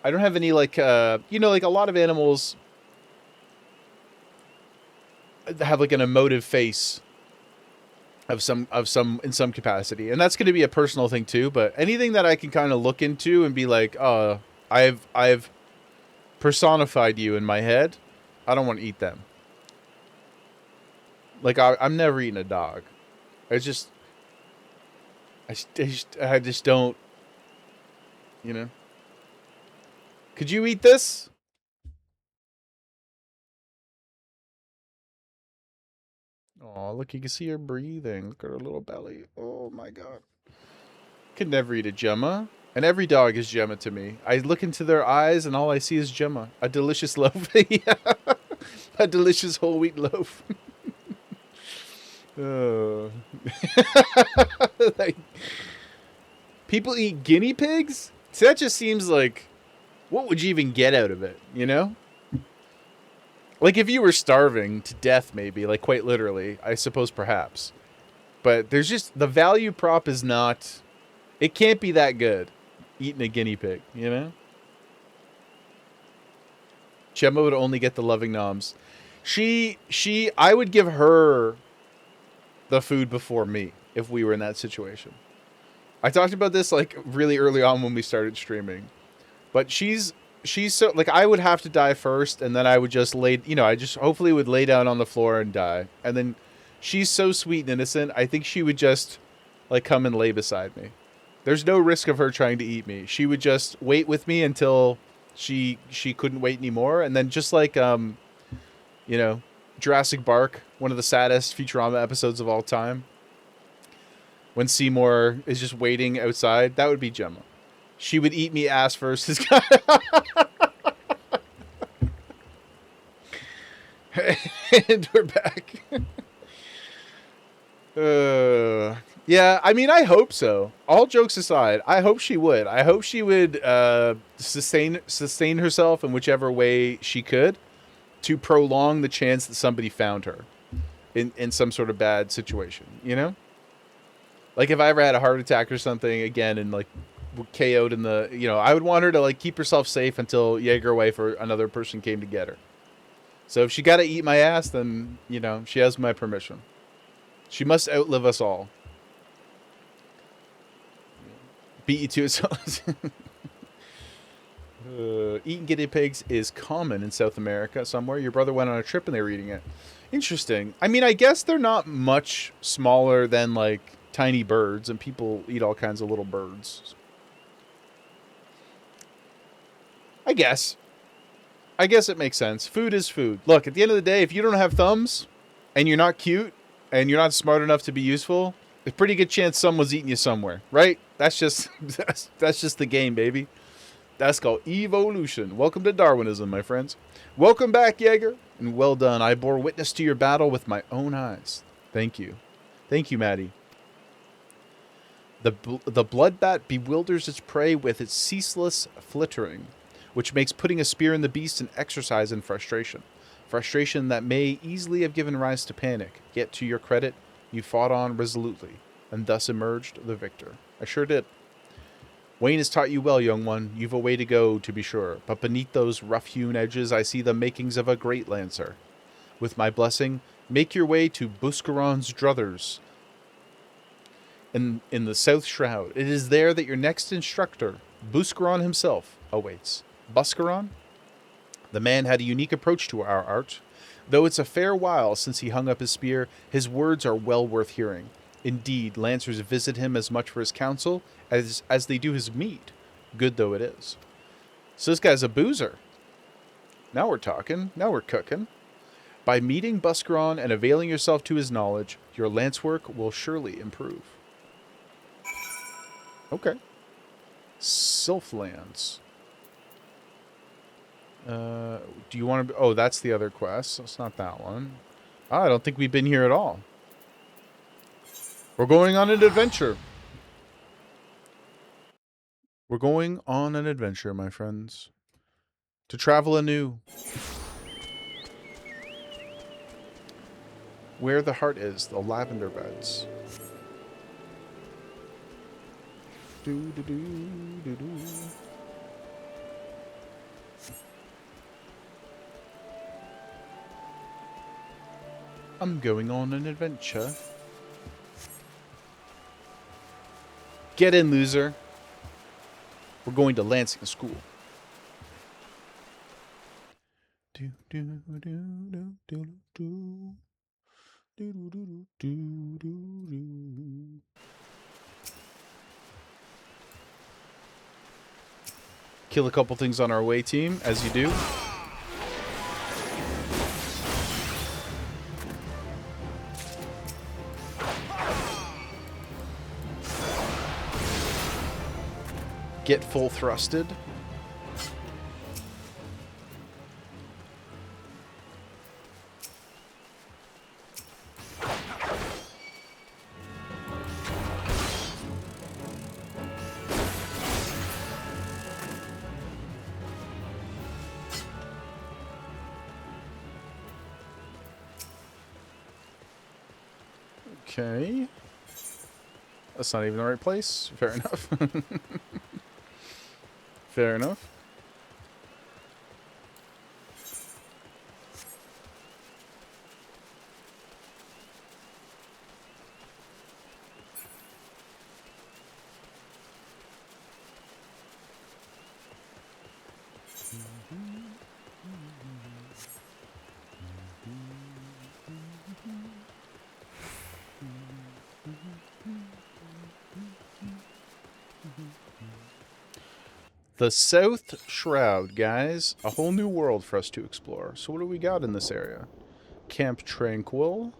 any like like a lot of animals have like an emotive face in some capacity, and that's going to be a personal thing too. But anything that I can kind of look into and be like, oh, I've personified you in my head, I don't want to eat them. Like I'm never eating a dog. I just don't, you know. Could you eat this? Oh, look, you can see her breathing. Look at her little belly. Oh my god. Could never eat a Gemma. And every dog is Gemma to me. I look into their eyes and all I see is Gemma. A delicious loaf. Yeah. A delicious whole wheat loaf. Like, people eat guinea pigs? So that just seems like, what would you even get out of it, you know? Like if you were starving to death, maybe, like quite literally, I suppose perhaps. But there's just, the value prop is not, it can't be that good, eating a guinea pig, you know? Gemma would only get the loving noms. I would give her the food before me if we were in that situation. I talked about this like really early on when we started streaming. But she's so, like, I would have to die first, and then I would just I just hopefully would lay down on the floor and die. And then she's so sweet and innocent, I think she would just, like, come and lay beside me. There's no risk of her trying to eat me. She would just wait with me until she couldn't wait anymore. And then just like, Jurassic Park, one of the saddest Futurama episodes of all time, when Seymour is just waiting outside, that would be Gemma. She would eat me ass first. And we're back. Yeah, I mean, I hope so. All jokes aside, I hope she would. I hope she would sustain herself in whichever way she could to prolong the chance that somebody found her in some sort of bad situation, you know? Like if I ever had a heart attack or something again and like KO'd in the, I would want her to like keep herself safe until Jaeger Wife or another person came to get her. So if she got to eat my ass, then, she has my permission. She must outlive us all. Beat you to it. Eating guinea pigs is common in South America somewhere. Your brother went on a trip and they were eating it. Interesting. I mean, I guess they're not much smaller than like tiny birds, and people eat all kinds of little birds. I guess it makes sense. Food is food. Look, at the end of the day, if you don't have thumbs and you're not cute and you're not smart enough to be useful, there's a pretty good chance someone's eating you somewhere, right? That's just that's just the game, baby. That's called evolution. Welcome to Darwinism, my friends. Welcome back, Jaeger, and well done. I bore witness to your battle with my own eyes. Thank you. Thank you, Maddie. The bloodbat bewilders its prey with its ceaseless flittering, which makes putting a spear in the beast an exercise in frustration. Frustration that may easily have given rise to panic, yet to your credit, you fought on resolutely, and thus emerged the victor. I sure did. Wayne has taught you well, young one. You've a way to go, to be sure, but beneath those rough-hewn edges I see the makings of a great lancer. With my blessing, make your way to Buscaron's druthers in the South Shroud. It is there that your next instructor, Buscaron himself, awaits. Buscaron? The man had a unique approach to our art. Though it's a fair while since he hung up his spear, his words are well worth hearing. Indeed, lancers visit him as much for his counsel as they do his meat, good though it is. So this guy's a boozer. Now we're talking. Now we're cooking. By meeting Buscaron and availing yourself to his knowledge, your lance work will surely improve. Okay. Sylphlands. Do you want to... Oh, that's the other quest. It's not that one. I don't think we've been here at all. We're going on an adventure. We're going on an adventure, my friends. To travel anew. Where the heart is, the lavender beds. I'm going on an adventure. Get in, loser. We're going to Lansing School. Kill a couple things on our way, team, as you do. Get full thrusted. Okay. That's not even the right place. Fair enough. Fair enough. The South Shroud, guys. A whole new world for us to explore. So what do we got in this area? Camp Tranquil.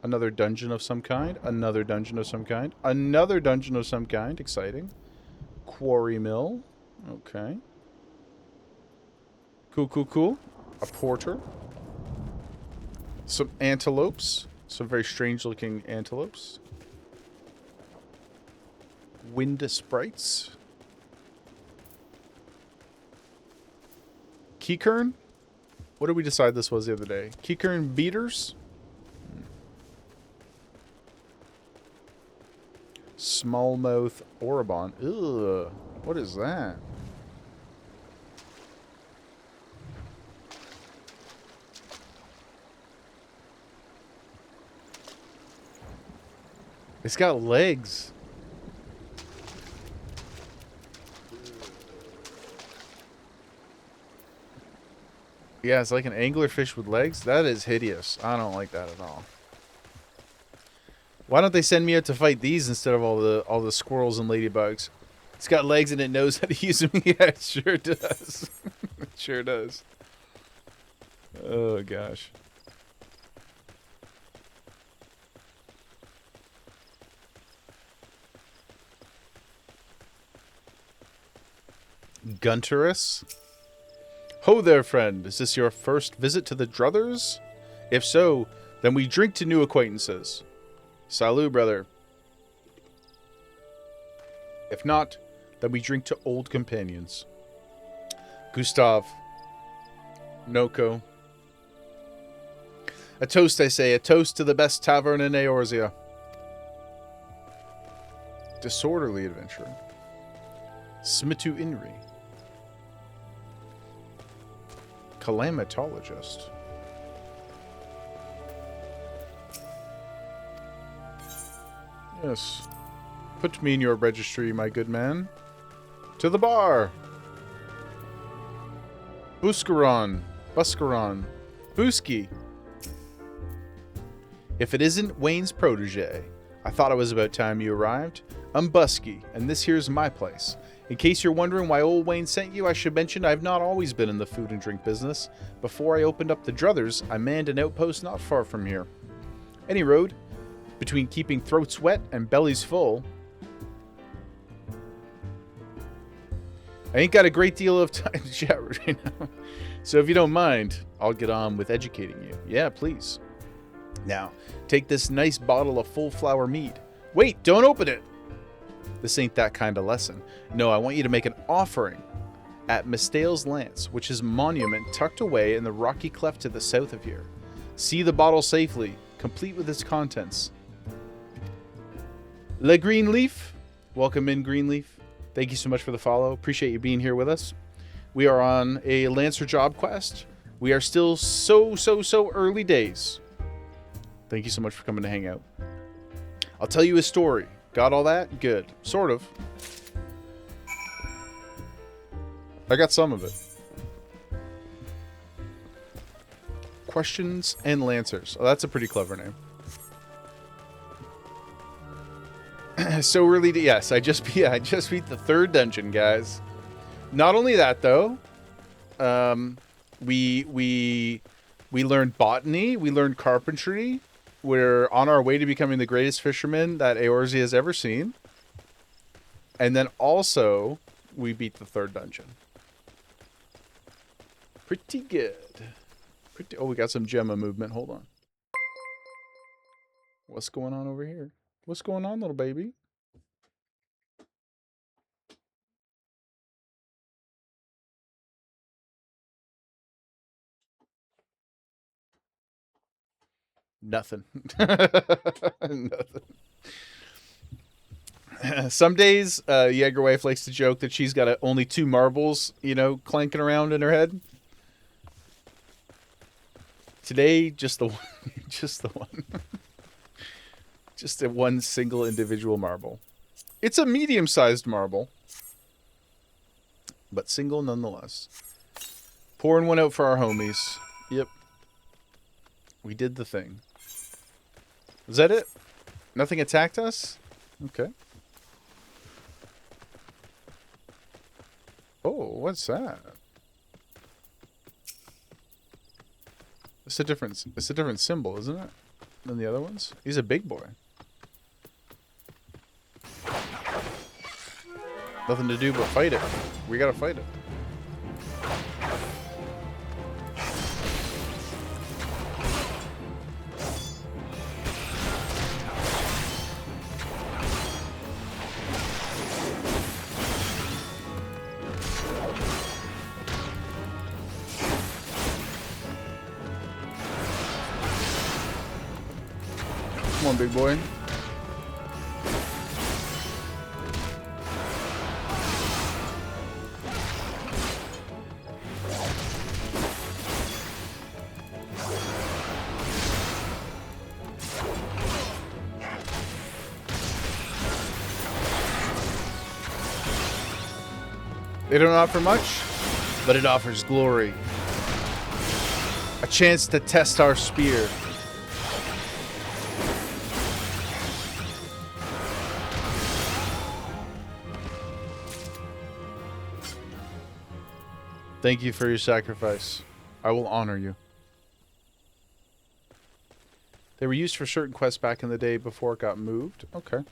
Another dungeon of some kind. Another dungeon of some kind. Another dungeon of some kind. Exciting. Quarry Mill. Okay. Cool, cool, cool. A porter. Some antelopes. Some very strange looking antelopes. Wind sprites. Keykern? What did we decide this was the other day? Keykern beaters? Smallmouth Orobon. Ugh. What is that? It's got legs. Yeah, it's like an anglerfish with legs. That is hideous. I don't like that at all. Why don't they send me out to fight these instead of all the squirrels and ladybugs? It's got legs and it knows how to use them. Yeah, it sure does. It sure does. Oh gosh. Gunterus. Ho there, friend. Is this your first visit to the Druthers? If so, then we drink to new acquaintances. Salut, brother. If not, then we drink to old companions. Gustav. Noko. A toast, I say. A toast to the best tavern in Eorzea. Disorderly adventurer. Smitu Inri. Calamitologist. Yes. Put me in your registry, my good man. To the bar! Buscaron. Busky. If it isn't Wayne's protege, I thought it was about time you arrived. I'm Busky, and this here's my place. In case you're wondering why old Wayne sent you, I should mention I've not always been in the food and drink business. Before I opened up the Druthers, I manned an outpost not far from here. Any road, between keeping throats wet and bellies full, I ain't got a great deal of time to chat right now. So if you don't mind, I'll get on with educating you. Yeah, please. Now, take this nice bottle of full flower mead. Wait, don't open it! This ain't that kind of lesson. No, I want you to make an offering at Mistale's Lance, which is a monument tucked away in the rocky cleft to the south of here. See the bottle safely, complete with its contents. Le Greenleaf. Welcome in, Greenleaf. Thank you so much for the follow. Appreciate you being here with us. We are on a Lancer job quest. We are still so early days. Thank you so much for coming to hang out. I'll tell you a story Got all that? Good. Sort of. I got some of it. Questions and Lancers. Oh, that's a pretty clever name. So early to... Yes, I just beat the 3rd dungeon, guys. Not only that, though. We learned botany. We learned carpentry. We're on our way to becoming the greatest fisherman that Eorzea has ever seen. And then also, we beat the 3rd dungeon. Pretty good. Oh, we got some Gemma movement. Hold on. What's going on over here? What's going on, little baby? Nothing. Nothing. Some days, Jaeger wife likes to joke that she's got only 2 marbles, you know, clanking around in her head. Today, just the one. Just the one. Just a one single individual marble. It's a medium-sized marble, but single nonetheless. Pouring one out for our homies. Yep. We did the thing. Was that it? Nothing attacked us? Okay. Oh, what's that? It's a different symbol, isn't it? Than the other ones? He's a big boy. Nothing to do but fight it. We gotta fight it. Come on, big boy. They don't offer much, but it offers glory. A chance to test our spear. Thank you for your sacrifice. I will honor you. They were used for certain quests back in the day before it got moved. Okay.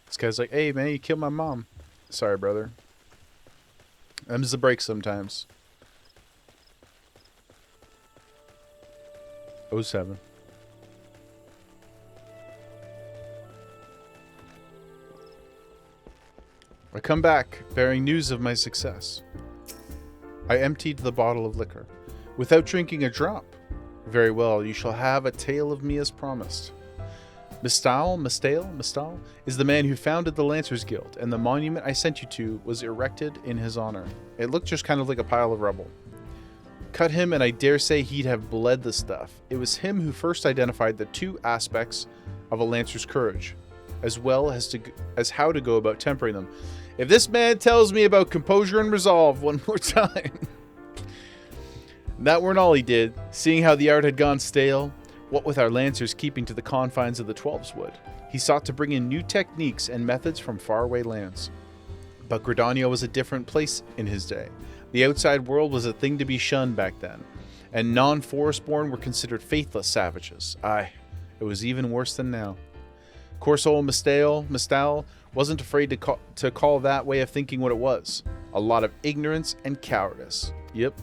This guy's like, hey, man, you killed my mom. Sorry, brother. Them's the break sometimes. 07. I come back, bearing news of my success. I emptied the bottle of liquor, without drinking a drop. Very well, you shall have a tale of me as promised. Mistal is the man who founded the Lancers Guild, and the monument I sent you to was erected in his honor. It looked just kind of like a pile of rubble. Cut him, and I dare say he'd have bled the stuff. It was him who first identified the 2 aspects of a Lancer's courage, as well as how to go about tempering them. If this man tells me about composure and resolve one more time. That weren't all he did. Seeing how the art had gone stale, what with our Lancers keeping to the confines of the Twelves wood, he sought to bring in new techniques and methods from faraway lands. But Gridania was a different place in his day. The outside world was a thing to be shunned back then, and non-forest-born were considered faithless savages. Aye, it was even worse than now. Course old Mistal wasn't afraid to call that way of thinking what it was. A lot of ignorance and cowardice. Yep.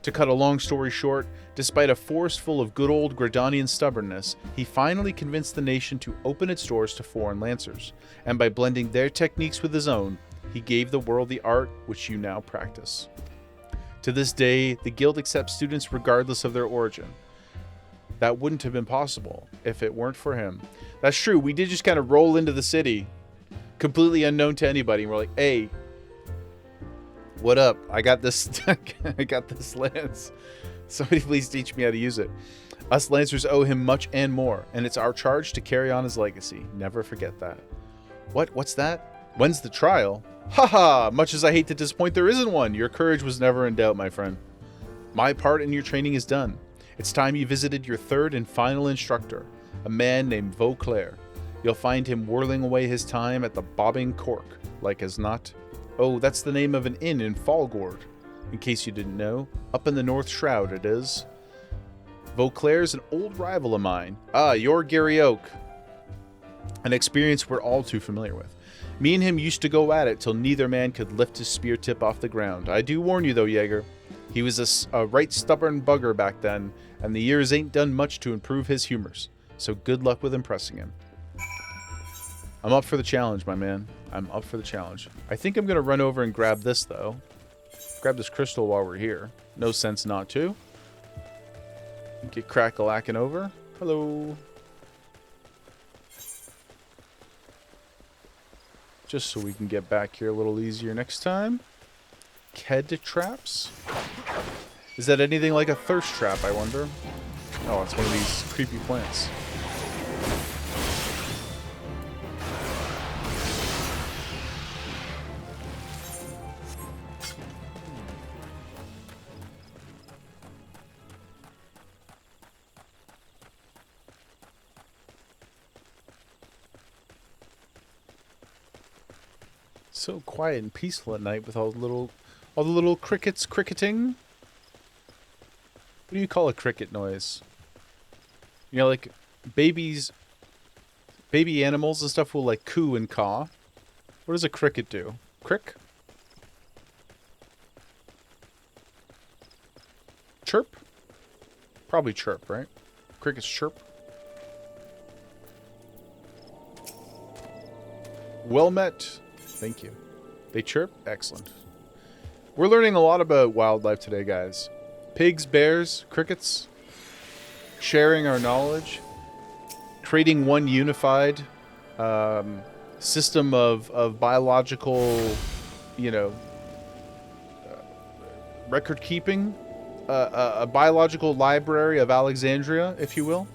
To cut a long story short, despite a forest full of good old Gridanian stubbornness, he finally convinced the nation to open its doors to foreign Lancers, and by blending their techniques with his own, he gave the world the art which you now practice. To this day, the guild accepts students regardless of their origin. That wouldn't have been possible if it weren't for him. That's true, we did just kind of roll into the city, completely unknown to anybody, and we're like, hey, what up? I got this I got this lance. Somebody please teach me how to use it. Us Lancers owe him much and more, and it's our charge to carry on his legacy. Never forget that. What? What's that? When's the trial? Haha! Much as I hate to disappoint, there isn't one. Your courage was never in doubt, my friend. My part in your training is done. It's time you visited your third and final instructor, a man named Vauclair. You'll find him whirling away his time at the Bobbing Cork, like as not. Oh, that's the name of an inn in Fallgourd, in case you didn't know. Up in the North Shroud, it is. Vauclair's an old rival of mine. Ah, you're Gary Oak. An experience we're all too familiar with. Me and him used to go at it till neither man could lift his spear tip off the ground. I do warn you though, Jaeger. He was a right stubborn bugger back then, and the years ain't done much to improve his humors. So good luck with impressing him. I'm up for the challenge, my man. I'm up for the challenge. I think I'm going to run over and grab this, though. Grab this crystal while we're here. No sense not to. Get crack-a-lacking over. Hello. Just so we can get back here a little easier next time. Ked traps. Is that anything like a thirst trap, I wonder? Oh, it's one of these creepy plants. So quiet and peaceful at night with all the little crickets cricketing. What do you call a cricket noise? You know, like baby animals and stuff will like coo and caw. What does a cricket do? Crick? Chirp? Probably chirp, right? Crickets chirp. Well met. Thank you. They chirp? Excellent. We're learning a lot about wildlife today, guys. Pigs, bears, crickets. Sharing our knowledge. Creating one unified system of biological, you know, record keeping. A biological library of Alexandria, if you will.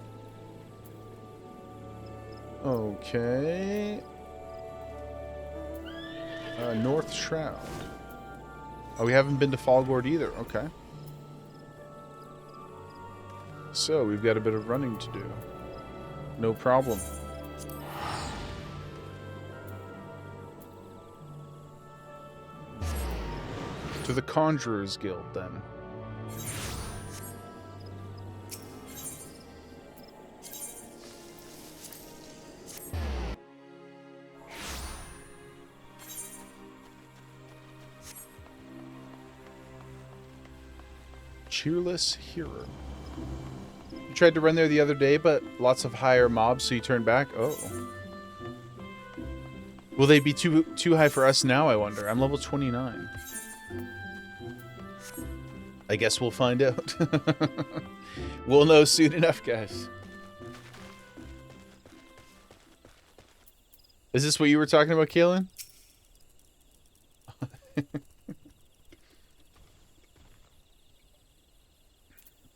Okay. North Shroud. Oh, we haven't been to Fallgourd either. Okay. So, we've got a bit of running to do. No problem. To the Conjurer's Guild, then. Cheerless Hero. You tried to run there the other day, but lots of higher mobs, so you turned back? Oh. Will they be too high for us now, I wonder? I'm level 29. I guess we'll find out. We'll know soon enough, guys. Is this what you were talking about, Kaelin?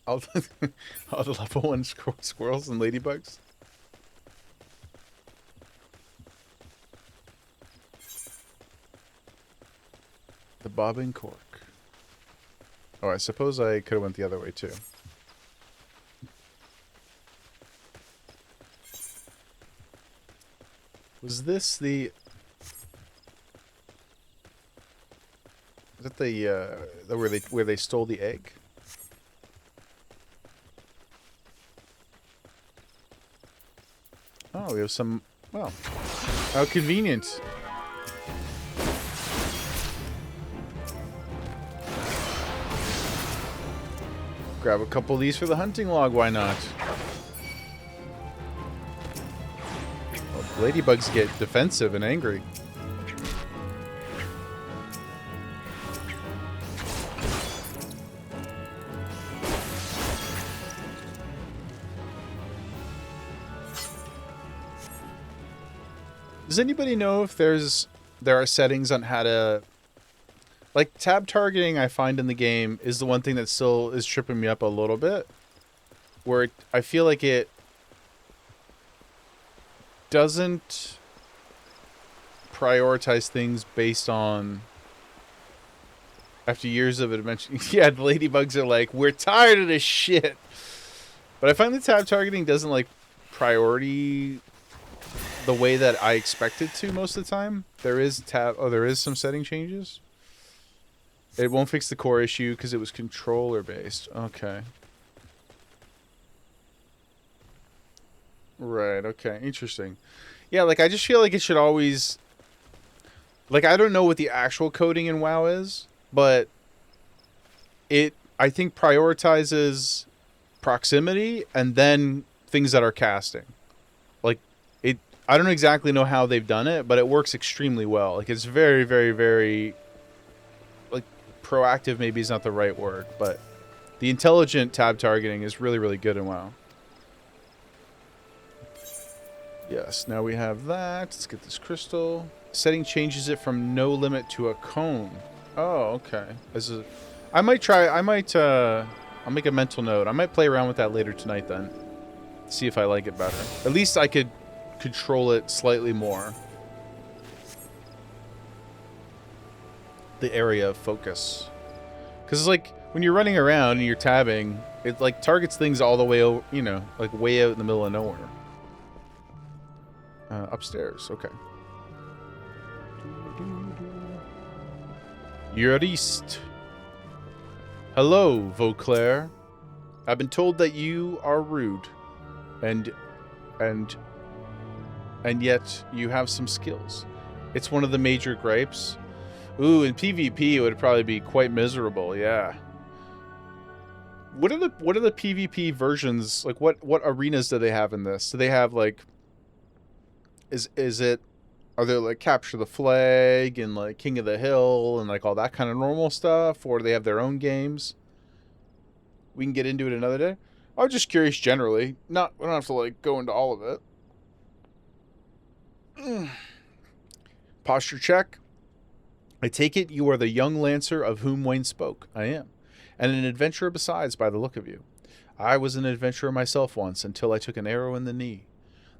all the level 1 squirrels and ladybugs. The bobbing cork. Oh, I suppose I could have went the other way too. Was this the... Is that the where they stole the egg? Oh, we have some... Well, how convenient. Grab a couple of these for the hunting log, why not? Well, ladybugs get defensive and angry. Does anybody know if there are settings on how to... Like, tab targeting I find in the game is the one thing that still is tripping me up a little bit. where I feel like it doesn't prioritize things based on, after years of it mentioning, yeah, the ladybugs are like, we're tired of this shit. But I find the tab targeting doesn't like priority the way that I expect it to most of the time. There is some setting changes. It won't fix the core issue because it was controller based. Okay. Right, okay. Interesting. Yeah, like I just feel like it should always, like, I don't know what the actual coding in WoW is, but it, I think, prioritizes proximity and then things that are casting. Like, it, I don't exactly know how they've done it, but it works extremely well. Like, it's very, very, very, like, proactive maybe is not the right word, but the intelligent tab targeting is really, really good in WoW. Yes, now we have that. Let's get this crystal. Setting changes it from no limit to a cone. Oh, okay. I might try, I'll make a mental note. I might play around with that later tonight then. See if I like it better. At least I could control it slightly more. The area of focus. Because it's like, when you're running around and you're tabbing, it like targets things all the way over, you know, like way out in the middle of nowhere. Upstairs, okay. You're east. Hello, Vauclair. I've been told that you are rude, and yet you have some skills. It's one of the major gripes. Ooh, in PvP it would probably be quite miserable. Yeah. What are the PvP versions like? What arenas do they have in this? Do they have like? Are there like Capture the Flag and like King of the Hill and like all that kind of normal stuff, or do they have their own games? We can get into it another day. I was just curious generally. We don't have to like go into all of it. Posture check. I take it you are the young lancer of whom Wayne spoke. I am. And an adventurer besides, by the look of you. I was an adventurer myself once until I took an arrow in the knee.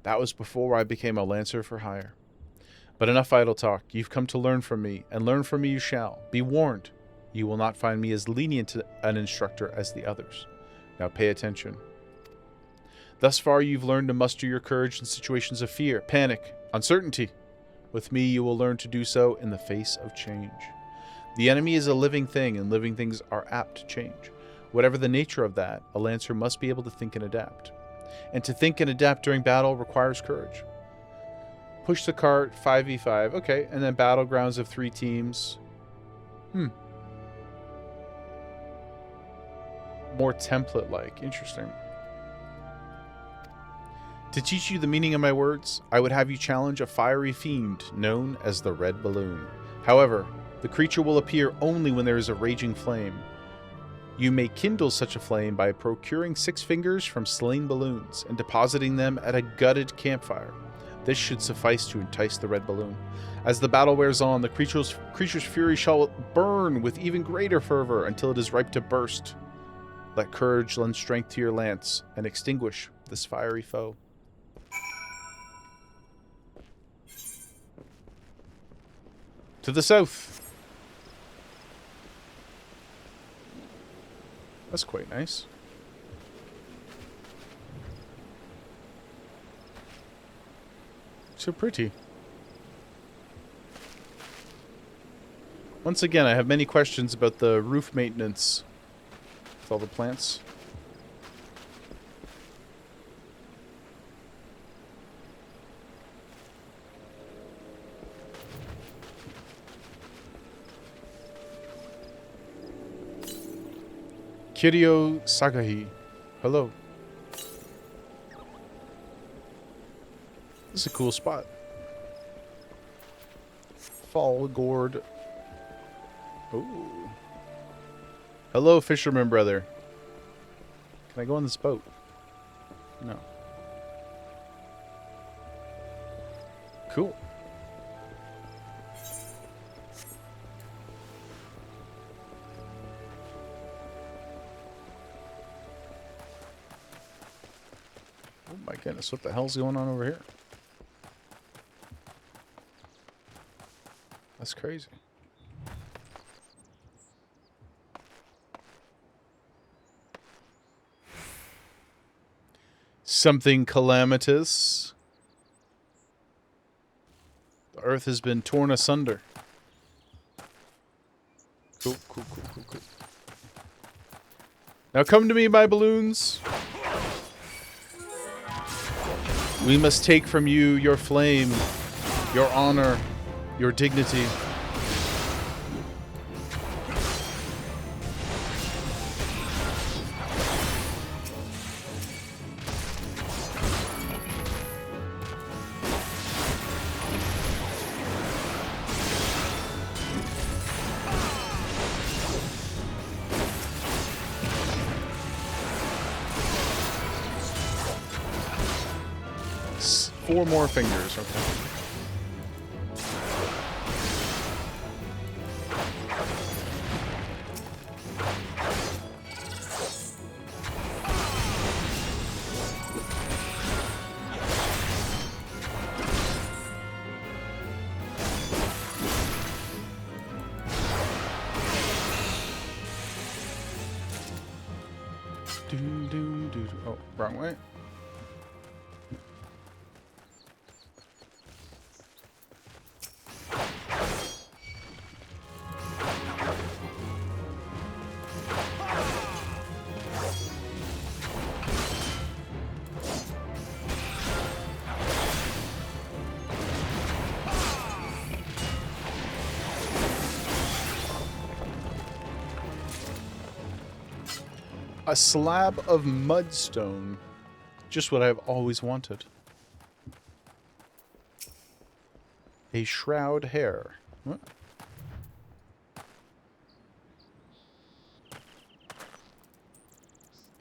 That was before I became a lancer for hire. But enough idle talk. You've come to learn from me, and learn from me you shall. Be warned. You will not find me as lenient an instructor as the others. Now pay attention. Thus far you've learned to muster your courage in situations of fear, panic, uncertainty. With me you will learn to do so in the face of change. The enemy is a living thing, and living things are apt to change. Whatever the nature of that, a lancer must be able to think and adapt. And to think and adapt during battle requires courage. Push the cart, 5v5. Okay, and then battlegrounds of 3 teams. More template-like. Interesting. To teach you the meaning of my words, I would have you challenge a fiery fiend known as the Red Balloon. However, the creature will appear only when there is a raging flame. You may kindle such a flame by procuring 6 fingers from slain balloons and depositing them at a gutted campfire. This should suffice to entice the Red Balloon. As the battle wears on, the creature's fury shall burn with even greater fervor until it is ripe to burst. Let courage lend strength to your lance and extinguish this fiery foe. To the south. That's quite nice. So pretty. Once again, I have many questions about the roof maintenance with all the plants. Kiryu Sagahi. Hello. This is a cool spot. Fall gourd. Ooh. Hello, fisherman brother. Can I go on this boat? No. Cool. Goodness, what the hell's going on over here? That's crazy. Something calamitous. The earth has been torn asunder. Cool, cool, cool, cool, cool. Now come to me, my balloons. We must take from you your flame, your honor, your dignity. Four more fingers, okay. Oh, wrong way. A slab of mudstone. Just what I've always wanted. A shroud hair. What?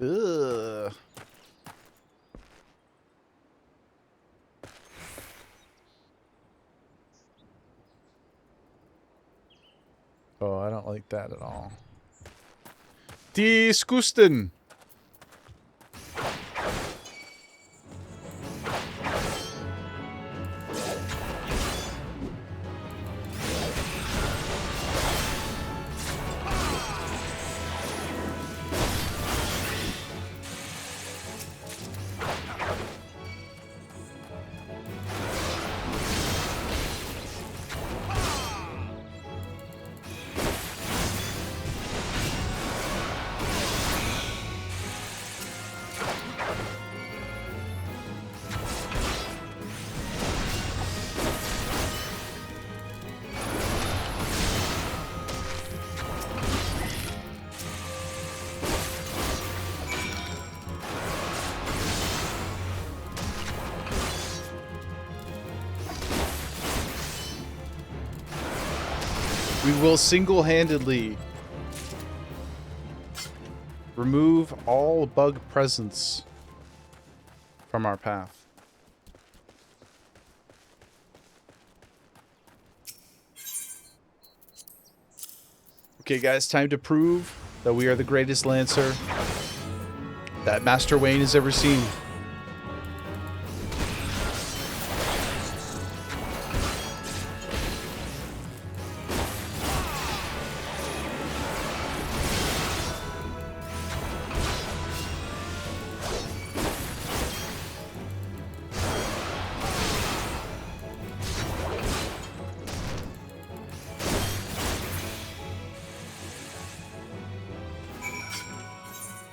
Ugh. Oh, I don't like that at all. Disgusting. We will single-handedly remove all bug presence from our path. Okay, guys, time to prove that we are the greatest Lancer that Master Wayne has ever seen.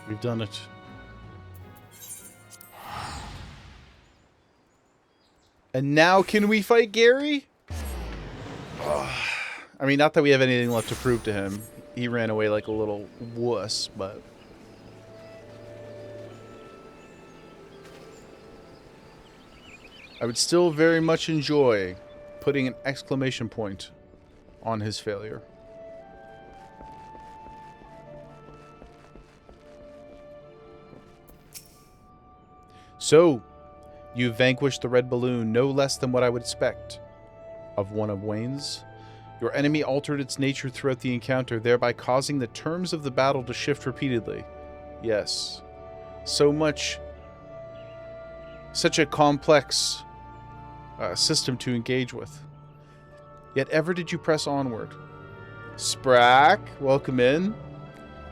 We've done it. And now can we fight Gary? I mean, not that we have anything left to prove to him. He ran away like a little wuss, but... I would still very much enjoy putting an exclamation point on his failure. So, you vanquished the red balloon no less than what I would expect of one of Wayne's. Your enemy altered its nature throughout the encounter, thereby causing the terms of the battle to shift repeatedly. Yes. So such a complex system to engage with. Yet ever did you press onward. Sprack, welcome in.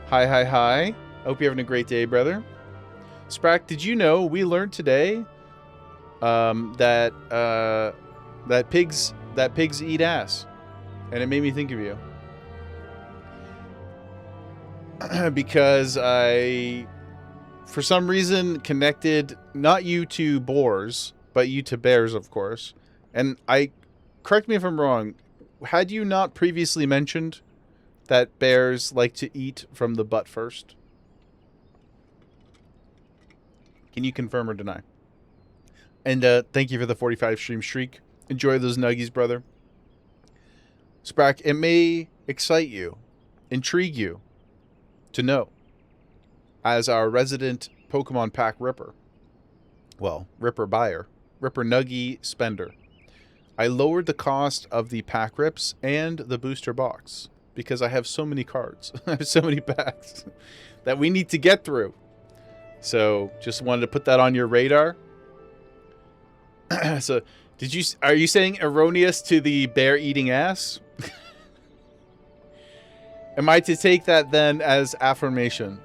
Hi, hi, hi. Hope you're having a great day, brother. Sprack, did you know we learned today that pigs eat ass, and it made me think of you because I, for some reason, connected not you to boars, but you to bears, of course. And correct me if I'm wrong. Had you not previously mentioned that bears like to eat from the butt first? Can you confirm or deny? And thank you for the 45 stream streak. Enjoy those nuggies, brother. Sprack, it may excite you, intrigue you to know, as our resident Pokemon pack ripper, well, ripper buyer, ripper nuggie spender, I lowered the cost of the pack rips and the booster box because I have so many cards, I have so many packs that we need to get through. So just wanted to put that on your radar. So are you saying erroneous to the bear eating ass? Am I to take that then as affirmation?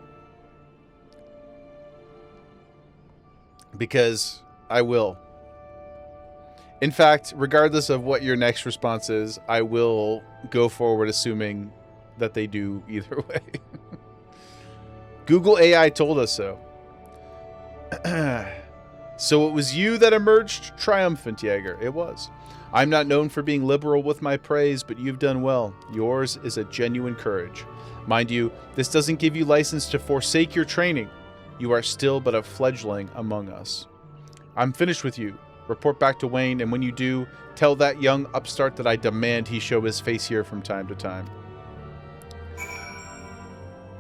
Because I will. In fact, regardless of what your next response is, I will go forward assuming that they do either way. Google AI told us so. So it was you that emerged triumphant, Jaeger. It was. I'm not known for being liberal with my praise, but you've done well. Yours is a genuine courage. Mind you, this doesn't give you license to forsake your training. You are still but a fledgling among us. I'm finished with you. Report back to Wayne, and when you do, tell that young upstart that I demand he show his face here from time to time.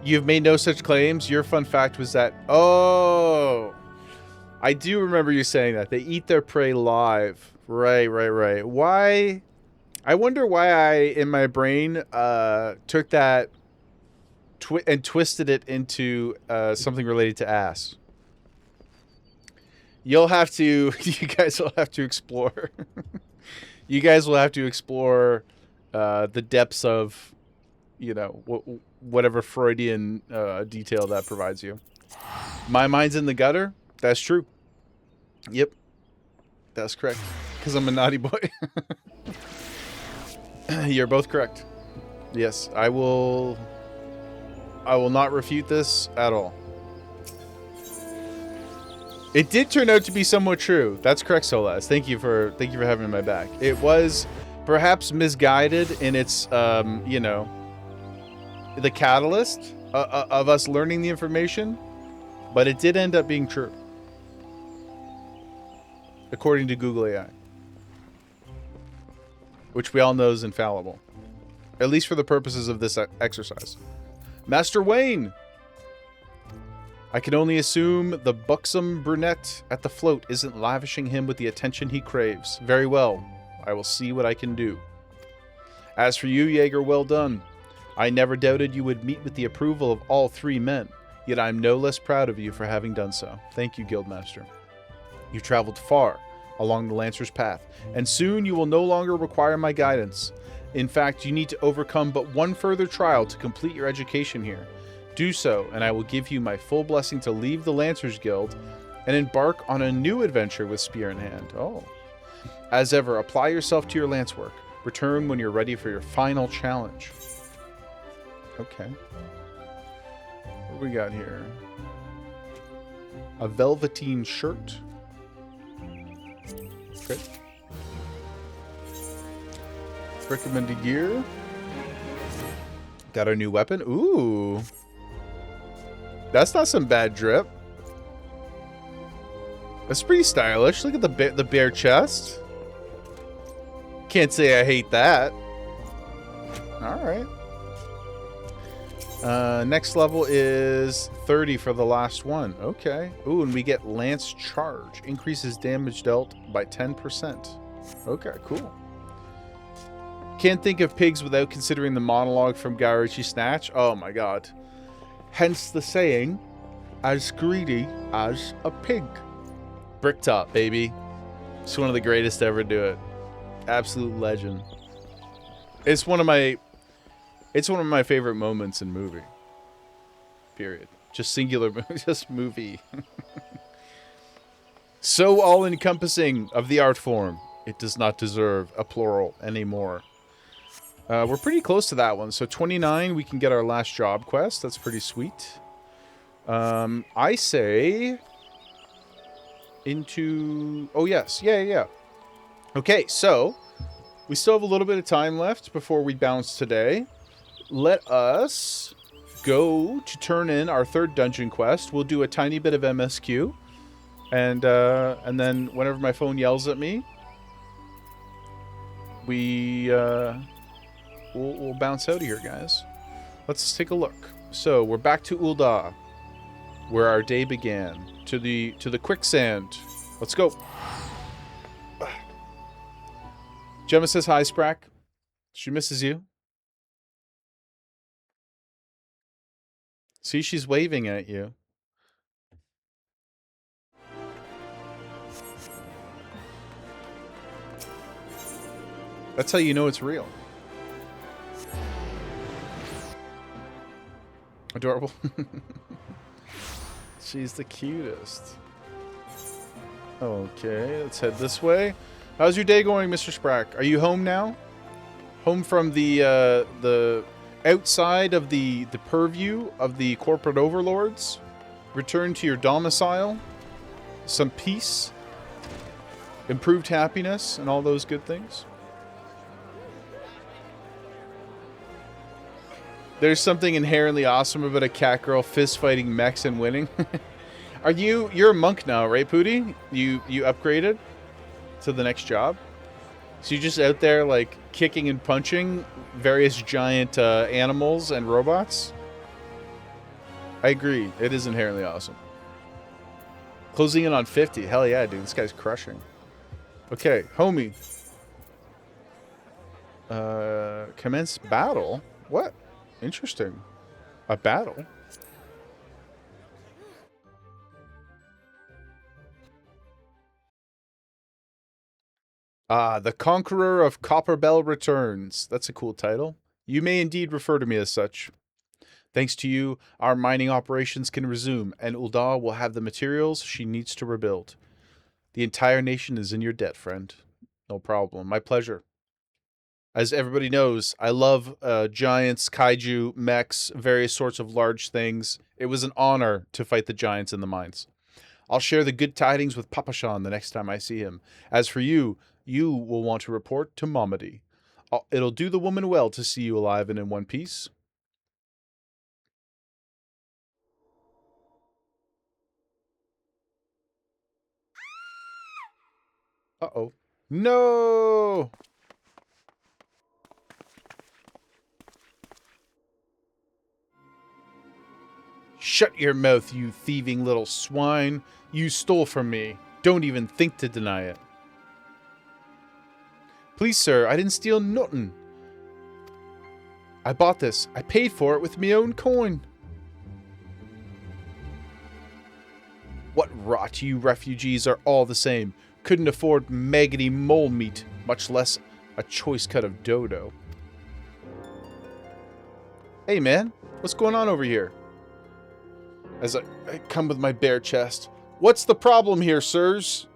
You've made no such claims. Your fun fact was that... Oh! I do remember you saying that. They eat their prey live. Right. Why? I wonder why I, in my brain, took that and twisted it into something related to ass. You guys will have to explore. You guys will have to explore the depths of, whatever Freudian detail that provides you. My mind's in the gutter. That's true. Yep. That's correct. Because I'm a naughty boy. You're both correct. Yes, I will not refute this at all. It did turn out to be somewhat true. That's correct, Solas. Thank you for having my back. It was perhaps misguided in its the catalyst of us learning the information, but it did end up being true. According to Google AI. Which we all know is infallible. At least for the purposes of this exercise. Master Wayne! I can only assume the buxom brunette at the float isn't lavishing him with the attention he craves. Very well. I will see what I can do. As for you, Jaeger, well done. I never doubted you would meet with the approval of all three men, yet I am no less proud of you for having done so. Thank you, Guildmaster. You traveled far along the Lancer's path, and soon you will no longer require my guidance. In fact, you need to overcome but one further trial to complete your education here. Do so, and I will give you my full blessing to leave the Lancers Guild and embark on a new adventure with spear in hand. Oh. As ever, apply yourself to your lance work. Return when you're ready for your final challenge. Okay. What do we got here? A velveteen shirt. Okay. Recommended gear. Got our new weapon. Ooh. That's not some bad drip. That's pretty stylish. Look at the bare chest. Can't say I hate that. Alright. Next level is 30 for the last one. Okay. Ooh, and we get Lance Charge. Increases damage dealt by 10%. Okay, cool. Can't think of pigs without considering the monologue from Garichi Snatch. Oh my god. Hence the saying, as greedy as a pig. Bricktop, baby. It's one of the greatest to ever do it. Absolute legend. It's one of my favorite moments in movie. Period. Just singular, just movie. So all-encompassing of the art form, it does not deserve a plural anymore. We're pretty close to that one. So 29, we can get our last job quest. That's pretty sweet. I say into... Oh, yes. Yeah. Okay, so we still have a little bit of time left before we bounce today. Let us go to turn in our third dungeon quest. We'll do a tiny bit of MSQ. And then whenever my phone yells at me, we'll bounce out of here, guys. Let's take a look. So we're back to Ul'dah, where our day began. To the quicksand. Let's go. Gemma says hi, Sprack. She misses you. See, she's waving at you. That's how you know it's real. Adorable. She's the cutest. Okay, let's head this way. How's your day going, Mr. Sprack? Are you home now? Home from the outside of the purview of the corporate overlords? Return to your domicile? Some peace? Improved happiness and all those good things? There's something inherently awesome about a cat girl fist fighting mechs and winning. You're a monk now, right, Pooty? You upgraded to the next job? So you're just out there like kicking and punching various giant animals and robots? I agree. It is inherently awesome. Closing in on 50. Hell yeah, dude. This guy's crushing. Okay, homie. Commence battle? What? Interesting. A battle? Ah, the Conqueror of Copperbell returns. That's a cool title. You may indeed refer to me as such. Thanks to you, our mining operations can resume, and Ul'dah will have the materials she needs to rebuild. The entire nation is in your debt, friend. No problem. My pleasure. As everybody knows, I love giants, kaiju, mechs, various sorts of large things. It was an honor to fight the giants in the mines. I'll share the good tidings with Papashan the next time I see him. As for you, you will want to report to Momedy. It'll do the woman well to see you alive and in one piece. Uh-oh. No! Shut your mouth, you thieving little swine. You stole from me. Don't even think to deny it. Please, sir, I didn't steal nothing. I bought this. I paid for it with me own coin. What rot, you refugees are all the same. Couldn't afford maggoty mole meat, much less a choice cut of dodo. Hey, man, what's going on over here? As I come with my bare chest. What's the problem here, sirs?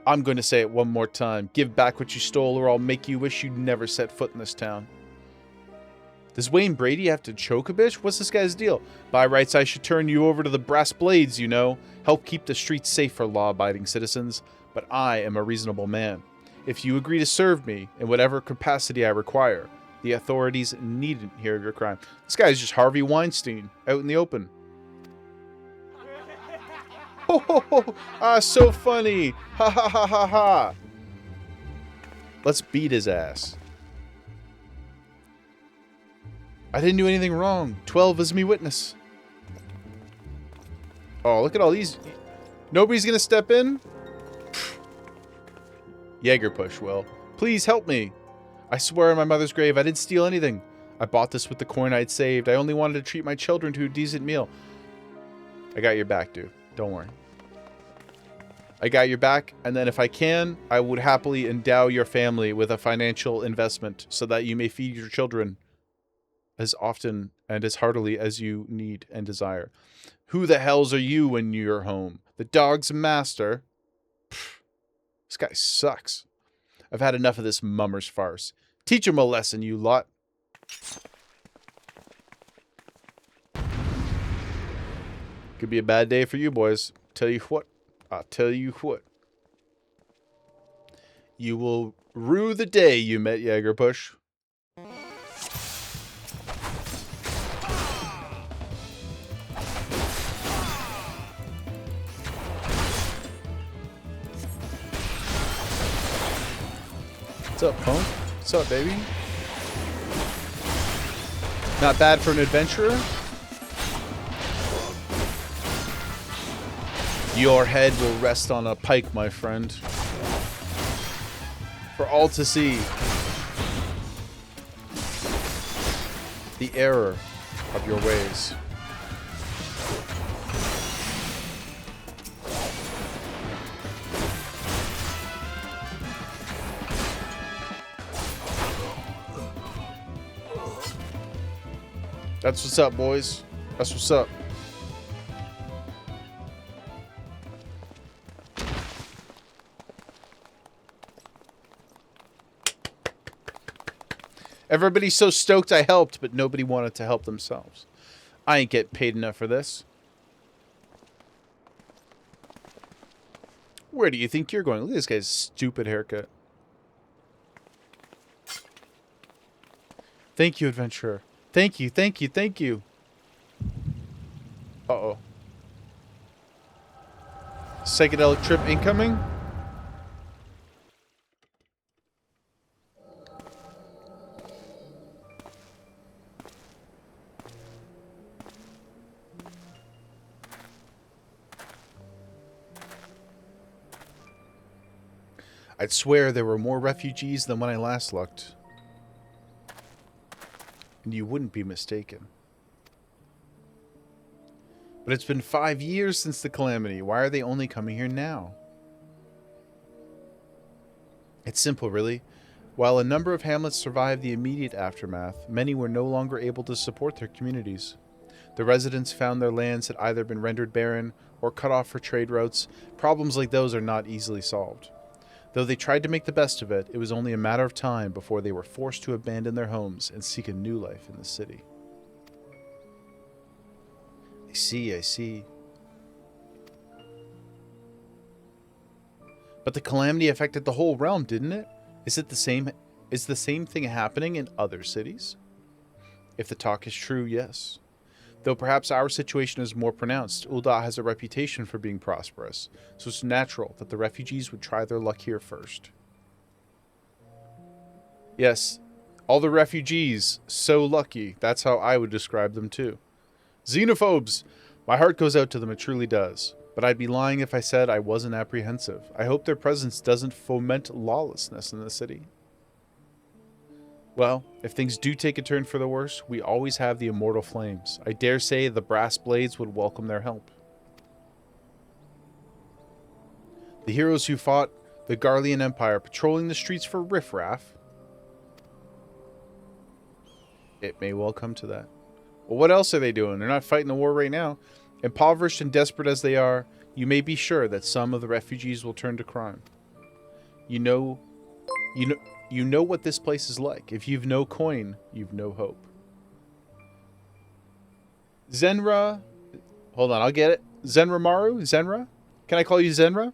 I'm going to say it one more time. Give back what you stole or I'll make you wish you'd never set foot in this town. Does Wayne Brady have to choke a bitch? What's this guy's deal? By rights, I should turn you over to the brass blades, you know. Help keep the streets safe for law-abiding citizens. But I am a reasonable man. If you agree to serve me in whatever capacity I require, the authorities needn't hear of your crime. This guy's just Harvey Weinstein, out in the open. Oh, so funny. Ha ha ha ha ha. Let's beat his ass. I didn't do anything wrong. 12 is me witness. Oh, look at all these. Nobody's gonna step in? Jaeger push, Will. Please help me. I swear on my mother's grave, I didn't steal anything. I bought this with the coin I'd saved. I only wanted to treat my children to a decent meal. I got your back, dude. Don't worry. I got your back, and then if I can, I would happily endow your family with a financial investment so that you may feed your children as often and as heartily as you need and desire. Who the hells are you when you're home? The dog's master? Pfft, this guy sucks. I've had enough of this mummer's farce. Teach him a lesson, you lot. Could be a bad day for you boys. Tell you what. I'll tell you what. You will rue the day you met Jägerpush. What's up, punk? What's up, baby? Not bad for an adventurer? Your head will rest on a pike, my friend. For all to see. The error of your ways. That's what's up, boys. That's what's up. Everybody's so stoked I helped, but nobody wanted to help themselves. I ain't getting paid enough for this. Where do you think you're going? Look at this guy's stupid haircut. Thank you, adventurer. Thank you, thank you, thank you. Uh-oh. Psychedelic trip incoming? I'd swear there were more refugees than when I last looked. And you wouldn't be mistaken. But it's been 5 years since the calamity. Why are they only coming here now? It's simple, really. While a number of hamlets survived the immediate aftermath, many were no longer able to support their communities. The residents found their lands had either been rendered barren or cut off for trade routes. Problems like those are not easily solved. Though they tried to make the best of it, it was only a matter of time before they were forced to abandon their homes and seek a new life in the city. I see. But the calamity affected the whole realm, didn't it? Is the same thing happening in other cities? If the talk is true, yes. Though perhaps our situation is more pronounced, Ul'dah has a reputation for being prosperous, so it's natural that the refugees would try their luck here first. Yes, all the refugees, so lucky. That's how I would describe them too. Xenophobes! My heart goes out to them, it truly does. But I'd be lying if I said I wasn't apprehensive. I hope their presence doesn't foment lawlessness in the city. Well, if things do take a turn for the worse, we always have the immortal flames. I dare say the brass blades would welcome their help. The heroes who fought the Garlean Empire patrolling the streets for riffraff. It may well come to that. Well, what else are they doing? They're not fighting the war right now. Impoverished and desperate as they are, you may be sure that some of the refugees will turn to crime. You know what this place is like. If you've no coin, you've no hope. Zenra. Hold on, I'll get it. Zenra Maru? Zenra? Can I call you Zenra?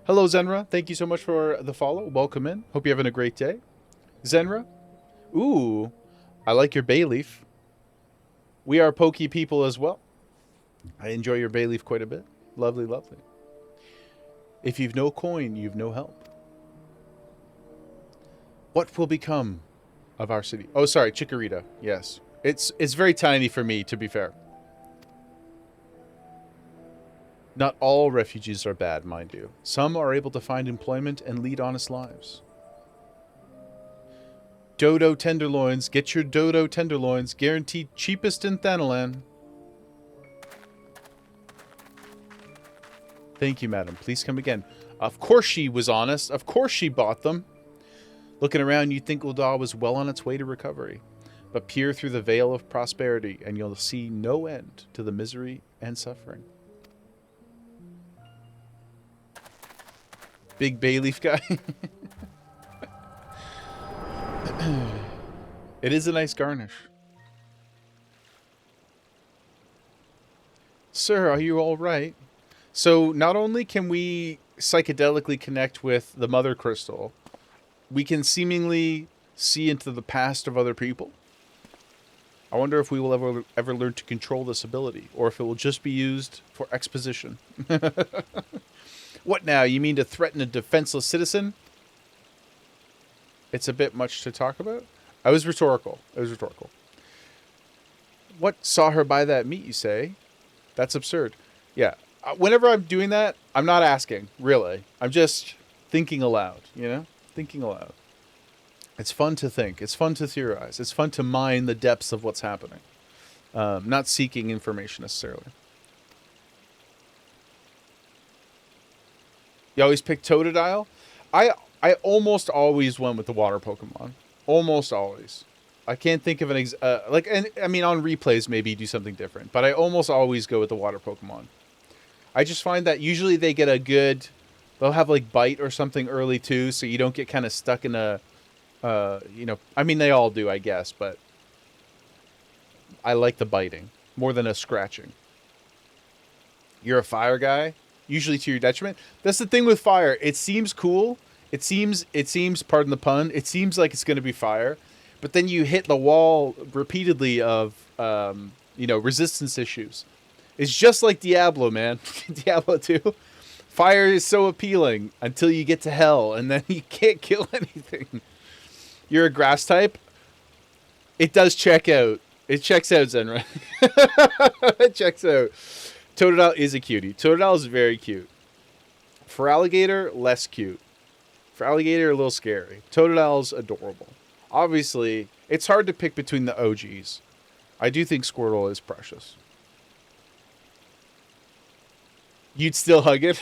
Hello, Zenra. Thank you so much for the follow. Welcome in. Hope you're having a great day. Zenra? Ooh, I like your bay leaf. We are pokey people as well. I enjoy your bay leaf quite a bit. Lovely, lovely. If you've no coin, you've no help. What will become of our city? Oh, sorry, Chikorita. Yes. It's very tiny for me, to be fair. Not all refugees are bad, mind you. Some are able to find employment and lead honest lives. Dodo tenderloins. Get your Dodo tenderloins. Guaranteed cheapest in Thanalan. Thank you, madam. Please come again. Of course she was honest. Of course she bought them. Looking around, you'd think Ul'dah was well on its way to recovery. But peer through the veil of prosperity, and you'll see no end to the misery and suffering. Big bay leaf guy. It is a nice garnish. Sir, are you all right? So not only can we psychedelically connect with the mother crystal, we can seemingly see into the past of other people. I wonder if we will ever learn to control this ability, or if it will just be used for exposition. What now? You mean to threaten a defenseless citizen? It's a bit much to talk about. I was rhetorical. It was rhetorical. What saw her buy that meat, you say? That's absurd. Yeah. Whenever I'm doing that, I'm not asking, really. I'm just thinking aloud, you know? Thinking aloud. It's fun to think. It's fun to theorize. It's fun to mine the depths of what's happening. Not seeking information necessarily. You always pick Totodile? I almost always went with the water Pokemon. Almost always. I can't think of an I mean, on replays maybe do something different, but I almost always go with the water Pokemon. I just find that usually they get a good, they'll have like bite or something early too, so you don't get kind of stuck in a, you know, I mean they all do, I guess, but I like the biting more than a scratching. You're a fire guy, usually to your detriment. That's the thing with fire. It seems cool. It seems, pardon the pun, it seems like it's going to be fire. But then you hit the wall repeatedly of, you know, resistance issues. It's just like Diablo, man. Diablo 2. Fire is so appealing until you get to hell, and then you can't kill anything. You're a grass type. It does check out. It checks out, Zenra. It checks out. Totodile is a cutie. Totodile is very cute. For alligator, less cute. For alligator, a little scary. Totodile's adorable. Obviously, it's hard to pick between the OGs. I do think Squirtle is precious. You'd still hug it?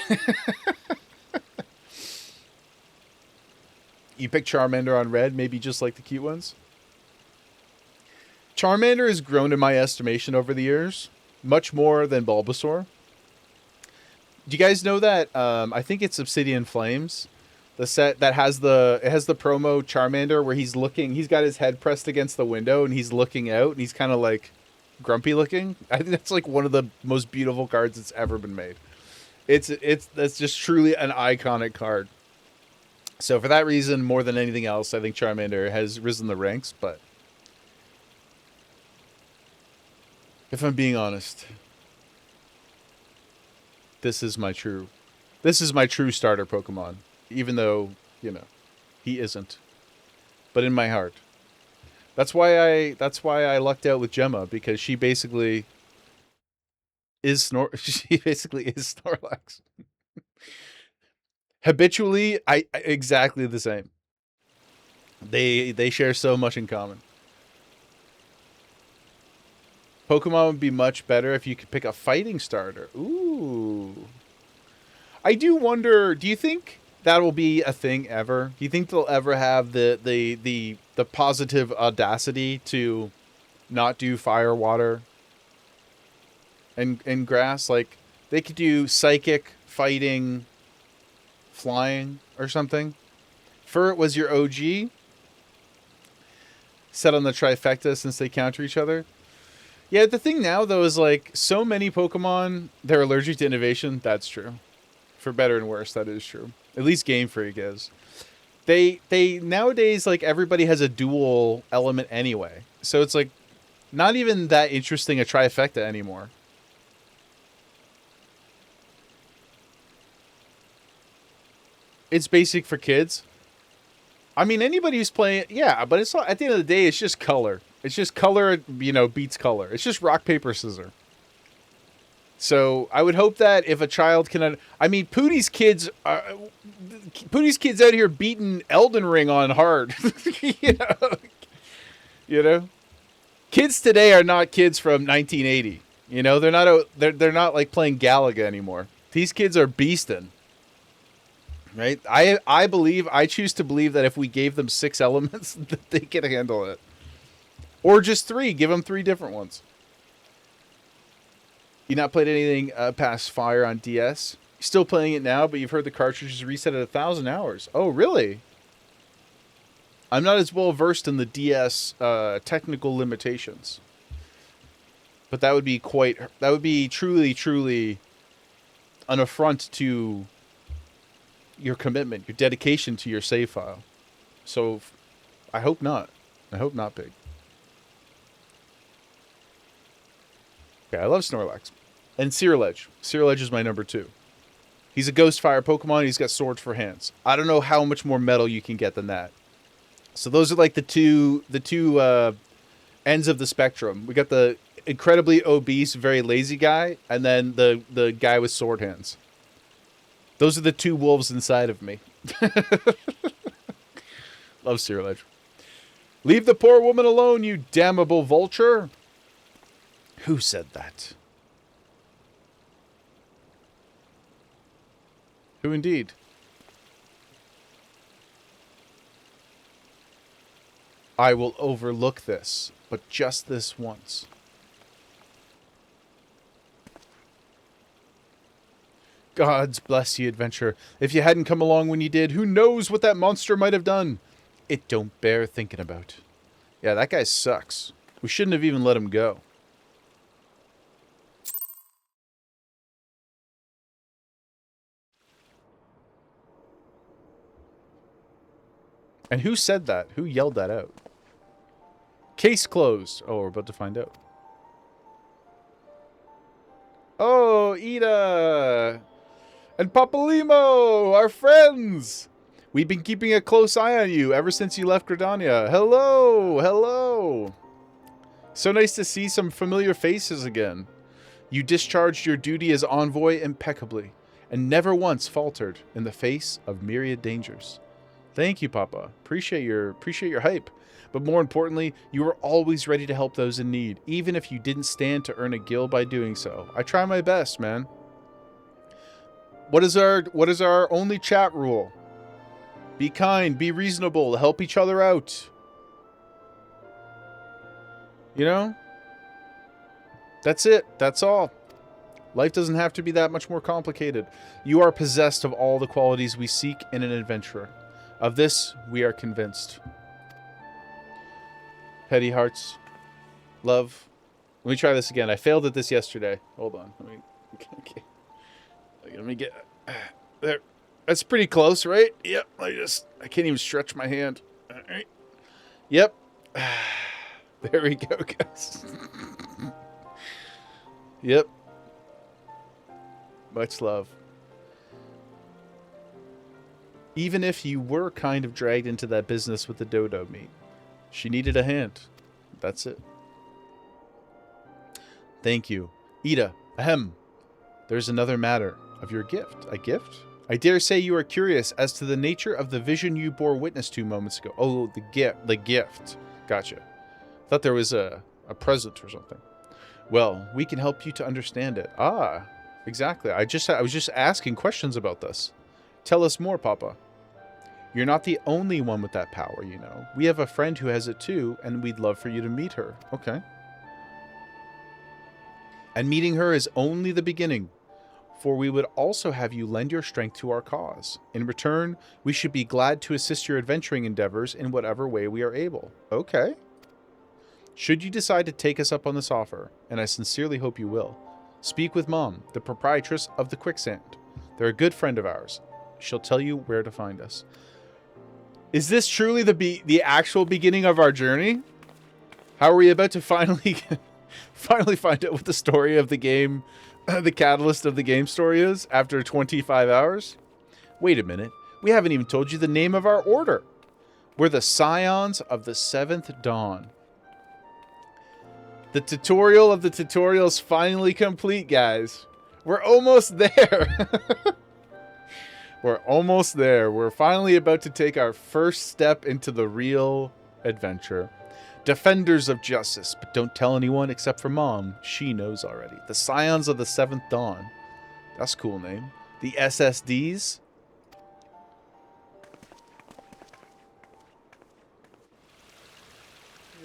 You pick Charmander on red, maybe just like the cute ones? Charmander has grown in my estimation over the years. Much more than Bulbasaur. Do you guys know that, I think it's Obsidian Flames, the set that has the promo Charmander where he's got his head pressed against the window and he's looking out and he's kind of like grumpy looking. I think that's like one of the most beautiful cards that's ever been made. That's just truly an iconic card. So for that reason, more than anything else, I think Charmander has risen the ranks, but if I'm being honest, this is my true starter Pokemon. Even though, you know, he isn't. But in my heart. That's why I lucked out with Gemma, because she basically is Snorlax. Habitually, I exactly the same. They share so much in common. Pokemon would be much better if you could pick a fighting starter. Ooh. I do wonder, do you think that will be a thing ever? Do you think they'll ever have the positive audacity to not do fire, water, and grass? Like, they could do psychic, fighting, flying, or something. Fur was your OG. Set on the trifecta since they counter each other. Yeah, the thing now, though, is like, so many Pokemon, they're allergic to innovation. That's true. For better and worse, that is true. At least Game Freak is. They nowadays, like, everybody has a dual element anyway. So it's like not even that interesting a trifecta anymore. It's basic for kids. I mean, anybody who's playing, yeah, but it's not, at the end of the day, it's just color. It's just color, you know, beats color. It's just rock, paper, scissors. So I would hope that if a child can, I mean, Pootie's kids out here beating Elden Ring on hard. you know, kids today are not kids from 1980. You know, they're not like playing Galaga anymore. These kids are beasting. Right? I choose to believe that if we gave them 6 elements, that they can handle it. Or just 3. Give them 3 different ones. You not played anything past Fire on DS? Still playing it now, but you've heard the cartridge is reset at 1,000 hours. Oh, really? I'm not as well versed in the DS technical limitations. But that would be truly an affront to your commitment, your dedication to your save file. So, I hope not. I hope not, Pig. Okay, I love Snorlax. And Cyriledge. Cyriledge is my number 2. He's a Ghost Fire Pokemon. He's got swords for hands. I don't know how much more metal you can get than that. So those are like the two ends of the spectrum. We got the incredibly obese, very lazy guy, and then the guy with sword hands. Those are the 2 wolves inside of me. Love Cyriledge. Leave the poor woman alone, you damnable vulture. Who said that? Who indeed? I will overlook this, but just this once. Gods bless you, adventure. If you hadn't come along when you did, who knows what that monster might have done? It don't bear thinking about. Yeah, that guy sucks. We shouldn't have even let him go. And who said that? Who yelled that out? Case closed. Oh, we're about to find out. Oh, Ida! And Papalimo, our friends! We've been keeping a close eye on you ever since you left Gridania. Hello! Hello! So nice to see some familiar faces again. You discharged your duty as envoy impeccably, and never once faltered in the face of myriad dangers. Thank you, Papa. Appreciate your hype. But more importantly, you were always ready to help those in need, even if you didn't stand to earn a gil by doing so. I try my best, man. What is our only chat rule? Be kind, be reasonable, help each other out. You know? That's it. That's all. Life doesn't have to be that much more complicated. You are possessed of all the qualities we seek in an adventurer. Of this, we are convinced. Petty hearts. Love. Let me try this again. I failed at this yesterday. Hold on. Let me get... There. That's pretty close, right? Yep. I can't even stretch my hand. All right. Yep. There we go, guys. Yep. Much love. Even if you were kind of dragged into that business with the dodo meat, she needed a hand. That's it. Thank you. Ida, ahem. There's another matter of your gift. A gift? I dare say you are curious as to the nature of the vision you bore witness to moments ago. Oh, the gift. The gift. Gotcha. Thought there was a present or something. Well, we can help you to understand it. Ah, exactly. I was just asking questions about this. Tell us more, Papa. You're not the only one with that power, you know. We have a friend who has it too, and we'd love for you to meet her. Okay. And meeting her is only the beginning, for we would also have you lend your strength to our cause. In return, we should be glad to assist your adventuring endeavors in whatever way we are able. Okay. Should you decide to take us up on this offer, and I sincerely hope you will, speak with Mom, the proprietress of the Quicksand. They're a good friend of ours. She'll tell you where to find us. Is this truly the actual beginning of our journey? How are we about to finally find out what the story of the game, the catalyst of the game story is after 25 hours? Wait a minute. We haven't even told you the name of our order. We're the Scions of the Seventh Dawn. The tutorial of the tutorial's finally complete, guys. We're almost there. We're almost there. We're finally about to take our first step into the real adventure. Defenders of justice, but don't tell anyone except for Mom. She knows already. The Scions of the Seventh Dawn. That's a cool name. The SSDs.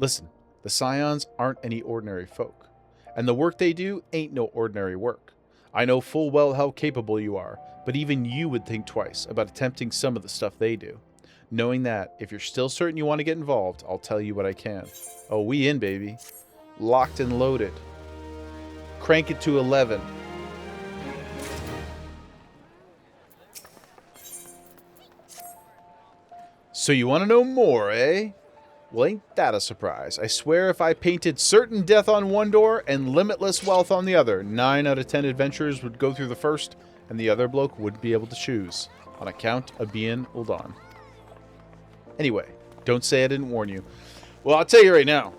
Listen, the Scions aren't any ordinary folk, and the work they do ain't no ordinary work. I know full well how capable you are, but even you would think twice about attempting some of the stuff they do. Knowing that, if you're still certain you want to get involved, I'll tell you what I can. Oh, we in, baby. Locked and loaded. Crank it to 11. So you want to know more, eh? Well, ain't that a surprise? I swear if I painted certain death on one door and limitless wealth on the other, 9 out of 10 adventurers would go through the first, and the other bloke wouldn't be able to choose, on account of being Uldan. Anyway, don't say I didn't warn you. Well, I'll tell you right now,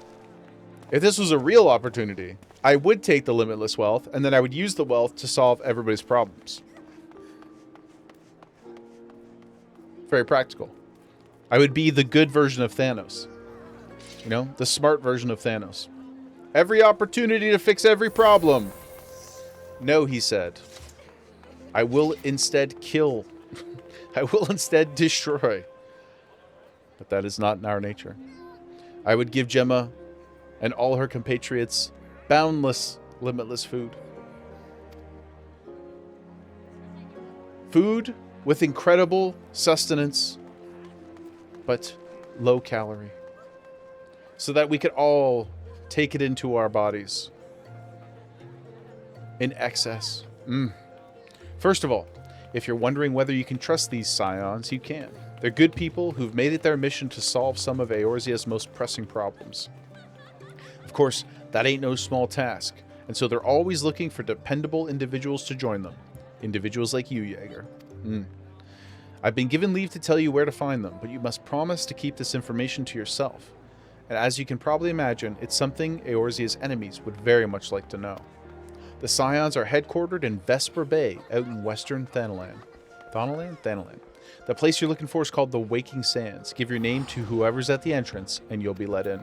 if this was a real opportunity, I would take the limitless wealth, and then I would use the wealth to solve everybody's problems. Very practical. I would be the good version of Thanos. You know, the smart version of Thanos. Every opportunity to fix every problem. No, he said. I will instead kill. I will instead destroy. But that is not in our nature. I would give Gemma and all her compatriots boundless, limitless food. Food with incredible sustenance, but low calorie. So that we could all take it into our bodies in excess. First of all, if you're wondering whether you can trust these Scions, you can. They're good people who've made it their mission to solve some of Eorzea's most pressing problems. Of course, that ain't no small task, and so they're always looking for dependable individuals to join them. Individuals like you, Jaeger. I've been given leave to tell you where to find them, but you must promise to keep this information to yourself. And as you can probably imagine, it's something Eorzea's enemies would very much like to know. The Scions are headquartered in Vesper Bay, out in western Thanalan. Thanalan. The place you're looking for is called the Waking Sands. Give your name to whoever's at the entrance, and you'll be let in.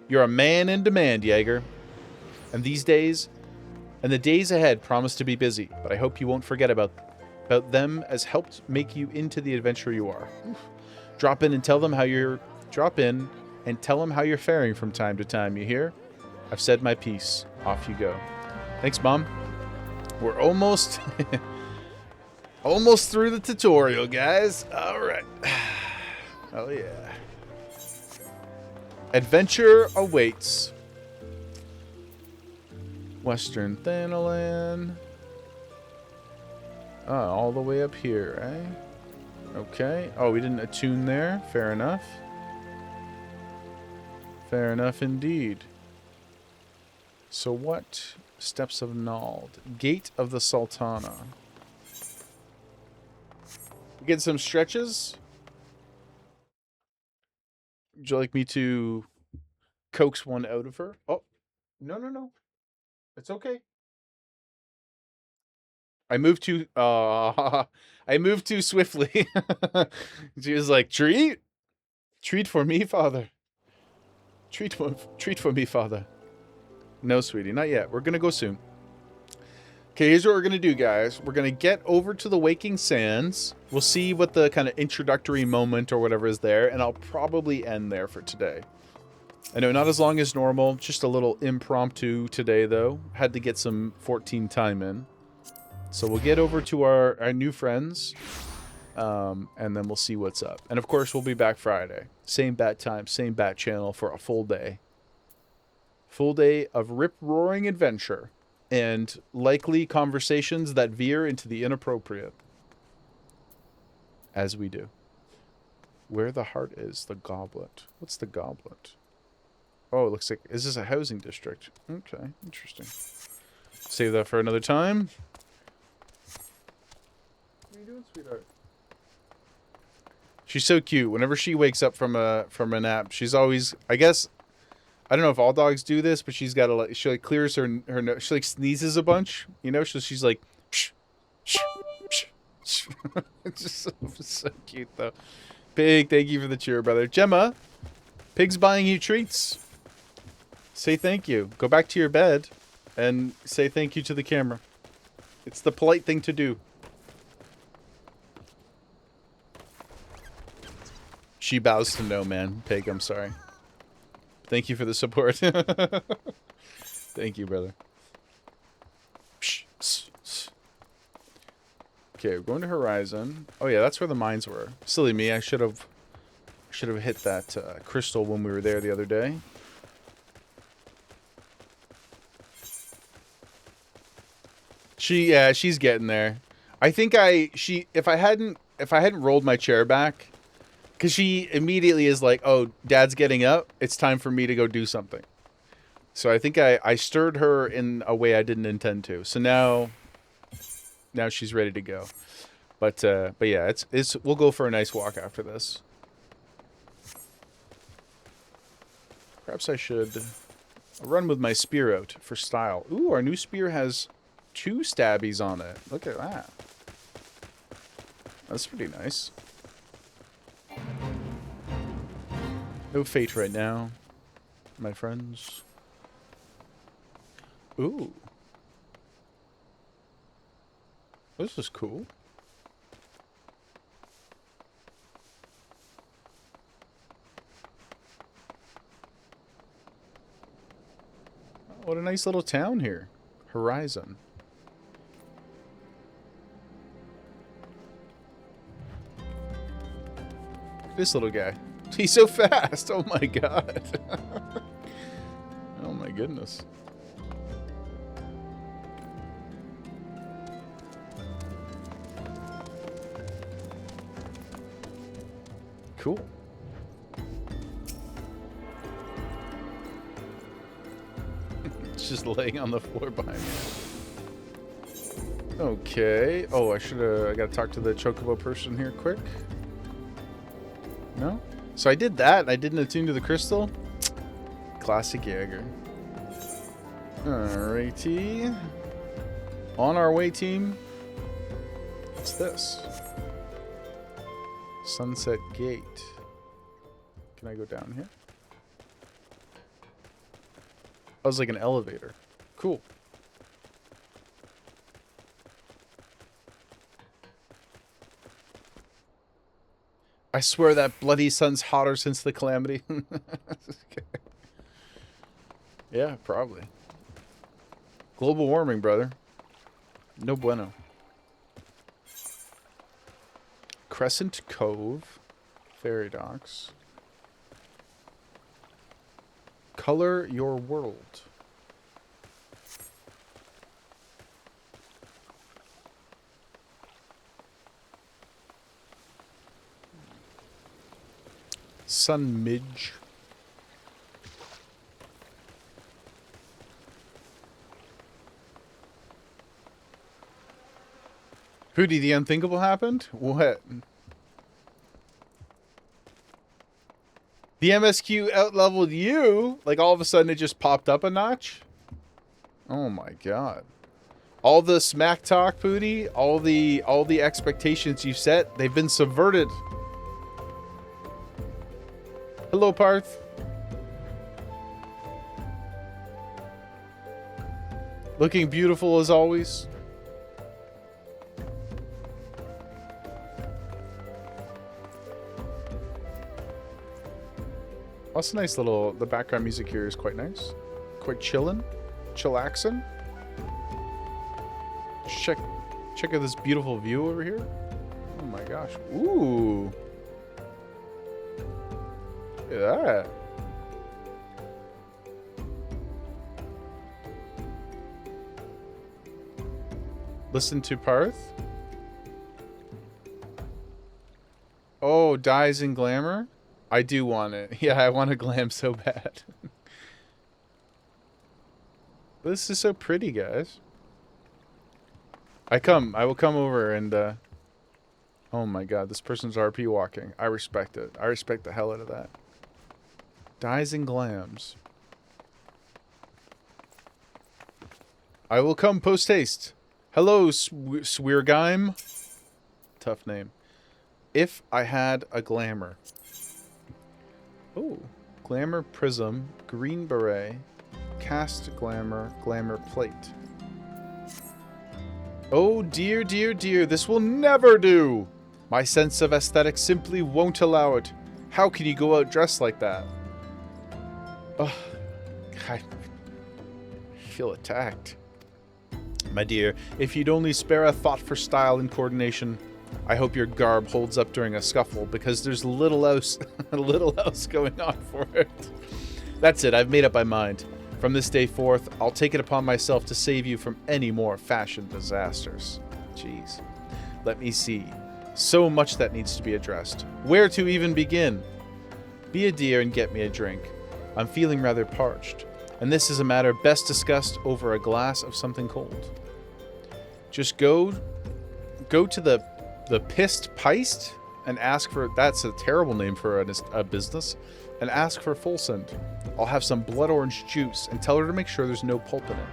You're a man in demand, Jaeger. And the days ahead promise to be busy, but I hope you won't forget about them as helped make you into the adventurer you are. Drop in and tell them how you're faring from time to time, you hear? I've said my piece. Off you go. Thanks, Mom. We're almost almost through the tutorial, guys. All right. Oh yeah. Adventure awaits. Western Thanalan. Oh, all the way up here, eh? Okay. Oh, we didn't attune there. Fair enough. Fair enough indeed. So what? Steps of Nald. Gate of the Sultana. Get some stretches? Would you like me to coax one out of her? Oh, no. It's okay. I moved too swiftly. She was like, treat for me, father. Treat for me, father. No, sweetie, not yet. We're gonna go soon. Okay, here's what we're gonna do, guys. We're gonna get over to the Waking Sands. We'll see what the kind of introductory moment or whatever is there, and I'll probably end there for today. I know, not as long as normal, just a little impromptu today, though. Had to get some 14 time in. So we'll get over to our new friends, and then we'll see what's up. And of course, we'll be back Friday. Same bat time, same bat channel for a full day. Full day of rip-roaring adventure and likely conversations that veer into the inappropriate. As we do. Where the heart is, the goblet. What's the goblet? Oh, it looks like... Is this a housing district? Okay, interesting. Save that for another time. What are you doing, sweetheart? She's so cute. Whenever she wakes up from a nap, she's always... I guess... I don't know if all dogs do this, but she's got to she clears her nose. She sneezes a bunch, you know. So she's like, shh, shh, shh, shh. It's just so cute though. Pig, thank you for the cheer, brother. Gemma, Pig's buying you treats. Say thank you. Go back to your bed, and say thank you to the camera. It's the polite thing to do. She bows to no, man. Pig, I'm sorry. Thank you for the support. Thank you, brother. Okay, we're going to Horizon. Oh yeah, that's where the mines were. Silly me, I should have hit that crystal when we were there the other day. She's getting there. I think if I hadn't rolled my chair back, because she immediately is like, oh, Dad's getting up, it's time for me to go do something. So I think I stirred her in a way I didn't intend to. So now she's ready to go. But yeah, we'll go for a nice walk after this. Perhaps I should run with my spear out for style. Ooh, our new spear has 2 stabbies on it. Look at that. That's pretty nice. No fate right now, my friends. Ooh. This is cool. What a nice little town here. Horizon. This little guy. He's so fast. Oh my god. Oh my goodness. Cool. It's just laying on the floor behind me. Okay. Oh, I gotta talk to the chocobo person here quick. No? So I did that. I didn't attune to the crystal. Classic Jaeger. Alrighty. On our way, team. What's this? Sunset Gate. Can I go down here? Oh, it's like an elevator. Cool. I swear that bloody sun's hotter since the calamity. Yeah, probably. Global warming, brother. No bueno. Crescent Cove. Ferry docks. Color your world. Sun Midge. Hootie, the unthinkable happened? What? The MSQ outleveled you? Like all of a sudden it just popped up a notch? Oh my god. All the smack talk, Pootie, all the expectations you set, they've been subverted. Hello, Parth. Looking beautiful as always. That's a nice little, the background music here is quite nice. Quite chillin'. Chillaxin'. Check out this beautiful view over here. Oh my gosh. Ooh. Look at that. Listen to Parth. Oh, Dyes in Glamour? I do want it. Yeah, I want a glam so bad. This is so pretty, guys. I will come over and, oh my god, this person's RP walking. I respect it. I respect the hell out of that. Dyes and glams. I will come post-haste. Hello, Swirgheim. Tough name. If I had a glamour. Oh, glamour prism, green beret, cast glamour, glamour plate. Oh dear, dear, dear, this will never do! My sense of aesthetics simply won't allow it. How can you go out dressed like that? Oh, I feel attacked. My dear, if you'd only spare a thought for style and coordination, I hope your garb holds up during a scuffle, because there's little else going on for it. That's it, I've made up my mind. From this day forth, I'll take it upon myself to save you from any more fashion disasters. Jeez. Let me see. So much that needs to be addressed. Where to even begin? Be a dear and get me a drink. I'm feeling rather parched, and this is a matter best discussed over a glass of something cold. Just go to the Pist Peist and ask for, that's a terrible name for a business, and ask for Fulsand. I'll have some blood orange juice and tell her to make sure there's no pulp in it.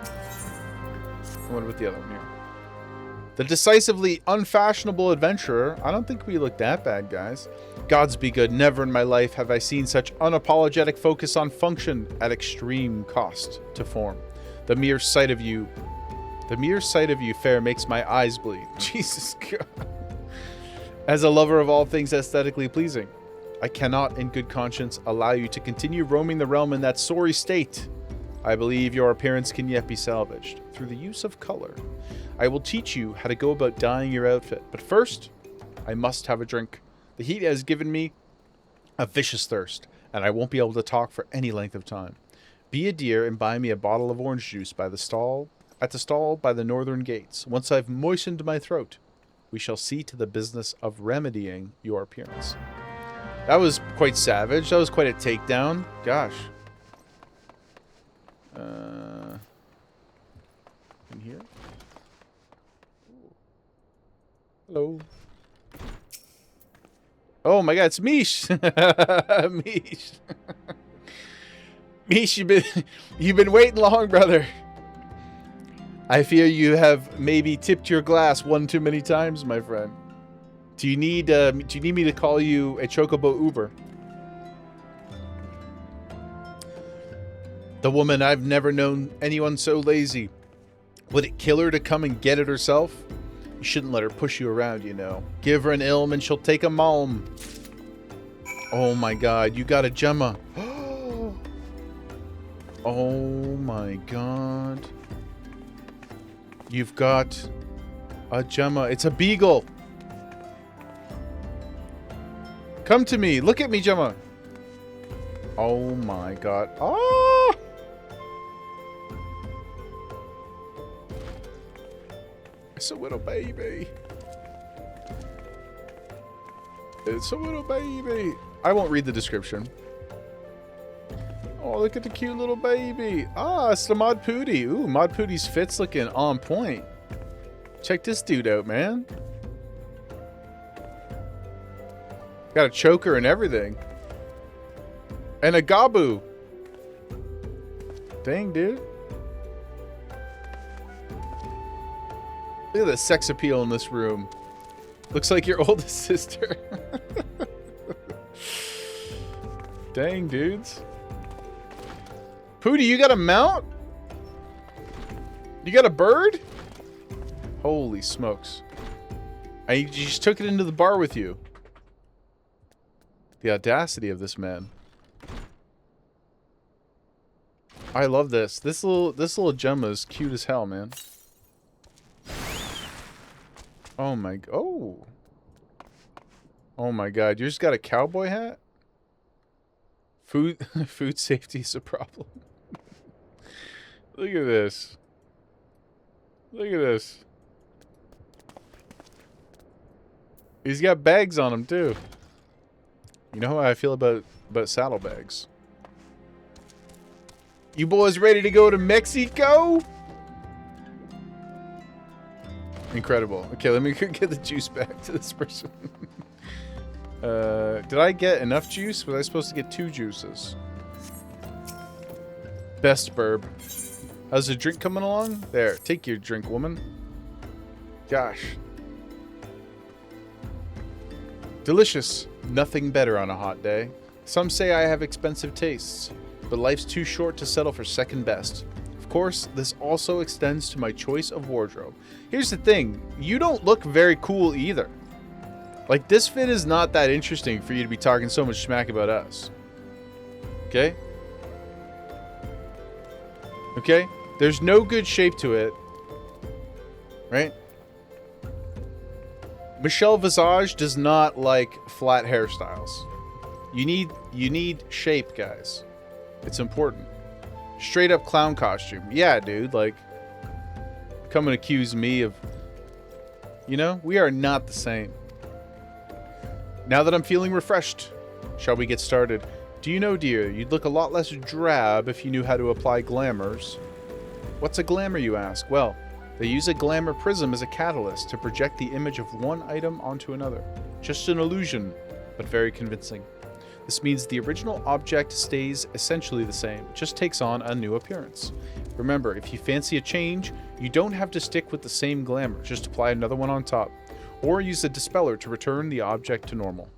I wonder what the other one here. The decisively unfashionable adventurer. I don't think we look that bad, guys. Gods be good, never in my life have I seen such unapologetic focus on function at extreme cost to form. The mere sight of you, fair, makes my eyes bleed. Jesus God. As a lover of all things aesthetically pleasing, I cannot in good conscience allow you to continue roaming the realm in that sorry state. I believe your appearance can yet be salvaged through the use of color. I will teach you how to go about dyeing your outfit, but first, I must have a drink. The heat has given me a vicious thirst, and I won't be able to talk for any length of time. Be a dear and buy me a bottle of orange juice at the stall by the northern gates. Once I've moistened my throat, we shall see to the business of remedying your appearance. That was quite savage. That was quite a takedown. Gosh. In here? Hello. Oh my God, it's Mish. Mish. Mish, you've been waiting long, brother. I fear you have maybe tipped your glass one too many times, my friend. Do you need me to call you a Chocobo Uber? The woman, I've never known anyone so lazy. Would it kill her to come and get it herself? You shouldn't let her push you around, you know. Give her an ilm and she'll take a malm. Oh my God, you got a Gemma. Oh my God. You've got a Gemma. It's a beagle. Come to me. Look at me, Gemma. Oh my God. Ah! It's a little baby. It's a little baby. I won't read the description. Oh, look at the cute little baby. Ah, it's the Mod Pooty. Ooh, Mod Pooty's fit's looking on point. Check this dude out, man. Got a choker and everything. And a Gabu. Dang, dude. Look at the sex appeal in this room. Looks like your oldest sister. Dang, dudes. Pooty, you got a mount? You got a bird? Holy smokes. You just took it into the bar with you. The audacity of this man. I love this. This little Gemma is cute as hell, man. Oh my, oh. Oh my God, you just got a cowboy hat? Food safety is a problem. Look at this. Look at this. He's got bags on him too. You know how I feel about saddlebags. You boys ready to go to Mexico? Incredible. Okay, let me get the juice back to this person. Did I get enough juice? Was I supposed to get 2 juices? Best burb. How's the drink coming along? There, take your drink, woman. Gosh. Delicious. Nothing better on a hot day. Some say I have expensive tastes, but life's too short to settle for second best. Of course, this also extends to my choice of wardrobe. Here's the thing. You don't look very cool either. Like, this fit is not that interesting for you to be talking so much smack about us. Okay? Okay? There's no good shape to it. Right? Michelle Visage does not like flat hairstyles. You need shape, guys. It's important. Straight up clown costume. Yeah, dude, like, come and accuse me of, you know, we are not the same. Now that I'm feeling refreshed, shall we get started? Do you know, dear, you'd look a lot less drab if you knew how to apply glamours. What's a glamour, you ask? Well, they use a glamour prism as a catalyst to project the image of one item onto another. Just an illusion, but very convincing. This means the original object stays essentially the same, just takes on a new appearance. Remember, if you fancy a change, you don't have to stick with the same glamour, just apply another one on top, or use a dispeller to return the object to normal.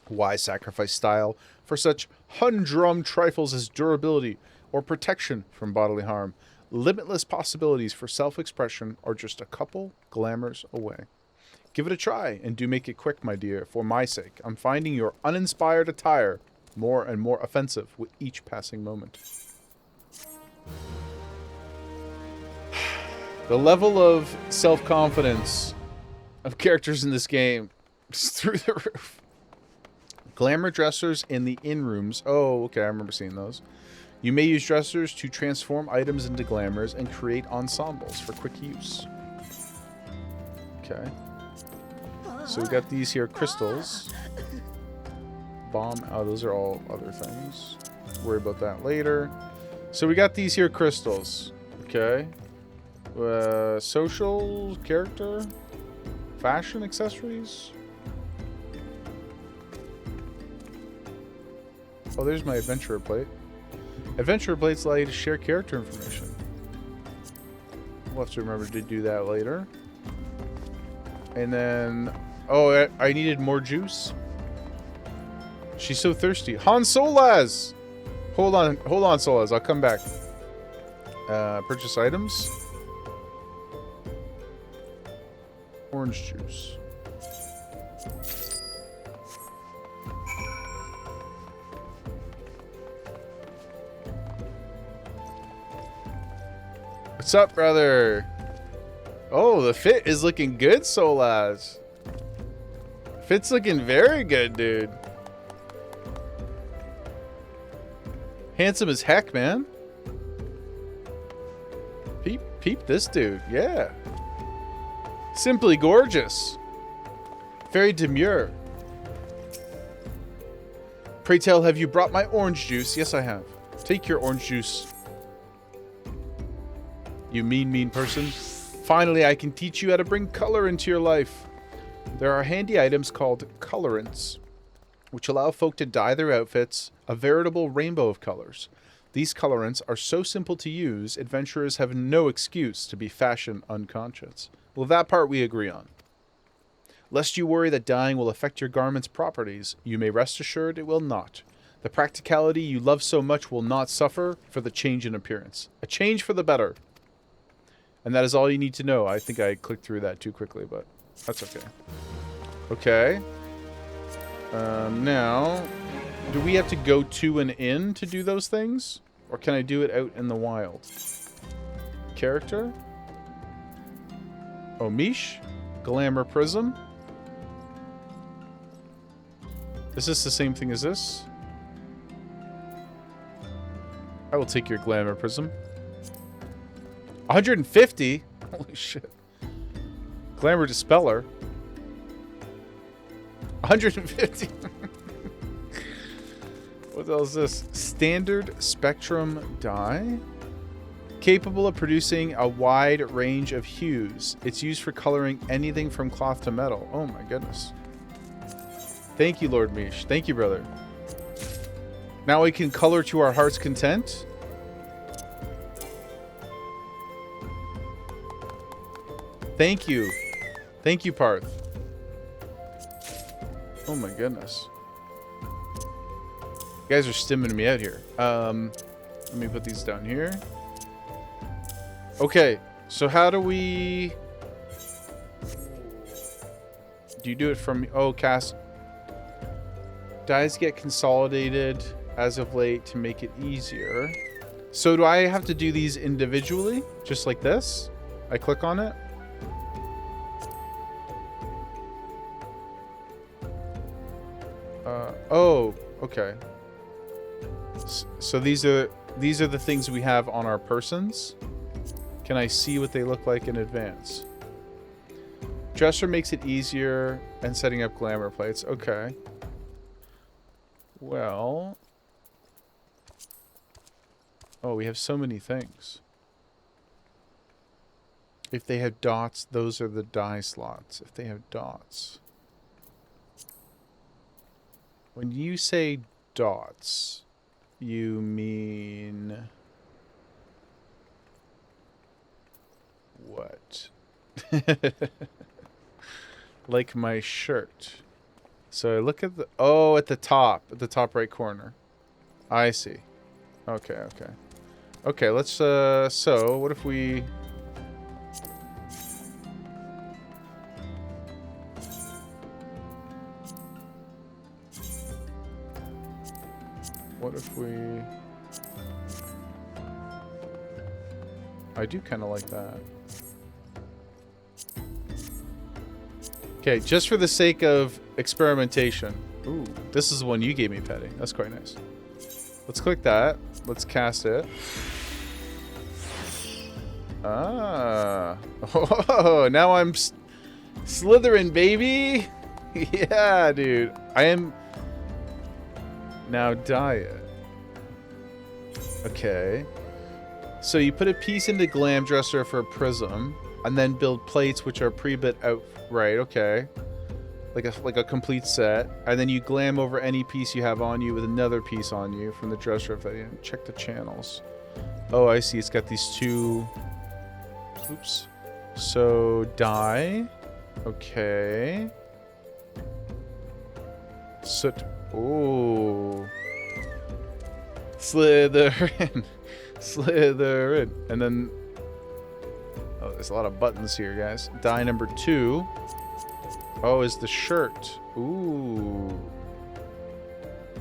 Why sacrifice style for such humdrum trifles as durability or protection from bodily harm? Limitless possibilities for self-expression are just a couple glamours away. Give it a try, and do make it quick, my dear, for my sake. I'm finding your uninspired attire more and more offensive with each passing moment. The level of self-confidence of characters in this game is through the roof. Glamour dressers in the in-rooms. Oh, okay, I remember seeing those. You may use dressers to transform items into glamours and create ensembles for quick use. Okay. So we got these here crystals. Bomb. Oh, those are all other things. Worry about that later. So we got these here crystals. Okay. Social, character, fashion, accessories. Oh, there's my adventurer plate. Adventurer plates allow you to share character information. We'll have to remember to do that later. And then... Oh, I needed more juice. She's so thirsty. Han Solaz! Hold on, Solaz. I'll come back. Purchase items. Orange juice. What's up, brother? Oh, the fit is looking good, Solaz. Fit's looking very good, dude. Handsome as heck, man. Peep this dude. Yeah. Simply gorgeous. Very demure. Pray tell, have you brought my orange juice? Yes, I have. Take your orange juice. You mean person. Finally, I can teach you how to bring color into your life. There are handy items called colorants, which allow folk to dye their outfits a veritable rainbow of colors. These colorants are so simple to use, adventurers have no excuse to be fashion unconscious. Well, that part we agree on. Lest you worry that dyeing will affect your garment's properties, you may rest assured it will not. The practicality you love so much will not suffer for the change in appearance. A change for the better. And that is all you need to know. I think I clicked through that too quickly, but that's okay. Okay. Now, do we have to go to an inn to do those things? Or can I do it out in the wild? Character? Omish? Glamour Prism? Is this the same thing as this? I will take your Glamour Prism. 150? Holy shit. Glamour Dispeller. 150. What the hell is this? Standard Spectrum Dye? Capable of producing a wide range of hues. It's used for coloring anything from cloth to metal. Oh my goodness. Thank you, Lord Mish. Thank you, brother. Now we can color to our heart's content. Thank you. Thank you, Parth. Oh my goodness. You guys are stimming me out here. Let me put these down here. Okay, so how do we... Do you do it from... Oh, cast... Dyes get consolidated as of late to make it easier. So do I have to do these individually? Just like this? I click on it? Oh, okay. So these are the things we have on our persons. Can I see what they look like in advance? Dresser makes it easier and setting up glamour plates. Okay. Well. Oh, we have so many things. If they have dots, those are the die slots. If they have dots. When you say dots, you mean what? Like my shirt. So I look at the at the top right corner. I see. Okay, okay. Okay, let's so what if we I do kind of like that. Okay, just for the sake of experimentation. Ooh, this is the one you gave me, Petty. That's quite nice. Let's click that. Let's cast it. Ah. Oh, now I'm Slytherin, baby. Yeah, dude. I am... Now diet. Okay. So you put a piece into Glam Dresser for a prism, and then build plates which are pre-bit out. Right, okay. Like a complete set. And then you glam over any piece you have on you with another piece on you from the dresser. If I didn't check the channels. Oh, I see. It's got these two. Oops. So dye. Okay. Soot. Ooh. Slytherin. Slytherin. And then... Oh, there's a lot of buttons here, guys. Dye number 2. Oh, is the shirt. Ooh.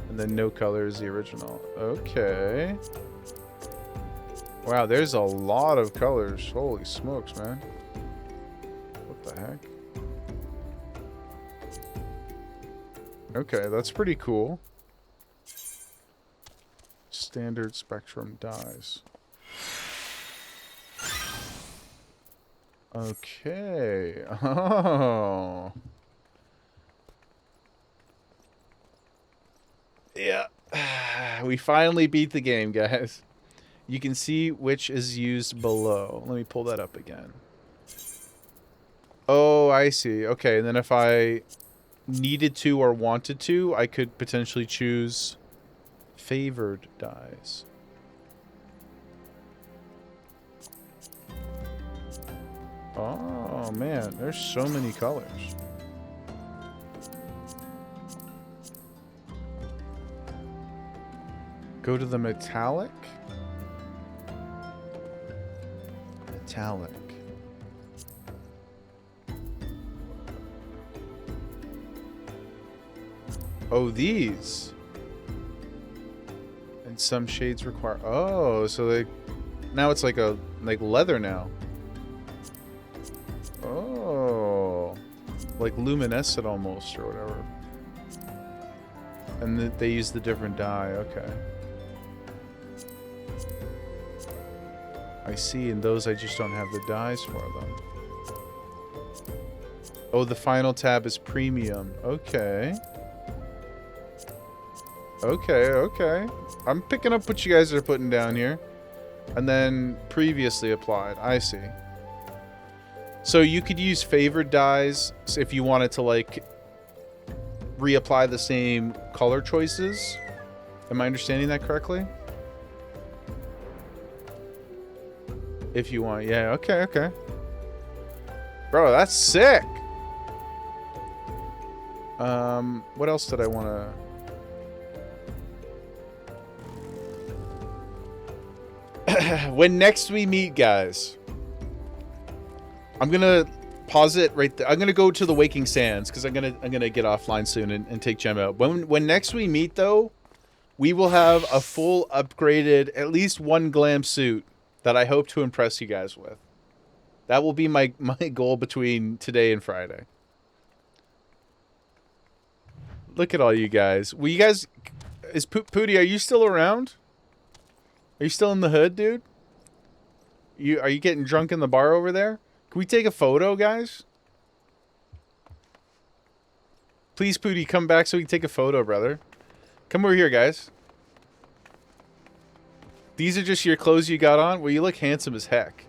And then no color is the original. Okay. Wow, there's a lot of colors. Holy smokes, man. What the heck? Okay, that's pretty cool. Standard spectrum dyes. Okay. Oh. Yeah. We finally beat the game, guys. You can see which is used below. Let me pull that up again. Oh, I see. Okay, and then if I needed to or wanted to, I could potentially choose favored dyes. Oh, man. There's so many colors. Go to the metallic. Metallic. Oh, these. And some shades require... Oh, so they... Now it's like a... Like leather now. Oh. Like luminescent almost, or whatever. And they use the different dye. Okay. I see, and those I just don't have the dyes for them. Oh, the final tab is premium. Okay. Okay, okay. I'm picking up what you guys are putting down here. And then previously applied. I see. So you could use favored dyes if you wanted to, like, reapply the same color choices. Am I understanding that correctly? If you want. Yeah, okay, okay. Bro, that's sick. What else did I want to... When next we meet, guys, I'm gonna pause it right there. I'm gonna go to the Waking Sands because I'm gonna get offline soon and take Gem out. When next we meet, though, we will have a full upgraded, at least one glam suit that I hope to impress you guys with. That will be my goal between today and Friday. Look at all you guys. Will you guys... Is Pooty, are you still around? Are you still in the hood, dude? Are you getting drunk in the bar over there? Can we take a photo, guys? Please, Pooty, come back so we can take a photo, brother. Come over here, guys. These are just your clothes you got on? Well, you look handsome as heck.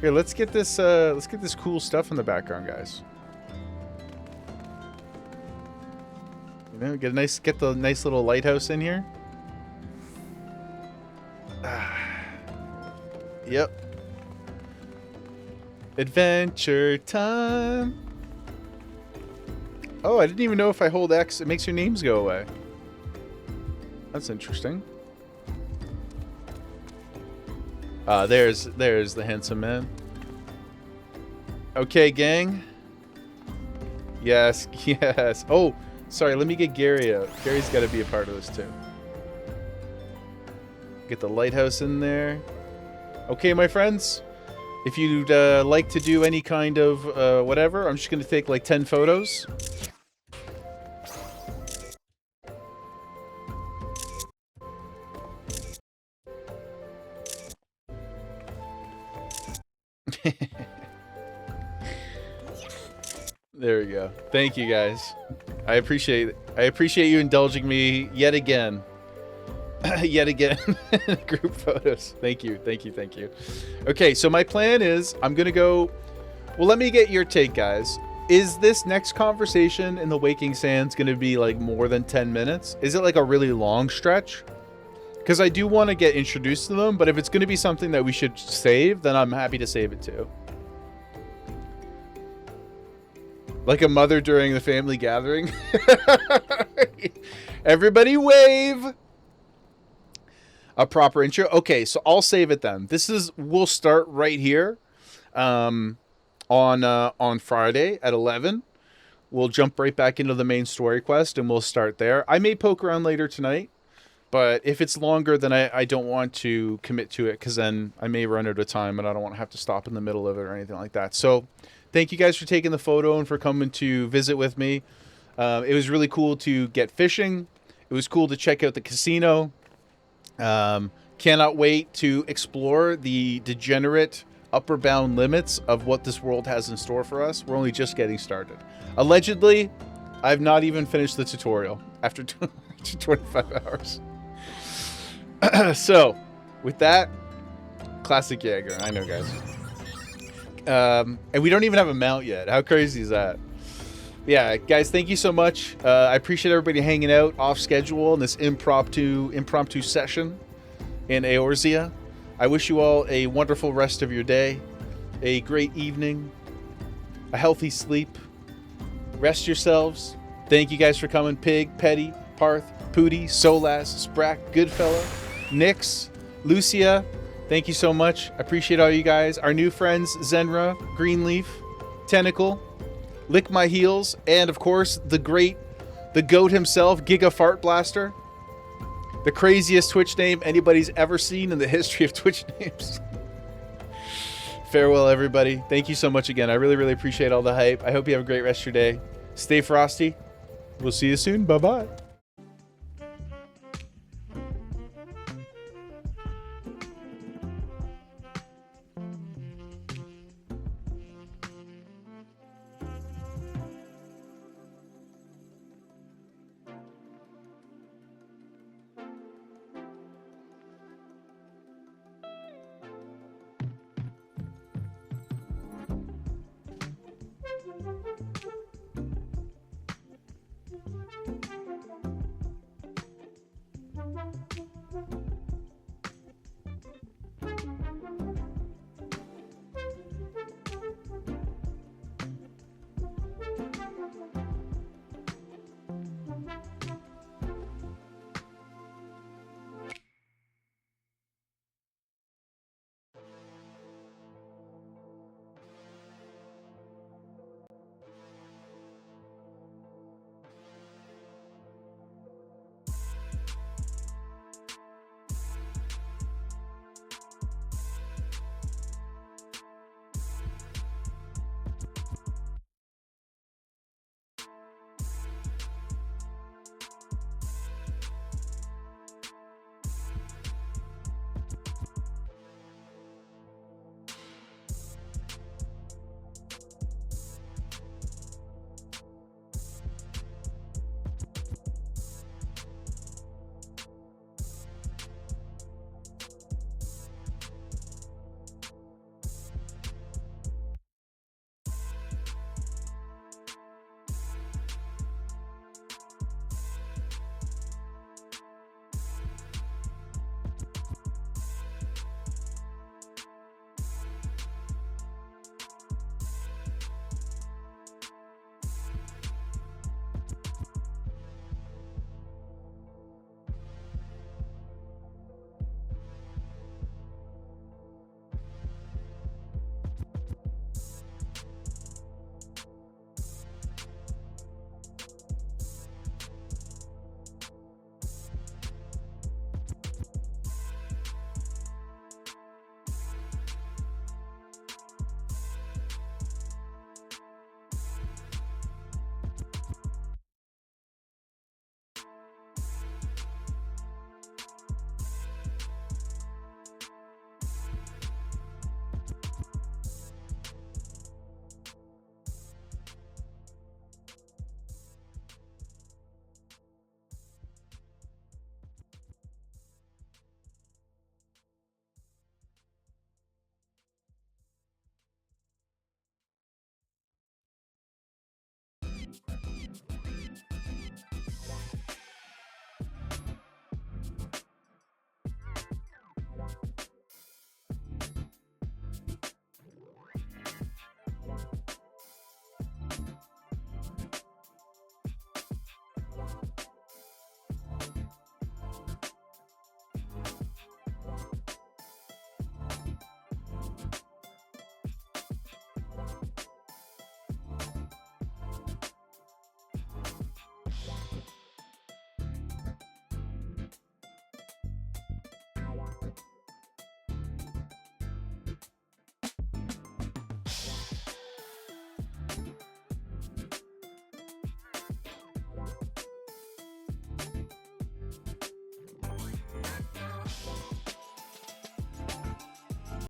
Here, let's get this cool stuff in the background, guys. You know, get the nice little lighthouse in here. Yep. Adventure time. Oh, I didn't even know if I hold X, it makes your names go away. That's interesting. There's the handsome man. Okay, gang. Yes, yes. Oh, sorry, let me get Gary out. Gary's got to be a part of this too. Get the lighthouse in there. Okay, my friends. If you'd like to do any kind of whatever, I'm just going to take like 10 photos. There we go. Thank you, guys. I appreciate it. I appreciate you indulging me yet again. Yet again. Group photos. Thank you. Thank you. Thank you. Okay, so my plan is I'm going to go... Well, let me get your take, guys. Is this next conversation in the Waking Sands going to be like more than 10 minutes? Is it like a really long stretch? Because I do want to get introduced to them, but if it's going to be something that we should save, then I'm happy to save it too. Like a mother during the family gathering. Everybody wave. A proper intro. Okay, so I'll save it then. We'll start right here on Friday at 11. We'll jump right back into the main story quest and we'll start there. I may poke around later tonight, but if it's longer, then I don't want to commit to it because then I may run out of time and I don't want to have to stop in the middle of it or anything like that. So thank you guys for taking the photo and for coming to visit with me. It was really cool to get fishing. It was cool to check out the casino. Cannot wait to explore the degenerate upper bound limits of what this world has in store for us. We're only just getting started. Allegedly, I've not even finished the tutorial after 25 hours. So, with that, classic Jaeger. I know, guys. And we don't even have a mount yet. How crazy is that? Yeah, guys, thank you so much. I appreciate everybody hanging out off schedule in this impromptu session in Eorzea. I wish you all a wonderful rest of your day, a great evening, a healthy sleep. Rest yourselves. Thank you guys for coming. Pig, Petty, Parth, Pooty, Solas, Sprack, Goodfella, Nyx, Lucia. Thank you so much. I appreciate all you guys. Our new friends, Zenra, Greenleaf, Tentacle, Lick My Heels, and of course, the GOAT himself, Giga Fart Blaster. The craziest Twitch name anybody's ever seen in the history of Twitch names. Farewell, everybody. Thank you so much again. I really, really appreciate all the hype. I hope you have a great rest of your day. Stay frosty. We'll see you soon. Bye-bye.